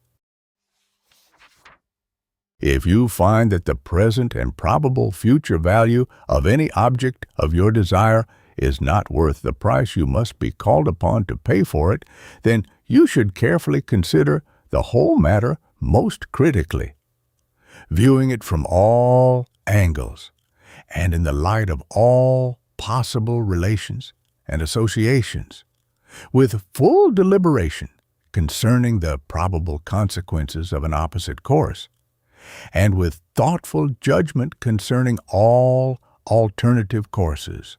If you find that the present and probable future value of any object of your desire is not worth the price you must be called upon to pay for it, then you should carefully consider the whole matter most critically, viewing it from all angles and in the light of all possible relations and associations, with full deliberation concerning the probable consequences of an opposite course, and with thoughtful judgment concerning all alternative courses.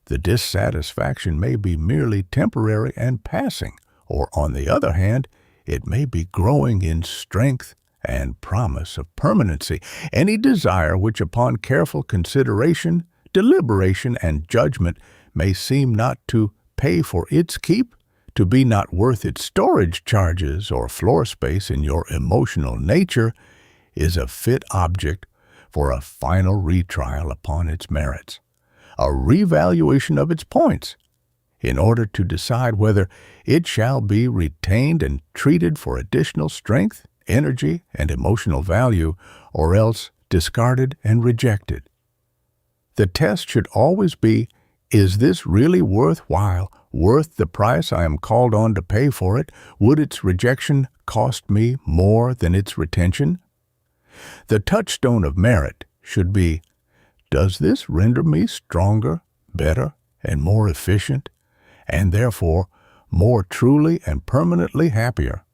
The dissatisfaction may be merely temporary and passing, or on the other hand, it may be growing in strength and promise of permanency. Any desire which upon careful consideration, deliberation, and judgment may seem not to pay for its keep, to be not worth its storage charges or floor space in your emotional nature, is a fit object for a final retrial upon its merits, a revaluation of its points, in order to decide whether it shall be retained and treated for additional strength, energy, and emotional value, or else discarded and rejected. The test should always be, is this really worthwhile, worth the price I am called on to pay for it? Would its rejection cost me more than its retention? The touchstone of merit should be, does this render me stronger, better, and more efficient, and therefore more truly and permanently happier?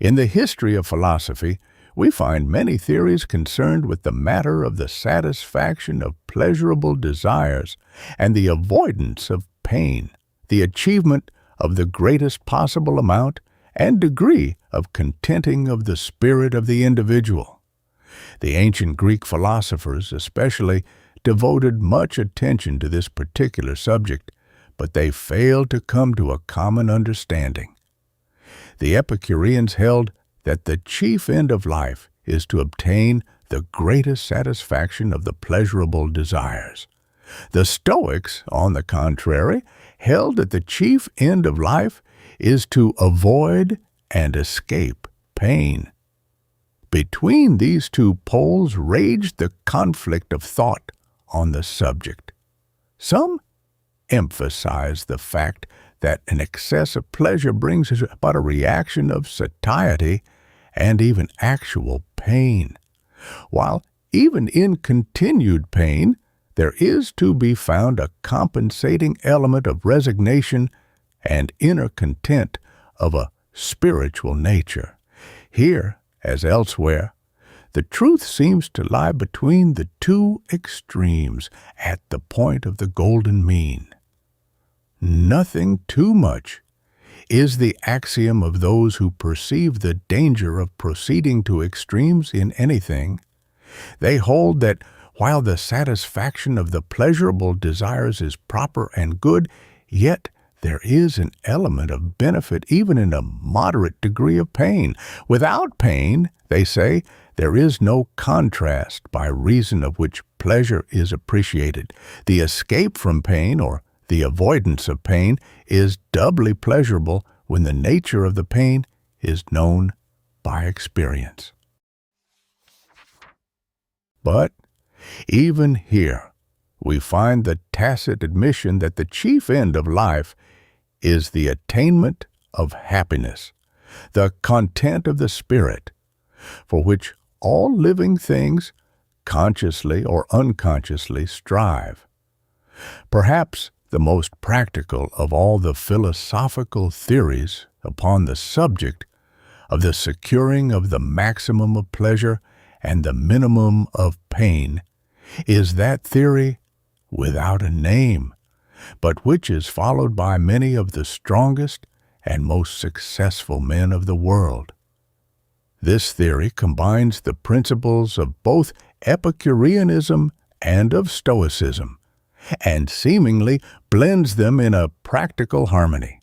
In the history of philosophy, we find many theories concerned with the matter of the satisfaction of pleasurable desires and the avoidance of pain, the achievement of the greatest possible amount and degree of contenting of the spirit of the individual. The ancient Greek philosophers especially devoted much attention to this particular subject, but they failed to come to a common understanding. The Epicureans held that the chief end of life is to obtain the greatest satisfaction of the pleasurable desires. The Stoics, on the contrary, held that the chief end of life is to avoid and escape pain. Between these two poles raged the conflict of thought on the subject. Some emphasize the fact that an excess of pleasure brings about a reaction of satiety and even actual pain, while even in continued pain, there is to be found a compensating element of resignation and inner content of a spiritual nature. Here, as elsewhere, the truth seems to lie between the two extremes at the point of the golden mean. Nothing too much is the axiom of those who perceive the danger of proceeding to extremes in anything. They hold that while the satisfaction of the pleasurable desires is proper and good, yet there is an element of benefit even in a moderate degree of pain. Without pain, they say, there is no contrast by reason of which pleasure is appreciated. The escape from pain, or the avoidance of pain, is doubly pleasurable when the nature of the pain is known by experience. But even here, we find the tacit admission that the chief end of life is the attainment of happiness, the content of the spirit, for which all living things, consciously or unconsciously, strive. Perhaps the most practical of all the philosophical theories upon the subject of the securing of the maximum of pleasure and the minimum of pain is that theory without a name, but which is followed by many of the strongest and most successful men of the world. This theory combines the principles of both Epicureanism and of Stoicism, and seemingly blends them in a practical harmony.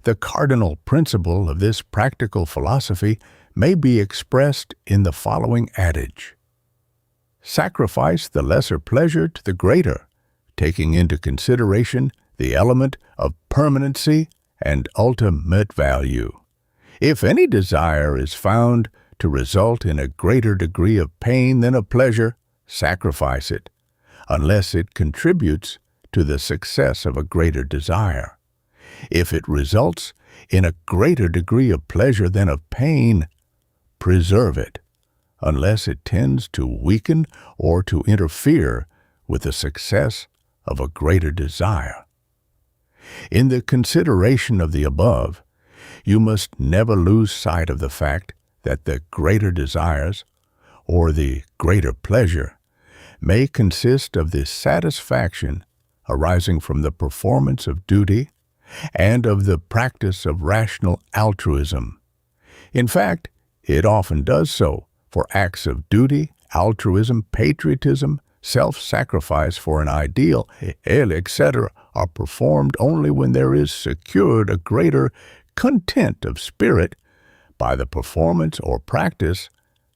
The cardinal principle of this practical philosophy may be expressed in the following adage: sacrifice the lesser pleasure to the greater, taking into consideration the element of permanency and ultimate value. If any desire is found to result in a greater degree of pain than of pleasure, sacrifice it, unless it contributes to the success of a greater desire. If it results in a greater degree of pleasure than of pain, preserve it, unless it tends to weaken or to interfere with the success of a greater desire. In the consideration of the above, you must never lose sight of the fact that the greater desires, or the greater pleasure, may consist of the satisfaction arising from the performance of duty and of the practice of rational altruism. In fact, it often does so, for acts of duty, altruism, patriotism, self-sacrifice for an ideal, etc., are performed only when there is secured a greater content of spirit by the performance or practice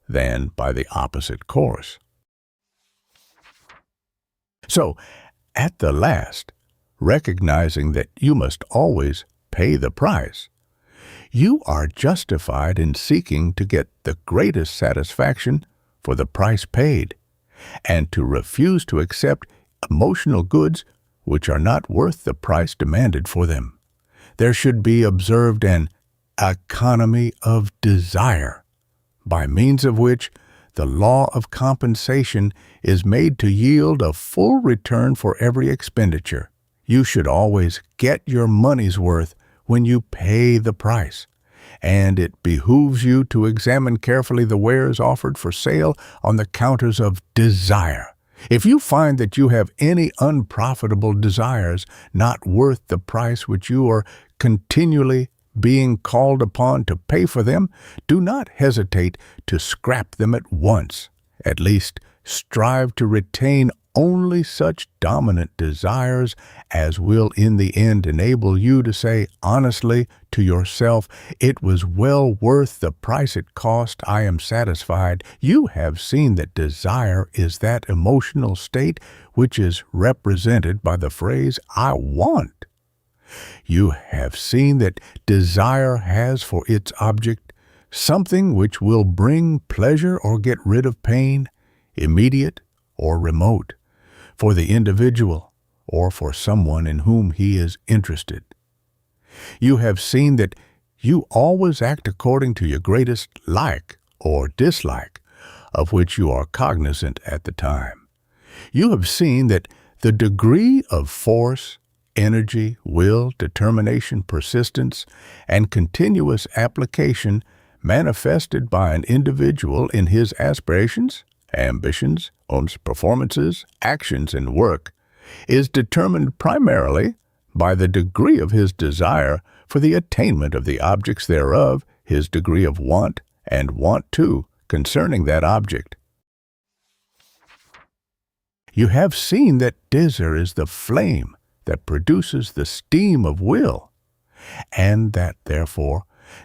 than by the opposite course. So, at the last, recognizing that you must always pay the price, you are justified in seeking to get the greatest satisfaction for the price paid, and to refuse to accept emotional goods which are not worth the price demanded for them. There should be observed an economy of desire, by means of which the law of compensation is made to yield a full return for every expenditure. You should always get your money's worth when you pay the price, and it behooves you to examine carefully the wares offered for sale on the counters of desire. If you find that you have any unprofitable desires not worth the price which you are continually being called upon to pay for them, do not hesitate to scrap them at once. At least, strive to retain only such dominant desires as will in the end enable you to say honestly to yourself, "It was well worth the price it cost. I am satisfied." You have seen that desire is that emotional state which is represented by the phrase, "I want." You have seen that desire has for its object something which will bring pleasure or get rid of pain, immediate or remote, for the individual or for someone in whom he is interested. You have seen that you always act according to your greatest like or dislike, of which you are cognizant at the time. You have seen that the degree of force, energy, will, determination, persistence, and continuous application manifested by an individual in his aspirations, ambitions, own performances, actions, and work is determined primarily by the degree of his desire for the attainment of the objects thereof, his degree of want and want to concerning that object. You have seen that desire is the flame that produces the steam of will, and that, therefore,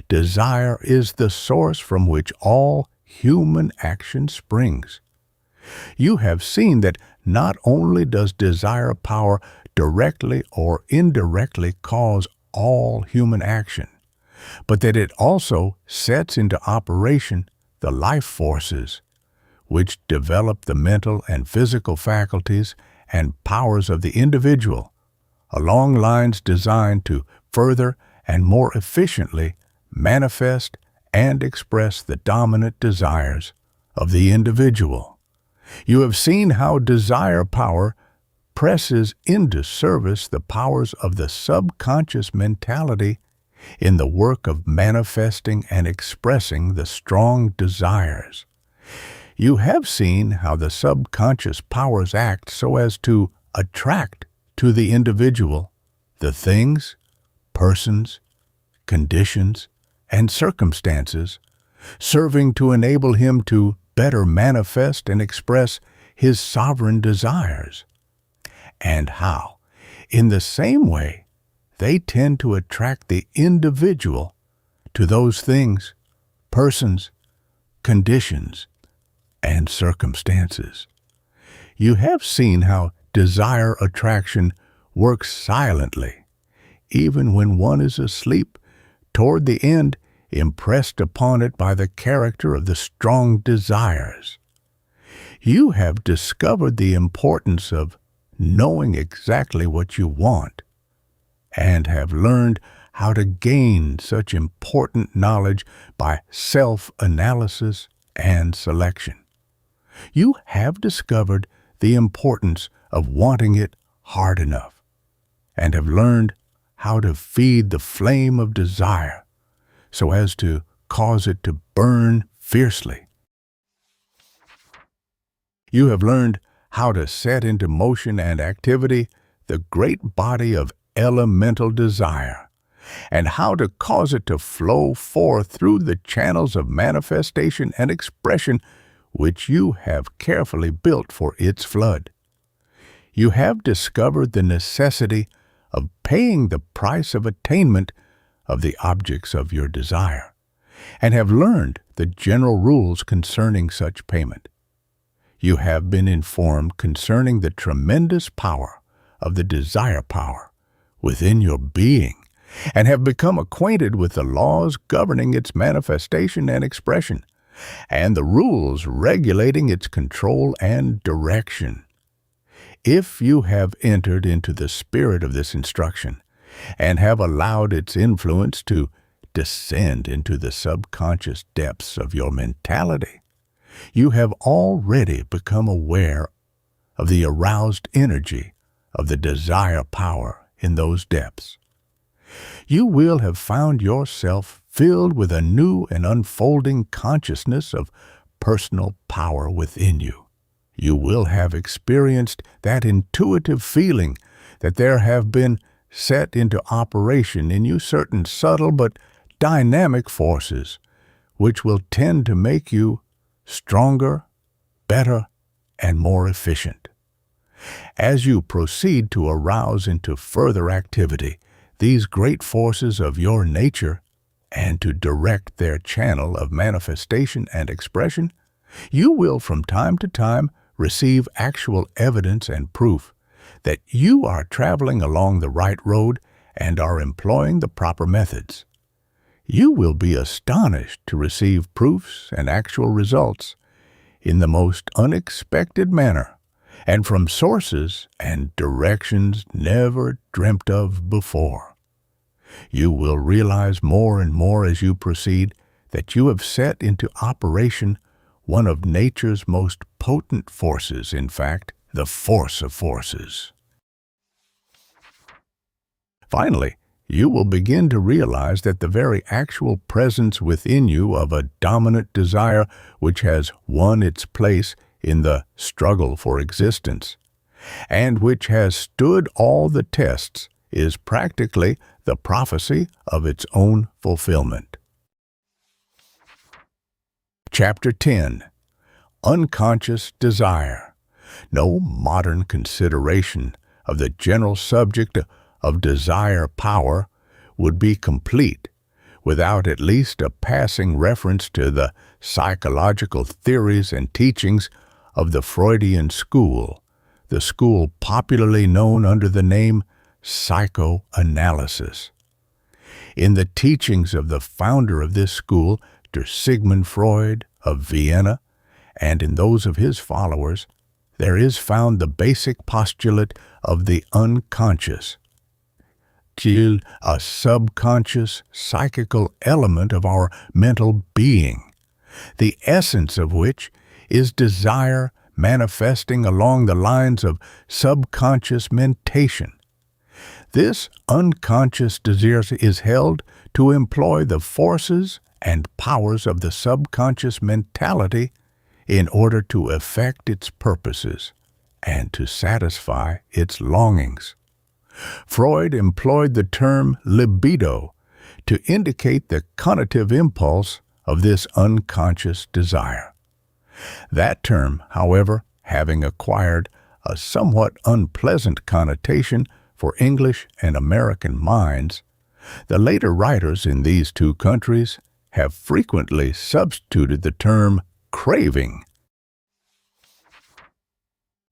desire is the source from which all human action springs. You have seen that not only does desire power directly or indirectly cause all human action, but that it also sets into operation the life forces which develop the mental and physical faculties and powers of the individual along lines designed to further and more efficiently manifest and express the dominant desires of the individual. You have seen how desire power presses into service the powers of the subconscious mentality in the work of manifesting and expressing the strong desires. You have seen how the subconscious powers act so as to attract to the individual the things, persons, conditions, and circumstances, serving to enable him to better manifest and express his sovereign desires, and how, in the same way, they tend to attract the individual to those things, persons, conditions, and circumstances. You have seen how desire attraction works silently, even when one is asleep, toward the end impressed upon it by the character of the strong desires. You have discovered the importance of knowing exactly what you want, and have learned how to gain such important knowledge by self-analysis and selection. You have discovered the importance of wanting it hard enough, and have learned how to feed the flame of desire so as to cause it to burn fiercely. You have learned how to set into motion and activity the great body of elemental desire, and how to cause it to flow forth through the channels of manifestation and expression which you have carefully built for its flood. You have discovered the necessity of paying the price of attainment of the objects of your desire, and have learned the general rules concerning such payment. You have been informed concerning the tremendous power of the desire power within your being, and have become acquainted with the laws governing its manifestation and expression, and the rules regulating its control and direction. If you have entered into the spirit of this instruction, and have allowed its influence to descend into the subconscious depths of your mentality, you have already become aware of the aroused energy of the desire power in those depths. You will have found yourself filled with a new and unfolding consciousness of personal power within you. You will have experienced that intuitive feeling that there have been set into operation in you certain subtle but dynamic forces, which will tend to make you stronger, better, and more efficient. As you proceed to arouse into further activity these great forces of your nature and to direct their channel of manifestation and expression, you will from time to time receive actual evidence and proof that you are traveling along the right road and are employing the proper methods. You will be astonished to receive proofs and actual results in the most unexpected manner and from sources and directions never dreamt of before. You will realize more and more as you proceed that you have set into operation one of nature's most potent forces, in fact, the force of forces. Finally, you will begin to realize that the very actual presence within you of a dominant desire which has won its place in the struggle for existence, and which has stood all the tests, is practically the prophecy of its own fulfillment. Chapter 10. Unconscious Desire. No modern consideration of the general subject of desire power would be complete without at least a passing reference to the psychological theories and teachings of the Freudian school, the school popularly known under the name psychoanalysis. In the teachings of the founder of this school, Sigmund Freud of Vienna, and in those of his followers, there is found the basic postulate of the unconscious, a subconscious psychical element of our mental being, the essence of which is desire manifesting along the lines of subconscious mentation. This unconscious desire is held to employ the forces and powers of the subconscious mentality in order to effect its purposes and to satisfy its longings. Freud employed the term libido to indicate the conative impulse of this unconscious desire. That term, however, having acquired a somewhat unpleasant connotation for English and American minds, the later writers in these two countries have frequently substituted the term craving.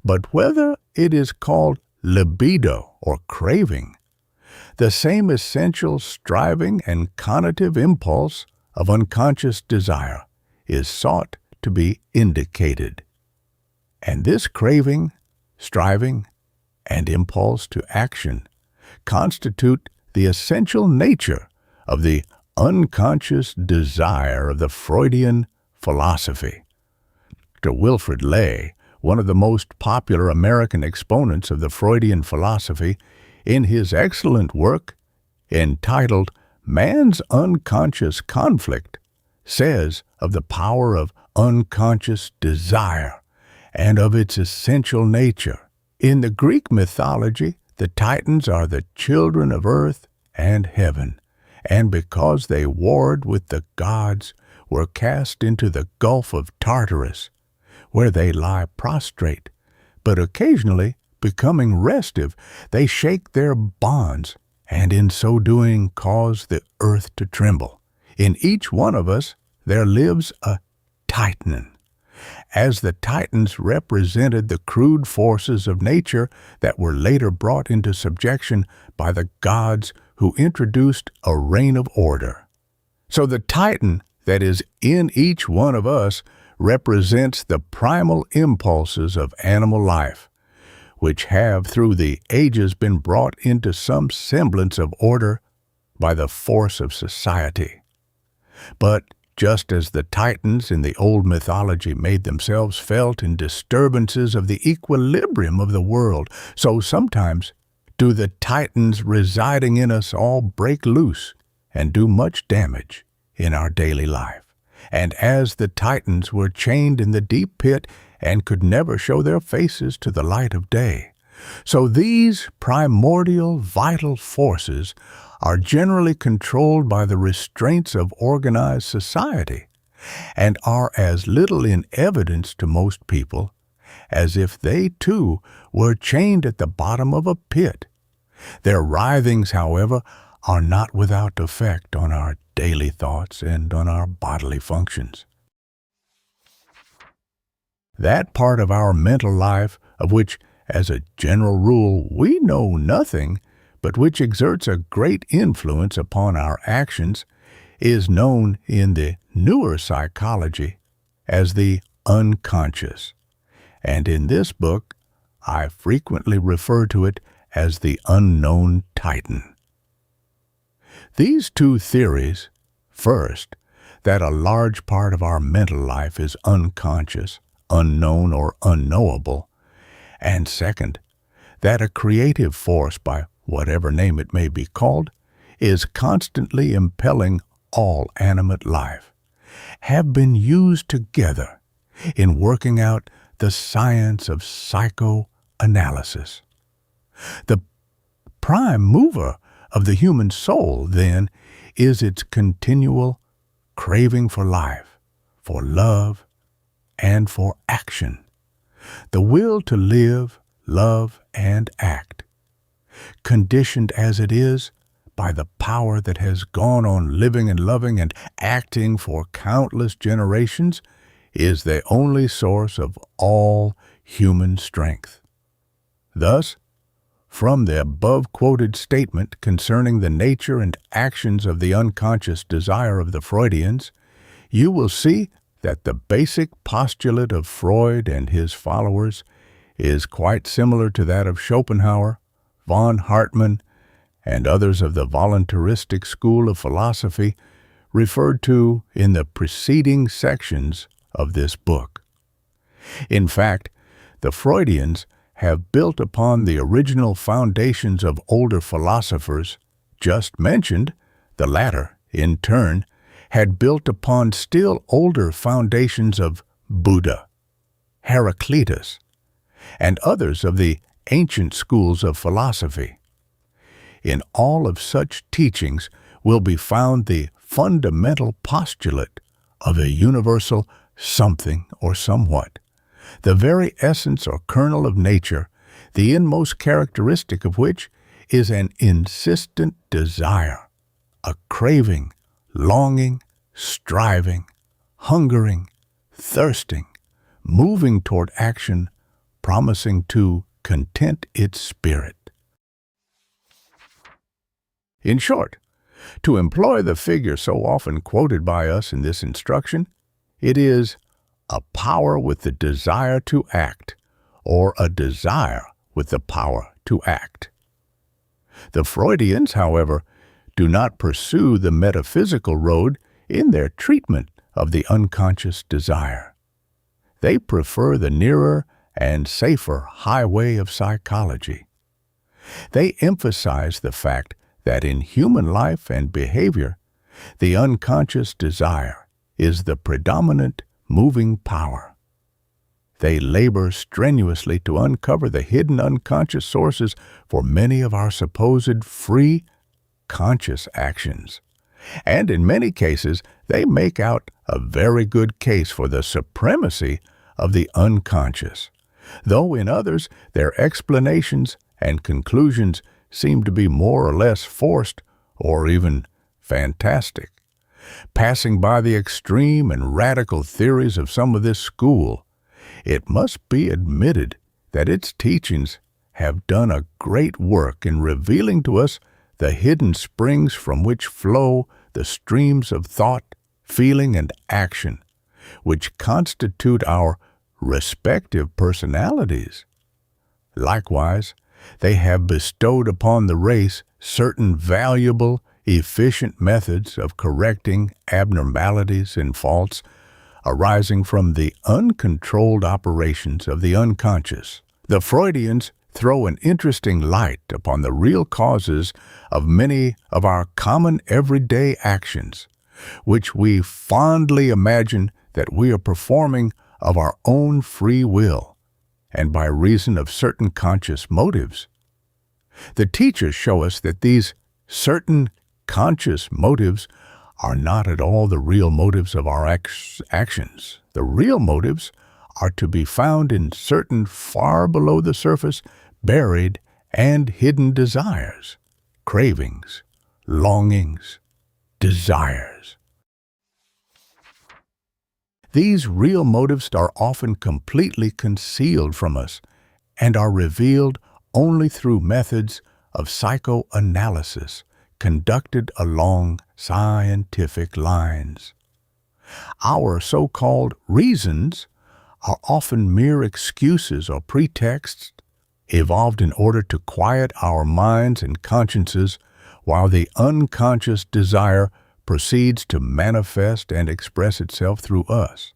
But whether it is called libido or craving, the same essential striving and conative impulse of unconscious desire is sought to be indicated. And this craving, striving, and impulse to action constitute the essential nature of the unconscious desire of the Freudian philosophy. Dr. Wilfrid Ley, one of the most popular American exponents of the Freudian philosophy, in his excellent work entitled Man's Unconscious Conflict, says of the power of unconscious desire and of its essential nature. In the Greek mythology, the Titans are the children of earth and heaven, and because they warred with the gods, were cast into the Gulf of Tartarus, where they lie prostrate, but occasionally, becoming restive, they shake their bonds, and in so doing cause the earth to tremble. In each one of us there lives a Titan. As the Titans represented the crude forces of nature that were later brought into subjection by the gods who introduced a reign of order. So the Titan that is in each one of us represents the primal impulses of animal life, which have through the ages been brought into some semblance of order by the force of society. But just as the Titans in the old mythology made themselves felt in disturbances of the equilibrium of the world, so sometimes do the Titans residing in us all break loose and do much damage in our daily life. And as the Titans were chained in the deep pit and could never show their faces to the light of day, so these primordial vital forces are generally controlled by the restraints of organized society and are as little in evidence to most people as if they too were chained at the bottom of a pit. Their writhings, however, are not without effect on our daily thoughts and on our bodily functions. That part of our mental life of which, as a general rule, we know nothing, but which exerts a great influence upon our actions, is known in the newer psychology as the unconscious. And in this book, I frequently refer to it as the unknown Titan. These two theories, first, that a large part of our mental life is unconscious, unknown, or unknowable, and second, that a creative force, by whatever name it may be called, is constantly impelling all animate life, have been used together in working out the science of psychoanalysis. The prime mover of the human soul, then, is its continual craving for life, for love, and for action. The will to live, love, and act, conditioned as it is by the power that has gone on living and loving and acting for countless generations, is the only source of all human strength. Thus, from the above-quoted statement concerning the nature and actions of the unconscious desire of the Freudians, you will see that the basic postulate of Freud and his followers is quite similar to that of Schopenhauer, von Hartmann, and others of the voluntaristic school of philosophy referred to in the preceding sections of this book. In fact, the Freudians have built upon the original foundations of older philosophers just mentioned. The latter, in turn, had built upon still older foundations of Buddha, Heraclitus, and others of the ancient schools of philosophy. In all of such teachings will be found the fundamental postulate of a universal something or somewhat, the very essence or kernel of nature, the inmost characteristic of which is an insistent desire, a craving, longing, striving, hungering, thirsting, moving toward action, promising to content its spirit. In short, to employ the figure so often quoted by us in this instruction, it is a power with the desire to act, or a desire with the power to act. The Freudians, however, do not pursue the metaphysical road in their treatment of the unconscious desire. They prefer the nearer and safer highway of psychology. They emphasize the fact that in human life and behavior, the unconscious desire is the predominant moving power. They labor strenuously to uncover the hidden unconscious sources for many of our supposed free, conscious actions. And in many cases, they make out a very good case for the supremacy of the unconscious, though in others their explanations and conclusions seem to be more or less forced or even fantastic. Passing by the extreme and radical theories of some of this school, it must be admitted that its teachings have done a great work in revealing to us the hidden springs from which flow the streams of thought, feeling, and action, which constitute our respective personalities. Likewise, they have bestowed upon the race certain valuable, efficient methods of correcting abnormalities and faults arising from the uncontrolled operations of the unconscious. The Freudians throw an interesting light upon the real causes of many of our common everyday actions, which we fondly imagine that we are performing of our own free will and by reason of certain conscious motives. The teachers show us that these certain conscious motives are not at all the real motives of our actions. The real motives are to be found in certain far below the surface, buried and hidden desires, cravings, longings, desires. These real motives are often completely concealed from us and are revealed only through methods of psychoanalysis conducted along scientific lines. Our so-called reasons are often mere excuses or pretexts evolved in order to quiet our minds and consciences while the unconscious desire proceeds to manifest and express itself through us.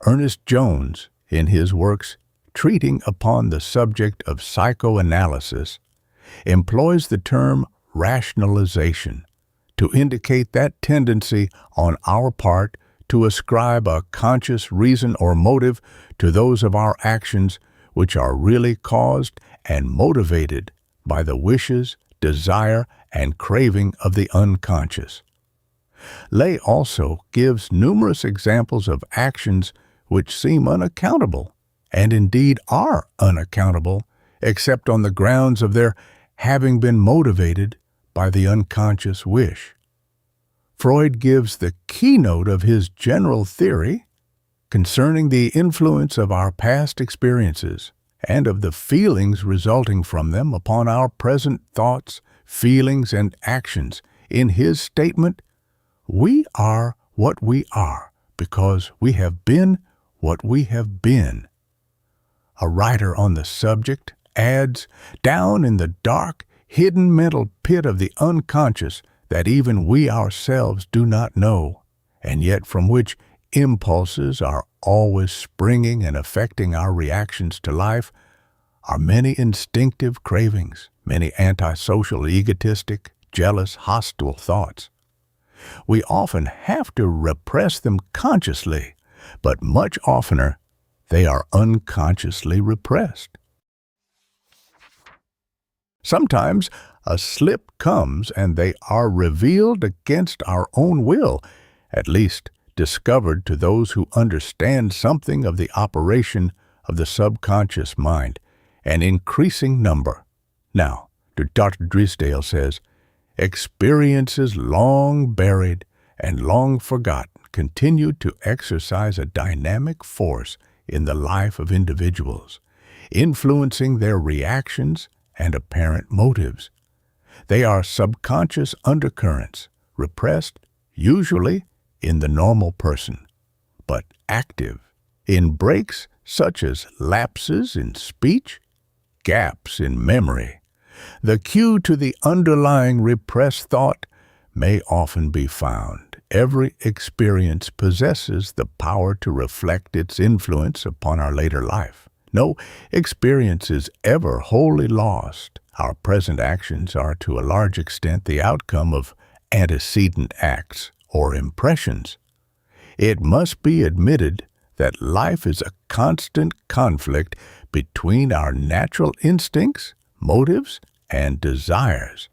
Ernest Jones, in his works treating upon the subject of psychoanalysis, employs the term rationalization to indicate that tendency on our part to ascribe a conscious reason or motive to those of our actions which are really caused and motivated by the wishes, desire, and craving of the unconscious. Lay also gives numerous examples of actions which seem unaccountable, and indeed are unaccountable, except on the grounds of their having been motivated by the unconscious wish. Freud gives the keynote of his general theory concerning the influence of our past experiences and of the feelings resulting from them upon our present thoughts, feelings, and actions in his statement, "We are what we are because we have been what we have been." A writer on the subject adds, "Down in the dark, hidden mental pit of the unconscious that even we ourselves do not know, and yet from which impulses are always springing and affecting our reactions to life, are many instinctive cravings, many antisocial, egotistic, jealous, hostile thoughts. We often have to repress them consciously, but much oftener they are unconsciously repressed. Sometimes a slip comes and they are revealed against our own will, at least discovered to those who understand something of the operation of the subconscious mind, an increasing number. Now, Dr. Drysdale says, experiences long buried and long forgotten continue to exercise a dynamic force in the life of individuals, influencing their reactions and apparent motives. They are subconscious undercurrents, repressed, usually in the normal person, but active in breaks such as lapses in speech, gaps in memory. The cue to the underlying repressed thought may often be found. Every experience possesses the power to reflect its influence upon our later life. No experience is ever wholly lost. Our present actions are to a large extent the outcome of antecedent acts or impressions. It must be admitted that life is a constant conflict between our natural instincts, motives, and desires,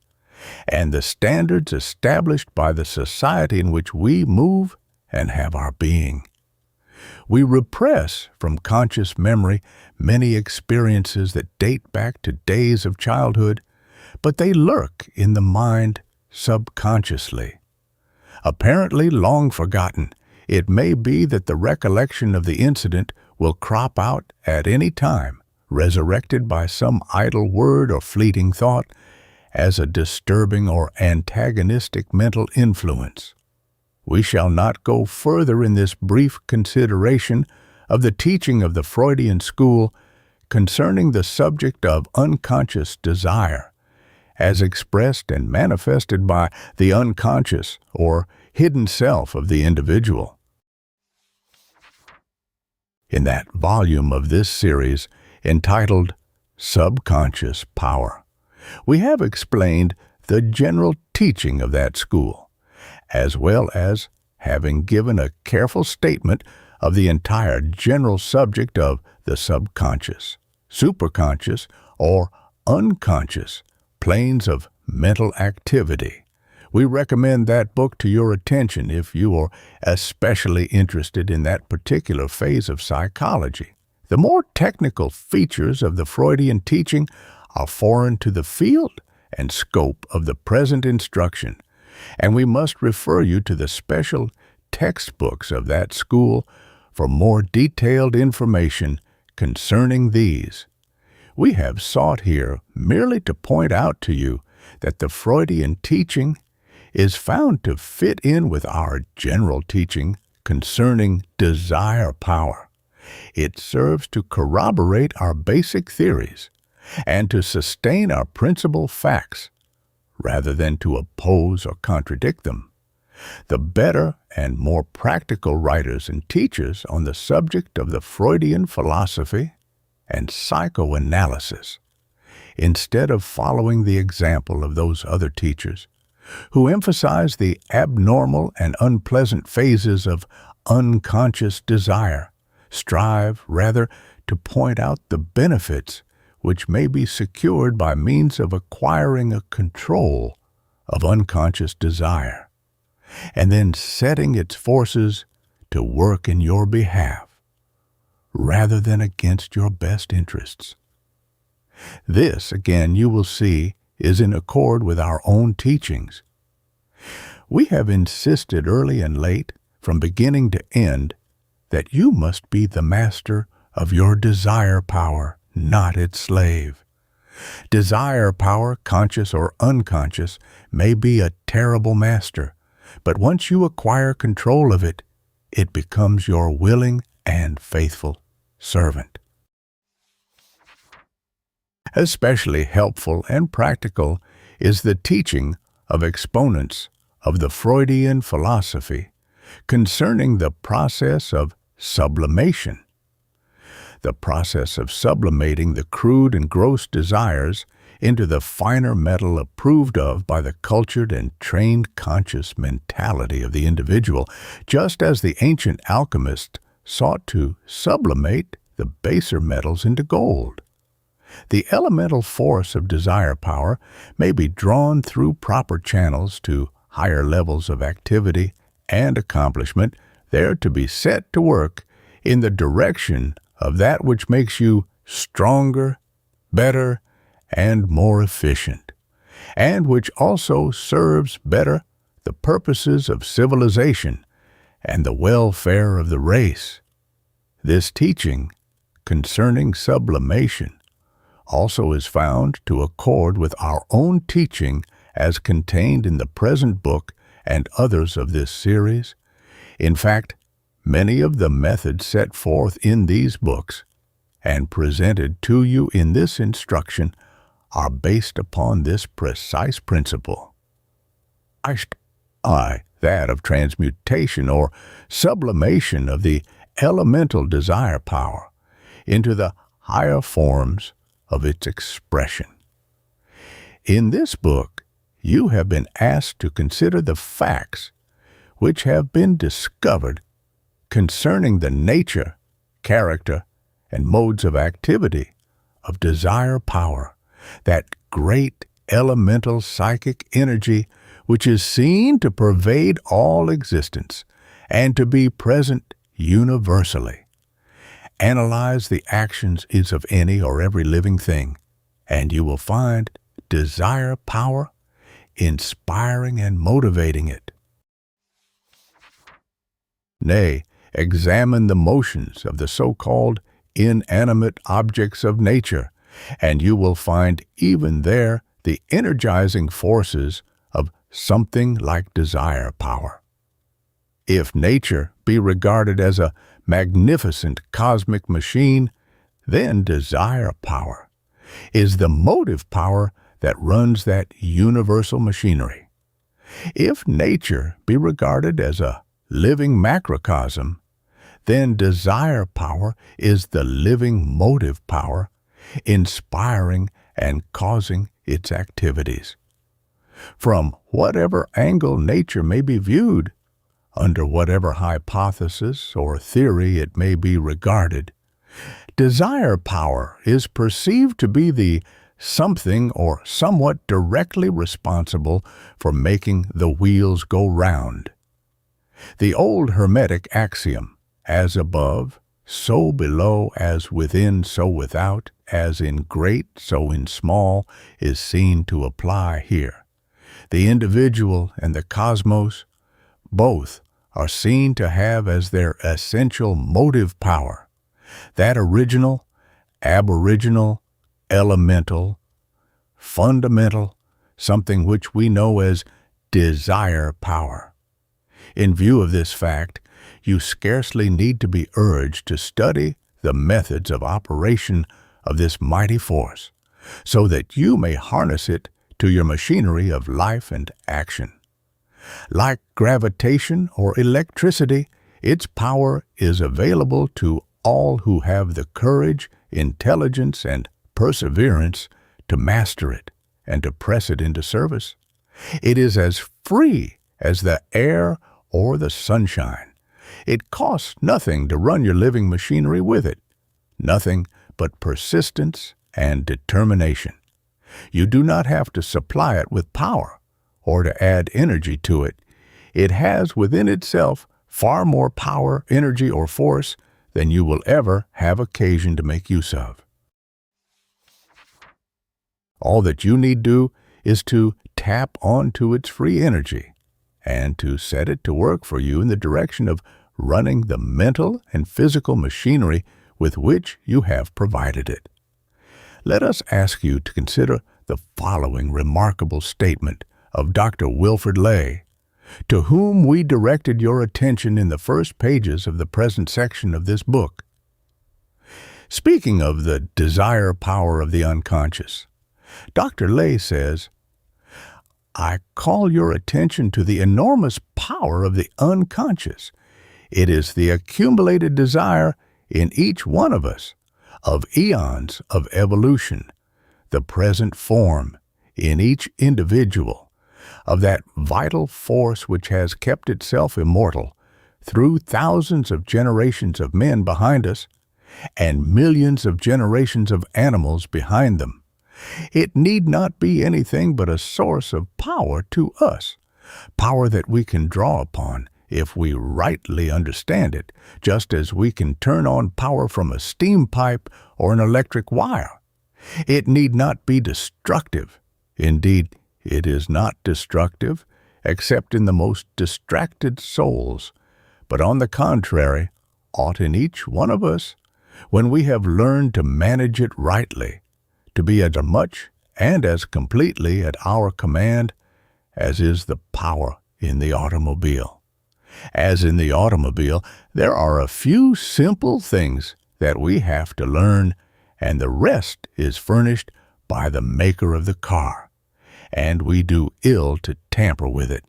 and the standards established by the society in which we move and have our being. We repress from conscious memory many experiences that date back to days of childhood, but they lurk in the mind subconsciously. Apparently long forgotten, it may be that the recollection of the incident will crop out at any time, resurrected by some idle word or fleeting thought, as a disturbing or antagonistic mental influence. We shall not go further in this brief consideration of the teaching of the Freudian school concerning the subject of unconscious desire, as expressed and manifested by the unconscious or hidden self of the individual. In that volume of this series entitled Subconscious Power, we have explained the general teaching of that school, as well as having given a careful statement of the entire general subject of the subconscious, superconscious, or unconscious planes of mental activity. We recommend that book to your attention if you are especially interested in that particular phase of psychology. The more technical features of the Freudian teaching are foreign to the field and scope of the present instruction, and we must refer you to the special textbooks of that school for more detailed information concerning these. We have sought here merely to point out to you that the Freudian teaching is found to fit in with our general teaching concerning desire power. It serves to corroborate our basic theories and to sustain our principal facts, rather than to oppose or contradict them. The better and more practical writers and teachers on the subject of the Freudian philosophy and psychoanalysis, instead of following the example of those other teachers who emphasize the abnormal and unpleasant phases of unconscious desire, strive rather to point out the benefits which may be secured by means of acquiring a control of unconscious desire, and then setting its forces to work in your behalf, rather than against your best interests. This, again, you will see, is in accord with our own teachings. We have insisted early and late, from beginning to end, that you must be the master of your desire power, not its slave. Desire power, conscious or unconscious, may be a terrible master, but once you acquire control of it, it becomes your willing and faithful servant. Especially helpful and practical is the teaching of exponents of the Freudian philosophy concerning the process of sublimation. The process of sublimating the crude and gross desires into the finer metal approved of by the cultured and trained conscious mentality of the individual, just as the ancient alchemists sought to sublimate the baser metals into gold. The elemental force of desire power may be drawn through proper channels to higher levels of activity and accomplishment, there to be set to work in the direction of that which makes you stronger, better, and more efficient, and which also serves better the purposes of civilization and the welfare of the race. This teaching concerning sublimation also is found to accord with our own teaching as contained in the present book and others of this series. In fact, many of the methods set forth in these books and presented to you in this instruction are based upon this precise principle. That of transmutation or sublimation of the elemental desire power into the higher forms of its expression. In this book, you have been asked to consider the facts which have been discovered concerning the nature, character, and modes of activity of desire power, that great elemental psychic energy which is seen to pervade all existence and to be present universally. Analyze the actions of any or every living thing, and you will find desire power inspiring and motivating it. Nay, examine the motions of the so-called inanimate objects of nature, and you will find even there the energizing forces of something like desire power. If nature be regarded as a magnificent cosmic machine, then desire power is the motive power that runs that universal machinery. If nature be regarded as a living macrocosm, then desire power is the living motive power, inspiring and causing its activities. From whatever angle nature may be viewed, under whatever hypothesis or theory it may be regarded, desire power is perceived to be the something or somewhat directly responsible for making the wheels go round. The old Hermetic axiom, as above, so below, as within, so without, as in great, so in small, is seen to apply here. The individual and the cosmos, both, are seen to have as their essential motive power, that original, aboriginal, elemental, fundamental, something which we know as desire power. In view of this fact, you scarcely need to be urged to study the methods of operation of this mighty force, so that you may harness it to your machinery of life and action. Like gravitation or electricity, its power is available to all who have the courage, intelligence, and perseverance to master it and to press it into service. It is as free as the air or the sunshine. It costs nothing to run your living machinery with it, nothing but persistence and determination. You do not have to supply it with power or to add energy to it. It has within itself far more power, energy, or force than you will ever have occasion to make use of. All that you need do is to tap onto its free energy and to set it to work for you in the direction of running the mental and physical machinery with which you have provided it. Let us ask you to consider the following remarkable statement of Dr. Wilfred Lay, to whom we directed your attention in the first pages of the present section of this book. Speaking of the desire power of the unconscious, Dr. Lay says, "I call your attention to the enormous power of the unconscious. It is the accumulated desire in each one of us of eons of evolution, the present form in each individual of that vital force which has kept itself immortal through thousands of generations of men behind us and millions of generations of animals behind them. It need not be anything but a source of power to us, power that we can draw upon if we rightly understand it, just as we can turn on power from a steam pipe or an electric wire. It need not be destructive. Indeed, it is not destructive, except in the most distracted souls, but on the contrary, ought in each one of us, when we have learned to manage it rightly, to be as much and as completely at our command as is the power in the automobile. As in the automobile, there are a few simple things that we have to learn, and the rest is furnished by the maker of the car, and we do ill to tamper with it.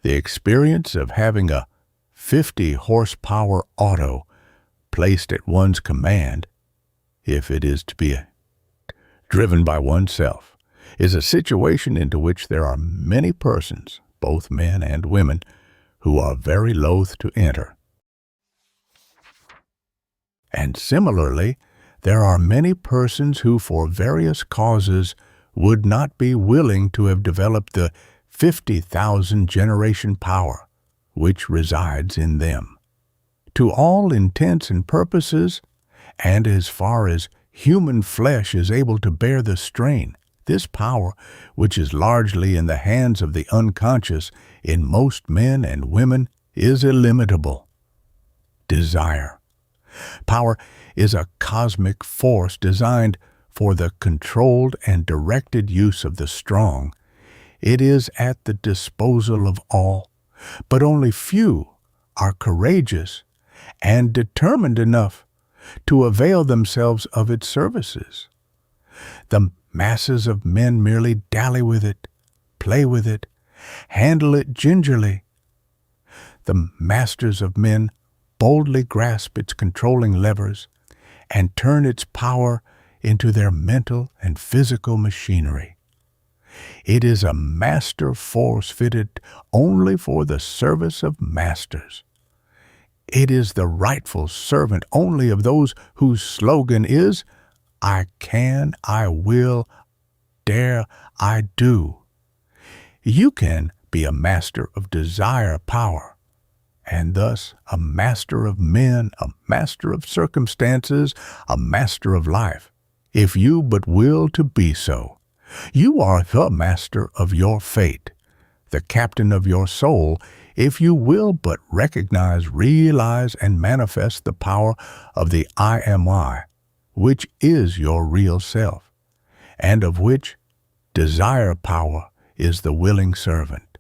The experience of having a 50-horsepower auto placed at one's command, if it is to be driven by oneself, is a situation into which there are many persons, both men and women, who are very loath to enter. And similarly, there are many persons who for various causes would not be willing to have developed the 50,000 generation power which resides in them. To all intents and purposes, and as far as human flesh is able to bear the strain, this power, which is largely in the hands of the unconscious in most men and women, is illimitable. Desire. Power is a cosmic force designed for the controlled and directed use of the strong. It is at the disposal of all, but only few are courageous and determined enough to avail themselves of its services. The masses of men merely dally with it, play with it, handle it gingerly. The masters of men boldly grasp its controlling levers and turn its power into their mental and physical machinery. It is a master force fitted only for the service of masters. It is the rightful servant only of those whose slogan is, I can, I will, dare, I do. You can be a master of desire power, and thus a master of men, a master of circumstances, a master of life, if you but will to be so. You are the master of your fate, the captain of your soul, if you will but recognize, realize, and manifest the power of the I am I, which is your real self, and of which desire power is the willing servant.